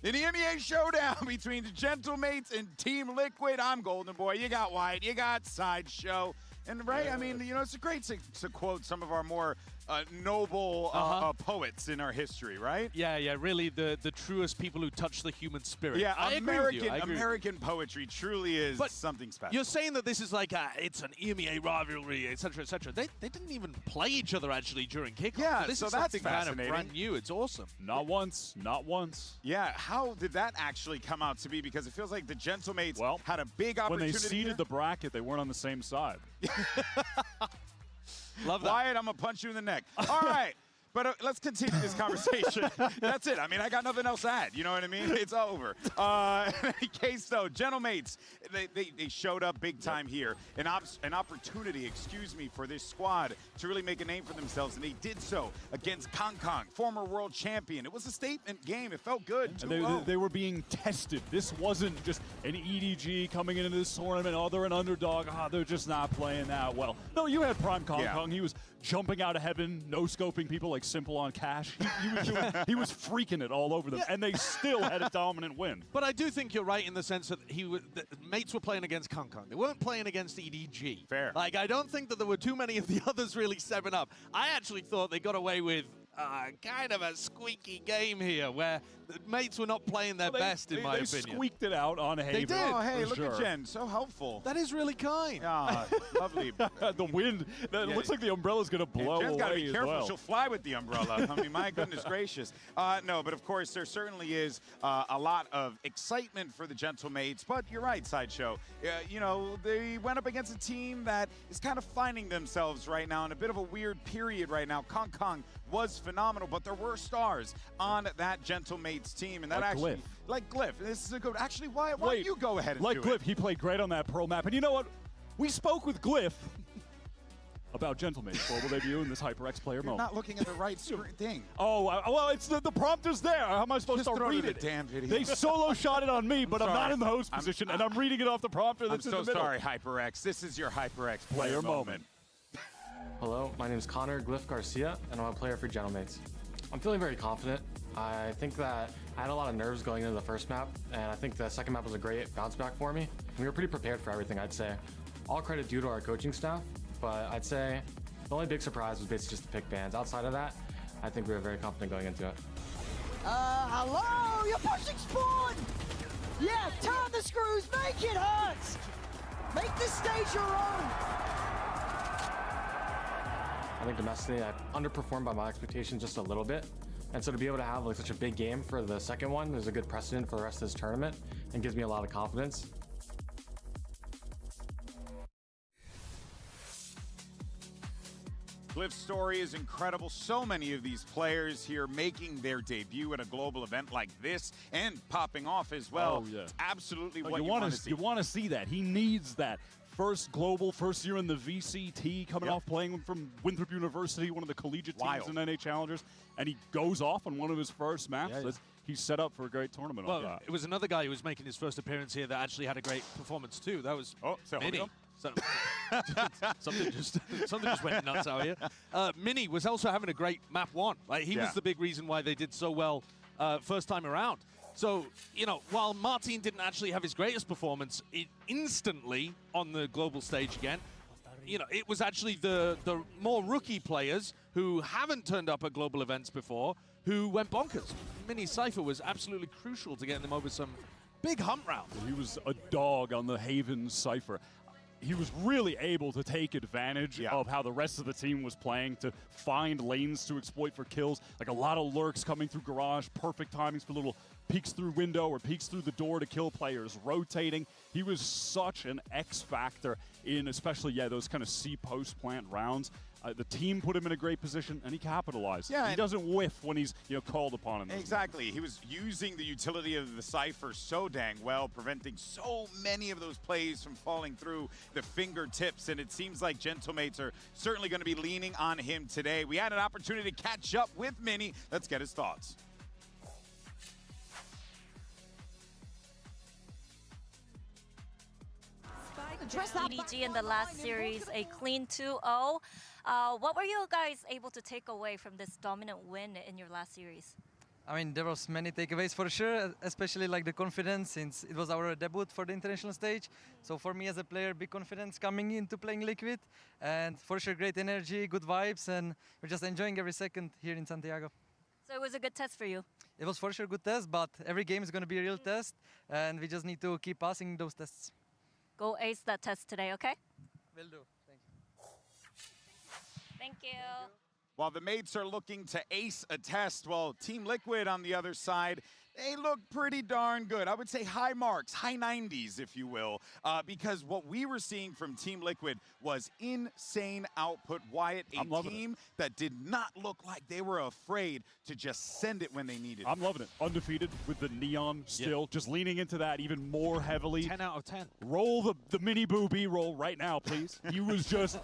In the NBA showdown between the Gentlemates and Team Liquid, I'm Golden Boy, you got White, you got Sideshow. And right, I mean, you know, it's great to quote some of our more noble poets in our history, right? Yeah, really the truest people who touch the human spirit. Yeah, I American poetry truly is something special. You're saying that this is like it's an EMEA rivalry, etc., etc. They didn't even play each other actually during kickoff. Yeah, this so is that's something kind of fascinating. brand new. It's awesome. Not once. Yeah, how did that actually come out to be? Because it feels like the Gentlemates had a big opportunity. When they seeded the bracket, they weren't on the same side. Love that. Wyatt, I'm going to punch you in the neck. All right. But let's continue this conversation. That's it. I mean, I got nothing else to add. You know what I mean? It's over. In any case, though, Gentlemates, they showed up big time here. An opportunity, for this squad to really make a name for themselves, and they did so against Kong Kong, former world champion. It was a statement game. It felt good. And they were being tested. This wasn't just an EDG coming into this tournament. Oh, they're an underdog. They're just not playing that well. No, you had Prime Kong Kong. He was jumping out of heaven, no-scoping people like Simple on Cash. He was freaking it all over them, and they still had a dominant win. But I do think you're right in the sense that the mates were playing against Kong Kong. They weren't playing against EDG. Fair. Like, I don't think that there were too many of the others really stepping up. I actually thought they got away with kind of a squeaky game here where the mates were not playing their best, in my opinion. They squeaked it out on Haven. They did. Oh, hey, look at Jen. So helpful. That is really kind. Ah, lovely. The wind, it looks like the umbrella's going to blow away. Jen's got to be careful. Well. She'll fly with the umbrella. I mean, my goodness gracious. No, but of course, there certainly is a lot of excitement for the Gentlemates. But you're right, Sideshow. You know, they went up against a team that is kind of finding themselves right now in a bit of a weird period right now. Kong Kong was phenomenal, but there were stars on that Gentlemates team. And that Glyph. Like Glyph. This is a good, actually, why don't you go ahead and do Glyph, it? He played great on that Pearl map. And you know what? We spoke with Glyph about Gentlemates for will debut in this HyperX player moment. Not looking at the right thing. Oh, well, it's the prompter's there. How am I supposed to read it? Damn video. They solo shot it on me, but I'm not in the host position, and I'm reading it off the prompter that's in the middle. I'm so sorry, HyperX. This is your HyperX player moment. Hello, my name is Connor Glyph Garcia, and I'm a player for Gentlemates. I'm feeling very confident. I think that I had a lot of nerves going into the first map, and I think the second map was a great bounce back for me. We were pretty prepared for everything, I'd say. All credit due to our coaching staff, but I'd say the only big surprise was basically just the pick bans. Outside of that, I think we were very confident going into it. Hello, you're pushing spawn! Yeah, turn the screws, make it hurt! Make this stage your own! I think domestically I underperformed by my expectations just a little bit. And so to be able to have like such a big game for the second one is a good precedent for the rest of this tournament and gives me a lot of confidence. Glyph's story is incredible. So many of these players here making their debut at a global event like this and popping off as well. Oh, yeah. It's absolutely what you you want to see. You want to see that. He needs that. First global, first year in the VCT, coming off playing from Winthrop University, one of the collegiate teams in NA Challengers, and he goes off on one of his first maps. He's set up for a great tournament. Well, it was another guy who was making his first appearance here that actually had a great performance too. That was Mini. Something just went nuts out here. Mini was also having a great map one. Like, he was the big reason why they did so well first time around. So, you know, while Martin didn't actually have his greatest performance instantly on the global stage again, you know, it was actually the more rookie players who haven't turned up at global events before who went bonkers. Mini Cypher was absolutely crucial to getting them over some big hump rounds. He was a dog on the Haven Cypher. He was really able to take advantage of how the rest of the team was playing to find lanes to exploit for kills. Like a lot of lurks coming through garage, perfect timings for little peeks through window or peeks through the door to kill players, rotating. He was such an X factor in especially, those kind of C post plant rounds. The team put him in a great position, and he capitalized. Yeah, he doesn't whiff when he's called upon him. Exactly. He was using the utility of the Cypher so dang well, preventing so many of those plays from falling through the fingertips, and it seems like Gentlemates are certainly going to be leaning on him today. We had an opportunity to catch up with Mini. Let's get his thoughts. EDG in the last series, a clean 2-0. What were you guys able to take away from this dominant win in your last series? I mean, there was many takeaways for sure, especially like the confidence, since it was our debut for the international stage. So for me as a player, big confidence coming into playing Liquid, and for sure great energy, good vibes, and we're just enjoying every second here in Santiago. So it was a good test for you? It was for sure a good test, but every game is going to be a real test, and we just need to keep passing those tests. Go ace that test today, okay? Will do. Thank you. Thank you. While the mates are looking to ace a test, well, Team Liquid on the other side, they look pretty darn good. I would say high marks, high 90s, if you will, because what we were seeing from Team Liquid was insane output. Wyatt, a team that did not look like they were afraid to just send it when they needed it. I'm loving it. Undefeated with the Neon still, just leaning into that even more heavily. 10 out of 10. Roll the mini boo B-roll right now, please. He was just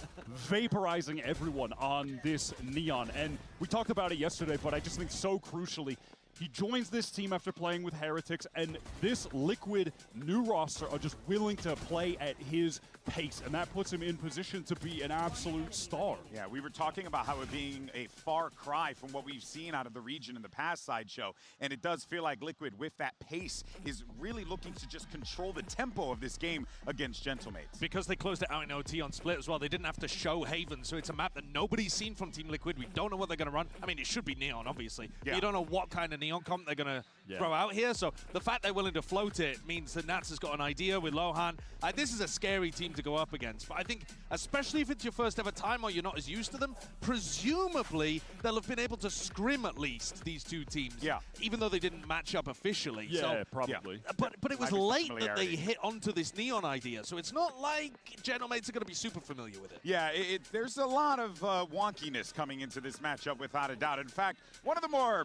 vaporizing everyone on this Neon. And we talked about it yesterday, but I just think so crucially, he joins this team after playing with Heretics, and this Liquid new roster are just willing to play at his pace, and that puts him in position to be an absolute star. Yeah, we were talking about how it being a far cry from what we've seen out of the region in the past sideshow, and it does feel like Liquid, with that pace, is really looking to just control the tempo of this game against Gentlemates. Because they closed it out in OT on Split as well, they didn't have to show Haven, so it's a map that nobody's seen from Team Liquid. We don't know what they're going to run. I mean, it should be Neon, obviously. Yeah. You don't know what kind of Neon comp they're going to throw out here, so the fact they're willing to float it means that Nats has got an idea with Lohan. This is a scary team to go up against, but I think, especially if it's your first ever time or you're not as used to them, presumably they'll have been able to scrim at least, these two teams, even though they didn't match up officially. Yeah, so, probably. But it was late that they hit onto this Neon idea, so it's not like Gentlemates are going to be super familiar with it. Yeah, there's a lot of wonkiness coming into this matchup without a doubt. In fact, one of the more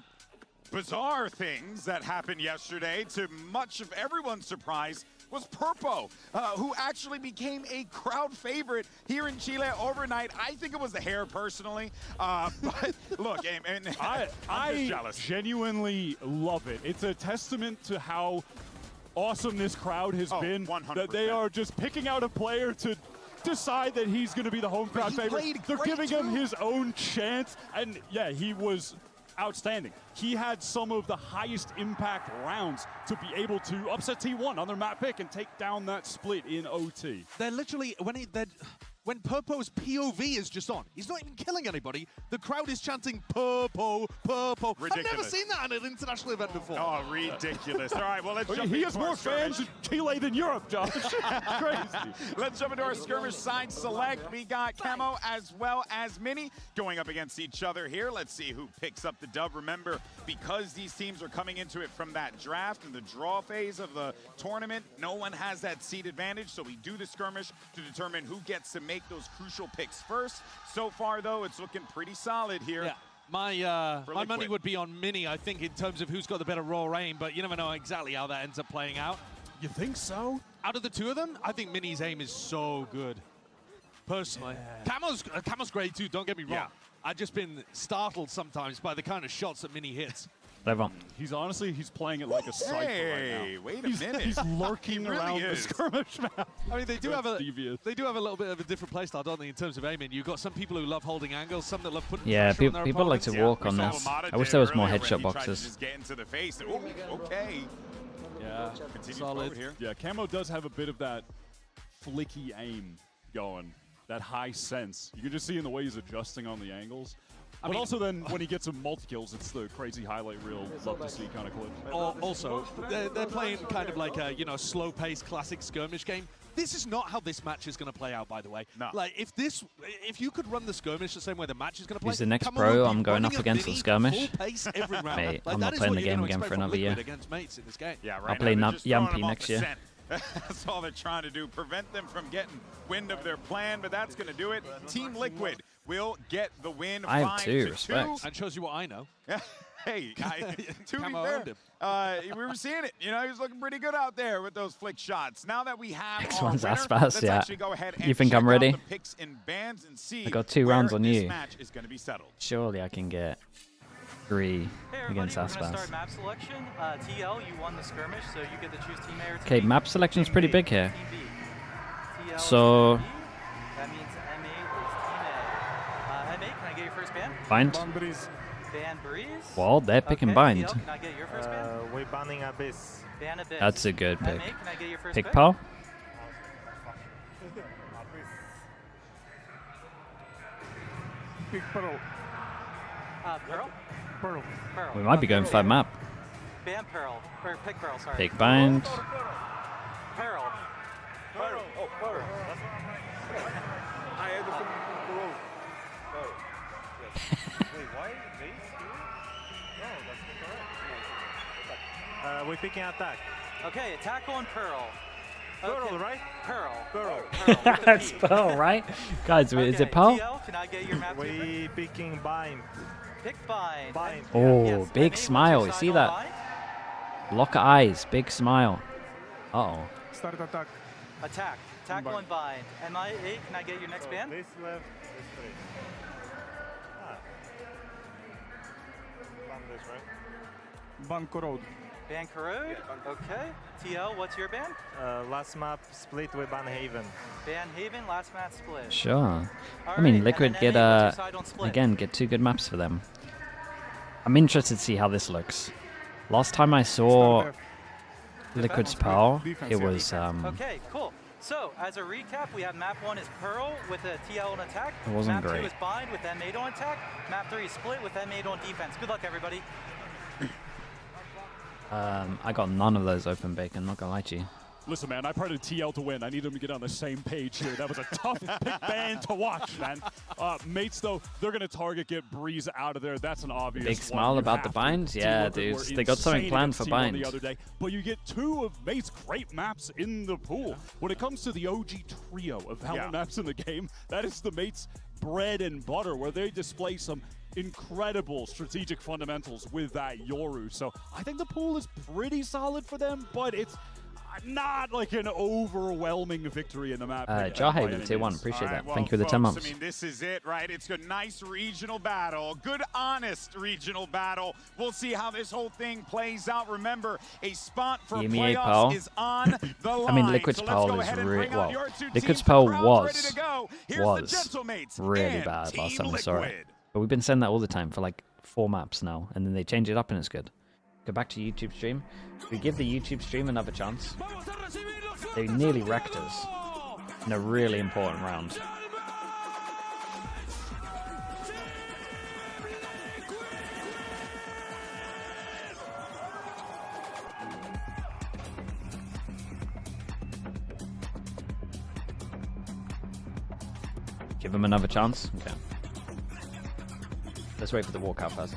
bizarre things that happened yesterday, to much of everyone's surprise, was Purpo, who actually became a crowd favorite here in Chile overnight. I think it was the hair, personally. But look, and I'm just jealous. Genuinely love it. It's a testament to how awesome this crowd has been. 100%. That they are just picking out a player to decide that he's going to be the home crowd favorite. They're giving him his own chance, and yeah, he was outstanding. He had some of the highest impact rounds to be able to upset T1 on their map pick and take down that split in OT. They're literally, when Purpo's POV is just on. He's not even killing anybody. The crowd is chanting Purpo, Purpo. Ridiculous. I've never seen that at an international event before. Oh, ridiculous. All right, well, let's jump He into has our more fans in Chile than Europe, Josh. Crazy. Let's jump into our skirmish side select. We got Camo as well as Mini going up against each other here. Let's see who picks up the dub. Remember, because these teams are coming into it from that draft and the draw phase of the tournament, no one has that seed advantage, so we do the skirmish to determine who gets to make those crucial picks first. So far, though, it's looking pretty solid here. Yeah. My money would be on Mini, I think, in terms of who's got the better raw aim, but you never know exactly how that ends up playing out. You think so? Out of the two of them, I think Mini's aim is so good. Personally. Yeah. Camo's great too, don't get me wrong. Yeah. I've just been startled sometimes by the kind of shots that Mini hits. Clever. He's playing it like a cypher right now. Wait a minute. He's lurking really around is. the skirmish map. I mean, they do have a little bit of a different playstyle, don't they, in terms of aiming? You've got some people who love holding angles, some that love putting pressure on their people like opponents. to walk on this. I wish there was more headshot boxes. Just get into the face. Ooh, okay. Yeah, solid here. Yeah, Camo does have a bit of that flicky aim going, that high sense. You can just see in the way he's adjusting on the angles. But also then when he gets some multi-kills, it's the crazy highlight reel, love to see kind of clip. Also, they're playing kind of like a, slow-paced classic skirmish game. This is not how this match is going to play out, by the way. No. Like, if you could run the skirmish the same way the match is going to play, Who's the next Camo pro would be I'm going running up a against Mini the skirmish? full pace every round. Mate, Like, I'm that not is playing what the you're game gonna again for expect from another year. Liquid against mates in this game. Yeah, right. I'll play They're just throwing Yampy them off next the year. scent. That's all they're trying to do, prevent them from getting wind of their plan, but that's going to do it. Team Liquid will get the win. I have 5-2. respect. And shows you what I know. Hey, to be Camo fair, owned him. we were seeing it. He was looking pretty good out there with those flick shots. Now that we have Next our one's winner, Aspas, let's yeah. actually go ahead and You think check I'm out ready? the picks and bans and see I got 2 where rounds on this you. match is going to be settled. Surely I can get 3 against We're going to start Aspas. map selection. TL, you won the skirmish, so you get to choose team A or team Okay, B. map selection's pretty big here. Team B. TL So, is team B. That means M8 is team A. M8, can I get your first ban? bind. Ban Breeze. Well, they're picking okay, bind. TL, can I get your first ban? We're banning Abyss. Ban Abyss. That's a good pick. M8, can I get your first Pick pick? Pal. Pick Pearl. Pearl? Pearl. Pearl. We might be going for that map. Ban Pearl. Or pick Pearl, sorry. Pick bind. Pearl. Pearl. Oh, Pearl. I had the Pearl. Wait, why base here? No, that's not correct. We're picking attack. Okay, attack on Pearl. Pearl, right? Pearl. Pearl. That's Pearl, right? Guys, is it Pearl? TL, can I get your map We picking bind. Pick bind. Bind. Oh, Yes, big M8, smile. what's You your see sign that? on bind? Lock of eyes. Big smile. Uh-oh. Start attack. Attack. Attack on bind. MI8, can I get your next ban? This left, this right. Ban this, right? Ban Corrode. Ban Corrode. Okay. TL, what's your ban? Last map split with Ban Haven. Ban Haven, last match split. Sure. I Alright, mean, and Liquid then get, M8, what's your side on split? again, get 2 good maps for them. I'm interested to see how this looks. Last time I saw Liquid's Pearl, it was, Okay, cool. So, as a recap, we have map 1 is Pearl with a TL on attack. It wasn't map great. 2 is Bind with M8 on attack. Map 3 is Split with M8 on defense. Good luck, everybody. I got none of those open bacon, not gonna lie to you. Listen, man, I prided TL to win. I need them to get on the same page here. That was a tough pick band to watch, man. Mates, though, they're going to target, get Breeze out of there. That's an obvious Big one. smile You about have the to. bind? Team Yeah, Liquid dudes. were They got something insane planned against for T1 bind. the other day, but you get 2 of Mates' great maps in the pool. When it comes to the OG trio of Valorant maps in the game, that is the Mates' bread and butter, where they display some incredible strategic fundamentals with that Yoru. So I think the pool is pretty solid for them, but it's not like an overwhelming victory in the map. Jahe with the tier 1. Appreciate that. Well, Thank you for the 10 folks, months. I mean, this is it, right? It's a nice regional battle, good, honest regional battle. We'll see how this whole thing plays out. Remember, a spot for Give me a playoffs Pearl. is on the line. I mean, Liquid's so let's Pearl go is ahead and really bring out your two Liquid's teams. The Pearl crowd's ready to go. Here's the Gentlemates really and bad last Team time I saw it. Liquid. But we've been saying that all the time for like 4 maps now, and then they change it up and it's good. Go back to YouTube stream. We give the YouTube stream another chance. They nearly wrecked us in a really important round. Give him another chance. Okay. Let's wait for the walkout first.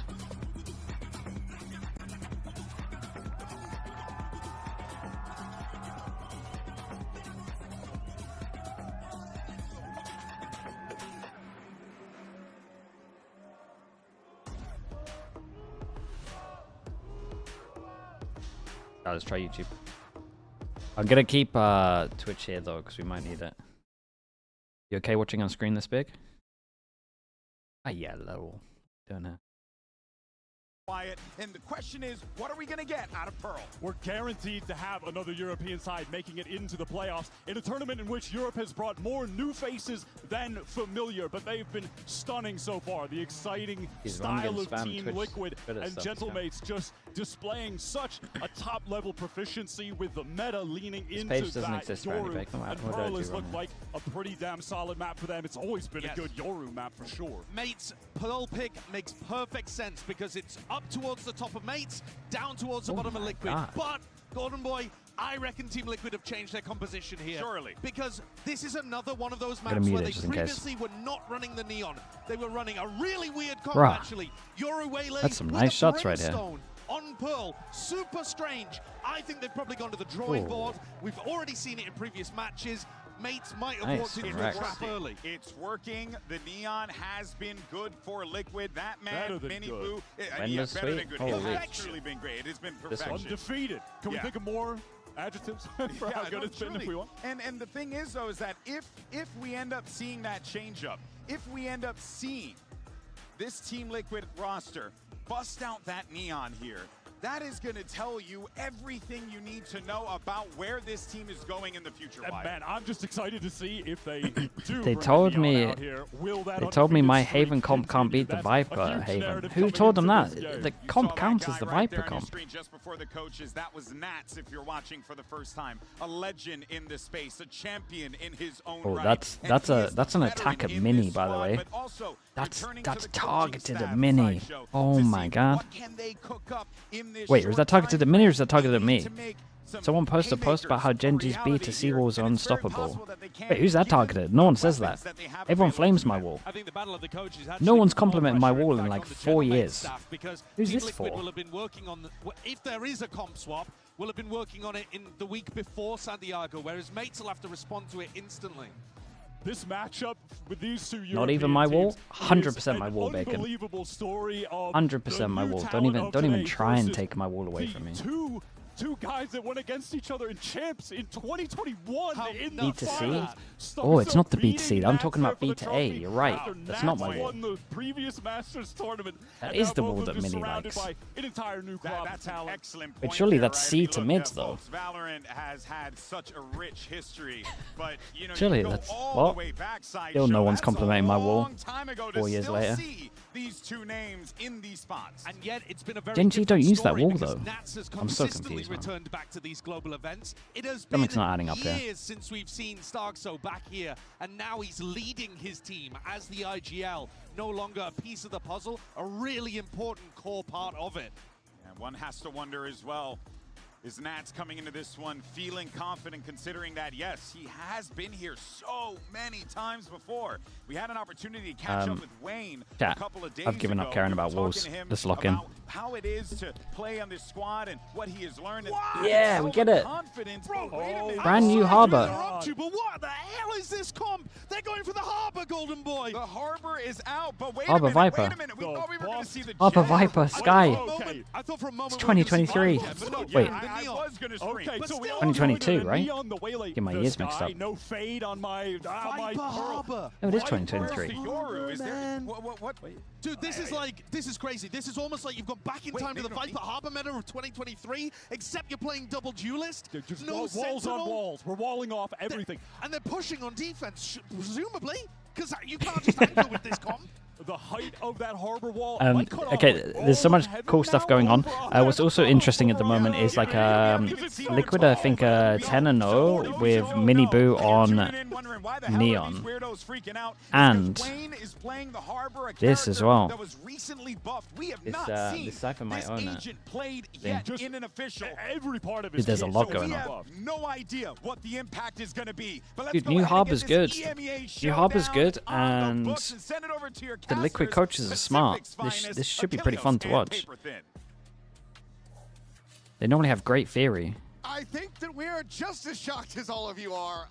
Let's try YouTube. I'm gonna keep Twitch here though, because we might need it. You okay watching on screen this big? Ah, yeah, low. Don't know. Quiet, and the question is, what are we going to get out of Pearl? We're guaranteed to have another European side making it into the playoffs in a tournament in which Europe has brought more new faces than familiar, but they've been stunning so far. The exciting style of Team Liquid and Gentlemates just displaying such a top-level proficiency with the meta leaning into that Yoru. And Pearl has looked like a pretty damn solid map for them. It's always been a good Yoru map for sure. Mates, Pearl pick makes perfect sense because it's up towards the top of Mates, down towards the bottom of Liquid. God. But, Golden Boy, I reckon Team Liquid have changed their composition here. Surely. Because this is another one of those maps where they previously were not running the Neon. They were running a really weird comp, actually. Yoru Waylay. That's some nice shots right here. On Pearl, super strange. I think they've probably gone to the drawing board. We've already seen it in previous matches. Mates might have walked into the trap early. It's working. The Neon has been good for Liquid. That man, Mini Boo, better than good. It's truly been great. It has been perfection. Undefeated. Can we think of more adjectives for how good it's been if we want? And the thing is, though, is that if we end up seeing that change up, if we end up seeing this Team Liquid roster bust out that Neon here, that is going to tell you everything you need to know about where this team is going in the future. And man, I'm just excited to see if they do. They told me my Haven comp can't beat the Viper Haven. Who told them that? The comp counts as the Viper comp. Just before the coaches, that was Nats. If you're watching for the first time, a legend in the space, a champion in his own right. That's an attacker mini, by the way. That's targeted at mini. Oh my god. Wait, is that targeted at mini or is that targeted at me? Someone posted a post about how Genji's B to C walls are unstoppable. Wait, who's that targeted? No one says that. Everyone flames my wall. No one's complimented my wall in like 4 years. Who's this for? If there is a comp swap, we'll have been working on it in the week before Santiago, whereas Mates will have to respond to it instantly. This matchup with these two Not even my wall. 100% my wall, Bacon. 100% my wall. Don't even try and take my wall away from me. Two guys that went against each other in champs in 2021 in the B to C? Oh, it's not the B to C. I'm talking about B to A. You're right. That's not my wall. The previous Masters tournament. That is the wall that Mini likes. An entire new crop of talent. Wait, surely that's C to mids though. Valorant has had such a rich history, but you know, surely that's what? Still no one's complimenting my wall 4 years later. These two names in these spots. And yet it's been a very Genji don't use that wall though. I'm so confused. Returned back to these global events. It has Something's been not adding up here. years since we've seen Starkso back here, and now he's leading his team as the IGL. No longer a piece of the puzzle, a really important core part of it. And one has to wonder as well, is Nats coming into this one feeling confident, considering that, yes, he has been here so many times before. We had an opportunity to catch up with Wayne a couple of days ago. I've given up caring about walls. Just lock in. How it is to play on this squad and what he has learned. Yeah, we get it. Bro, brand new Harbor. But what the hell is this comp? They're going for the Harbor, Golden Boy. The Harbor is out, but wait Harbor a minute, Viper. wait a minute. We thought we were going to see the Harbor Viper, Sky. I thought for a moment it's 2023. Wait. I was going to scream. 2022, right? Get my years mixed up. No fade on my Harbor. No, it is 2023. What? Dude, this is crazy. This is almost like you've gone back in time to the Viper Harbor meta of 2023, except you're playing double duelist. Just walls on walls. We're walling off everything. And they're pushing on defense, presumably, because you can't just angle with this comp. The height of that Harbor wall. Okay, there's so much cool stuff going on. What's also interesting at the moment is like Liquid, I think 10-0 with Mini Boo on wondering why the hell are these Neon, weirdos freaking out. and Wayne is playing the Harbor, a this as character well. that was recently buffed. We have not seen This Cypher might this own it. agent played yet in an official. Every part of Dude, there's a lot going we on. have no idea what the impact is going to be. But let's Dude, go New ahead and Harbor's get good. this EMEA New Harbor's good, showdown on the and books and send it over to your the Liquid casters, coaches are smart. Pacific's This should be finest, pretty fun to Achilles watch. and paper thin. They normally have great theory. I think that we are just as shocked as all of you are.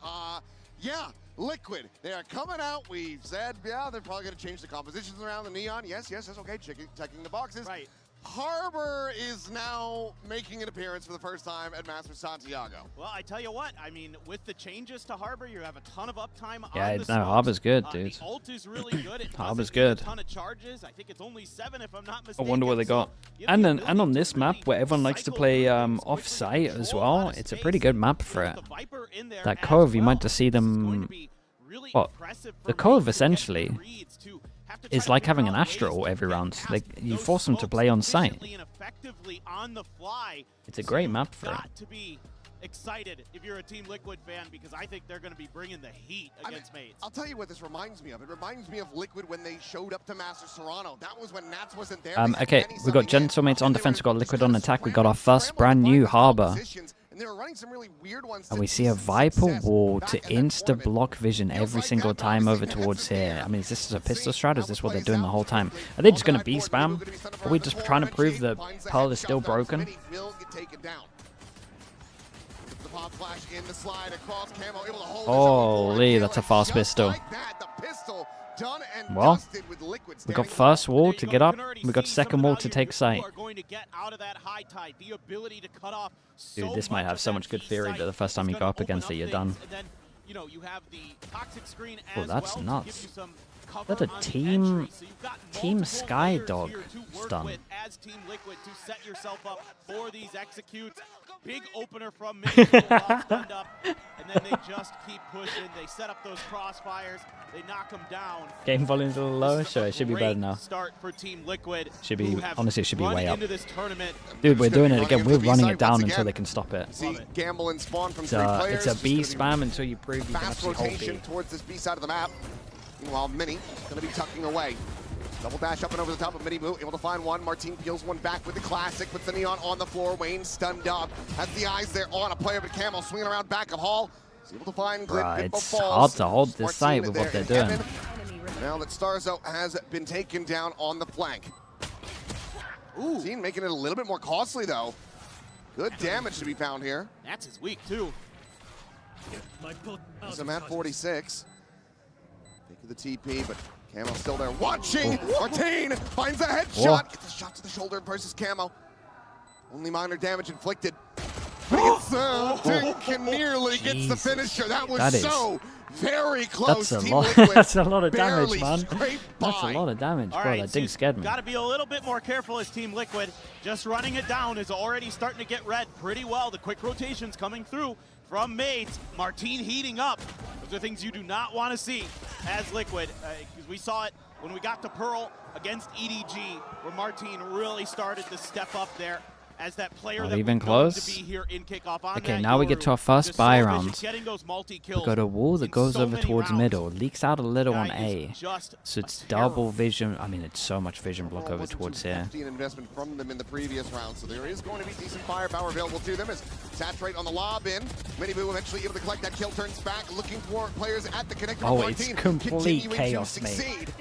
Yeah, Liquid. They are coming out. We've said, yeah, they're probably going to change the compositions around the Neon. Yes, that's okay. Checking the boxes. Right. Harbor is now making an appearance for the first time at Masters Santiago. Well, I tell you what, I mean, with the changes to Harbor, you have a ton of uptime Yeah, on the no, smokes. Harbor's good, dude. The ult is really good. It Harbor's doesn't need good. a ton of charges. I think it's only 7 if I'm not I mistaken. wonder what they got. And on this map, where everyone likes to play off-site as well, it's a pretty good map for it. That Cove, you might just see them... What? The Cove, essentially, is like having an Astral every round. Like, you force them to play on site. It's a great map for it. To be excited if you're a Team Liquid fan, because I think they're going to be bringing the heat against mates. I'll tell you what this reminds me of. It reminds me of Liquid when they showed up to Masters Toronto. That was when Nats wasn't there. Okay, we got Gentlemates on defense, we got Liquid on attack, we got our first brand new Harbor. And they were running some really weird ones. And we see a Viper wall to insta-block vision every single time over towards here. I mean, is this a pistol strat? Is this what they're doing the whole time? Are they just going to B-spam? Are we just trying to prove that Pearl is still broken? Holy, that's a fast pistol. Well, we got first wall to get up, we got second wall to take site. Dude, this might have so much good theory that the first time you go up against it, you're done. Oh, that's nuts. That's a Team Skydog stun. As Team Liquid to set yourself up for these executes. Big opener from Mini Boo, stunned up, and then they just keep pushing. They set up those crossfires. They knock them down. Game volume's a little low, sure, it should be better now. Start for Team Liquid. Should be, honestly, it should be way up. This Dude, we're doing it again. We're running it down until they can stop it. See, gamble and spawn from It's a B spam until you prove you can fast actually hold rotation B. towards this B side of the map. Meanwhile, Mini going to be tucking away. Double dash up and over the top of Mini Boo, able to find one. Martin peels one back with the classic, puts the Neon on the floor. Wayne stunned up, has the eyes there on a player, but Camel swinging around back of Hall. He's able to find Glib. Right, it's hard to hold this site with what they're doing. Now that Starzo has been taken down on the flank. Ooh. Team making it a little bit more costly, though. Good damage to be found here. That's his weak, too. He's a at 46. Think of the TP, but Camo still there watching. Martin finds a headshot. Gets a shot to the shoulder versus Camo. Only minor damage inflicted. But can nearly gets the finisher. That was so very close. That's a Team lot. Liquid That's a lot of damage, man. scraped That's a by. lot of damage, All bro. right, That thing scared me. Got to be a little bit more careful as Team Liquid. Just running it down is already starting to get read pretty well. The quick rotations coming through from Mates. Martin heating up. Those are things you do not want to see as Liquid. Because we saw it when we got to Pearl against EDG, where Martin really started to step up there as that player Not that even we're going close. to be here in kickoff. On Okay, that now we Yoru, get to our first just buy so round. vicious, getting those multi-kills We got a wall that in goes so over many towards rounds. middle, leaks out a little on Guy A. is just So it's double vision. I mean, it's so much vision block over towards here. An investment from them in the previous round, so there is going to be decent firepower available to them as Saturate on the lob in. Mini Boo eventually able to collect that kill, turns back, looking for players at the connector. Oh, Martin it's complete continuing chaos, to mate. succeed.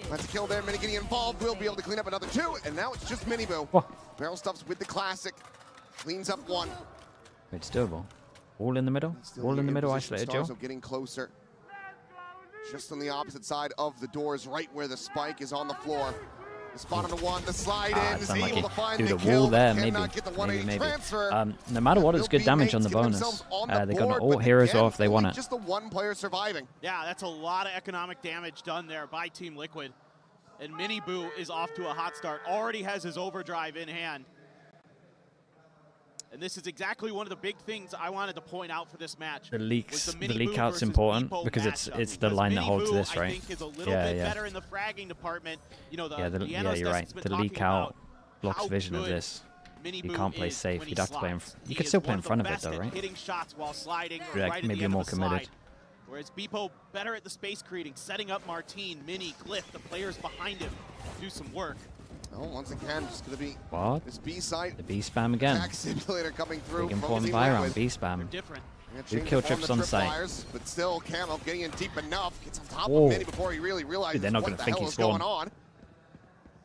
That's a kill there. Mini getting involved. Will be able to clean up another two, and now it's just Mini Boo. Barrel stuffs with the classic. Cleans up one. It's doable. Wall in the middle. Wall in the middle, isolated Joe. So getting closer. Just on the opposite side of the doors, right where the spike is on the floor. The spot on the one, the slide in, It's is unlucky. able to find Dude, the a kill, wall there, but maybe. cannot get the 180 transfer. No matter what, it's good damage on the bonus. They got an alt heroes off if they want it. Just the one player surviving. Yeah, that's a lot of economic damage done there by Team Liquid. And Mini Boo is off to a hot start. Already has his overdrive in hand. And this is exactly one of the big things I wanted to point out for this match. The leaks, was the Mini leak Boo out's versus important Meepo because matchup. it's the line that Mini holds Boo, this, I right? think, is a little bit better in the fragging department. You know, the yeah, NS you're right. has been The talking leak out about blocks how vision of good this. Mini You Boo can't play is safe. when You'd he have to play in. slides. You He could is still play one in of the front of it best though, at right? hitting shots while sliding You're right like at the maybe end more of the committed. slide. Whereas Beepo better at the space creating, setting up Martine, Mini, Glyph, the players behind him do some work. Oh, once again, just going to be what? This B side. The B spam again. Attack simulator coming through. Big important buy round, B spam. Two kill trips on site. Flyers, but still, Camo getting in deep enough. Gets on top Whoa. of Mini before he really realizes Dude, they're not what gonna the think hell he's is going spawned. on.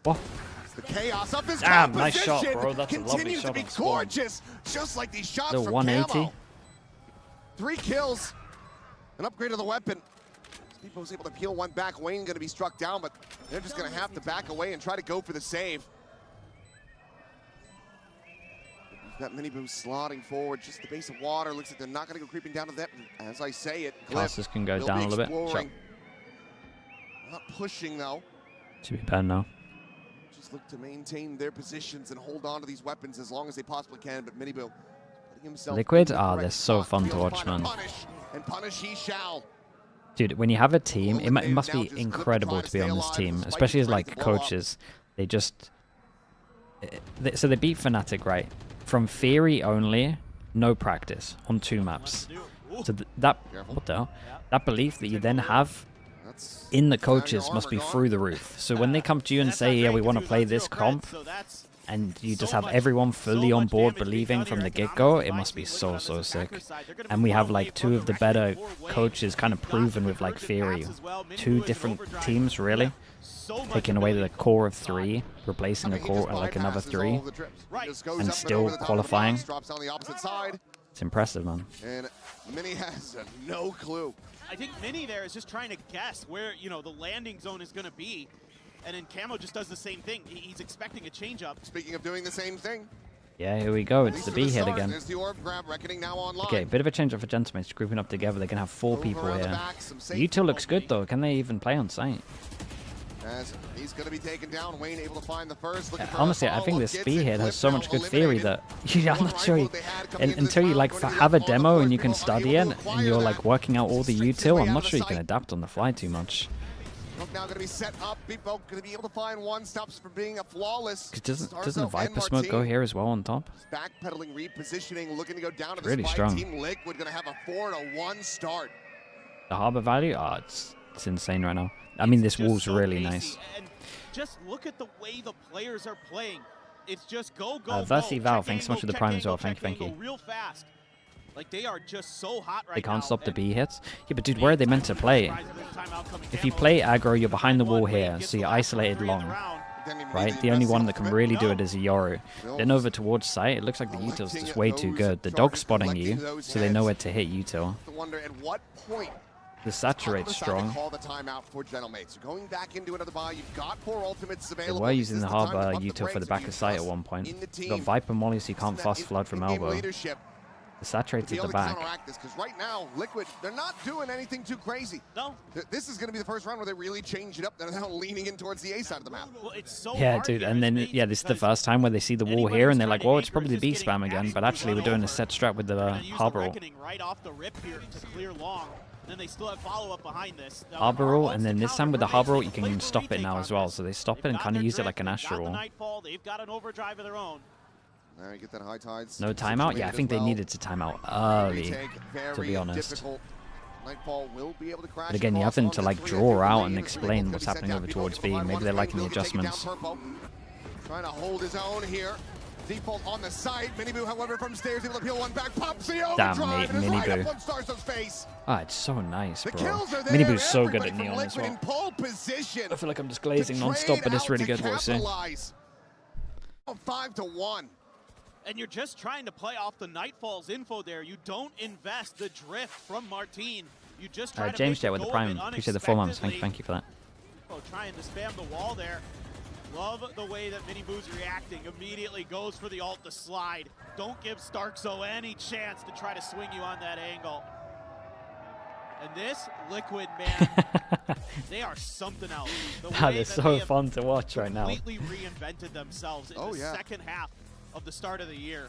What? It's the chaos of his Damn, nice composition shot, bro. That's a lovely continues shot to be on spawn. gorgeous, just like these shots The from 180. Camo. 3 kills, an upgrade of the weapon. Beepo was able to peel one back. Wayne going to be struck down, but they're just going to have to back away and try to go for the save. You've got Miniboo slotting forward, just the base of water. Looks like they're not going to go creeping down to that. As I say it, Classes can go will down be a little bit. exploring. Sure. Not pushing though. Should be better now. Just look to maintain their positions and hold on to these weapons as long as they possibly can. But Miniboo putting himself Liquid? in the Ah, correct they're so spot. fun to Feels watch, fine man. Punish, and punish he shall. Dude, when you have a team, it must be incredible to be on this team, especially as like coaches. They just so they beat Fnatic, right? From theory only, no practice on 2 maps. So that what the hell? That belief that you then have in the coaches must be through the roof. So when they come to you and say, yeah, we want to play this comp, and you just have everyone fully on board believing from the get-go, it must be so sick. And we have like 2 of the better coaches kind of proven with like theory. 2 different teams really, taking away the core of 3, replacing the core like another 3, and still qualifying. It's impressive, man. And Mini has no clue. I think Mini there is just trying to guess where, you know, the landing zone is going to be. And then Camo just does the same thing. He's expecting a change-up. Speaking of doing the same thing. Yeah, here we go. It's the B hit again. There's the orb grab, Reckoning now online. Okay, bit of a change up for Gentlemen. Just grouping up together. They can have 4 people here. U2 looks good though. Can they even play on site? As he's going to be taken down, Wayne able to find the first. Honestly, I think this B hit has so much good theory that I'm not sure until you like have a demo and you can study it and you're like working out all the util. I'm not sure you can adapt on the fly too much. Now going to be set up. Beepo going to be able to find one, stops from being a flawless. Doesn't Viper Smoke go here as well on top? Backpedaling, repositioning, looking to go down to the really spike. strong. Team Liquid going to have a 4-1 start. The harbor value, it's insane right now. I mean, this wall's really nice. And just look at the way the players are playing. It's just go. Versi Val, thanks so much for the prime as well. Thank you. Real fast. Like they are just so hot right now. They can't stop the B hits. Yeah, but dude, where are they meant to play? If you play aggro, you're behind the wall here, so you're isolated long. Right? The only one that can really do it is a Yoru. Then over towards site, it looks like the util's just way too good. The dog's spotting you, so they know where to hit util. Wonder at what point the saturate's strong. Call the timeout for Gentlemates. You're going back into another buy. You've got 4 ultimates They available. were using the harbor util for the back of site at one point. You've got Viper Molly, so you can't fast flood from elbow. The saturate's at the back. Because right now, Liquid, they're not doing anything too crazy. No. This is going to be the first round where they really change it up. They're now leaning in towards the A side of the map. Well, it's so Yeah, hard dude, here, and then, yeah, this is the first time where they see the wall here, and they're like, well, it's probably the B spam again, but actually we're doing a set strat with the harbor roll. Right off the rip here to clear long. Then they still have follow-up behind this. Harbor roll, and then this time with the harbor roll, you can stop it now as well, so they stop it and kind of use it like an Astra roll. They've got an overdrive of their own. Now you get that high tides. No timeout? Yeah, I think they needed to timeout early, to be honest. But again, you have them to like draw out and explain what's happening over towards B. Maybe they're liking the adjustments. Trying to hold his own here. Default on the side. Miniboo, however, from stairs, able to peel one back. Pops the overdrive. Damn, Miniboo. Ah, it's so nice, bro. Miniboo's so good at Neon as well. I feel like I'm just glazing non-stop, but it's really good what I say. 5-1. And you're just trying to play off the Nightfall's info there. You don't invest the drift from Martine. You just try to James Jet make with the prime. Appreciate the 4 months. Thank you for that. Trying to spam the wall there. Love the way that Miniboo's reacting. Immediately goes for the ult to slide. Don't give Starkzo any chance to try to swing you on that angle. And this Liquid, man, they are something else. That is so fun to watch right now. Completely reinvented themselves in the second half of the start of the year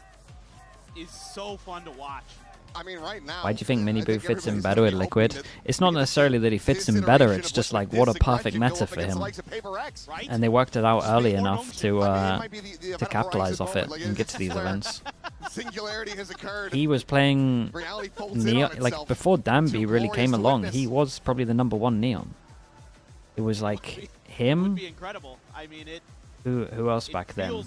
is so fun to watch. I mean, right now. Why do you think Miniboo fits in better with Liquid? It's not necessarily that he fits in better, it's just like what a perfect meta for him. And they worked it out early enough to capitalize off it and get to these events. He was playing Neon, like before Danby really came along, he was probably the #1 Neon. It was like him. Who else back then?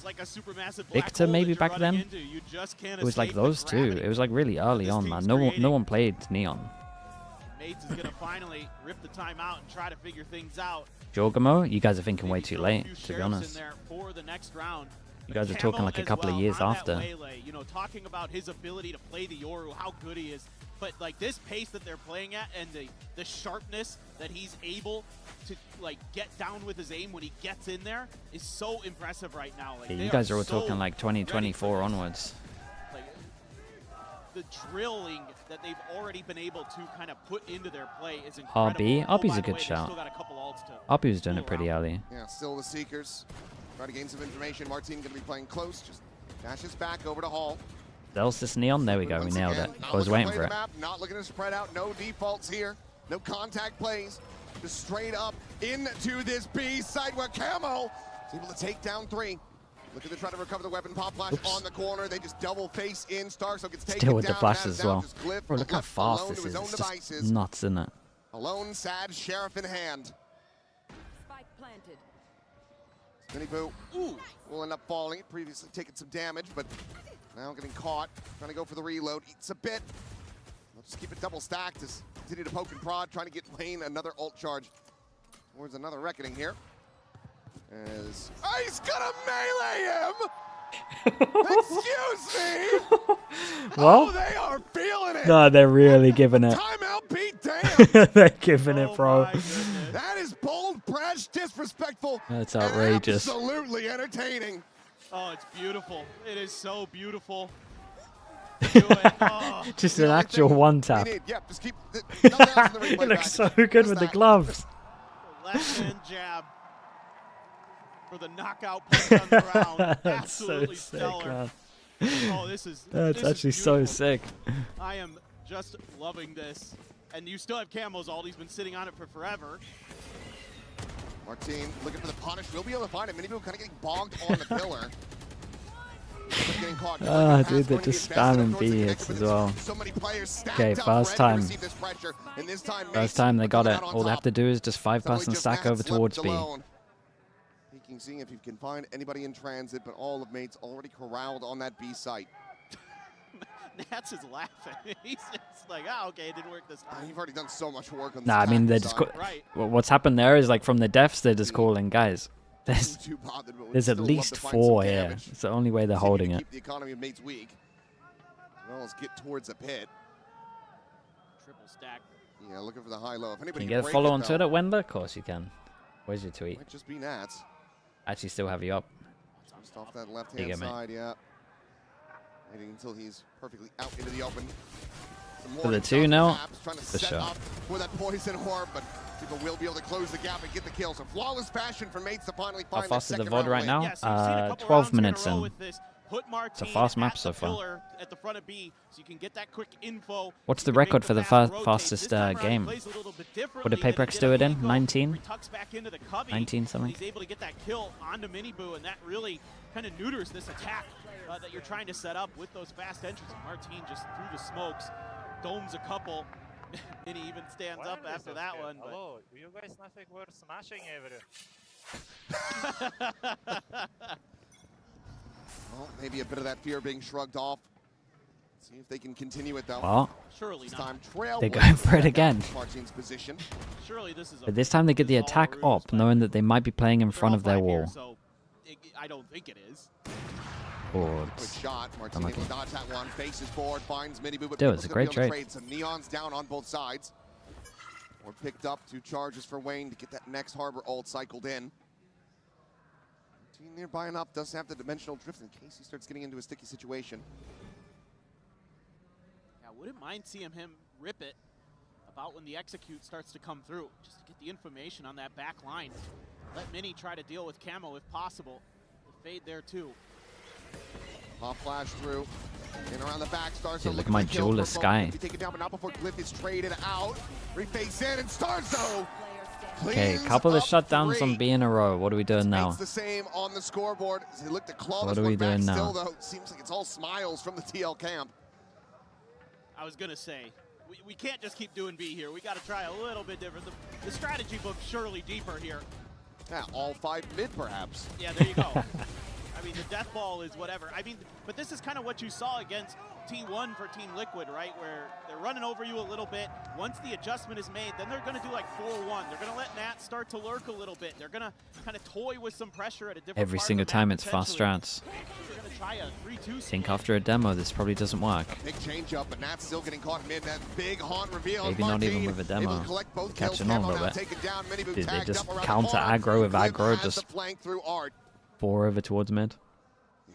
Victor maybe back then? It was like those two. It was like really early on, man. No one played Neon. Mates is gonna finally rip the timeout and try to figure things out. Jorgamo, you guys are thinking way too late, to be honest. You guys are talking like a couple of years after. You know, talking about his ability to play the Yoru, how good he is. But like this pace that they're playing at and the sharpness that he's able to like get down with his aim when he gets in there is so impressive right now. Like, Yeah, you guys are all talking like 2024 onwards. Like the drilling that they've already been able to kind of put into their play is incredible. RB's a good shout. RB was doing it pretty early. Yeah, still the Seekers. Try to gain some information. Martin going to be playing close. Just dashes back over to Hall. Delsis Neon, there we go, we nailed it. I was waiting for it. Not looking to spread out, no defaults here, no contact plays, just straight up into this B side where Camo is able to take down 3. Looking to try to recover the weapon. Pop flash on the corner. They just double face in. Starso gets taken Still with down. the flashes as well. Bro, look how fast this is. It's just nuts, isn't it? Alone, sad sheriff in hand. Spike planted. Miniboo will end up falling. Previously taking some damage, but now getting caught. Trying to go for the reload. Eats a bit. They'll just keep it double stacked. Just continue to poke and prod. Trying to get Lane another ult charge towards another reckoning here. As he's gonna melee him! Excuse me! Well, oh, they are feeling it! No, they're really giving it. Timeout beat down! They're giving it, bro. That is bold, brash, disrespectful. That's outrageous. Absolutely entertaining. Oh, it's beautiful. It is so beautiful. Just an actual one tap. Yeah, just keep It looks so good with the gloves. Left hand jab for the knockout punch on the ground. That's so Absolutely sick, stellar. man. Oh, this is That's this actually is so beautiful. sick. I am just loving this. And you still have Camo's ult. He's been sitting on it for forever. Martin looking for the punish. We'll be able to find it. Miniboo kind of getting bogged on the pillar. Getting caught. Ah, dude, they're just spamming B hits as well. Okay, first time. First time they got it. All they have to do is just 5-person stack over towards B. Peeking, seeing if you can find anybody in transit, but all of Mates already corralled on that B site. Nats is laughing. He's just like, oh, okay, it didn't work this time. You've already done so much work on this. Nah, I mean, they're just what's happened there is like from the defs, they're just calling, guys. There's at least 4 here. It's the only way they're holding it. Keep the economy of Mates weak, as well as get towards the pit. Triple stack. Yeah, looking for the high low. If anybody Can you get a follow on Twitter, Wender? Of course you can. Where's your tweet? Might just be Nats. Actually, still have you up. Just off that left Here you hand go, mate. side, yeah. Waiting until he's perfectly out into the open. For the 2 now, Trying to for set sure. up for that poison orb, but people will be able to close the gap and get the kill. So flawless fashion for Mates to finally How find fast that is the second VOD right round now? win. 12 minutes in. Put It's a fast map so far. pillar at the front of B, so you can get that quick info. What's the record for the fastest game? What did PRX do it in? 19? 19 something? He's able to get that kill onto Miniboo, and that really kind of neuters this attack that you're trying to set up with those fast entries. Martin just through the smokes, domes a couple, and he even stands up after that one. Hello, you guys nothing were smashing Well, maybe a bit of that fear being shrugged off. See if they can continue it though. Well, Surely this not. time trail they're going for it again. Martin's position. Surely this is a But this time they get the attack up, knowing that they might be playing in front of their wall. so I don't think it is. Or Quick shot. Martin able to dodge that one. Faces forward, finds Miniboo. But Dude, it's a People's great gonna be able to trade. Some Neons down on both sides. Or picked up 2 charges for Wayne to get that next Harbor ult cycled in. Martin nearby enough, does have the dimensional drift in case he starts getting into a sticky situation. Yeah, wouldn't mind seeing him rip it about when the execute starts to come through, just to get the information on that back line. Let Mini try to deal with Camo if possible. The fade there too. Pop flash through. In around the back, Starzo. Dude, look at my jeweler Sky. Taken down, but not before Glyph is traded out. Reface in, and Starzo. Okay, couple of shutdowns on B in a row. What are we doing now? It's the same on the scoreboard. He looked at claw. What are we doing now? Still, though, seems like it's all smiles from the TL camp. I was gonna say, we can't just keep doing B here. We got to try a little bit different. The strategy book's surely deeper here. Yeah, all 5 mid, perhaps. Yeah, there you go. I mean, the death ball is whatever. I mean, but this is kind of what you saw against T1 for Team Liquid, right? Where they're running over you a little bit. Once the adjustment is made, then they're going to do like 4-1. They're going to let Nat start to lurk a little bit. They're going to kind of toy with some pressure at a different Every part single of the time map, it's fast strats. They're going to try a 3-2 Think after a demo this probably doesn't work. Big change up, but Nat's still getting caught mid. That big haunt reveal. Maybe not even with a demo. Catching on a little bit. Dude, they just counter aggro with aggro, just 4 over towards mid.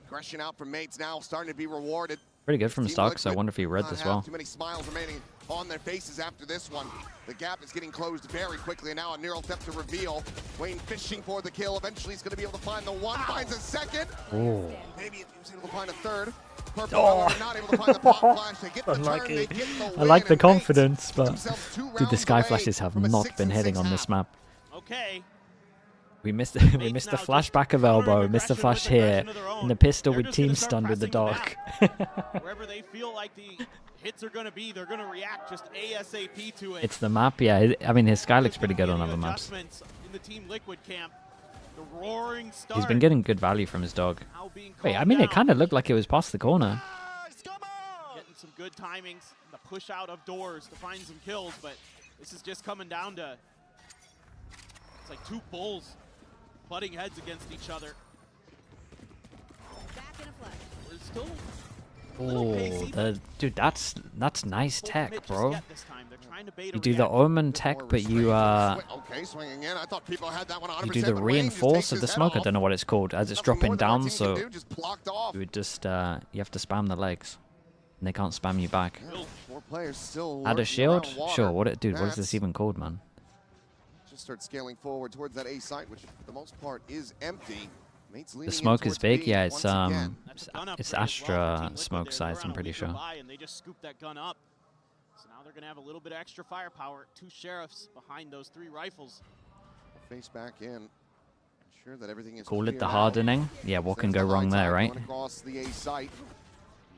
Aggression out from mates now, starting to be rewarded. Pretty good from Stark, so I wonder if he read as well. Too many smiles remaining on their faces after this one. The gap is getting closed very quickly, and now a neural step to reveal. Wayne fishing for the kill. Eventually, he's going to be able to find the one. Finds a second. Ooh. Maybe if he was able to find a third. Purple not able to find the pop flash. They get the turn, they get the I like the win, and confidence, but themselves 2 dude, the Sky rounds Flashes have not been hitting on this map. Okay. We missed the flashback of elbow, missed the flash here, and the pistol with team stun with the dark. Wherever they feel like the hits are going to be, they're going to react just ASAP to it. It's the map, yeah. I mean, his Sky looks pretty good on other maps. In the Team Liquid camp, the roaring start. He's been getting good value from his dog. Wait, I mean, it kind of looked like it was past the corner. Getting some good timings, the push out of doors to find some kills, but this is just coming down to, it's like 2 bulls butting heads against each other. We're still Oh, dude, that's nice tech, bro. You do the Omen tech, but you okay, swinging in. I thought people had that one 100%, you do the reinforce of the smoke. I don't know what it's called, as it's dropping down. So you would just you have to spam the legs, and they can't spam you back. 4 players still Add a shield? Water. Sure. Dude, what is this even called, man? Just start scaling forward towards that A site, which for the most part is empty. Mates The smoke is big, yeah. It's Astra smoke size, I'm pretty sure. And they just scooped that gun up. So now they're going to have a little bit of extra firepower. 2 sheriffs behind those 3 rifles. Face back in. Sure that everything is Call it the hardening. Yeah, what can go wrong there, right? Across the A site.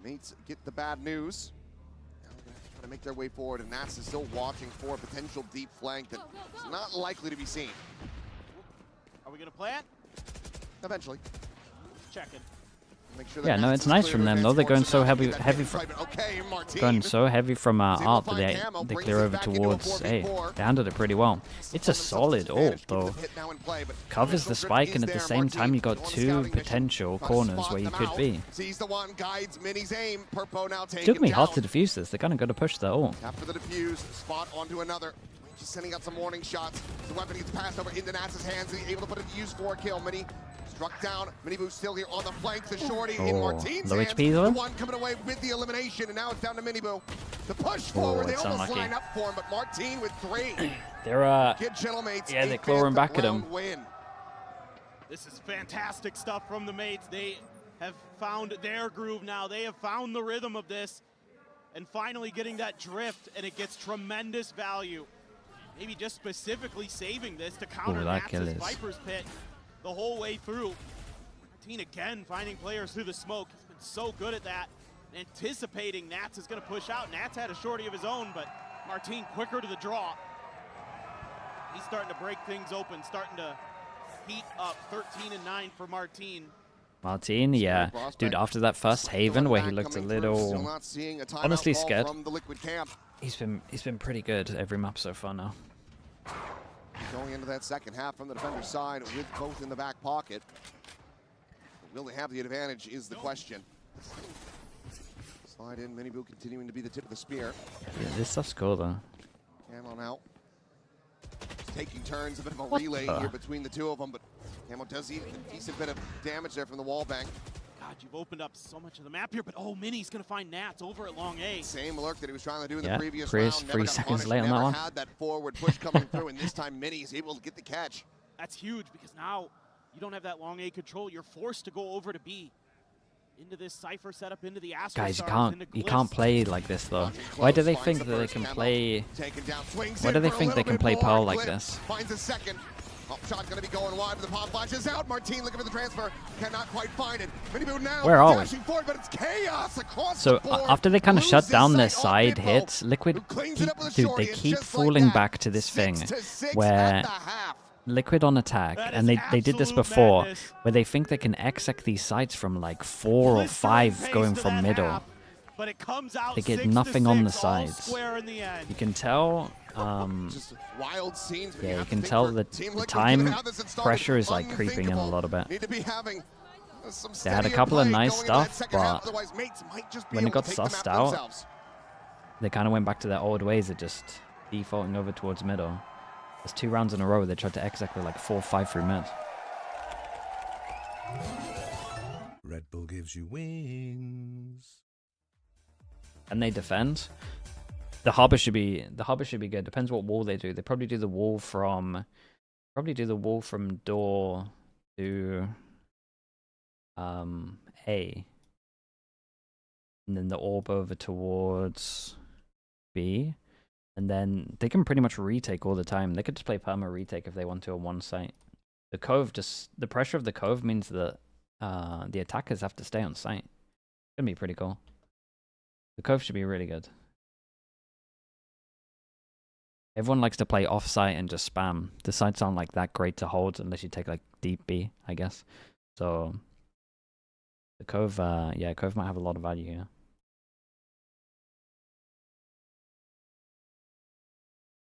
Mates get the bad news. To make their way forward, and Nats is still watching for a potential deep flank that is not likely to be seen. Are we going to plant? Eventually. Checking. Make sure that Yeah, no, Nats it's is nice clear from to them advance though. They're going towards so heavy from art that they clear over towards A. They handled it pretty well. It's a solid ult though. Covers the spike, and at the same time you got 2 potential corners where you could be. Sees the one, guides Mini's aim. Purpo now It took me hard to defuse this. They're kind of going to push their ult. After the defuse, spot onto another. Just sending out some warning shots. The weapon gets passed over into Nats' hands. He's able to put a use for a kill. Mini struck down. Minibu still here on the flank. The shorty in Martine's low hands. HP though. The one coming away with the elimination, and now it's down to Minibu. The push forward. They almost line up for him, but Martine with 3. They're Good gentlemen. yeah, they're clawing back at him. This is fantastic stuff from the mates. They have found their groove now. They have found the rhythm of this, and finally getting that drift, and it gets tremendous value. Maybe just specifically saving this to counter Nats' Viper's Pit the whole way through. Martine again finding players through the smoke. He's been so good at that. Anticipating Nats is going to push out. Nats had a shorty of his own, but Martine quicker to the draw. He's starting to break things open, starting to heat up. 13-9 for Martine. Martine, yeah. Dude, after that first Haven where he looked a little honestly scared, he's been pretty good every map so far now. Going into that second half from the defender's side with both in the back pocket. Will they have the advantage is the question. Slide in, Minibu continuing to be the tip of the spear. Yeah, this stuff's cool though. Camo now. Taking turns, a bit of a relay here between the 2 of them, but Camo does eat a decent bit of damage there from the wall bank. God, you've opened up so much of the map here, but oh, Mini's going to find Nats over at long A. Same lurk that he was trying to do in yeah, the previous Chris, round. 3 seconds late on that one. Had that forward push coming through, and this time Mini is able to get the catch. That's huge because now you don't have that long A control. You're forced to go over to B. into this Cypher setup, into the Astro Guys, Stars, you can't play like this though. Why do they think that they can play? Why do they think they can play Pearl like this? Finds a second. Up shot gonna be going wide, but the pop flashes out. Martin looking for the transfer, cannot quite find it. Minibu now Where are we? dashing forward, but it's chaos across So the board. after they kind of shut Loses down their sight side on Bippo, hits, Liquid, cleans it up with a dude, shorty, they and keep just like falling that, back to this thing 6-6 where at the half. Liquid on attack, That and is they did this absolute before, madness. where they think they can exec these sites from like 4 or 5 going from middle. But it comes out They get 6 to nothing on the 6, all sides. square in the end. You can tell, Just wild scenes, but yeah, you have to can think tell for that Team the Liquid, time given how this had started, pressure is like creeping in a little bit. Need to be having some They had a steadier couple of play nice going into that stuff, second half, but otherwise mates might just be when it able got to take the sussed map out, themselves. they kind of went back to their old ways of just defaulting over towards middle. There's 2 rounds in a row they tried to exec with like 4-5 through mid. Red Bull gives you wings. And they defend. The harbor should be good. Depends what wall they do. They probably do the wall from door to A. And then the orb over towards B. And then they can pretty much retake all the time. They could just play perma retake if they want to on one site. The cove the pressure of the cove means that the attackers have to stay on site. It's gonna be pretty cool. The cove should be really good. Everyone likes to play off-site and just spam. The sites aren't like that great to hold unless you take like deep B, I guess. So the cove, yeah, cove might have a lot of value here.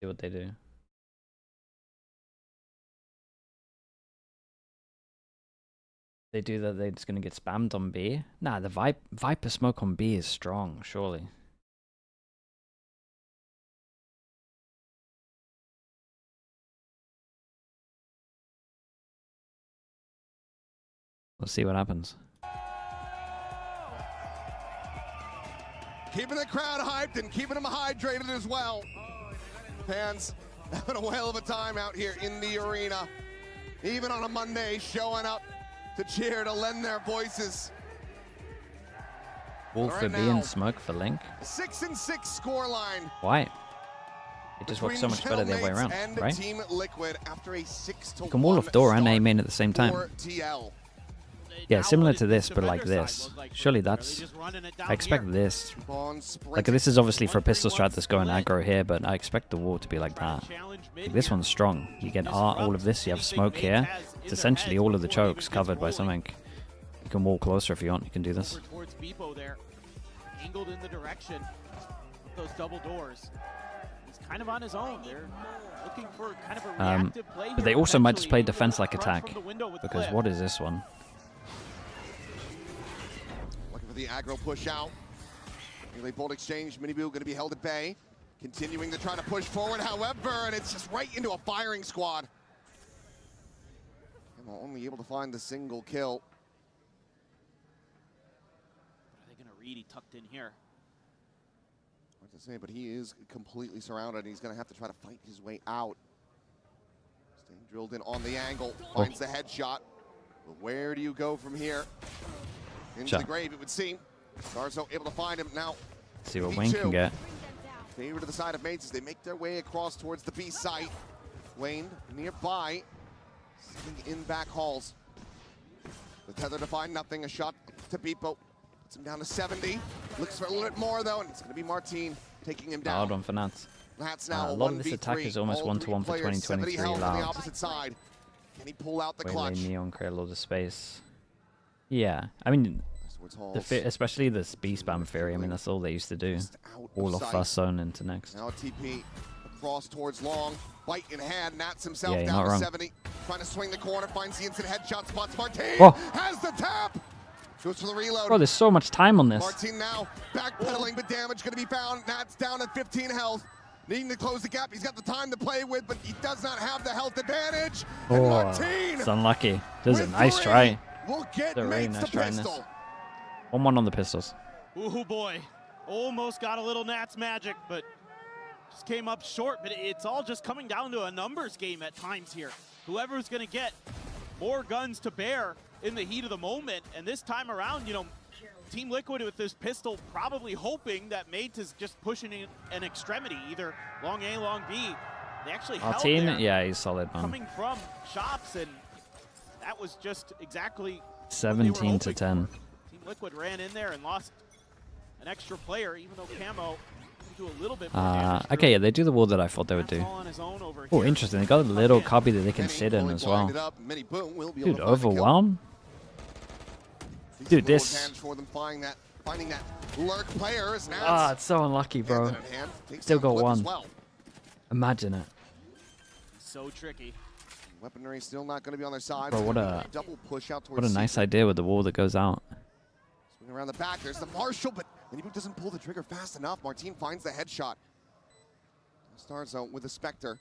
See what they do. They do that, they're just gonna get spammed on B. Nah, the Viper smoke on B is strong, surely. Let's see what happens. Keeping the crowd hyped and keeping them hydrated as well. Fans having a whale of a time out here in the arena. Even on a Monday, showing up to cheer, to lend their voices. Wall Right for B now, and smoke for Link. 6-6 scoreline. Why? It just works so much better the other way around, and right? Team Liquid after a 6-1 You can wall off door and aim in at the same time. for TL. Yeah, similar to this, but like this. Surely that's... I expect this. Like, this is obviously for a pistol strat that's going aggro here, but I expect the wall to be like that. Like, this one's strong. You get all of this, you have smoke here. It's essentially all of the chokes covered by something. You can wall closer if you want, you can do this. Towards Bippo there, angled in the direction of those double doors. He's kind of on his own. They're looking for kind of a reactive play But here, they also might just play potentially. defense like Rush attack. from the window with Because Cliff. what is this one? Looking for the aggro push out. Melee bolt exchange, Minibu going to be held at bay. Continuing to try to push forward, however, and it's just right into a firing squad. Emma only able to find the single kill. What are they going to read? He tucked in here. Hard to say, but he is completely surrounded. He's going to have to try to fight his way out. Staying drilled in on the angle, finds the headshot. But where do you go from here? Into the grave, it would seem. Garzo able to find him now. See what Wayne can get. Favor to the side of mates as they make their way across towards the B site. Wayne nearby, sitting in back halls. The tether to find nothing. A shot to Bippo. Puts him down to 70. Looks for a little bit more though, and it's going to be Martin taking him down. Hard one for Nats. That's now A lot of this attack is almost 1-to-1 for 2023 on the loud. opposite side. Can he pull out the Waylay, clutch? Neon create a lot of space. Yeah, I mean, especially this B spam theory. I mean, that's all they used to do. All off first zone into next. Now a TP across towards long. Bite in hand. Nats himself Yeah, you're down not to wrong. 70. Trying to swing the corner. Finds the instant headshot. Spots Martin. Oh. Has the tap. Goes for the reload. Bro, there's so much time on this. Martin now backpedaling, but damage going to be found. Nats down at 15 health. Needing to close the gap. He's got the time to play with, but he does not have the health advantage. And Oh, Martin it's unlucky. Does a with nice 3 try. will get Did a really mates nice the try in this. pistol. 1-1 on the pistols. Ooh boy, almost got a little Nats magic, but just came up short. But it's all just coming down to a numbers game at times here. Whoever's going to get more guns to bear in the heat of the moment, and this time around, you know, Team Liquid with this pistol probably hoping that Mate is just pushing in an extremity, either long A, long B. They actually held Martin, there, yeah, he's solid, man. coming from shops, and that was just exactly 17 to 10. Team Liquid ran in there and lost an extra player, even though Camo can do a little bit more damage. Okay, yeah, they do the wall that I thought they would do. Oh, interesting. They got a little copy that they can sit in as well. Dude, overwhelm? Dude, this... For them finding that lurk player is now. Ah, it's so unlucky, bro. Still got one. Imagine it. So tricky. Weaponry still not going to be on their side. Bro, what a double push out what a nice idea with the wall that goes out. Swing around the back. There's the Marshall, but Miniboot doesn't pull the trigger fast enough. Martin finds the headshot. Star zone with the Spectre.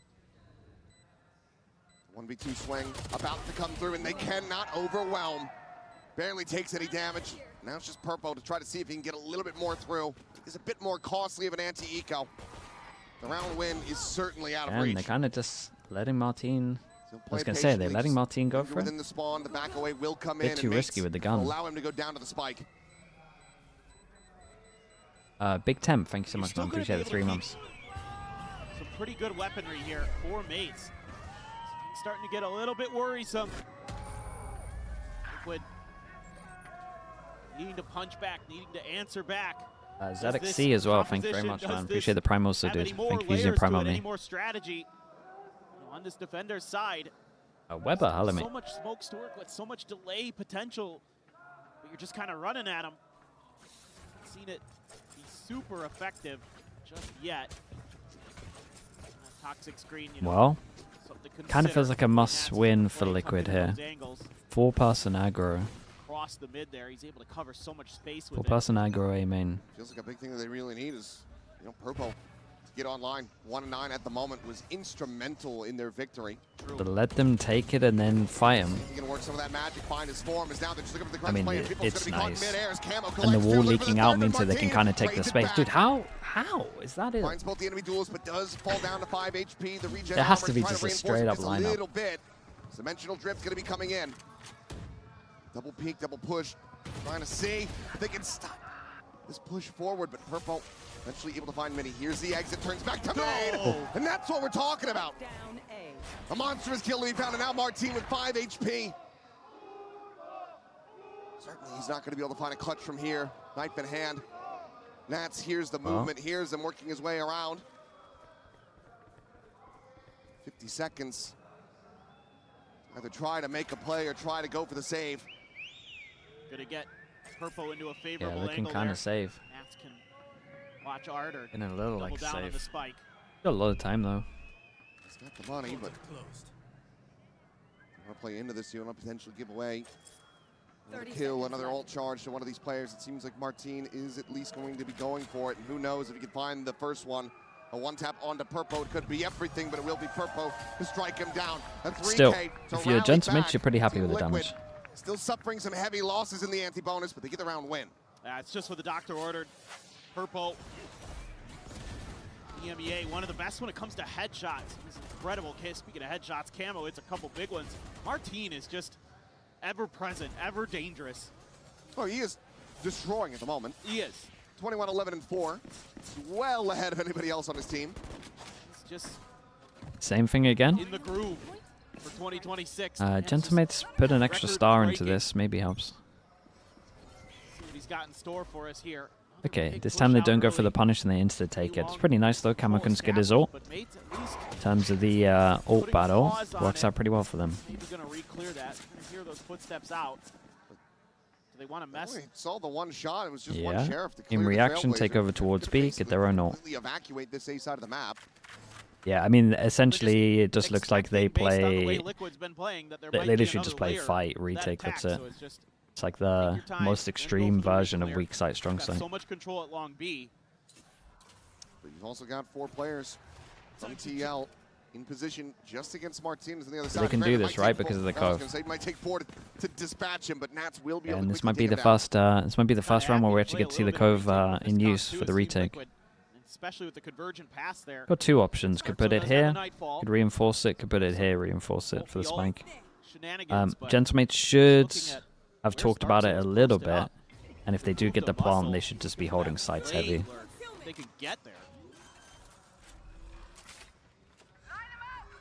1v2 swing about to come through, and they cannot overwhelm. Barely takes any damage. Now it's just Purpo to try to see if he can get a little bit more through. It's a bit more costly of an anti-eco. The round win is certainly out of reach. And they're kind of just letting Martin... I was going to say, they're letting Martin go for it. Within the spawn, the back away will come Bit too risky with the gun. Allow him to go down to the spike. Big Temp, thank you so much, man. Appreciate the 3 months. Some pretty good weaponry here for Mates. Starting to get a little bit worrisome. Liquid needing to punch back, needing to answer back. ZXC as well, thank you very much, man. Appreciate the Prime also, dude. Thank you for using Prime on me. Any more strategy on this defender's side. Weber, hello, mate. So much smoke to work with, so much delay potential, but you're just kind of running at him. Seen it be super effective just yet. Toxic screen, you know, Well, kind of feels like a must-win for Liquid here. 4-person aggro. Across the mid there, he's able to cover so much space with 4-person aggro, A main. Feels like a big thing that they really need is, Purpo to get online. 1-9 at the moment was instrumental in their victory. But let them take it and then fight him. He can work some of that magic, find his form. Is now they're just looking for the I mean, player. it's nice. And the wall leaking out means that they can kind of take the space. Dude, how is that it? Finds both the enemy duelists, but does fall down to 5 HP. The regen It has to armor be trying just a reinforce straight up it a lineup. little bit. Dimensional drift's going to be coming in. Double peek, double push. Trying to see if they can stop this push forward, but Purpo eventually able to find Mini. Here's the exit, turns back to Main, and that's what we're talking about. A monstrous kill to be found, and now Martin with 5 HP. Certainly he's not going to be able to find a clutch from here. Knife in hand. Nats hears the movement, hears him working his way around. 50 seconds. Either try to make a play or try to go for the save. Gonna get Purpo into a favorable Yeah, looking angle kind there. of safe. Nats can watch Art or In a little double like down on the safe. spike. Got a lot of time though. He's got the money, but you want to play into this, you want to potentially give away another kill, another ult charge to one of these players. It seems like Martin is at least going to be going for it, and who knows if he can find the first one. A one-tap onto Purpo. It could be everything, but it will be Purpo to strike him down. A 3K Still, to if you're a rally Gentleman, back. you're pretty happy Team with the Liquid damage. still suffering some heavy losses in the anti-bonus, but they get the round win. It's just what the doctor ordered. Purpo, EMEA, one of the best when it comes to headshots. He's an incredible kid. Speaking of headshots, Camo, it's a couple big ones. Martin is just ever present, ever dangerous. Oh, he is destroying at the moment. He is. 21, 11, and 4. Well ahead of anybody else on his team. He's just Same thing again. in the groove for 2026. Gentlemates put an extra star into this. Maybe helps. See what he's got in store for us here. Okay, this time they don't go for the punish and they insta-take it. It's pretty nice though. Camo can skid his ult. In terms of the ult battle, works out pretty well for them. Maybe going to re-clear that. Going to hear those footsteps out. Do they want to mess? We saw the one shot. It was just one Yeah. sheriff to clear In the reaction, take Trailblazer. over towards B, get their own ult. Completely evacuate this A side of the map. Yeah, I mean, essentially, it just looks like they play. Liquid's been playing, that there They might be literally another just play layer fight, of retake, that attack, that's it. so it's just It's like the most extreme version of weak side, strong got side. so much control at long B. But you've also got 4 players from TL in position just against Martinez on the other So side. they can do this, right, because of the I was cove. gonna say it might take 4 to dispatch him, but Nats will be able And to this might be quickly the take him down. first. This might be the first round where we actually get to see the cove in use for the retake. Especially with the convergent pass there. Got 2 options. Could put it here. Could reinforce it. Could put it here. Reinforce it for the spike. Gentlemates should have talked about it a little bit. And if they do get the plant, they should just be holding sites heavy. They could get there.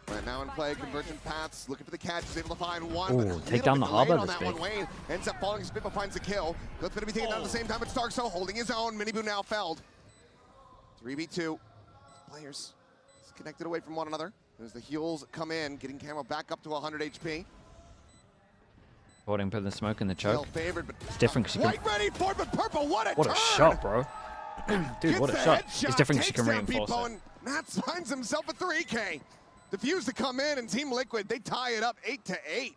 Right now in play, convergent paths, looking for the catch, is able to find one. Ooh, take down the harbor on this that one. big. Wayne ends up falling, Spitball finds the kill. Clip's gonna be taken down at the same time, but Starkso holding his own. Miniboo now felled. 3v2. Players disconnected away from one another. As the heals come in, getting Camo back up to 100 HP. Holding, putting the smoke in the choke. Favored, but It's different because you White ready for it, but Purple, what a turn! shot, bro. Dude, what a Gets shot. the It's different because you takes can down reinforce Peepo, it. and Nats finds himself a 3K. Defuse to come in, and Team Liquid, they tie it up 8-8.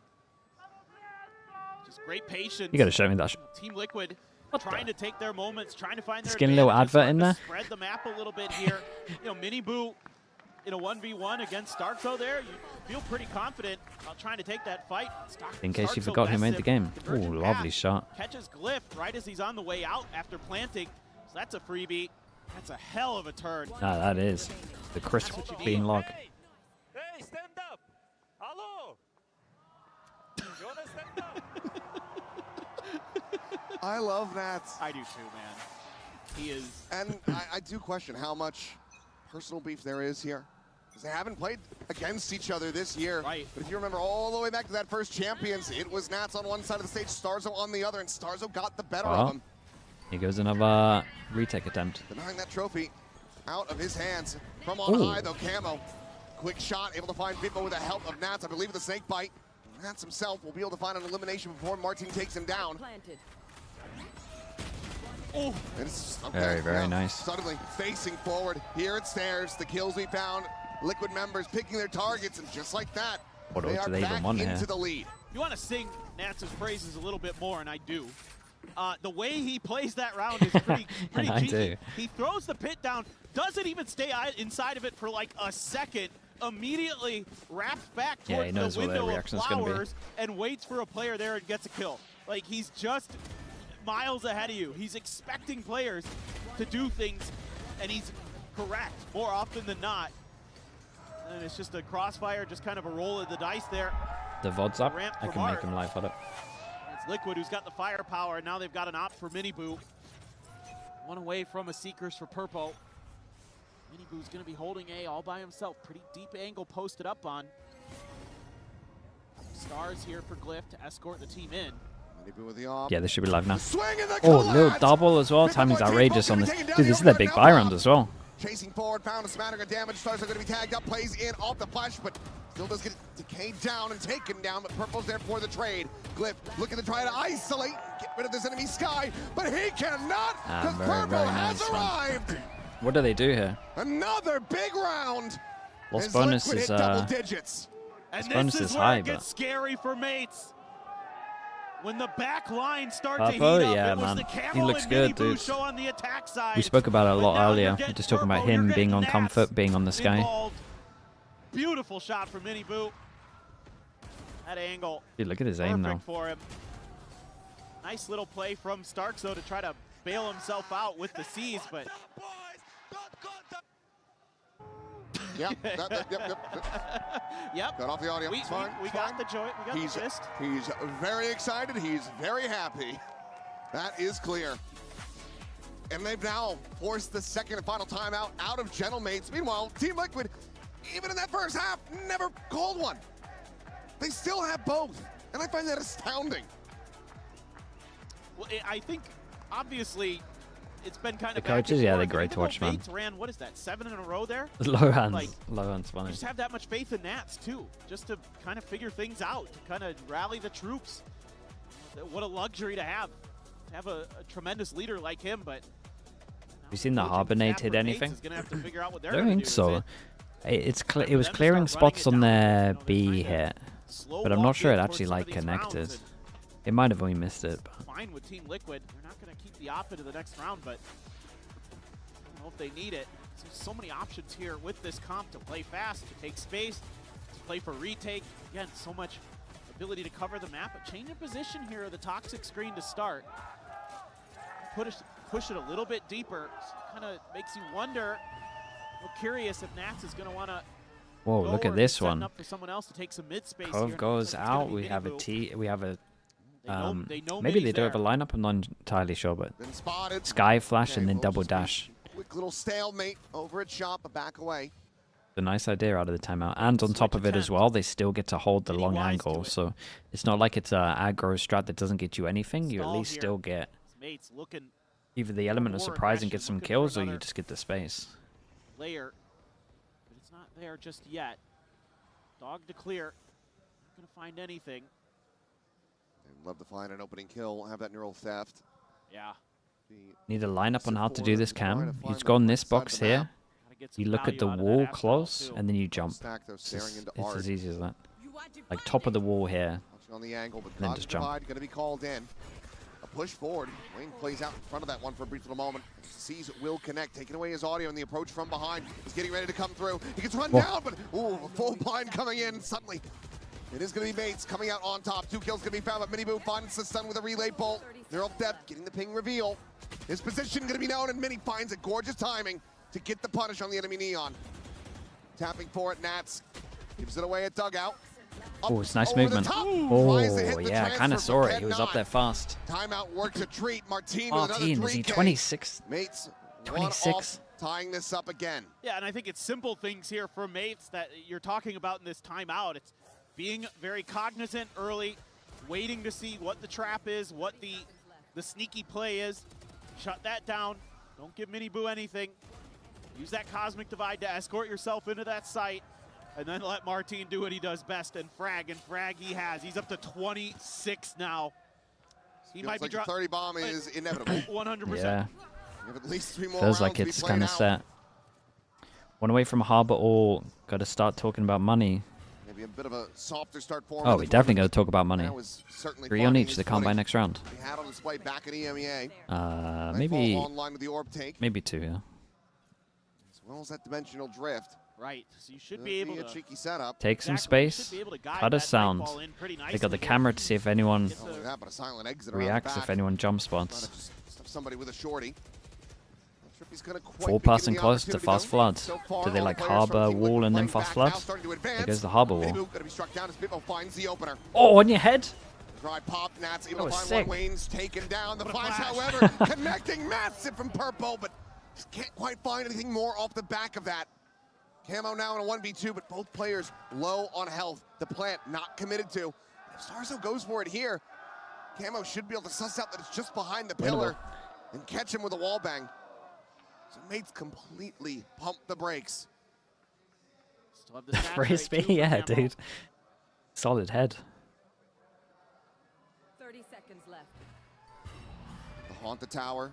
Just great patience. You gotta show me that shot. Team Liquid trying to take their moments, trying to find their Skin a little advantage, advert in there. spread the map a little bit here. Miniboo in a 1v1 against Starkso there, you feel pretty confident about trying to take that fight. In case you Starkso forgot who lets made the him. game. Ooh, Convergent lovely path shot. Catches Glyph right as he's on the way out after planting. So that's a freebie. That's a hell of a turn. Ah, that is. The crisp That's what you bean need. log. Hey, stand up! Hello! You wanna stand up? I love Nats. I do too, man. He is. And I do question how much personal beef there is here. Because they haven't played against each other this year. Right. But if you remember all the way back to that first Champions, it was Nats on one side of the stage, Starzo on the other, and Starzo got the better of him. Here goes another retake attempt. Denying that trophy out of his hands. From on Ooh. high, though, Camo. Quick shot, able to find Bitmo with the help of Nats. I believe with the snake bite. Nats himself will be able to find an elimination before Martin takes him down. Oh, it's, Very nice. Suddenly facing forward. Here it stares. The kills we found. Liquid members picking their targets, and just like that, What they else are do they even back want into here? the lead. You want to sing Nats' praises a little bit more, and I do. The way he plays that round is pretty I cheeky. do. He throws the pit down, doesn't even stay inside of it for like a second, immediately wraps back Yeah, he towards knows the what their window of reaction's gonna be. flowers and waits for a player there and gets a kill. Like, he's just miles ahead of you. He's expecting players to do things, and he's correct more often than not. And it's just a crossfire, just kind of a roll of the dice there. The VOD's up. Ramp I for can make Mark. him live on it. It's Liquid who's got the firepower, and now they've got an op for Miniboo. One away from a Seekers for Purple. Miniboo's going to be holding A all by himself. Pretty deep angle posted up on. Stars here for Glyph to escort the team in. Miniboo with the op. Yeah, they should be live now. Swing in the Oh, little collapse. double as well. Timing's outrageous on this. Dude, this is their big buy round as well. Chasing forward, found a smattering of damage. Stars are going to be tagged up, plays in off the flash, but still does get decayed down and taken down, but Purple's there for the trade. Glyph looking to try to isolate, get rid of this enemy Sky, but he cannot, because Purple very has nice, man. arrived. What do they do here? Another big round. Lost As bonus Liquid is hit double digits. And Lost bonus this is is where high, it gets scary for mates. When the back line starts to heat Purple, up, yeah, it was man. the He Camo looks and good, Miniboo dude. show on the attack side. We spoke about it a lot now earlier. you're getting Just talking about Purple, you're him being getting on Nats comfort, being on the sky. involved. Beautiful shot from Miniboo. That angle. Dude, look at his aim now. Perfect for him. Nice little play from Starkso to try to bail himself out with the C's, but Yep. Yep. Got off the audio. We It's fine. got the joint. We got He's the gist. very excited. He's very happy. That is clear. And they've now forced the second and final timeout out of Gentlemates. Meanwhile, Team Liquid, even in that first half, never called one. They still have both, and I find that astounding. Well, I think, obviously, it's been kind The of back and coaches, yeah, they're forth. great to Even watch, though man. Bates ran, what is that, 7 in a row there? Low hands. Like, Low hands, you funny. just have that much faith in Nats, too, just to kind of figure things out, to kind of rally the troops. What a luxury to have a tremendous leader like him, but You seen the Harbonate hit anything? is gonna have to figure out what I they're don't gonna think do. so. It was clearing spots on their B hit, but I'm not sure it actually like connected. It might have only missed it. But Fine with Team Liquid. They're not going to keep the op into the next round, but I don't know if they need it. There's so many options here with this comp to play fast, to take space, to play for retake. Again, so much ability to cover the map. A change of position here, the toxic screen to start. Push it a little bit deeper. Kind of makes you wonder, curious if Nats is going to want to. whoa, look at this one. Up for someone else to take some mid space Cove here. goes Looks like it's gonna out. be We have a Miniboo. We have a Maybe they do have a lineup. I'm not entirely sure, but Sky Flash and then double dash. Quick little stalemate over at shop, but back away. A nice idea out of the timeout, and on top of it as well, they still get to hold the long angle. So it's not like it's a aggro strat that doesn't get you anything. You at least still get either the element of surprise and get some kills, or you just get the space. Layer, but it's not there just yet. Dog to clear. Not gonna find anything. I'd love to find an opening kill, have that neural theft. Yeah. Need a lineup on how to do this, Cam. You just go in this box here. You look at the wall close, and then you jump. It's as easy as that. Like top of the wall here, on the angle, but and then just jump. Going to be called in. A push forward. Wayne plays out in front of that one for a brief little moment. Sees it will connect, taking away his audio, and the approach from behind. He's getting ready to come through. He gets run down, but ooh, a full blind coming in suddenly. It is going to be Mates coming out on top. 2 kills going to be found, but Miniboo finds the stun with a relay bolt. Neural depth, getting the ping reveal. His position going to be known, and Mini finds it. Gorgeous timing to get the punish on the enemy Neon. Tapping for it, Nats. Gives it away at dugout. Oh, it's nice movement. Oh, yeah, I kind of saw it. He was up there fast. Timeout works a treat. Martin with another 3K. Is he 26? Mates, 26. Tying this up again. Yeah, and I think it's simple things here for Mates that you're talking about in this timeout. It's being very cognizant early, waiting to see what the trap is, what the sneaky play is. Shut that down. Don't give Miniboo anything. Use that Cosmic Divide to escort yourself into that site, and then let Martin do what he does best and frag he has. He's up to 26 now. He might be like the 30 bomb is inevitable. 100%. Yeah. You have at least 3 more Feels rounds like to be it's played kind of out. set. One away from Harbor all. Got to start talking about money. Maybe a bit of a softer start for him. Oh, we definitely got to talk about money. That was certainly 3 on each. They can't buy next round. He had on display back at EMEA. Maybe. Online with the orb take. Maybe 2. Yeah. As well as that dimensional drift. Right. So you should be able to a cheeky setup. Take some space. Cut a sound. They got the camera to see if anyone But a silent exit reacts, if anyone jump spots. Stuff somebody with a shorty. Full passing close to fast floods. Do they like harbor wall and then fast floods? There goes the harbor wall. Oh, on your head? Try pop, Nats able That to was find sick. one. Wayne's taken down. The flash, however, connecting massive from Purple, but just can't quite find anything more off the back of that. Camo now in a 1v2, but both players low on health. The plant not committed to. If Starzo goes for it here, Camo should be able to suss out that it's just behind the pillar and catch him with a wall bang. So Mates completely pumped the brakes. Still have the Frisbee, yeah, dude. Solid head. 30 seconds left. The haunt the tower.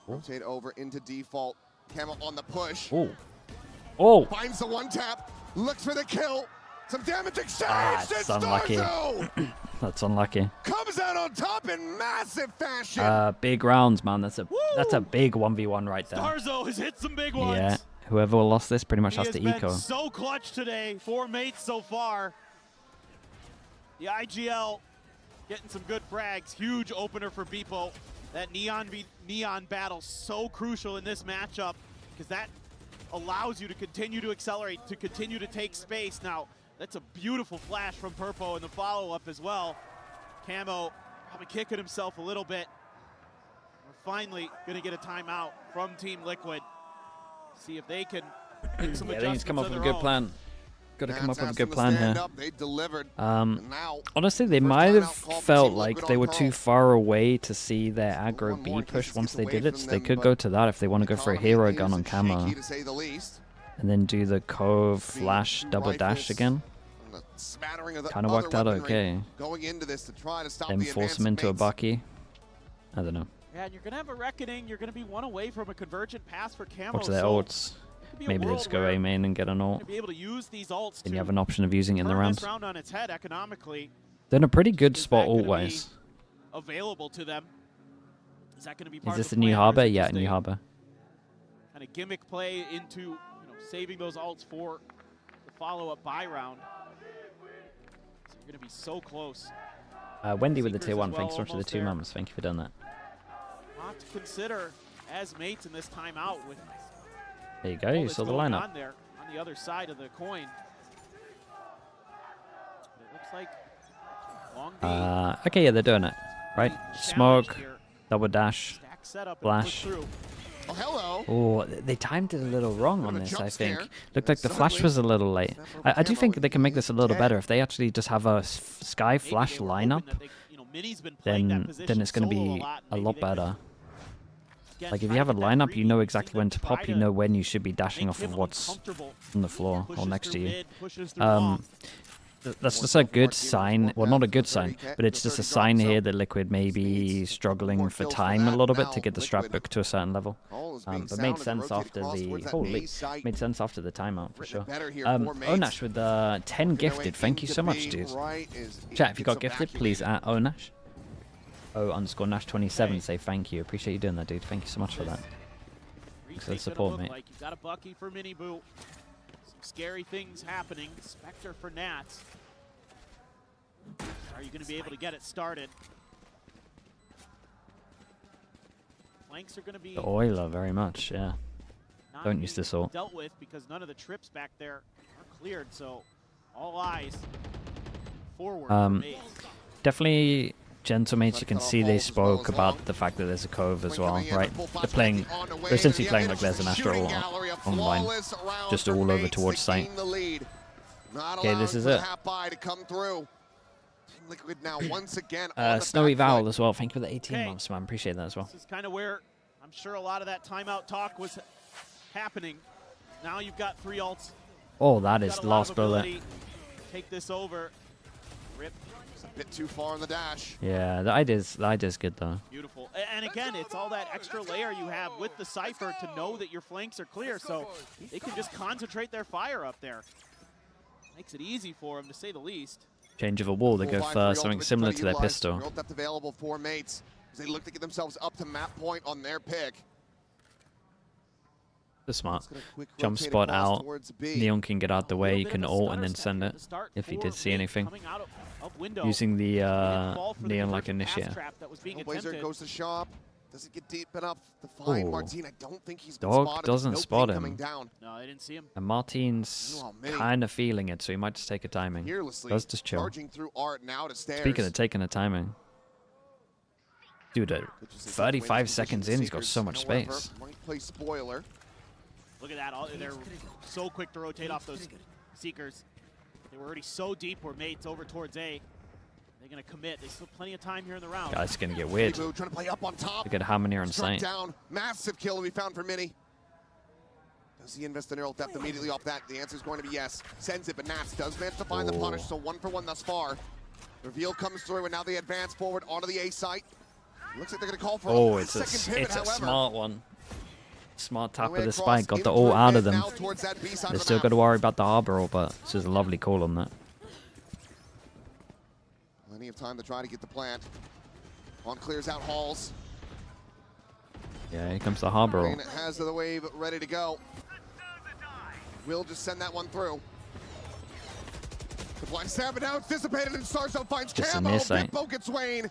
Rotate over into default. Camo on the push. Oh. Oh. Finds the one tap. Looks for the kill. Some damage exchange. That's unlucky. That's unlucky. Comes out on top in massive fashion. Big rounds, man. That's a big 1v1 right there. Starzo has hit some big ones. Yeah. Whoever lost this pretty much He has has to been eco. so clutch today for Mates so far. The IGL getting some good frags. Huge opener for Beepo. That Neon battle so crucial in this matchup because that allows you to continue to accelerate, to continue to take space. Now, that's a beautiful flash from Purpo in the follow-up as well. Camo probably kicking himself a little bit. We're finally going to get a timeout from Team Liquid. See if they can make some Yeah, they need to come up with a good plan. Got to come up with a good Nats plan asking them to here. stand up. They delivered. And now, Honestly, they might have felt like they were too far away to see their aggro B push once they did it, so they could go to that if they want to go for a hero gun on Camo. shaky to say the least. And then do the Cove Flash double dash again. And a smattering of the Kind of worked other out weaponry okay. Going into this to try to stop Then the force advance him of into a Mates. Bucky. I don't know. Yeah, and you're going to have a reckoning. You're going to be one away from a convergent pass for Camo. Watch their so ults. it could be a Maybe they world just go where A main and get an you're ult. going to be able to use these ults Then to you have an option of using it in the turn round. this round on its head economically. They're in a pretty good Is spot that gonna be ult-wise. available to them? Is that going to be Is part this of the the new plan, or harbor? is it Yeah, just new a harbor. kind of gimmick play into saving those ults for the follow-up buy round? So you're going to be so close. Wendy with the Seekers tier as 1. well, Thanks so much for the almost 2 there. mums. Thank you for doing that. Lot to consider as Mates in this timeout with There you go. all You that's saw the going lineup. on there on the other side of the coin. But it looks like Okay, yeah, they're doing it. Right? Smoke, double dash, flash. Oh, hello. Oh, they timed it a little wrong on this, I think. Looked like the flash was a little late. I do think they can make this a little better. If they actually just have a Sky flash lineup, then it's going to be a lot better. Like, if you have a lineup, you know exactly when to pop, you know when you should be dashing off of what's on the floor or next to you. That's just a good sign. Well, not a good sign, but it's just a sign here that Liquid may be struggling for time a little bit to get the strap book to a certain level. But made sense after the made sense after the timeout for sure. Onash with 10 gifted. Thank you so much, dude. Chat, if you got gifted, please at Onash. O_Nash27 say thank you. Appreciate you doing that, dude. Thank you so much for that. Thanks for the support, mate. Like you got a Bucky for Mini Boo. Some scary things happening. Spectre for Nats. Are you going to be able to get it started? Flanks are going to be The Oiler, very much, yeah. Don't use this all. Dealt with because none of the trips back there are cleared. So all eyes forward. Definitely. Gentlemates, you can see they spoke about the fact that there's a Cove as well, right? They're essentially playing like there's an Astro online, just all over towards site. Okay, this is it. Snowy Vowel as well, thank you for the 18 months, man, appreciate that as well. This is kind of where I'm sure a lot of that timeout talk was happening. Now you've got 3 ults. Oh, that is last bullet. Take this over. Rip. A bit too far on the dash. Yeah, the idea's good though. Beautiful. And again, it's all that extra layer you have with the Cypher to know that your flanks are clear, so they can just concentrate their fire up there. Makes it easy for them, to say the least. Change of a wall, they go for something similar to their pistol. Real depth available for mates as they look to get themselves up to map point on their pick. Smart. Jump spot out. Neon can get out the way. You can ult and then send it if he did see anything. Using the Neon like initiator. Blazer goes to shop. Doesn't get deep enough to find Martin. I don't think he's been Dog spotted. doesn't spot him. No, I didn't see him. And Martin's kind of feeling it, so he might just take a timing. Does just chill. Speaking of taking a timing. Dude, 35 seconds in, he's got so much space. Play spoiler. Look at that. They're so quick to rotate off those Seekers. They were already so deep where mates over towards A. They're going to commit. They still have plenty of time here in the round. Guys, it's going to get weird. Trying to play up on top. Look at how many are in sight. Down. Massive kill to be found for Mini. Does he invest in neural depth immediately off that? The answer is going to be yes. Sends it, but Nats does manage to find the punish, so 1 for 1 thus far. Reveal comes through, and now they advance forward onto the A site. Looks like they're going to call for it's a smart one. Smart tap of the spike, got the ult out of them. They still got to worry about the Harbor ult, but this is a lovely call on that. Plenty of time to try to get the plant. On clears out Halls. Yeah, here comes the Harbor ult. Has the wave ready to go. Will just send that one through. The blind stab, but now it's dissipated, and Starzo finds Camo. Bitbo gets Wayne.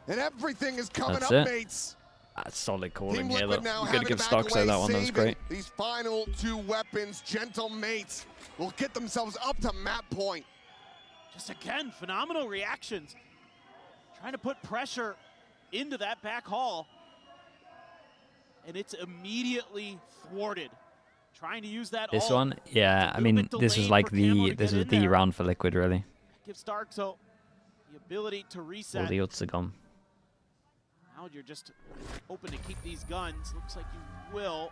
And everything is coming up, mates. That's solid calling here. Look, I'm going to give Stockso that one. That was great. These final 2 weapons, gentle mates, will get themselves up to map point. Just again, phenomenal reactions. Trying to put pressure into that back hall. And it's immediately thwarted. Trying to use that This one? Yeah, I mean, this was like the round for Liquid, really. Gives Starkso the ability to reset. All the ults are gone. Now you're just hoping to keep these guns. Looks like you will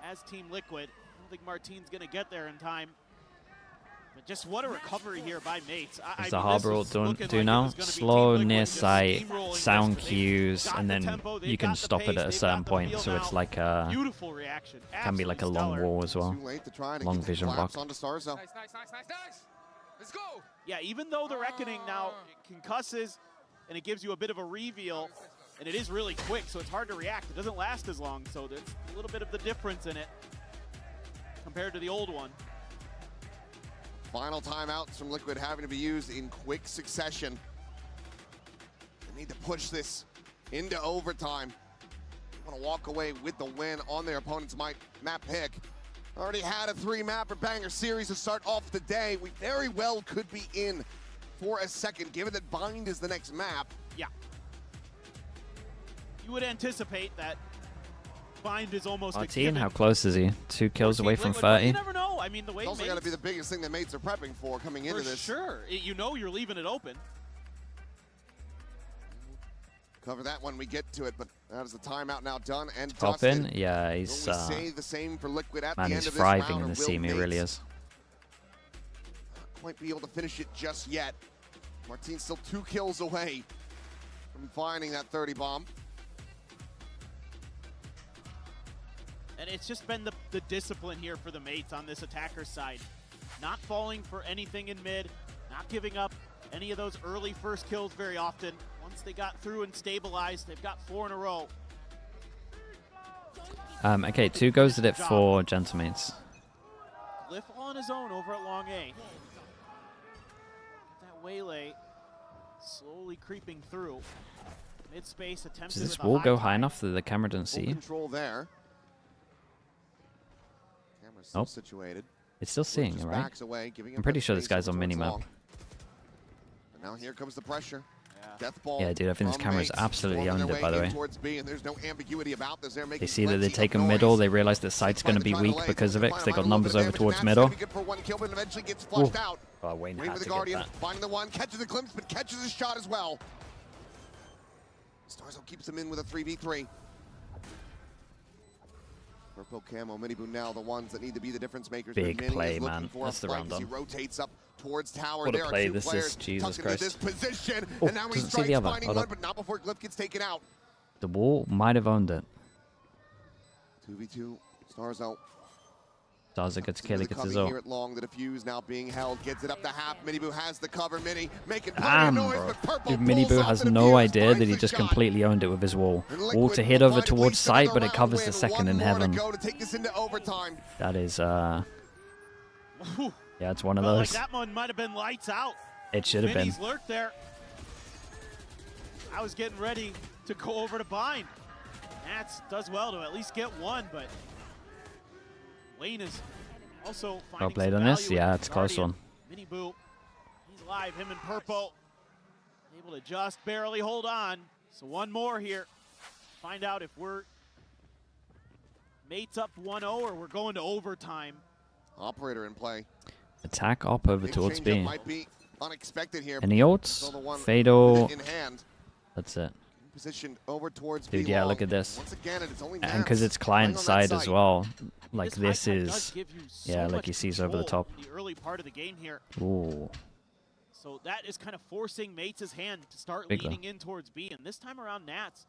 as Team Liquid. I don't think Martin's going to get there in time. But just what a recovery here by mates. What's the Harbor ult do now? Slow, near sight, sound cues, and then you can stop it at a certain point. So it's like a, can be like a long wall as well. Long vision block. Let's go. Yeah, even though the Reckoning now concusses and it gives you a bit of a reveal, and it is really quick, so it's hard to react. It doesn't last as long, so there's a little bit of the difference in it compared to the old one. Final timeouts from Liquid having to be used in quick succession. They need to push this into overtime. They want to walk away with the win on their opponent's map pick. Already had a 3-mapper banger series to start off the day. We very well could be in for a second, given that Bind is the next map. Yeah. You would anticipate that Bind is almost Martin, how close is he? 2 kills away from 30. You never know. I mean, the way It's also Mates, got to be the biggest thing that Mates are prepping for coming into this. sure. You know you're leaving it open. Cover that when we get to it, but that is the timeout now done and Top dusted. in? Yeah, he's Will we say the same for Liquid at man, the end he's of this thriving round, in or the will team. He Mates really is. not quite be able to finish it just yet. Martin's still 2 kills away from finding that 30 bomb. And it's just been the discipline here for the Mates on this attacker side. Not falling for anything in mid, not giving up any of those early first kills very often. Once they got through and stabilized, they've got 4 in a row. Okay, 2 goes at it for Gentlemates. Glyph all on his own over at Long A. That waylay slowly creeping through. Mid space attempts. Does this wall go high enough that the camera doesn't Full see? control there. Camera's still situated. It's still seeing it, Just right? backs away, giving him I'm pretty that sure this space guy's on towards minimap. long. And now here comes the pressure. Death ball. Yeah, dude, I think this from camera's Mates, absolutely storming owned their it, by the in way. Towards B, and there's no ambiguity about this. They're They making see that they plenty take a of middle, noise. they realize the site's going to be Trying to weak lay, because of it, because they got find a numbers little over bit of towards damage. middle. Nat's gonna be good for 1 kill, but eventually gets flushed out. Oh, Wayne Waiting had for the to get Guardian, that. finding the one, catches a glimpse, but catches a shot as well. Starzo keeps him in with a 3v3. Purple Camo, Minibu now the ones that need to be the difference makers. Big Mini is play, looking man. for a That's the flank round as he done. rotates up towards tower. What a There are play 2 this is. players Jesus tucked into this Christ. position, Oh, and now he doesn't see strikes, the other. finding Hold one, up. but not before Glyph gets taken out. The wall might have owned it. 2v2, Starzo. Starzo gets The kill, he gets his cover here ult. at long, the defuse now being held, gets it up to half. Minibu has the cover. Mini making plenty Damn, of noise, bro. but Purple Dude, pulls Minibu off has the no defuse, idea finds that he the just shot. completely owned it with his wall. And Wall Liquid to hit will over find at towards least site, another but it covers the round second win. in 1 more to heaven. go to take this into overtime. That is, yeah, it's one of Felt those. like that one might have been lights out. It should have been. Minis lurked there. I was getting ready to go over to Bind. Nats does well to at least get 1, but Wayne is also Well finding played some on this. value in Yeah, it's a close Guardian. one. Mini Boo, he's live, him and Purple. Able to just barely hold on. So 1 more here. Find out if we're Mates up 1-0 or we're going to overtime. Operator in play. Attack up over Big towards changeup B. might be unexpected here. Any Still ults? the one Fatal. in hand. That's it. Positioned over towards Dude, B yeah, long. look at this. Once again, it's only And because Nats it's client playing on that side as site. well, like This this iPad does is, give you so yeah, like much he sees over the top. control in the early part of the game here. Ooh, So that is kind of forcing Mates' hand to start Big though. leaning in towards B. And this time around, Nats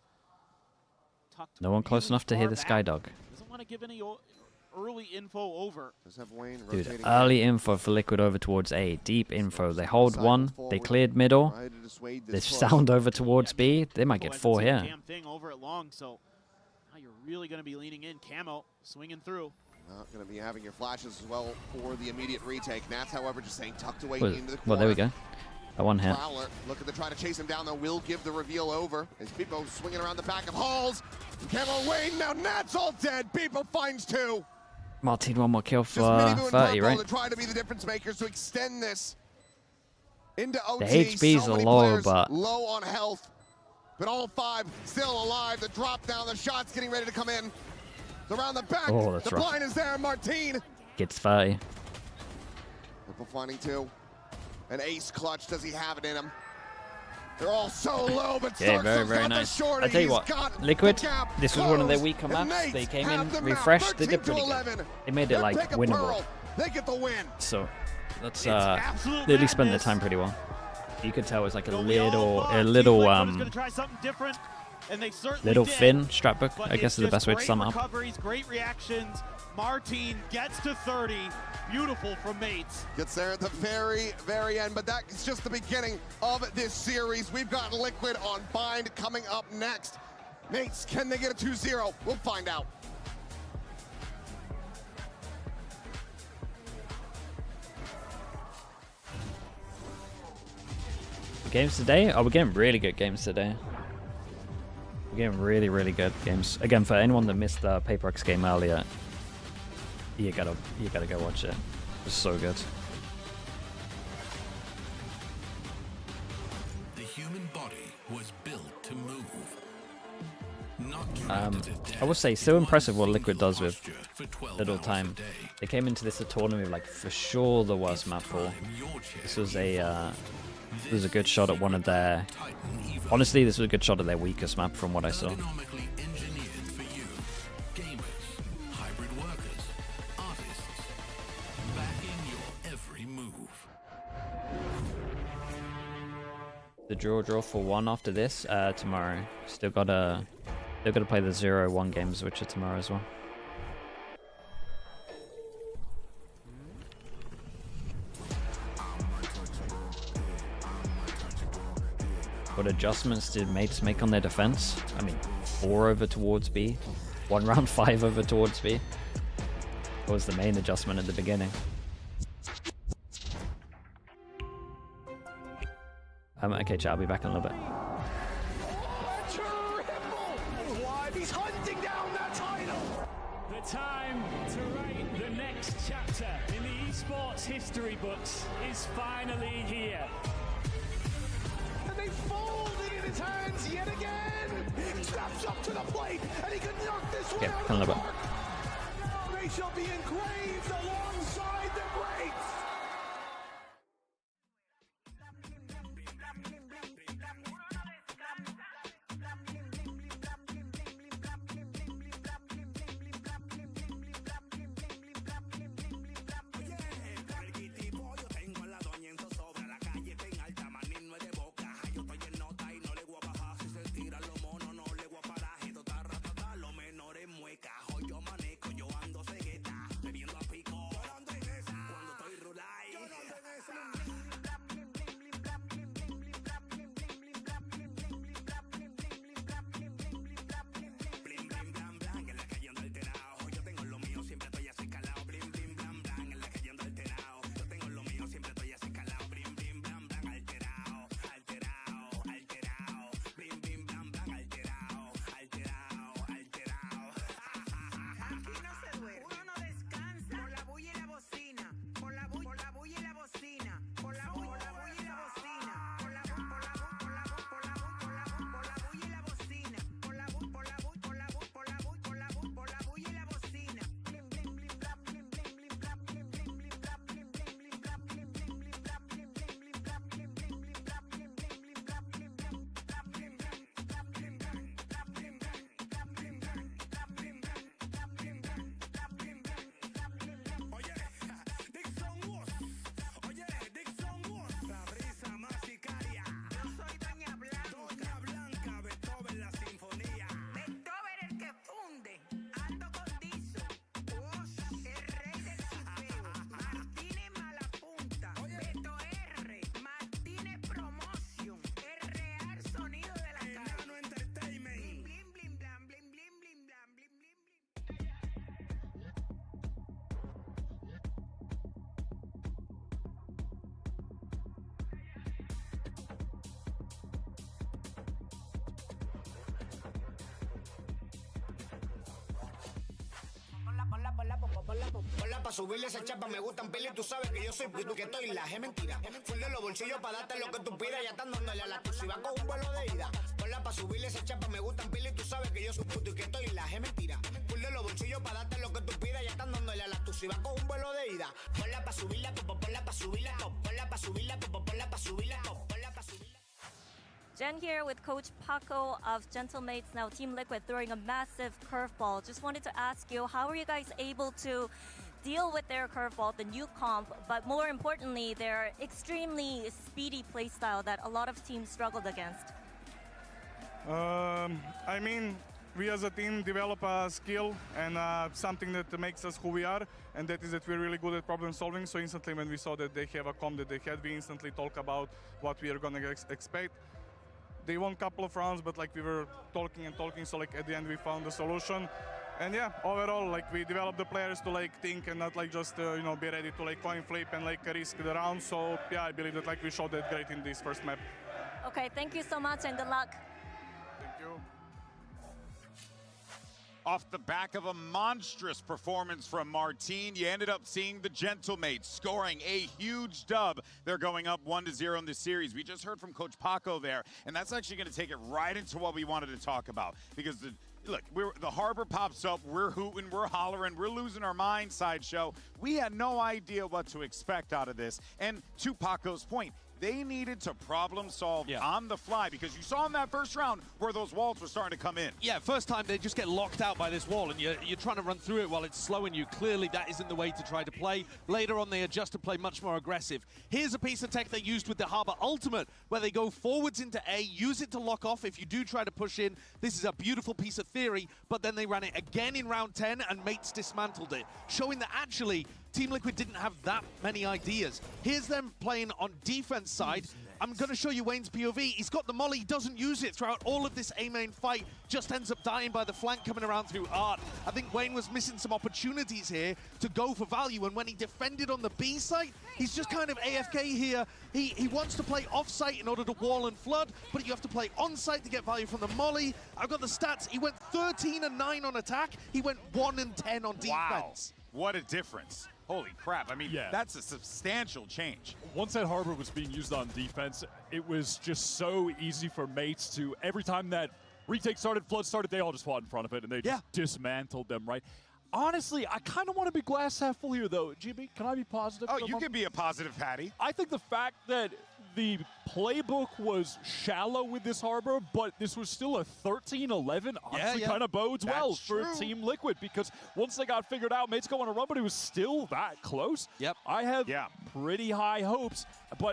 tucked no one close really enough to far hear the back. Skydog. Doesn't want to give any early info over. Does have Wayne Dude, rotating early info for Liquid over towards A. Deep info. They hold 1. They cleared middle. Try to dissuade They this push. sound over towards B. They might get Hasn't 4 seen a here. damn thing over at long, so now you're really going to be leaning in. Camo swinging through. Not going to be having your flashes as well for the immediate retake. Nats, however, just staying tucked away Well, into the corner. well, there we go. That one hit. Prowler looking to try to chase him down, though, will give the reveal over. As Beepo swinging around the back of Halls. Camo Wayne, now Nats all dead. Beepo finds 2. Martin, 1 more kill Just for Minibu and 30, Purple right? to try to be the difference makers to extend this into OT. HBs So are many low, players but- low on health. But all 5 still alive. The drop down, the shots getting ready to come in. Around the back, Oh, that's the rough. blind is there. Martin. Gets 30. Purple finding 2. An ace clutch. Does he have it in him? They're all so low, but Yeah, very, Stark's very got the nice. shorty. I tell you He's what, got Liquid, the gap this was one of their closed. weaker And maps. They Nates came have in, the map, refreshed, they 13 did to pretty 11. good. They made it Their like pick of winnable. Pearl. They get the win. So that's absolute they at least spent their madness. time pretty well. You could tell it was like a So we all little, thought a Team little, Liquid was gonna try something different, and they certainly little did. thin strapbook, But I guess it's is the best just way to great sum it up. recoveries, great reactions. Martin gets to 30. Beautiful from Mates. Gets there at the very, very end, but that is just the beginning of this series. We've got Liquid on Bind coming up next. Mates, can they get a 2-0? We'll find out. Games today? Oh, we're getting really good games today. We're getting really, really good games. Again, for anyone that missed the PRX game earlier, you gotta go watch it. It's so good. was built to move. I will say, so impressive what Liquid does with little time. They came into this tournament with, like, for sure the worst map pool. This was a good shot at one of their... Honestly, this was a good shot at their weakest map from what I saw. The draw for one after this tomorrow. Still gotta play the 0-1 games, which are tomorrow as well. What adjustments did mates make on their defense? I mean, 4 over towards B, 1 round 5 over towards B. What was the main adjustment at the beginning? Okay, chat, I'll be back in a little bit. He's hunting down that title. The time to write the next chapter in the esports history books is finally here. And they fold it in his hands yet again. He steps up to the plate and he can knock this one out of the park. Now they shall be engraved alongside the greats. Ponla pa' subirle esa chapa, me gustan pila y tú sabes que yo soy puto que estoy la es mentira. Full de los bolsillos pa' darte lo que tú pidas, ya están dándole a la tu si va con un vuelo de ida. Ponla pa' subirle esa chapa, me gustan pila y tú sabes que yo soy puto y que estoy la es mentira. Full de los bolsillos pa' darte lo que tú pidas, ya están dándole a la tu si va con un vuelo de ida. Ponla pa' subirla, ponla pa' subirla, ponla pa' subirla, ponla pa' subirla, ponla pa' subirla. Jen here with Coach Paco of Gentlemates, now Team Liquid throwing a massive curveball. Just wanted to ask you, how are you guys able to deal with their curveball, the new comp, but more importantly, their extremely speedy playstyle that a lot of teams struggled against? I mean, we as a team develop a skill and something that makes us who we are, and that is that we're really good at problem solving. So instantly when we saw that they have a comp that they had, we instantly talk about what we are gonna expect. They won a couple of rounds, but like we were talking and talking, so like at the end we found the solution. And yeah, overall, like we developed the players to like think and not like just you know, be ready to like coin flip and like risk the round. So yeah, I believe that like we showed that great in this first map. Okay, thank you so much and good luck. Thank you. off the back of a monstrous performance from Martine. You ended up seeing the Gentlemates scoring a huge dub. They're going up 1-0 in the series. We just heard from Coach Paco there, and that's actually going to take it right into what we wanted to talk about, because look, the Harbor pops up, we're hooting, we're hollering, we're losing our mind, Sideshow. We had no idea what to expect out of this. And to Paco's point, they needed to problem solve on the fly, because you saw in that first round where those walls were starting to come in. Yeah, first time they just get locked out by this wall, and you're trying to run through it while it's slowing you. Clearly that isn't the way to try to play. Later on they adjust to play much more aggressive. Here's a piece of tech they used with the Harbor Ultimate, where they go forwards into A, use it to lock off if you do try to push in. This is a beautiful piece of theory, but then they ran it again in round 10 and Mates dismantled it, showing that actually Team Liquid didn't have that many ideas. Here's them playing on defense side. I'm going to show you Wayne's POV. He's got the molly, he doesn't use it throughout all of this A main fight, just ends up dying by the flank coming around through Art. I think Wayne was missing some opportunities here to go for value, and when he defended on the B site, he's just kind of AFK here. He wants to play off site in order to wall and flood, but you have to play on site to get value from the molly. I've got the stats. He went 13 and 9 on attack. He went 1 and 10 on defense. Wow, what a difference. Holy crap, I mean, that's a substantial change. Once that Harbor was being used on defense, it was just so easy for Mates to, every time that retake started, flood started, they all just fought in front of it, and they just dismantled them, right? Honestly, I kind of want to be glass half full here, though. Jimmy, can I be positive? Oh, you can be a positive, Patty. I think the fact that the playbook was shallow with this Harbor, but this was still a 13-11, honestly kind of bodes well for Team Liquid, because once they got figured out, Mates go on a run, but it was still that close. Yep. I have pretty high hopes,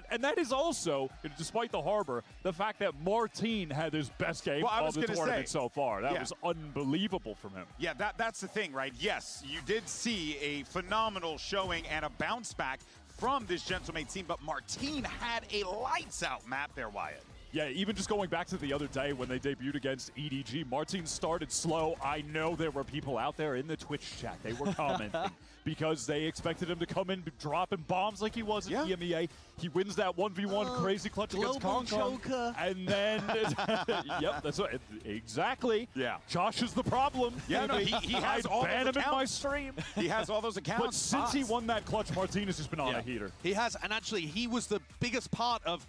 and that is also, despite the Harbor, the fact that Martine had his best game of the tournament so far. That was unbelievable from him. Yeah, that's the thing, right? Yes, you did see a phenomenal showing and a bounce back from this Gentlemate team, but Martine had a lights-out map there, Wyatt. Yeah, even just going back to the other day when they debuted against EDG, Martine started slow. I know there were people out there in the Twitch chat. They were commenting because they expected him to come in dropping bombs like he was in EMEA. He wins that 1v1 crazy clutch against Kong Kong. And then, that's right. Exactly. Yeah. Josh is the problem. Yeah, no, he has all ban those him in my accounts. stream. He has all those accounts. But since he won that clutch, Martine has just been on a heater. He has, and actually he was the biggest part of,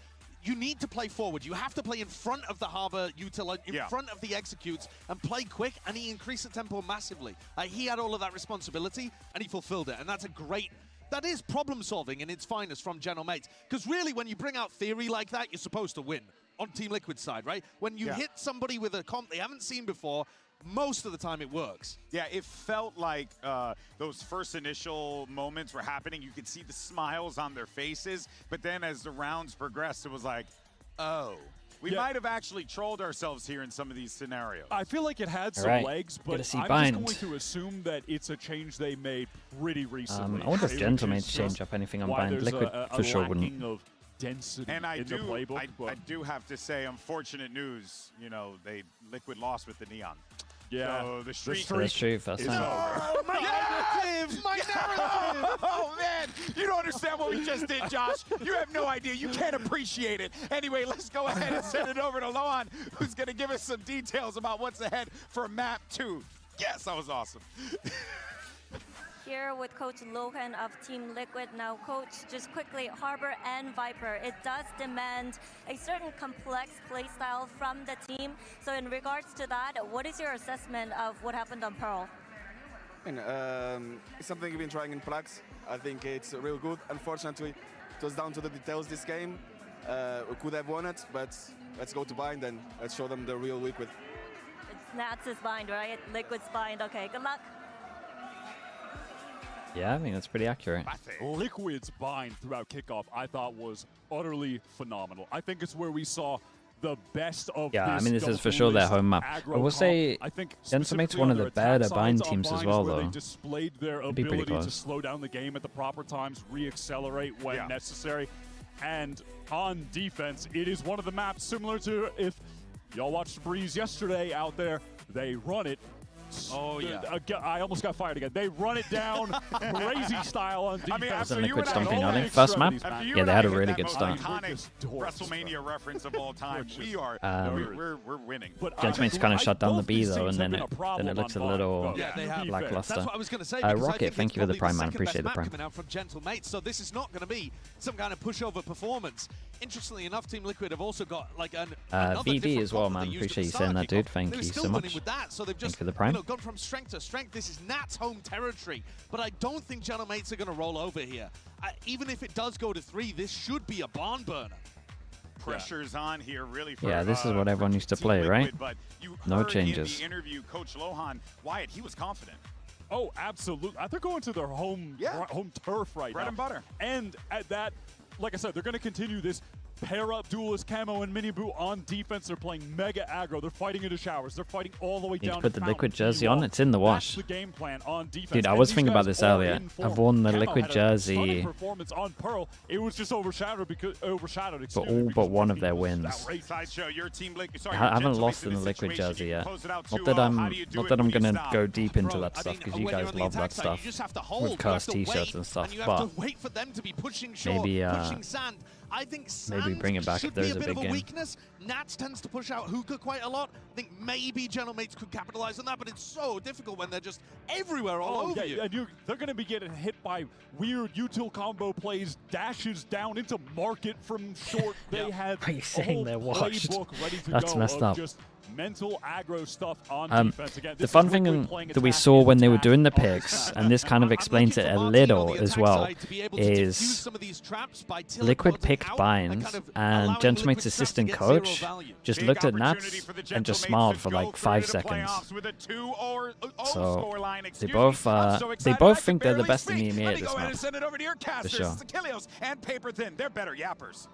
you need to play forward. You have to play in front of the Harbor util, in front of the executes, and play quick, and he increased the tempo massively. He had all of that responsibility, and he fulfilled it, and that's a great... That is problem solving in its finest from General Mates. Because really, when you bring out theory like that, you're supposed to win on Team Liquid side, right? When you hit somebody with a comp they haven't seen before, most of the time it works. Yeah, it felt like those first initial moments were happening. You could see the smiles on their faces, but then as the rounds progressed, it was like, oh. We might have actually trolled ourselves here in some of these scenarios. I feel like it had some legs, but I'm just going to assume that it's a change they made pretty recently. I wonder if Gentlemates change up anything on Bind. Liquid for sure wouldn't. Of density and I in the playbook. I do have to say, unfortunate news, you know, Liquid lost with the Neon. Yeah, so the streak That's true. First time. Oh, my narrative! My narrative! Oh, man! You don't understand what we just did, Josh. You have no idea. You can't appreciate it. Anyway, let's go ahead and send it over to Loan, who's going to give us some details about what's ahead for Map 2. Yes, that was awesome. Here with Coach Lohan of Team Liquid. Now, Coach, just quickly, Harbor and Viper, it does demand a certain complex play style from the team. So in regards to that, what is your assessment of what happened on Pearl? It's something we've been trying in PRX. I think it's real good. Unfortunately, it was down to the details this game. We could have won it, but let's go to Bind and let's show them the real Liquid. It's Nats' Bind, right? Liquid's Bind. Okay, good luck. Yeah, I think that's pretty accurate. Liquid's bind throughout kickoff, I thought, was utterly phenomenal. I think it's where we saw the best of this. I mean, this is for sure their home map. I will say, Gentlemate's one of the better bind teams as well, though. They displayed their ability to slow down the game at the proper times, re-accelerate when necessary. And on defense, it is one of the maps similar to if y'all watched Breeze yesterday out there, they run it Oh, yeah. I almost got fired again. They run it down crazy style on defense. Wasn't Liquid stomping on it first map? Yeah, they had a really good start. Iconic WrestleMania reference of all time. We are we're winning. Gentleman's kind of shut down the B though, and then it looks a little lackluster. That's what I was going to say. Because I Rocket, think thank it's you for the probably prime, man. second Appreciate the best prime. map coming out from Gentlemate, so this is not going to be some kind of pushover performance. Interestingly enough, Team Liquid have also got like another VD as well, man. they used at Appreciate the you start saying of that, kickoff. dude. Thank They were you still so winning much. with that, so they've just Thank you for the prime. gone from strength to strength. This is Nat's home territory, but I don't think Gentlemates are going to roll over here. Even if it does go to 3, this should be a barn burner. Pressure's on here, really. For, Yeah, this is what everyone used to Team play, Liquid, right? But you No heard changes. In the interview, Coach Lohan, Wyatt, he was confident. Oh, absolutely. They're going to their home turf right now. Bread and butter. And at that, like I said, they're going to continue this pair-up duelist Camo and Miniboo on defense. They're playing mega aggro. They're fighting into showers. They're fighting all the way Need down to put to the Liquid Fountain jersey View. on. It's in the wash. That's the game plan on defense. Dude, I And was these thinking about guys this are earlier. in form. I've worn the Camo Liquid had a jersey stunning performance on Pearl. It was just overshadowed because for all but one of their wins. Sideshow, your team, I haven't lost in the Liquid jersey yet. Not that I'm gonna go deep into that stuff because you guys love that stuff with cursed t-shirts and stuff. But wait for them to be pushing short, maybe pushing sand. I think sand maybe bring it back if should be there's a a bit big of a game. weakness. Nats tends to push out hookah quite a lot. I think maybe Gentlemates could capitalize on that, but it's so difficult when they're just everywhere all over you. And they're going to be getting hit by weird util combo plays, dashes down into market from short. They had Are you a saying whole they're washed? playbook ready to That's go messed of up. just mental aggro stuff on defense. Again, The this fun is thing Liquid playing that we attack saw is when they were attack doing the on picks, attack. and this kind of explains it a little as well, is Liquid picked Binds, and Gentlemate's assistant coach just looked at Nats and just smiled for like 5 seconds. So they both think they're the best in the EMEA at this map. Send it over to your casters. For sure. It's Achilles and Paper Thin. They're better yappers.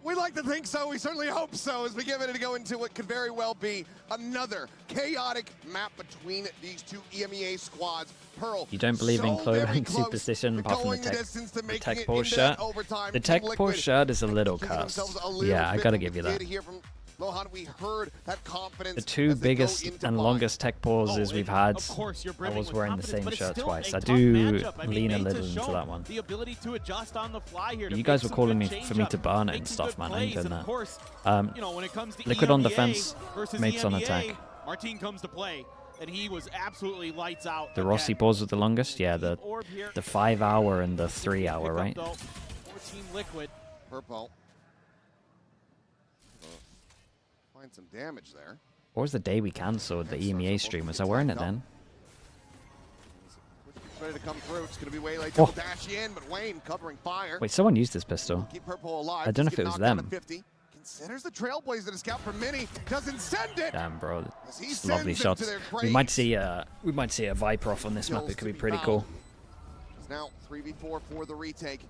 We'd like to think so. We certainly hope so, as we get ready to go into what could very well be another chaotic map between these two EMEA squads. Pearl, You don't believe in so clothing very close superstition to apart from going the distance to the making tech it pull into shirt. that overtime. The Team tech pull Liquid shirt is a little choosing cursed. themselves a little Yeah, I bit, gotta but give you we that. did hear from Lohan, we heard that confidence The two as they go biggest into and buy. longest tech pauses we've had, I was wearing the same shirt twice. I do lean a little into that one. The ability to adjust on the fly here. You guys were calling me for me to burn it and stuff, man. I ain't doing that. You know, when it comes to Liquid on EMEA defense, versus mates on EMEA, attack. Martin comes to play, and he was absolutely lights out. The Rossi pause was the longest, yeah. The 5 hour and the 3 hour, right? For Team Liquid. Purple. Find some damage there. What was the day we cancelled the EMEA stream? Was I wearing it then? Ready to come through. It's going to be way late. Oh. Double dash in, but Wayne covering fire. Wait, someone used this pistol. Keep Purple alive. I don't know Just if it get was knocked down to them. 50. Considers the trailblazer to scout for Mini. Doesn't send it. Damn, bro. As he Just lovely sends them shots. to their We might graves. see a Viper off on this map. It could be pretty cool. It's now 3v4 for the retake.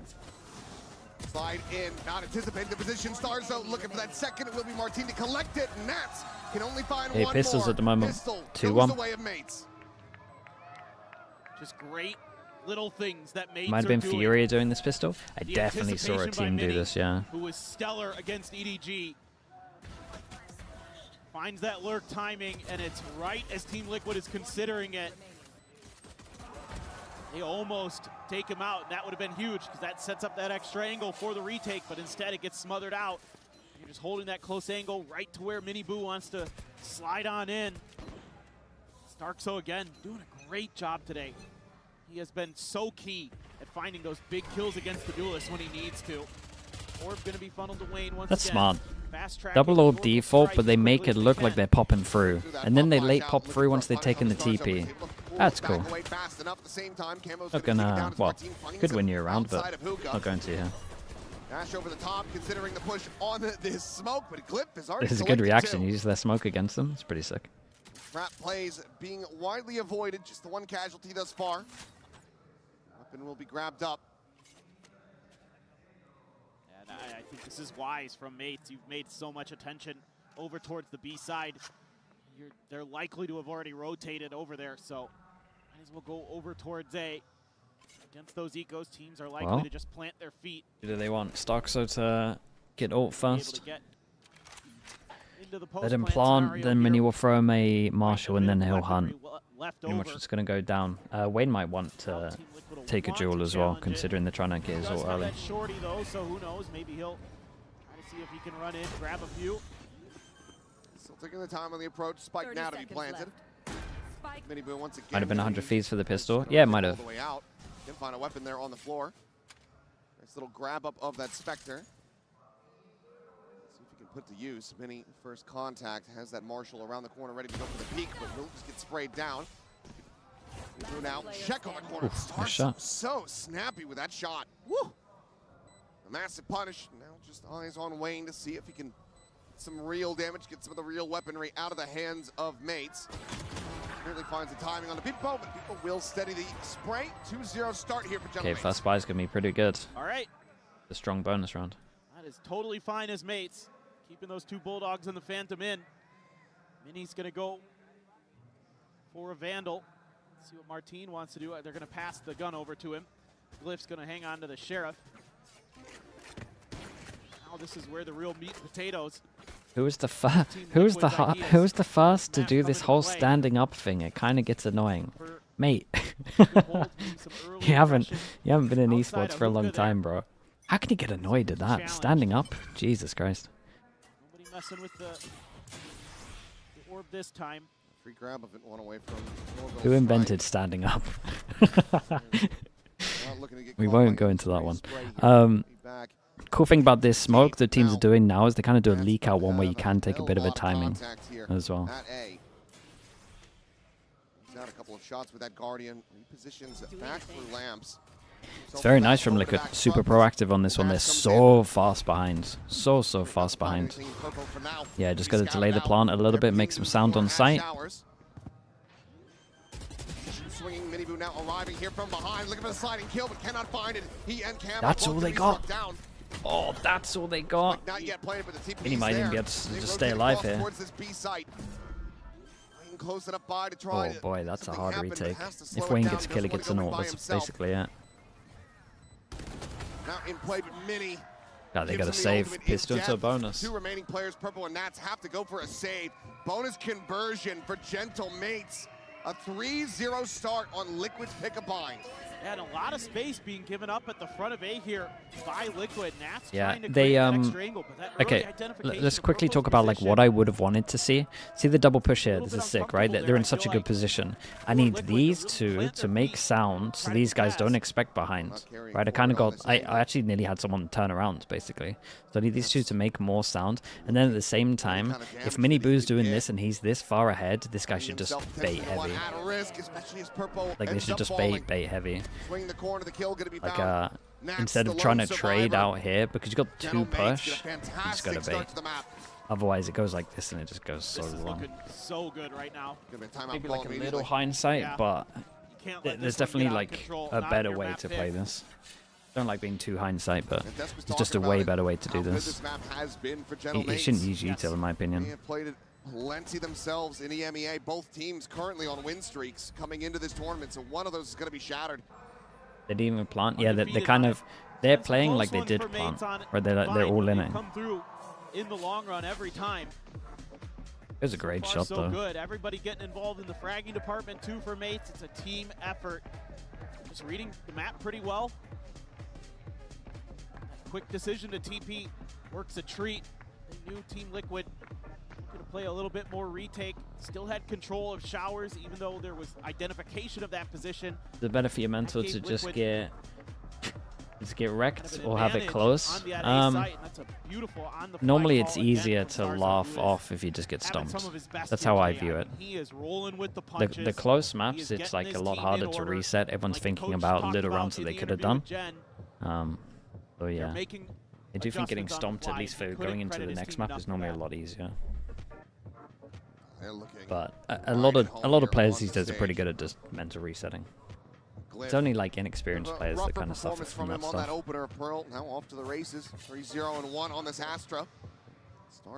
Slide in, not anticipating the position. Starzo looking for that second. It will be Martin to collect it. Nats can only find Hey, one pistols more. at the moment. Pistol 2-1. goes the way of mates. Just great little things that mates Might have are been doing. Furia doing this pistol. I The definitely saw a anticipation by team do Mini, this, yeah. Who was stellar against EDG. Finds that lurk timing, and it's right as Team Liquid is considering it. They almost take him out, and that would have been huge because that sets up that extra angle for the retake, but instead it gets smothered out. You're just holding that close angle right to where Miniboo wants to slide on in. Starkso again doing a great job today. He has been so key at finding those big kills against the duelists when he needs to. Orb going to be funneled to Wayne once That's again. smart. Fast track Double it, orb short default, strike but they as make quickly it as look they like can. they're popping through. And then they late pop through once they've taken the TP. That's cool. Not gonna, well, could win you around, but not going to here. Dash over the top, considering the push on this smoke, but Glyph is already This is a good selected reaction. too. Use their smoke against them. It's pretty sick. Trap plays being widely avoided, just the one casualty thus far. Weapon will be grabbed up. And I think this is wise from mates. You've made so much attention over towards the B side. They're likely to have already rotated over there, so might as well go over towards A. Against those ecos, teams are likely Well, to just plant their feet. Do they want Starkso to get ult Be able first? to get Let him plant, then Mini will throw him a Marshall, and then he'll hunt. Pretty much it's going to go down. Wayne might want to take a duel as well, considering they're trying to get his ult early. Shorty though, so who knows? Maybe he'll try to see if he can run in, grab a few. Still taking the time on the approach. Spike now to be planted. Mini Boo once again. Might have been 100 fees for the pistol. Yeah, it might have. All the way out. Didn't find a weapon there on the floor. Nice little grab up of that Spectre. See if he can put to use. Mini first contact has that Marshall around the corner ready to go for the peak, but will just get sprayed down. Boo now check on the corner. Nice shot. So snappy with that shot. Woo! A massive punish. Now just eyes on Wayne to see if he can get some real damage, get some of the real weaponry out of the hands of mates. Really finds the timing on the People, but People will steady the spray. 2-0 start here for Gentlemen. Okay, first buy's going to be pretty good. All right. The strong bonus round. That is totally fine as mates. Keeping those two Bulldogs and the Phantom in. Mini's going to go for a Vandal. See what Martine wants to do. They're going to pass the gun over to him. Glyph's going to hang on to the Sheriff. Now this is where the real meat and potatoes. Who was the first to do this whole standing up thing? It kind of gets annoying, mate. you haven't been in esports for a long time, bro. How can you get annoyed at that? Standing up, Jesus Christ. Nobody messing with the orb this time. Free grab of it, one away from. Who invented standing up? We won't go into that one. Cool thing about this smoke that teams are doing now is they kind of do a leak out one where you can take a bit of a timing as well. He's out a couple of shots with that Guardian. Repositions back through lamps. It's very nice from Liquid. Super proactive on this one. They're so fast behind. So fast behind. Yeah, just got to delay the plant a little bit, make some sound on sight. Swinging Mini Boo now arriving here from behind. Looking for the sliding kill, but cannot find it. He and Cam. That's all they got. Oh, that's all they got. Not yet playing, but the Mini might even be able to just stay alive here. Oh boy, that's a hard retake. If Wayne gets a kill, he gets an ult. That's basically it. Now in play, but Mini. God, they got to save. Pistol into a bonus. Two remaining players, Purple and Nats, have to go for a save. Bonus conversion for Gentle Mates. A 3-0 start on Liquid's pick-a-bind. And a lot of space being given up at the front of A here by Liquid. Nats yeah, trying to they that extra angle, but that okay. identification Let's quickly of talk about like what I would have wanted to see. See the double push here. This is sick, right? They're in such a good position. I need these two to make sound so these guys don't expect behind. Right? I kind of got. I actually nearly had someone turn around basically. So I need these two to make more sound, and then at the same time, if Mini Boo's doing this and he's this far ahead, this guy should just bait heavy. Like they should just bait heavy. Like instead of trying to trade out here, because you got two push, you just gotta bait. Otherwise it goes like this and it just goes so wrong. So good right now. Maybe like a little hindsight, but there's definitely like a better way to play this. I don't like being too hindsight, but it's just a way better way to do this. He shouldn't use util in my opinion. They have played it plenty themselves in EMEA. Both teams currently on win streaks coming into this tournament, so one of those is going to be shattered. They didn't even plant. Yeah, they're playing like they did plant. Right, they're all in it. Come through in the long run every time. It was a great shot so though. Good. Everybody getting involved in the fragging department too for mates. It's a team effort. Just reading the map pretty well. Quick decision to TP works a treat. They knew Team Liquid going to play a little bit more retake. Still had control of showers, even though there was identification of that position. The better for your mental to just get wrecked or have it close. Normally it's easier to laugh off if you just get stomped. That's how I view it. The close maps, it's like a lot harder to reset. Everyone's thinking about little rounds that they could have done. So yeah, I do think getting stomped, at least for going into the next map, is normally a lot easier. But a lot of players these days are pretty good at just mental resetting. It's only like inexperienced players that kind of suffer from that stuff. Now off to the races, 3-0-1 on this Astra.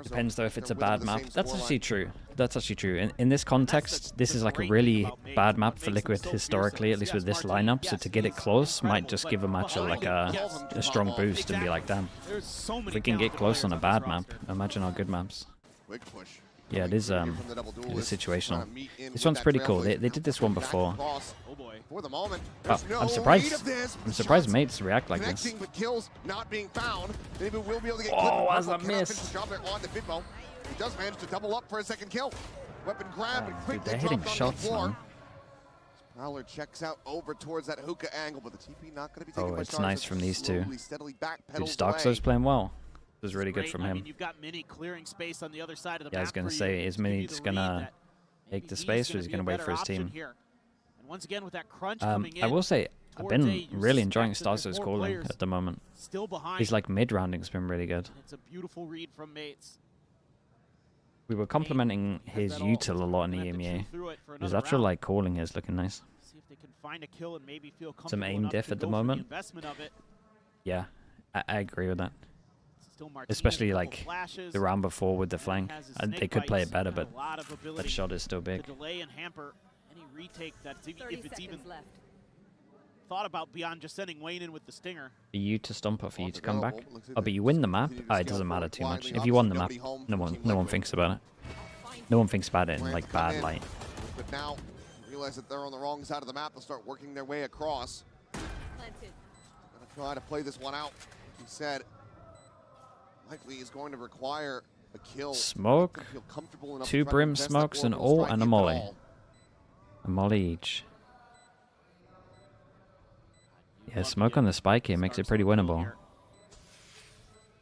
Depends though if it's a bad map. That's actually true. That's actually true. In this context, this is like a really bad map for Liquid historically, at least with this lineup. So to get it close might just give a match like a strong boost and be like, damn, if we can get close on a bad map, imagine our good maps. Quick push. Yeah, it is situational. This one's pretty cool. They did this one before. For the moment, I'm surprised. I'm surprised mates react like this. But kills not being found. Maybe we'll be able to get as a miss. On the Bitmo. He does manage to double up for a second kill. Weapon grab and quickly they're hitting dropped shots, on the floor. man. Prowler checks out over towards that hookah angle, but the TP not going to be taking much It's charge, nice so from these two. steadily backpedals Dude, Starkster's playing well. It was really good Great. from I him. mean, you've got Mini clearing space on the other side of the Yeah, I map was going to for say, you, is to give you Mini the just read going to that take the he's space, or gonna is he be a going to wait better for his option team? here. And once again, with that crunch coming in, I will say, I've towards A, been you really enjoying suspect that Starkster's there's more calling players at the moment. still behind. His like mid-rounding's been really good. It's a beautiful read from mates. We were complimenting his util a lot in the EMEA. His actual like calling is looking nice. See if they can find a kill and maybe feel Some comfortable aim enough diff to at the go for moment. investment of it. Yeah, I agree with that. Still Martinez, Especially couple like flashes. the round before with the flank. Has his They snake could play bites it better, and but a lot of that ability shot is still big. to delay and hamper any retake that's if it's even left. thought about beyond just sending Wayne in with the stinger. For you to stomp or for you to come back? Oh, but you win the map? Oh, it doesn't matter too much. If you won the map, no one thinks about it. No one thinks about it in like bad light. But now, realize that they're on the wrong side of the map. They'll start working their way across. Planted. Gonna try to play this one out. He said, likely is going to require a kill. Smoke, Feel comfortable enough 2 to try to brim invest that smokes, an orbital ult, strike and a if at molly. all. A molly each. Yeah, smoke on the spike here makes it pretty winnable.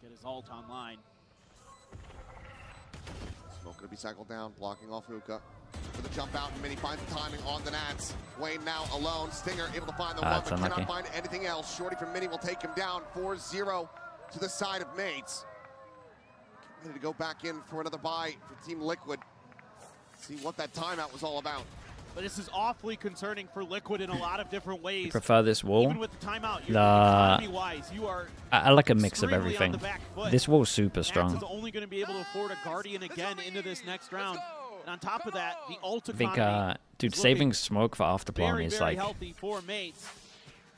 Get his ult online. Smoke gonna be cycled down, blocking off Hookah. For the jump out, and Mini finds the timing on the Nats. Wayne now alone. Stinger able to find the one, but unlucky. cannot find anything else. Shorty from Mini will take him down. 4-0 to the side of mates. Get ready to go back in for another buy for Team Liquid. See what that timeout was all about. But this is awfully concerning for Liquid in a lot of different ways. You prefer this wall? Even with the timeout, economy-wise, you are I like a mix of extremely on everything. the back foot. This wall's super Nats strong. is only going to be able to afford a Guardian again into this next round. And on top of that, the ult I think, economy dude, is saving looking smoke for afterplan very, is very like, healthy for mates.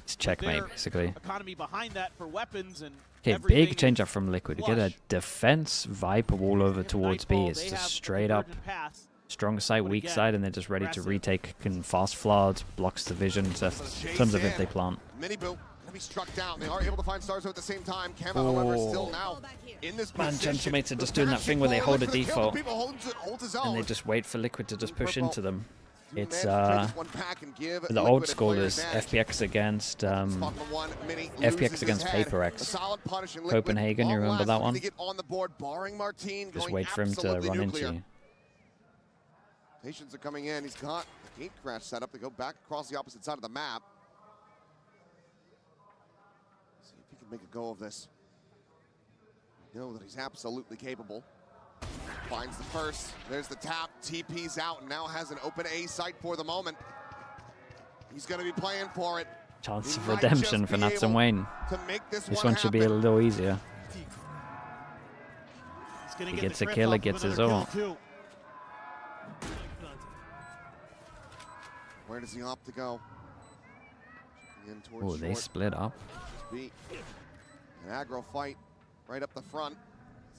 it's checkmate, Their basically. economy behind that for weapons and Okay, everything big change up from Liquid. You get a defense Viper wall over towards B. It's just straight up strong side, weak side, and they're just ready to retake. Can fast flood, blocks the vision in terms of if they plant. Mini Boo gonna be struck down. They are able to find Starzo at the same time. Camo, however, still now in this Man, position. Gentlemaites are just doing that thing where they hold a For the kill, default People holds his and own. they just wait for Liquid to just push into them. It's One pack and give the Liquid old a school player's is edge. FPX against One, Mini FPX loses against his head. PaperX. A solid punish in Liquid. Copenhagen, you Long remember that last one? to get on the board, barring Martine Just going wait for him to absolutely run nuclear. into you. Patients are coming in. He's got the gate crash set up to go back across the opposite side of the map. See if he can make a go of this. Know that he's absolutely capable. Finds the first. There's the tap. TP's out and now has an open A site for the moment. He's going to be playing for it. Chance He of might redemption just for be Nats and able Wayne. to make this One should be a happen. little easier. He's gonna He get gets the a drift kill, he off gets of his another ult. kill, too. Where does he opt to go? Checking in towards Oh, they short. split up. B. An aggro fight right up the front.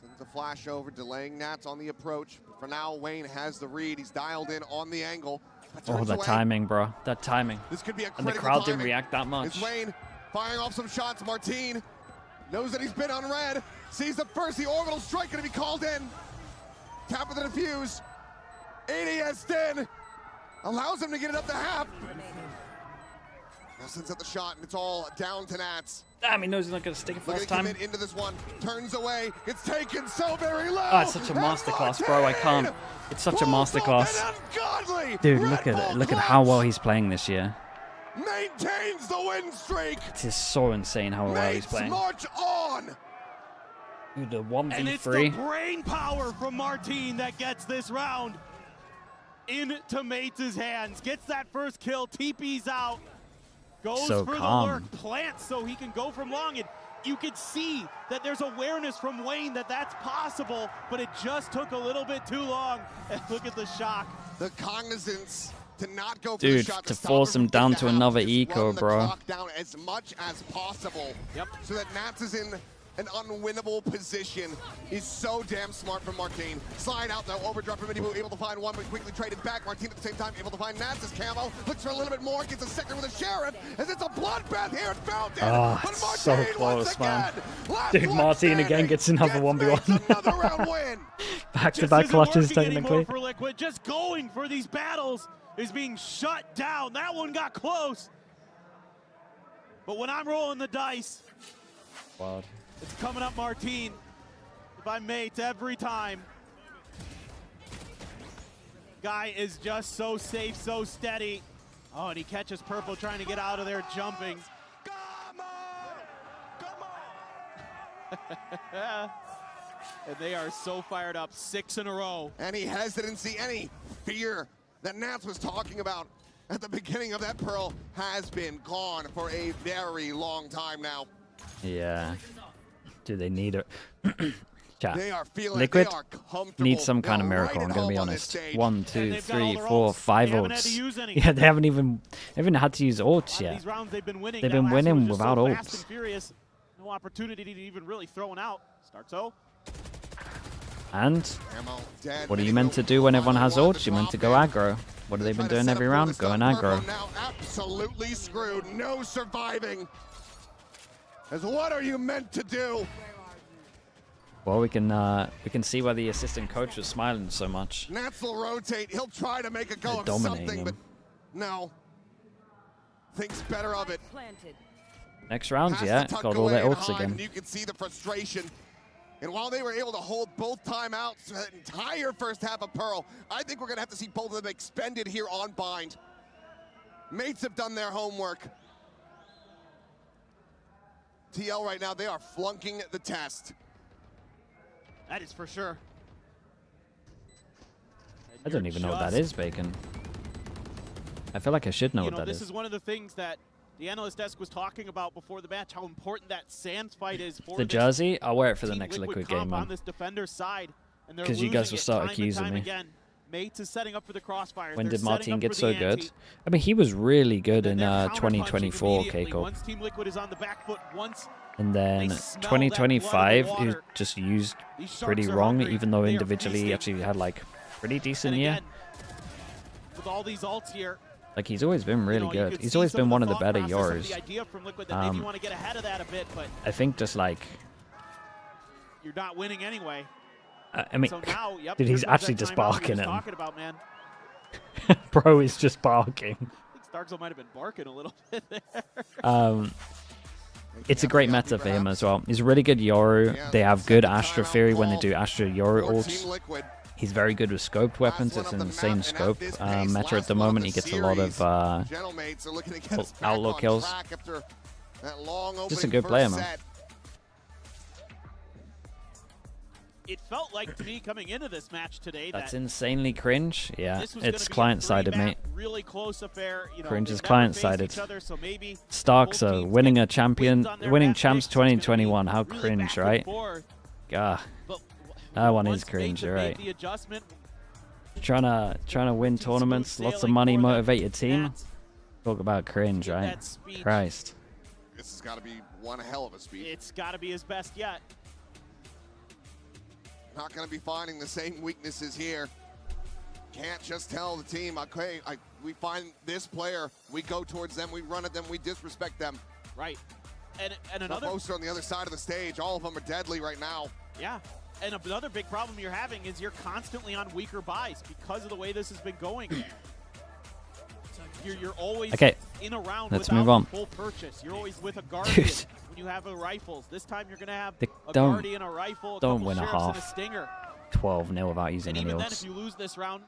Sends a flash over, delaying Nats on the approach. But for now, Wayne has the read. He's dialed in on the angle. Oh, the timing, bro. That timing. This could be a And the critical crowd didn't timing. react that much. It's Wayne firing off some shots. Martine knows that he's been on red. Sees the first. The orbital strike going to be called in. Tap of the defuse. ADS in. Allows him to get it up to half. Now sends out the shot, and it's all down to Nats. Damn, he knows he's not going to stick it Looking first to time. commit into this one. Turns away. It's taken so very low. Oh, it's such a masterclass, bro. I can't. It's such a masterclass. Dude, look at how well he's playing this year. Maintains the win streak. It is so insane how well he's Mates playing. march on. Dude, the And it's the 1v3. brain power from Martine that gets this round into Mates' hands. Gets that first kill, TP's out, goes So for calm. the lurk, plants so he can go from long. And you could see that there's awareness from Wayne that that's possible, but it just took a little bit too long. And look at the shock. The cognizance to not go for the Dude, shot to stop force him him from down getting to the half, another just eco, run the bro. clock down as much as possible. Yep. So that Nats is in an unwinnable position is so damn smart from Martin. Slide out though, overdrive from Minibu, able to find one, but quickly traded back. Martin at the same time, able to find Nats as camo. Looks for a little bit more, gets a second with a Sheriff, as it's a bloodbath here at Fountain. Oh, but it's Martin so close, man. last Dude, one Martin again standing, gets another 1v1. another round win. Back-to-back clutches, technically. For Liquid, just going for these battles is being shut down. That one got close. But when I'm rolling the dice, Wild. it's coming up Martin. If I'm mates every time. Guy is just so safe, so steady. Oh, and he catches Purple trying to get out of there, jumping. And they are so fired up, 6 in a row. Any hesitancy, any fear that Nats was talking about at the beginning of that Pearl has been gone for a very long time now. Yeah. Do they need it? Chat. They are feeling Liquid they are comfortable. needs some kind of They're miracle, right I'm going to be at home on honest. this stage. 1, 2, they've got 3, all their 4, ults. 5 They haven't had to ults. use any. Yeah, they haven't even had to use ults yet. These rounds they've been winning. They've That been last one winning was just without so fast ults. and furious. No opportunity to even really throw one out. Starts O. And what are you meant to do when everyone has ults? You're meant to go aggro. What have they been doing every round? Going aggro. Now absolutely screwed. No surviving. As what are you meant to do? Well, we can see why the assistant coach was smiling so much. Nats will rotate. He'll try to make a go of dominating something, him. but no. Thinks better of it. Next rounds, Has yeah, to tuck got all their away and ults hide, again. and you can see the frustration. And while they were able to hold both timeouts for the entire first half of Pearl, I think we're going to have to see both of them expended here on Bind. Mates have done their homework. TL right now, they are flunking the test. That is for sure. I don't even know what that is, Bacon. I feel like I should know what that this is. is one of the things that the analyst desk was talking about before the match, how important that Sands fight is for The this jersey? I'll wear it for the Team next Liquid Liquid comp game, on man. this defender's side, and they're 'Cause you guys losing will it start time and accusing time me. Again. Mates is setting up for the crossfire. When They're did setting Martin up get for so the good? ante. I mean, he was really good in They're counterpunching 2024, immediately. Keiko. Once Team Liquid is on the back foot, once And then they smell that 2025, blood he in was the water. just used These pretty sharks are wrong, hungry. even though They are individually he feasting. actually had like pretty decent And year. again, with all these ults here, Like he's always been really you good. could He's see always some been one the of the thought better process of Yours. the idea from Liquid that maybe you want to get ahead of that a bit, but I think just like you're not winning anyway. I mean, So now, yep, dude, here he's comes actually that just timeout we barking were at him. talking about, man. Bro is just barking. I think Starkzo might have been barking a little bit there. It's a great meta for him as well. He's a really good Yoru. They have good Astra Fury when they do Astra Yoru ults. He's very good with scoped weapons. It's an insane scope meta at the moment. He gets a lot of outlaw kills. Just a good player, man. It felt like to me coming into this match today That's that insanely cringe. Yeah, this was gonna it's be a client-sided, three-map, mate. really close affair. You know, Cringe they've is never client-sided. faced each other, so maybe Starkzo winning a champion, on their winning map champs picks. It's gonna be 2021. How really cringe, back and right? forth. Gah, But that one once is cringe. Mates You're have right. made the adjustment, Trying to win tournaments, lots of money, motivate your team. Talk about cringe, right? that speech. Christ. This has got to be one hell of a speed. it's got to be his best yet. Not going to be finding the same weaknesses here. Can't just tell the team, okay, we find this player, we go towards them, we run at them, we disrespect them. Right. And The another poster on the other side of the stage, all of them are deadly right now. Yeah. And another big problem you're having is you're constantly on weaker buys because of the way this has been going. You're always Okay, in a round let's without move on. full purchase. You're always with a guardian Dude. when you have a rifles. This time you're going to have They a don't- guardian, a rifle, a don't couple win a sheriffs, and a half. stinger. 12-0 without using And any even then, if ults. you lose this round,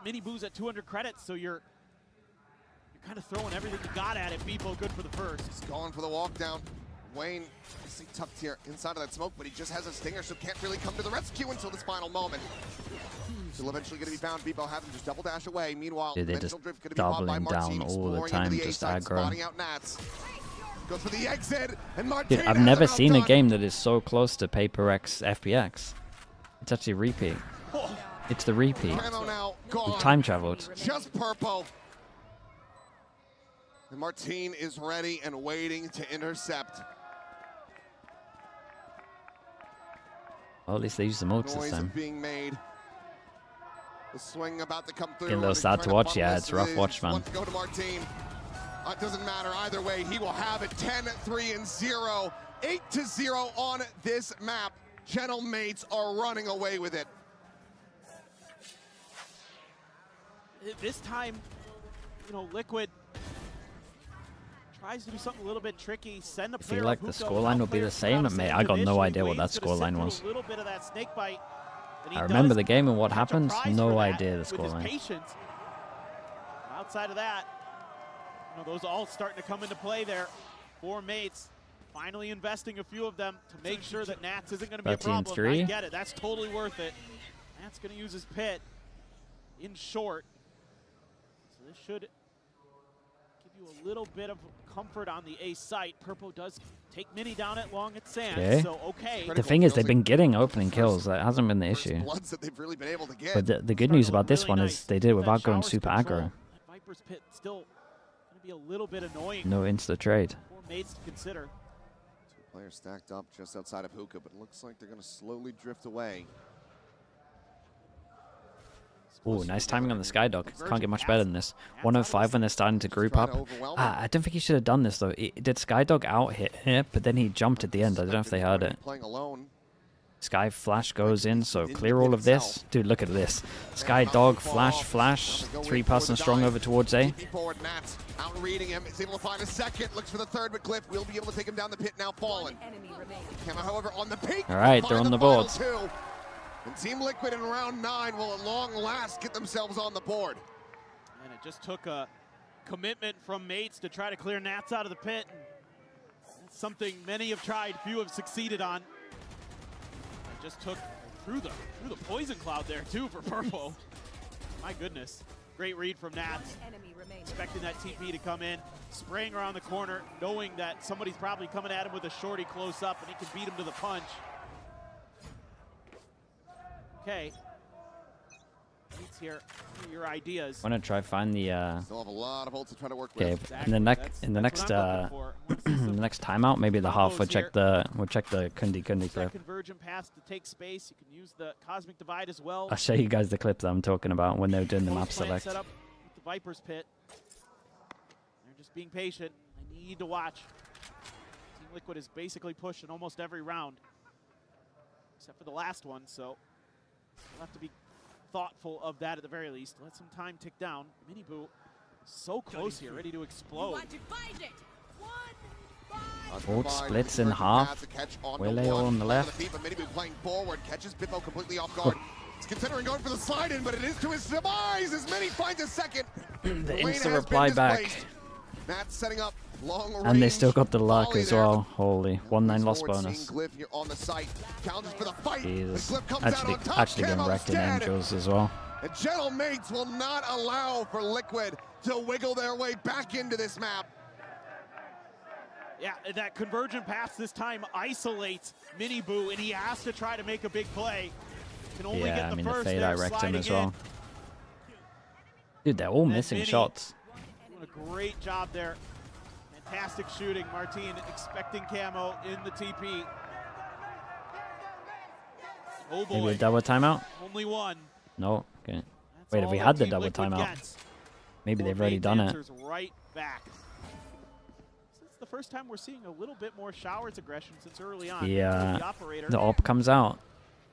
mini boo's at 200 credits, so you're kind of throwing everything you got at it. Beepo good for the first. He's going for the walk down. Wayne, obviously tucked here inside of that smoke, but he just has a stinger, so can't really come to the rescue until this final moment. Still eventually going to be found. Beepo having to just double dash away. Meanwhile, Dude, they're Mental just Drift going to be popped by doubling Martin, down all the exploring time, into the just A-side, aggro. spotting out Nats. Goes for the exit, and Martin Dude, I've has never him seen a outdone. game that is so close to PRX FPX. It's actually repeat. It's the repeat. Camo now gone. We've time traveled. Just purple. And Martin is ready and waiting to intercept. Well, at least they used the ults this Noise time. being made. The swing about to come through. Getting a little sad to watch. Yeah, it's a rough watch, man. Go to Martin. It doesn't matter either way. He will have it 10-3-0. 8-0 on this map. Gentlemates are running away with it. This time, you know, Liquid tries to do something a little bit tricky. Send a I player feel like the scoreline will be the same. Mate, I got no idea what that scoreline was. A little bit of that snake bite. I remember the game and what happened. No idea the scoreline. Outside of that, you know, those all starting to come into play there. 4 mates finally investing a few of them to make sure that Nats isn't going to be a problem. 13-3. I get it. That's totally worth it. Nats going to use his pit in short. So this should give you a little bit of comfort on the A site. Purpo does take Mini down at long at Sand. Okay. So okay. The thing is, they've been getting opening kills. That hasn't been the issue. Bloods that they've really been able to get. But the good news about this one is they did it without going super aggro. Viper's pit still going to be a little bit annoying. No insta trade. 4 mates to consider. 2 players stacked up just outside of Hookah, but it looks like they're going to slowly drift away. Ooh, nice timing on the Skydog. Can't get much better than this. 105 when they're starting to group up. I don't think he should have done this though. Did Skydog out hit here, but then he jumped at the end. I don't know if they heard it. Playing alone. Sky Flash goes in, so clear all of this. Dude, look at this. Skydog, Flash, 3-person strong over towards A. Forward, Nats out reading him. Is able to find a second. Looks for the third, but Cliff will be able to take him down the pit now. Fallen. Kema, however, on the peak. All right, they're on the board. And Team Liquid in round 9 will at long last get themselves on the board. And it just took a commitment from mates to try to clear Nats out of the pit. That's something many have tried, few have succeeded on. It just took through the poison cloud there too for Purpo. My goodness. Great read from Nats. Expecting that TP to come in, spraying around the corner, knowing that somebody's probably coming at him with a shorty close up and he can beat him to the punch. Okay. Needs here your ideas. I'm gonna try find the Still have a lot of ults to try to work okay, with. in the next in the next timeout, maybe the half we'll check the Kundi clip. Convergent paths to take space. You can use the Cosmic Divide as well. I'll show you guys the clip that I'm talking about when they were doing the map select. Set up with the Viper's pit. They're just being patient. They need to watch. Team Liquid is basically pushing almost every round, except for the last one. So we'll have to be thoughtful of that at the very least. Let some time tick down. Mini Boo so close here, ready to explode. Ult splits in half. Willie all on the left. Mini Boo playing forward, catches Biffo completely off guard. He's considering going for the slide in, but it is to his demise as Mini finds a second. The insta reply back. That's setting up long range. And they still got the luck as well. Holy 1-9 loss bonus. Glyph here on the site. Counters for the fight. Jesus. Glyph comes out on top. Actually getting wrecked in Angels as well. And Gentlemates will not allow for Liquid to wiggle their way back into this map. Yeah, that convergent pass this time isolates Mini Boo, and he has to try to make a big play. Can only Yeah, get the I mean first the fade there, I wrecked him sliding as well. in. Dude, they're all missing Mini shots. doing a great job there. Fantastic shooting. Martin expecting camo in the TP. Oh boy. Maybe a double timeout? Only one. No. Okay. That's Wait, have all we that had the Team double Liquid timeout? gets. Maybe they've Four already main done it. dancers right back. This is the first time we're seeing a little bit more Showers aggression since early on. The operator. the op comes out.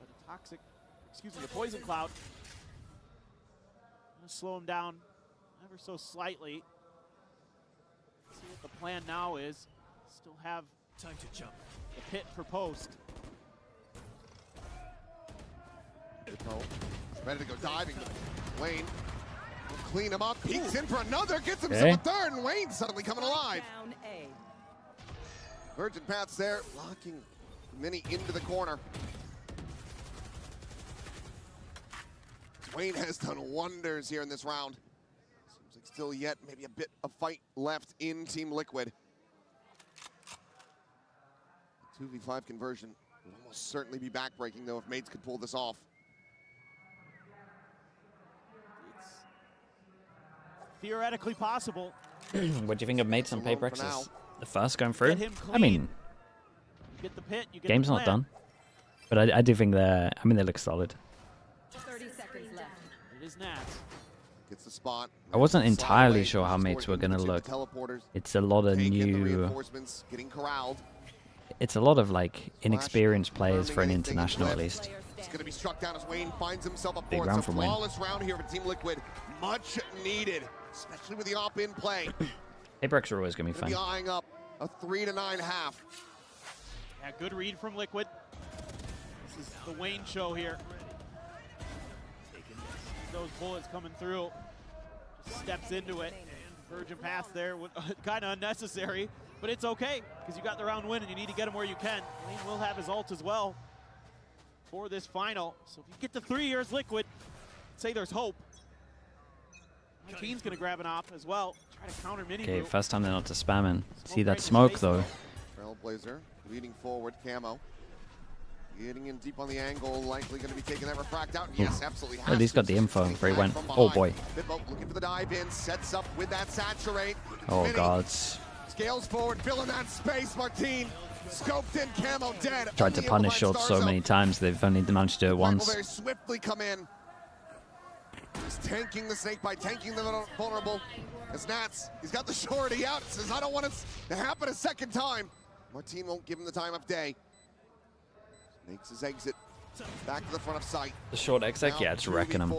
But a toxic, the poison cloud. Gonna slow him down ever so slightly. See what the plan now is. Still have time to jump. The pit for post. Ready to go diving. Wayne will clean him up. Peeks in for another. Gets himself Okay. a third. And Wayne suddenly coming alive. Virgin Paths there, locking Mini into the corner. Wayne has done wonders here in this round. Seems like still yet maybe a bit of fight left in Team Liquid. 2v5 conversion would almost certainly be backbreaking though if mates could pull this off. It's theoretically possible. What do you think of mates on Alone for PRX? now. Is the first going through? Get him I mean, You get the pit, you get game's the not plan. done. But I do think they're, I mean, they look solid. 30 seconds left. It is Nats. Gets the spot. I wasn't entirely sure how mates were going to look. It's a lot of new... Getting corralled. It's a lot of, like, inexperienced players for an international, at least. It's going to be struck down as Wayne finds himself a Big fourth. round It's a from Wayne. flawless round here for Team Liquid. Much needed, especially with the op-in play. PRX are always going to be Gonna fine. be eyeing up a 3-9 half. Yeah, good read from Liquid. This is the Wayne show here. Those bullets coming through. Just steps into it. Virgin pass there, kind of unnecessary, but it's okay because you got the round win and you need to get him where you can. Wayne will have his ult as well for this final. So if you get to 3 years Liquid, say there's hope. Martine's gonna grab an op as well. Try to counter mini. Okay, first time they're not to spamming. See that smoke though. Trailblazer leading forward, Camo. Getting in deep on the angle, likely going to be taking that refract out. Yes, absolutely. At least got the info before he went. Oh boy. Bitbo looking for the dive in, sets up with that saturate. Oh Mini god. scales forward, filling that space. Martine scoped in, Camo dead. Tried to punish short so many times, they've only managed to do it once. Very swiftly come in. He's tanking the snake by tanking the vulnerable. As Nats, he's got the shorty out. Says, I don't want it to happen a second time. Martine won't give him the time of day. Makes his exit back to the front of sight. The short exec, yeah, it's wrecking him.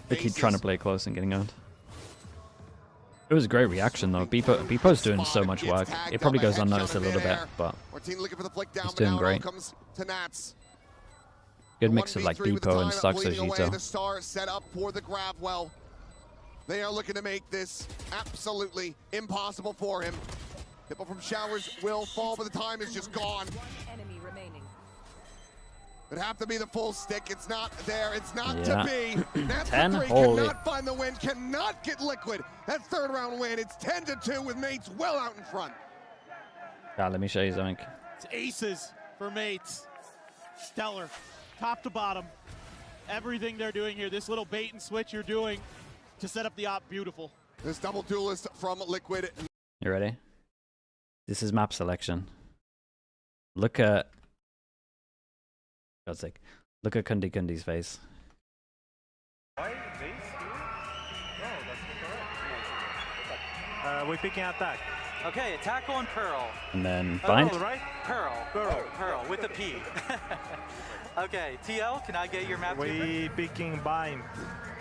They keep trying to play close and getting owned. It was a great reaction though. Beepo's doing so much work. It probably goes unnoticed a little bit, but he's doing great. Good mix of like Beepo and Stuxo The star set up for the grab well. They are looking to make this absolutely impossible for him. People from Showers will fall, but the time is just gone. Enemy remaining. It'd have to be the full stick. It's not there. It's not Yeah. to be. That's 10, the 3. holy. Cannot find the win. Cannot get Liquid. That third round win. It's 10-2 with mates well out in front. Yeah, let me show you something. It's aces for mates. Stellar, top to bottom. Everything they're doing here, this little bait and switch you're doing to set up the op, beautiful. This double duelist from Liquid. You ready? This is map selection. Look at... God's sake. Look at Kundi Kundi's face. Why base here? No, that's incorrect. We're picking attack. Okay, attack on Pearl. And then bind. Pearl, right? Pearl, with a P. Okay, TL, can I get your map? We picking bind.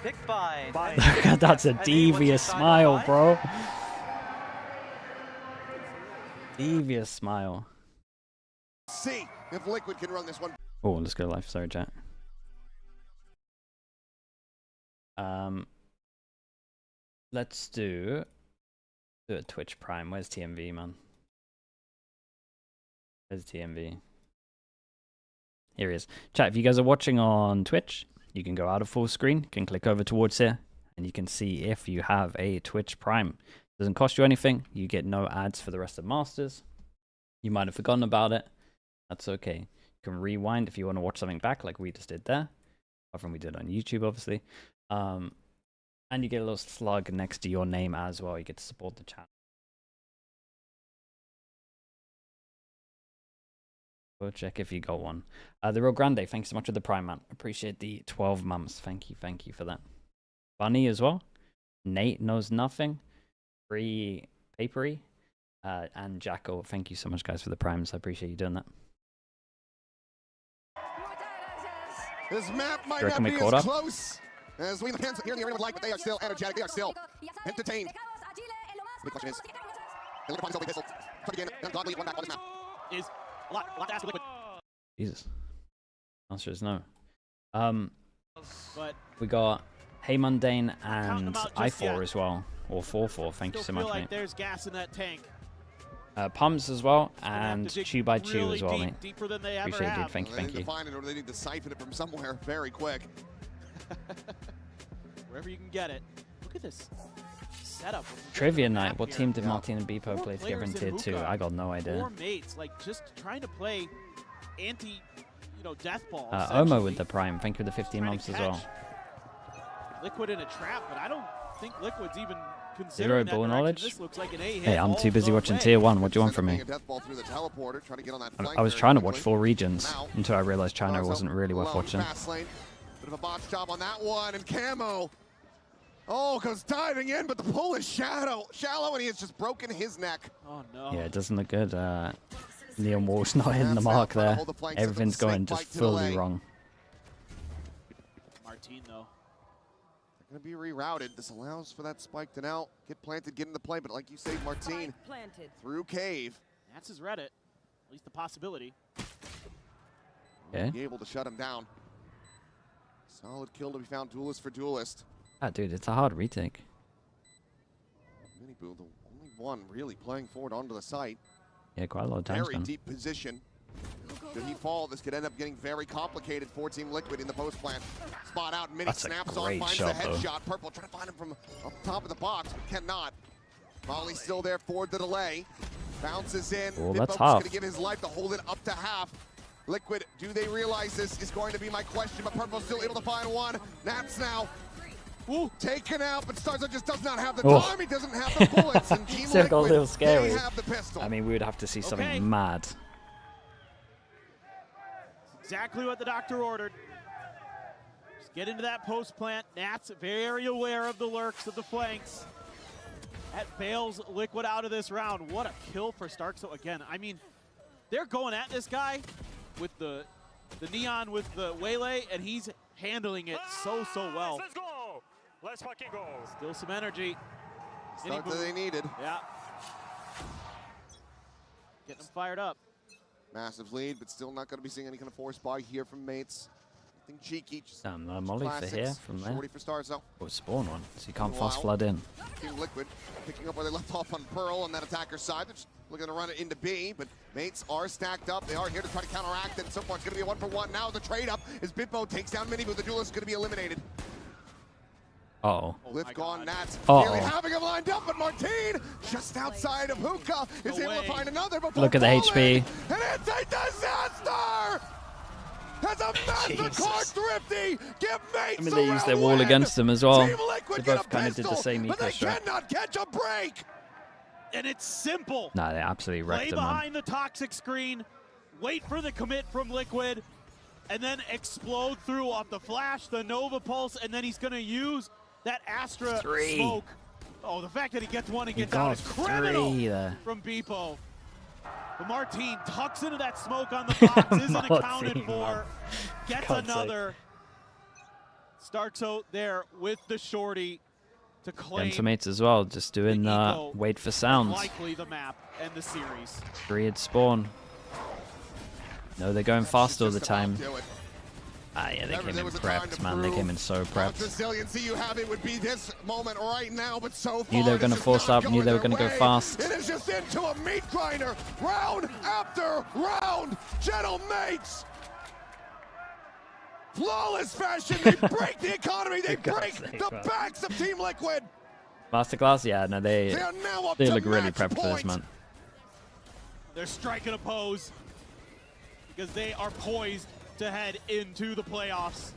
Pick bind. That's a devious smile, bro. Devious smile. See if Liquid can run this one. Oh, let's go live. Sorry, chat. Let's do a Twitch Prime. Where's TMV, man? Where's TMV? Here he is. Chat, if you guys are watching on Twitch, you can go out of full screen, you can click over towards here, and you can see if you have a Twitch Prime. It doesn't cost you anything. You get no ads for the rest of Masters. You might have forgotten about it. That's okay. You can rewind if you want to watch something back like we just did there. Apart from we did on YouTube, obviously. And you get a little slug next to your name as well. You get to support the channel. Go check if you got one. The Real Grande, thanks so much for the Prime, man. Appreciate the 12 months. Thank you for that. Bunny as well. Nate knows nothing. Free Papery. And Jacko, thank you so much, guys, for the Primes. I appreciate you doing that. This map might reckon not we be caught as up? close as we fans here in the arena of light, but they are still energetic. They are still entertained. The question is, they look upon this pistol. Try again. Ungodly one back on this map. Is a lot to ask for Liquid. Jesus. Answer is no. But We got Hey Mundane Counting and them out just I4 yet. as well. Or 4-4. Thank you so still much, feel like mate. there's gas in that tank. Pumps as well, Gonna have and to dig Chew by Chew really as well, deep, mate. deeper than they ever Appreciate it, dude. have. Thank you, They thank need you. to find it, or they need to siphon it from somewhere very quick. Wherever you can get it. Look at this setup. Trivia night. What team did Martin and Beepo play together in Tier 2? I got no idea. 4 mates, like just trying to play anti, death ball. Omo essentially. with the Prime. Thank you for the 15 Trying to months as well. catch Liquid in a trap, but I don't think Liquid's even Zero that ball direction, knowledge. this looks like an A hit Hey, I'm all too busy the watching way. Tier 1. What do you want from me? A death ball through the teleporter, trying to get on that I flank was very trying to watch quickly. 4 regions Now, until I realized China Starzo wasn't really worth alone, watching. fast lane. Bit of a botch job on that one, and Camo. Oh, goes diving in, but the pull is shallow, and he has just broken his neck. Oh no. Yeah, it doesn't look good. Neon Wall's not hitting the mark there. Everything's going just fully wrong. Martin though. They're going to be rerouted. This allows for that spike to now get planted, get into play, but like you say, Martin, through cave. That's his Reddit. At least the possibility. Okay. Be able to shut him down. Solid kill to be found, duelist for duelist. Ah, dude, it's a hard retake. Miniboo, the only one really playing forward onto the site. Yeah, quite a lot of time Very spent. deep position. Should he fall, this could end up getting very complicated for Team Liquid in the post plant. Spot out, Mini That's a snaps on, great finds shot, the though. headshot. Purple trying to find him from up top of the box, but cannot. Molly's still there for the delay. Bounces in. Oh, that's Bippo's half. going to give his life to hold it up to half. Liquid, do they realize this is going to be my question, but Purple's still able to find one. Naps now. Ooh, taken out, but Starzo just does not have the Oh. time. He doesn't have the bullets. And Team Still got a Liquid, little scary. they have the pistol. I mean, we would have to see something Okay. mad. Exactly what the doctor ordered. Just get into that post plant. Nats very aware of the lurks of the flanks. That bails Liquid out of this round. What a kill for Starkso again. I mean, they're going at this guy with the Neon with the Waylay, and he's handling it so well. Let's go! Let's fucking go! Still some energy. Start that they needed. Yeah. Getting them fired up. Massive lead, but still not going to be seeing any kind of force buy here from mates. Nothing cheeky. Just Damn, Molly for classics. here from there. Shorty for Starzo. Oh, spawn one, so you can't Wow. fast flood in. Team Liquid picking up where they left off on Pearl on that attacker side. They're just looking to run it into B, but mates are stacked up. They are here to try to counteract, and so far it's going to be a 1-for-1. Now the trade up as Bippo takes down Miniboo. The duelist is going to be eliminated. Uh-oh. Lift gone, Nats Uh-oh. nearly having him lined up, but Martin just outside of Hookah is able to find another before Look at the falling. HP. And it's a disaster! That's a massive Jesus. card thrifty! Give mates I mean, they the used their round wall win. against them as well. Team Liquid They get both a kind of did the pistol, same but they eco strat. cannot catch a break! And it's simple. Nah, they absolutely Play wrecked them, man. behind the toxic screen, wait for the commit from Liquid, and then explode through off the flash, the Nova Pulse, and then he's going to use that Astra Three. smoke. Oh, the fact that he gets one and He gets out got is criminal 3 there. from Beepo. But Martin tucks into that smoke on the box, isn't accounted Martin, for, man. gets God's sake. another. Starkso there with the shorty to claim Gentamates as well, just doing eco wait for sounds. likely the map and the series. 3'd spawn. No, they're going fast all the time. Ah, yeah, they Never came there in was a time prepped, to man. They prove came in so How much prepped. resiliency you have, it would be this moment right now, but so far Knew they were going to this is force not up, knew they were going going to their go way. fast. It is just into a meat grinder, round after round. Gentlemates, flawless fashion. They break the economy. They For God's break sake, the man. backs of Team Liquid. Masterclass? Yeah, no, they They are now up they to look really match prepped for this, point. man. They're striking a pose because they are poised to head into the playoffs.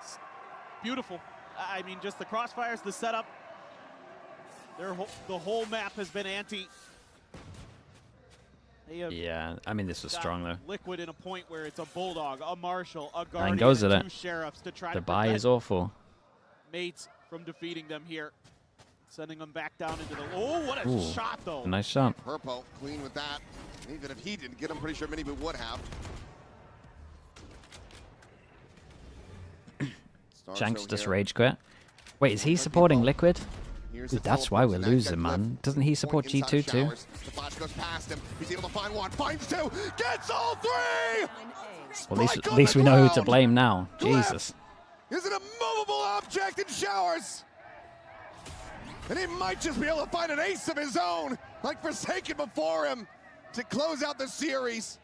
It's beautiful. I mean, just the crossfires, the setup. The whole map has been anti. They have Yeah, I mean, this was got strong, though. Liquid in a point where it's a Bulldog, a Marshal, a Guardian, goes and at 2 it. Sheriffs to try The to buy prevent is awful. mates from defeating them here. Sending them back down into the... Oh, what a Ooh, shot, though. Nice shot. Purple clean with that. Even if he didn't get him, pretty sure Miniboo would have. Shanks Starzo just here. rage quit. Wait, is he supporting Liquid? Here's Dude, the that's why we're teleport, and that losing, gets man. Doesn't he support point inside G2 of too? Showers. The flash goes past him. He's able to find one, finds 2, gets all 3! Well, Spike at on least the we know who to ground. blame now. Left Jesus. is an immovable object in Showers. And he might just be able to find an ace of his own, like Forsaken before him, to close out the series.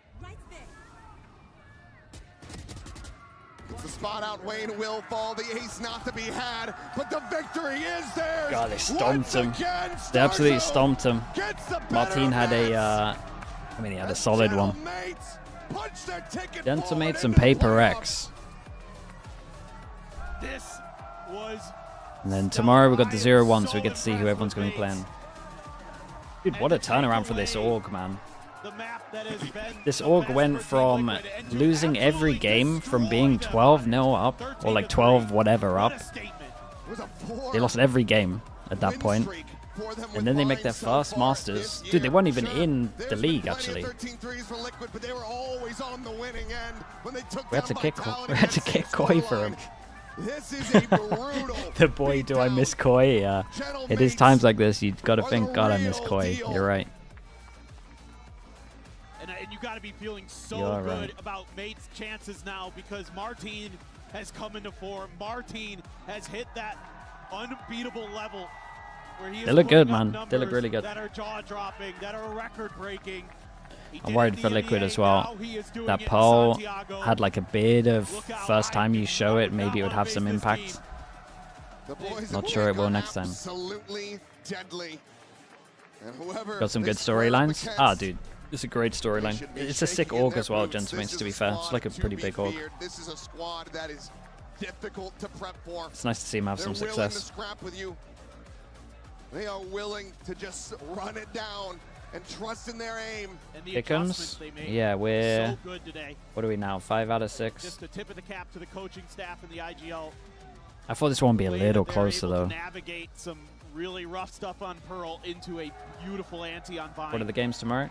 It's the spot out. Wayne will fall. The ace not to be had, but the victory is theirs. God, they stomped Once him. again, They absolutely Starzo stomped him. gets the better Martin of had a, Nats. I mean, he had a solid one. Gentlemates punch their ticket Gentamates forward and into the Paper playoffs. X. This was And then tomorrow we got the 0-1, so we get to see who everyone's going to be playing. Dude, what a turnaround for this org, man. This org went from losing every game from being 12-0 up, or like 12 whatever up. They lost every game at that point. And then they make their first Masters. Dude, they weren't even in the league, actually. We had to kick Koi for him. The boy, do I miss Koi? Yeah. It is times like this, you gotta think, God, I miss Koi. You're right. And you gotta be feeling so good about Mate's chances now, because Martin has come into form. Martin has hit that unbeatable level where he is They look good, putting up man. They look really good. that are jaw-dropping, that are record-breaking. I'm worried for Liquid as well. That Pearl had like a bit of first time you show it, maybe it would have some impact. Not sure it will next time. Got some good storylines. Ah, dude, it's a great storyline. It's a sick org as well, gentlemen, to be fair. It's like a pretty big org. This is a squad that is difficult to prep for. It's nice to see him have some success. They are willing to just run it down and trust in their aim. Here comes. Yeah, we're. So good today. What are we now? 5 out of 6. Just a tip of the cap to the coaching staff and the IGL. I thought this one would be a little closer though. Navigate some really rough stuff on Pearl into a beautiful anti on Vine. What are the games tomorrow?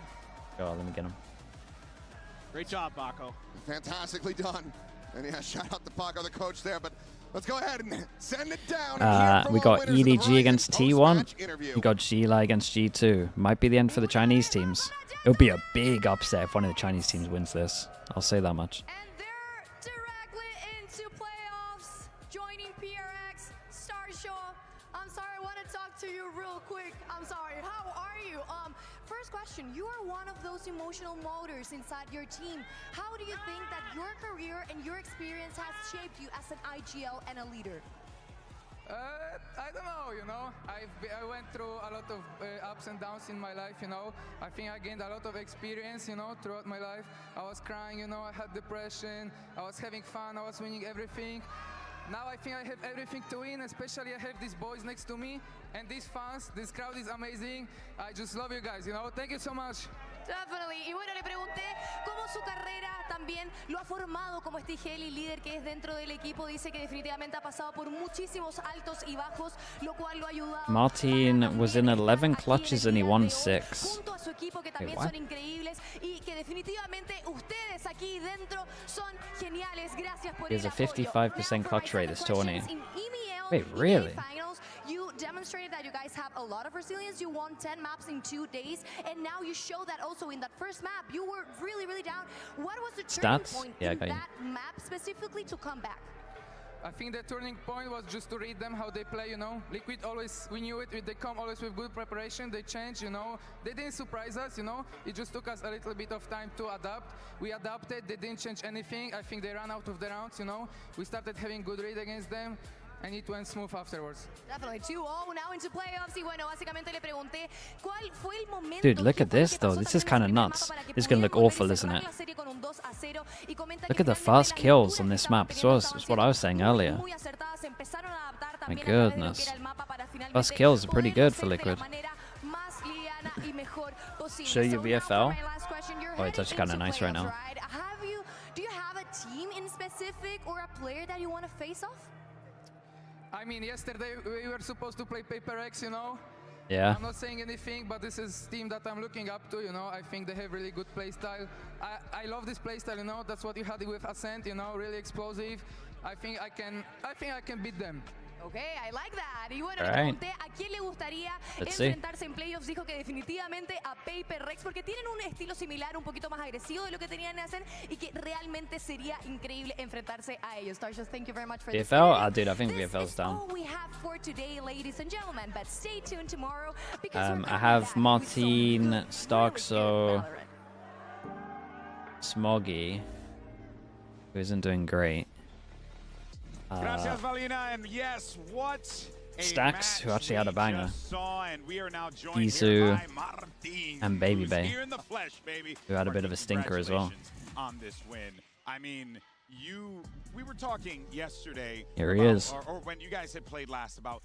Oh, let me get them. Great job, Baco. Fantastically done. And yeah, shout out to Paco, the coach there, but let's go ahead and send it down. We got EDG against T1. We got Gila against G2. Might be the end for the Chinese teams. It would be a big upset if one of the Chinese teams wins this. I'll say that much. And they're directly into playoffs, joining PRX, Starshaw. I'm sorry, I want to talk to you real quick. I'm sorry. How are you? First question, you are one of those emotional motors inside your team. How do you think that your career and your experience has shaped you as an IGL and a leader? I don't know, you know. I went through a lot of ups and downs in my life, you know. I think I gained a lot of experience, you know, throughout my life. I was crying, you know, I had depression, I was having fun, I was winning everything. Now I think I have everything to win, especially I have these boys next to me and these fans, this crowd is amazing. I just love you guys, you know. Thank you so much. Definitely. Y bueno, le pregunté cómo su carrera también lo ha formado como este Heli líder que es dentro del equipo. Dice que definitivamente ha pasado por muchísimos altos y bajos, lo cual lo ha ayudado. Martin was in 11 clutches and he won 6. Junto a su equipo que también son increíbles y que definitivamente ustedes aquí dentro son geniales. Gracias por He has a 55% clutch rate this tourney. Wait, really? You demonstrated that you guys have a lot of resilience. You won 10 maps in 2 days, and now you show that also in that first map. You were really, really down. What was the turning point in that map specifically to come back? I think the turning point was just to read them how they play, you know. Liquid always, we knew it, they come always with good preparation, they change, you know. They didn't surprise us, you know. It just took us a little bit of time to adapt. We adapted, they didn't change anything. I think they ran out of the rounds, you know. We started having good read against them. And it went smooth afterwards. Definitely 2-0 now into playoffs. Y bueno, básicamente le pregunté cuál fue el momento. Dude, look at this though. This is kind of nuts. This is gonna look awful, isn't it? Look at the fast kills on this map. It's what I was saying earlier. My goodness. First kills are pretty good for Liquid. Show your VFL. Oh, it's actually kind of nice right now. Do you have a team in specific or a player that you want to face off? I mean, yesterday we were supposed to play PRX, you know. Yeah. I'm not saying anything, but this is a team that I'm looking up to, you know. I think they have really good playstyle. I love this playstyle, you know. That's what you had with Ascent, you know, really explosive. I think I can beat them. Okay, I like that. Y bueno, le pregunté a quién le gustaría enfrentarse en playoffs. Dijo que definitivamente a PRX, porque tienen un estilo similar, un poquito más agresivo de lo que tenían en Ascent, y que realmente sería increíble enfrentarse a ellos. Starshot, thank you very much for this. VFL? Dude, I think VFL's down. All we have for today, ladies and gentlemen, but stay tuned tomorrow because I have Martin, Starkso, Smoggy, who isn't doing great. Gracias, Valina, and yes, what Stacks, who actually had a banger. Isu and Baby Bay, who had a bit of a stinker as well. On this win. I mean, we were talking yesterday. Here he is. Or when you guys had played last about,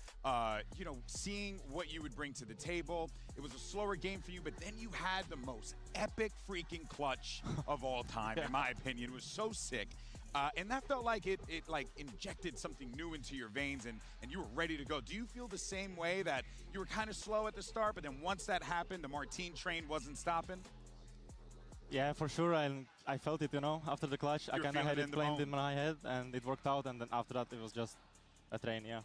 you know, seeing what you would bring to the table. It was a slower game for you, but then you had the most epic freaking clutch of all time, in my opinion. It was so sick. And that felt like it like injected something new into your veins and you were ready to go. Do you feel the same way, that you were kind of slow at the start, but then once that happened, the Martine train wasn't stopping? Yeah, for sure. I felt it, you know, after the clutch. I kind of had it planned in my head, and it worked out. And then after that, it was just a train, yeah.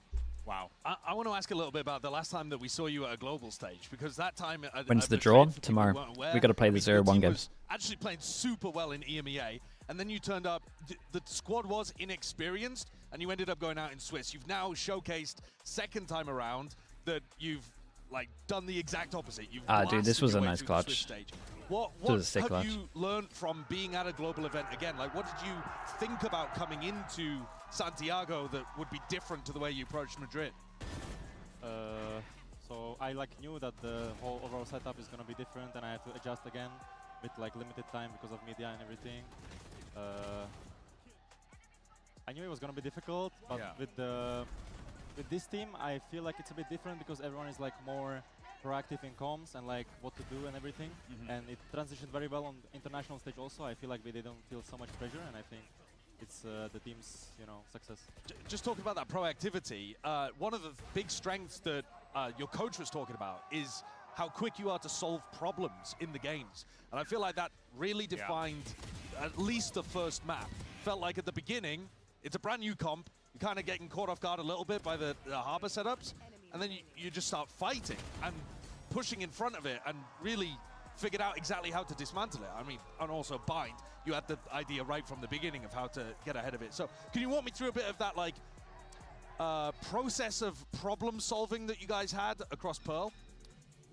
Wow. I want to ask a little bit about the last time that we saw you at a global stage, because that time... When's the draw? Tomorrow. We got to play the 0-1 games. Actually playing super well in EMEA, and then you turned up, the squad was inexperienced, and you ended up going out in Swiss. You've now showcased second time around that you've like done the exact opposite. You've dude, this was a nice clutch. What have you learned from being at a global event again? Like, what did you think about coming into Santiago that would be different to the way you approached Madrid? So I knew that the whole overall setup is gonna be different, and I had to adjust again with limited time because of media and everything. I knew it was gonna be difficult, but with this team, I feel like it's a bit different because everyone is more proactive in comms and what to do and everything. And it transitioned very well on the international stage also. I feel like they don't feel so much pressure, and I think it's the team's success. Just talking about that proactivity, one of the big strengths that your coach was talking about is how quick you are to solve problems in the games. And I feel like that really defined at least the first map. Felt like at the beginning, it's a brand new comp, you're kind of getting caught off guard a little bit by the harbor setups, and then you just start fighting and pushing in front of it and really figured out exactly how to dismantle it. I mean, and also Bind, you had the idea right from the beginning of how to get ahead of it. So can you walk me through a bit of that process of problem solving that you guys had across Pearl?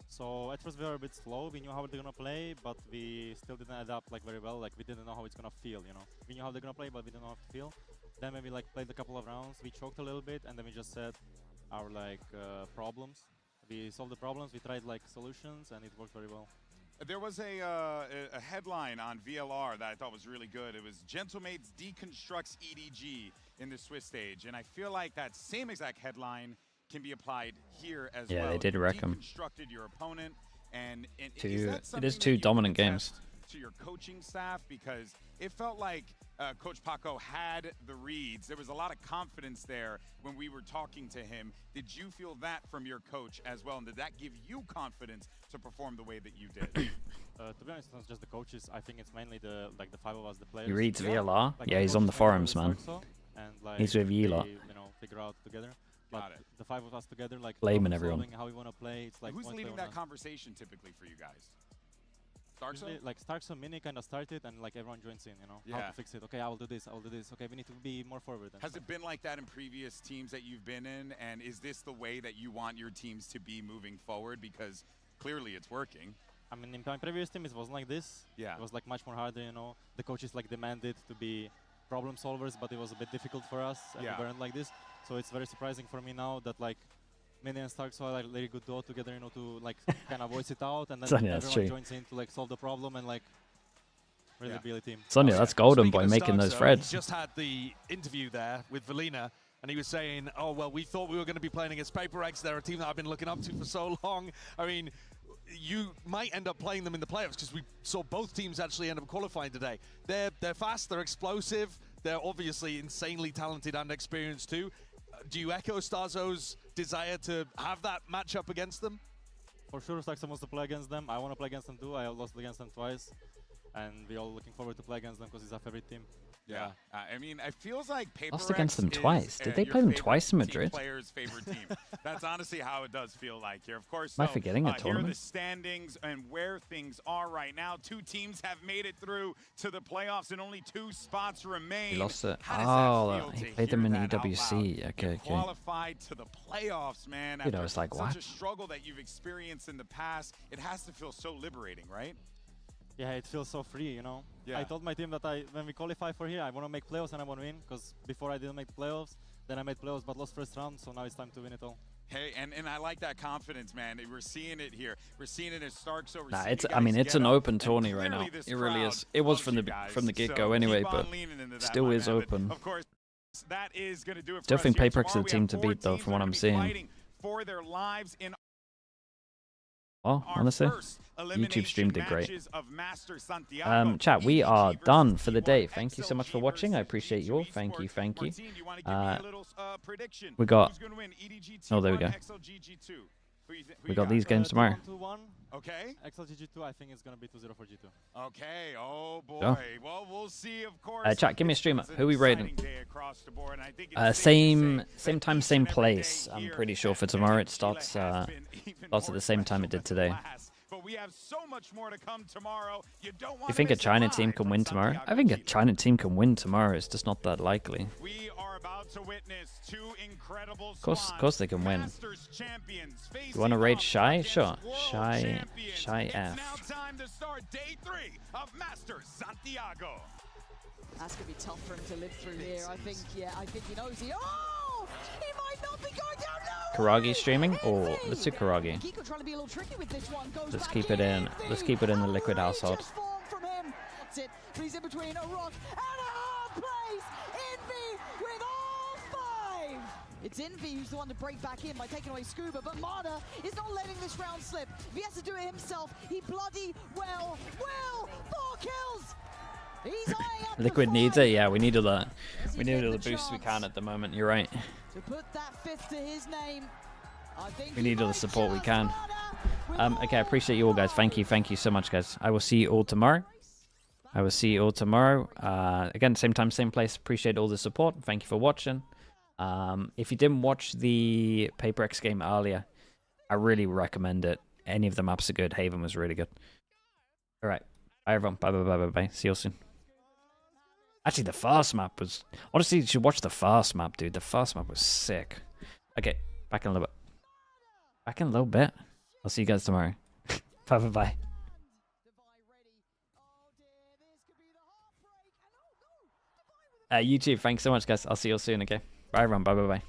So at first we were a bit slow. We knew how they're gonna play, but we still didn't adapt very well. We didn't know how it's gonna feel, you know. We knew how they're gonna play, but we didn't know how to feel. Then when we played a couple of rounds, we choked a little bit, and then we just said our problems. We solved the problems, we tried solutions, and it worked very well. There was a headline on VLR that I thought was really good. It was Gentlemates deconstructs EDG in the Swiss stage, and I feel like that same exact headline can be applied here as well. Yeah, they did wreck him. Deconstructed your opponent, and it is two dominant games. To your coaching staff, because it felt like Coach Paco had the reads. There was a lot of confidence there when we were talking to him. Did you feel that from your coach as well, and did that give you confidence to perform the way that you did? To be honest, it's not just the coaches. I think it's mainly the 5 of us, the players. He reads VLR. Yeah, he's on the forums, man. And he's with you lot. Figure out together. But the 5 of us together, blaming everyone. How we want to play. It's who's leading that conversation typically for you guys? Starkso? Starkso Mini kind of started, and everyone joins in, you know, how to fix it. Okay, I will do this, I will do this. Okay, we need to be more forward. Has it been like that in previous teams that you've been in? And is this the way that you want your teams to be moving forward? Because clearly it's working. I mean, in my previous team, it wasn't like this. Yeah. It was much more harder, you know. The coaches demanded to be problem solvers, but it was a bit difficult for us, and we weren't like this. So it's very surprising for me now that Mini and Starkso are very good duo together, you know, to kind of voice it out, and then everyone joins in to solve the problem and really be a team. Sonia, that's golden boy making those threads. He just had the interview there with Valina, and he was saying, oh, well, we thought we were going to be playing against PRX. They're a team that I've been looking up to for so long. I mean, you might end up playing them in the playoffs, because we saw both teams actually end up qualifying today. They're fast, they're explosive, they're obviously insanely talented and experienced too. Do you echo Starzo's desire to have that matchup against them? For sure, Starkso wants to play against them. I want to play against them too. I lost against them twice, and we're all looking forward to play against them because it's our favorite team. Yeah, I mean, it feels like PRX lost against them twice. Did they play them twice in Madrid? Player's favorite team. That's honestly how it does feel like here. Of course, am I forgetting a tournament? Here are the standings and where things are right now. 2 teams have made it through to the playoffs, and only 2 spots remain. He lost it. Oh, he played them in EWC. Okay. Qualified to the playoffs, man. Dude, I was like, what? Such a struggle that you've experienced in the past. It has to feel so liberating, right? Yeah, it feels so free, you know. Yeah. I told my team that when we qualify for here, I want to make playoffs and I want to win, because before I didn't make the playoffs, then I made playoffs but lost first round, so now it's time to win it all. Hey, and I like that confidence, man. We're seeing it here. We're seeing it as Starks over. Nah, it's. I mean, it's an open tourney right now. It really is. It was from the get-go anyway, but still is open. Of course, that is going to do it. Still think PRX are the team to beat, though, from what I'm seeing. For their lives in well, honestly, YouTube stream did great. Chat, we are done for the day. Thank you so much for watching. I appreciate you all. Thank you, thank you. We got... Oh, there we go. We got these games tomorrow. Okay. XLGG2, I think it's going to be 2-0 for G2. Okay, oh boy. Go. Well, we'll see, of course. Chat, give me a streamer. Who are we rating? Same time, same place. I'm pretty sure for tomorrow it starts at the same time it did today. But we have so much more to come tomorrow. You don't want You think a China team can win tomorrow? I think a China team can win tomorrow. It's just not that likely. We are about to witness two incredible Of course they can win. You want to raid Shy? Sure. Shy F. Now time to start day 3 of Masters Santiago. That's going to be tough for him to live through here. I think he knows he... Oh! He might not be going down. No! Karagi streaming? Oh, let's do Karagi. Kiko trying to be a little tricky with this one. Goes Let's back keep it in. Let's keep it in the Liquid household. From him. That's it. But he's in between a rock and a hard place. Envy with all 5. It's Envy who's the one to break back in by taking away Scuba, but Marta is not letting this round slip. If he has to do it himself, he bloody well will. 4 kills. He's eyeing up Liquid needs it. Yeah, we need all that. We need all the boosts we can at the moment. You're right. To put that 5th to his name. I think We need all the support we can. Okay, I appreciate you all, guys. Thank you so much, guys. I will see you all tomorrow. Again, same time, same place. Appreciate all the support. Thank you for watching. If you didn't watch the PRX game earlier, I really recommend it. Any of the maps are good. Haven was really good. All right. Bye, everyone. Bye. See you soon. Actually, the fast map was... Honestly, you should watch the fast map, dude. The fast map was sick. Okay, back in a little bit. I'll see you guys tomorrow. Bye. YouTube, thanks so much, guys. I'll see you all soon, okay? Bye, everyone. Bye.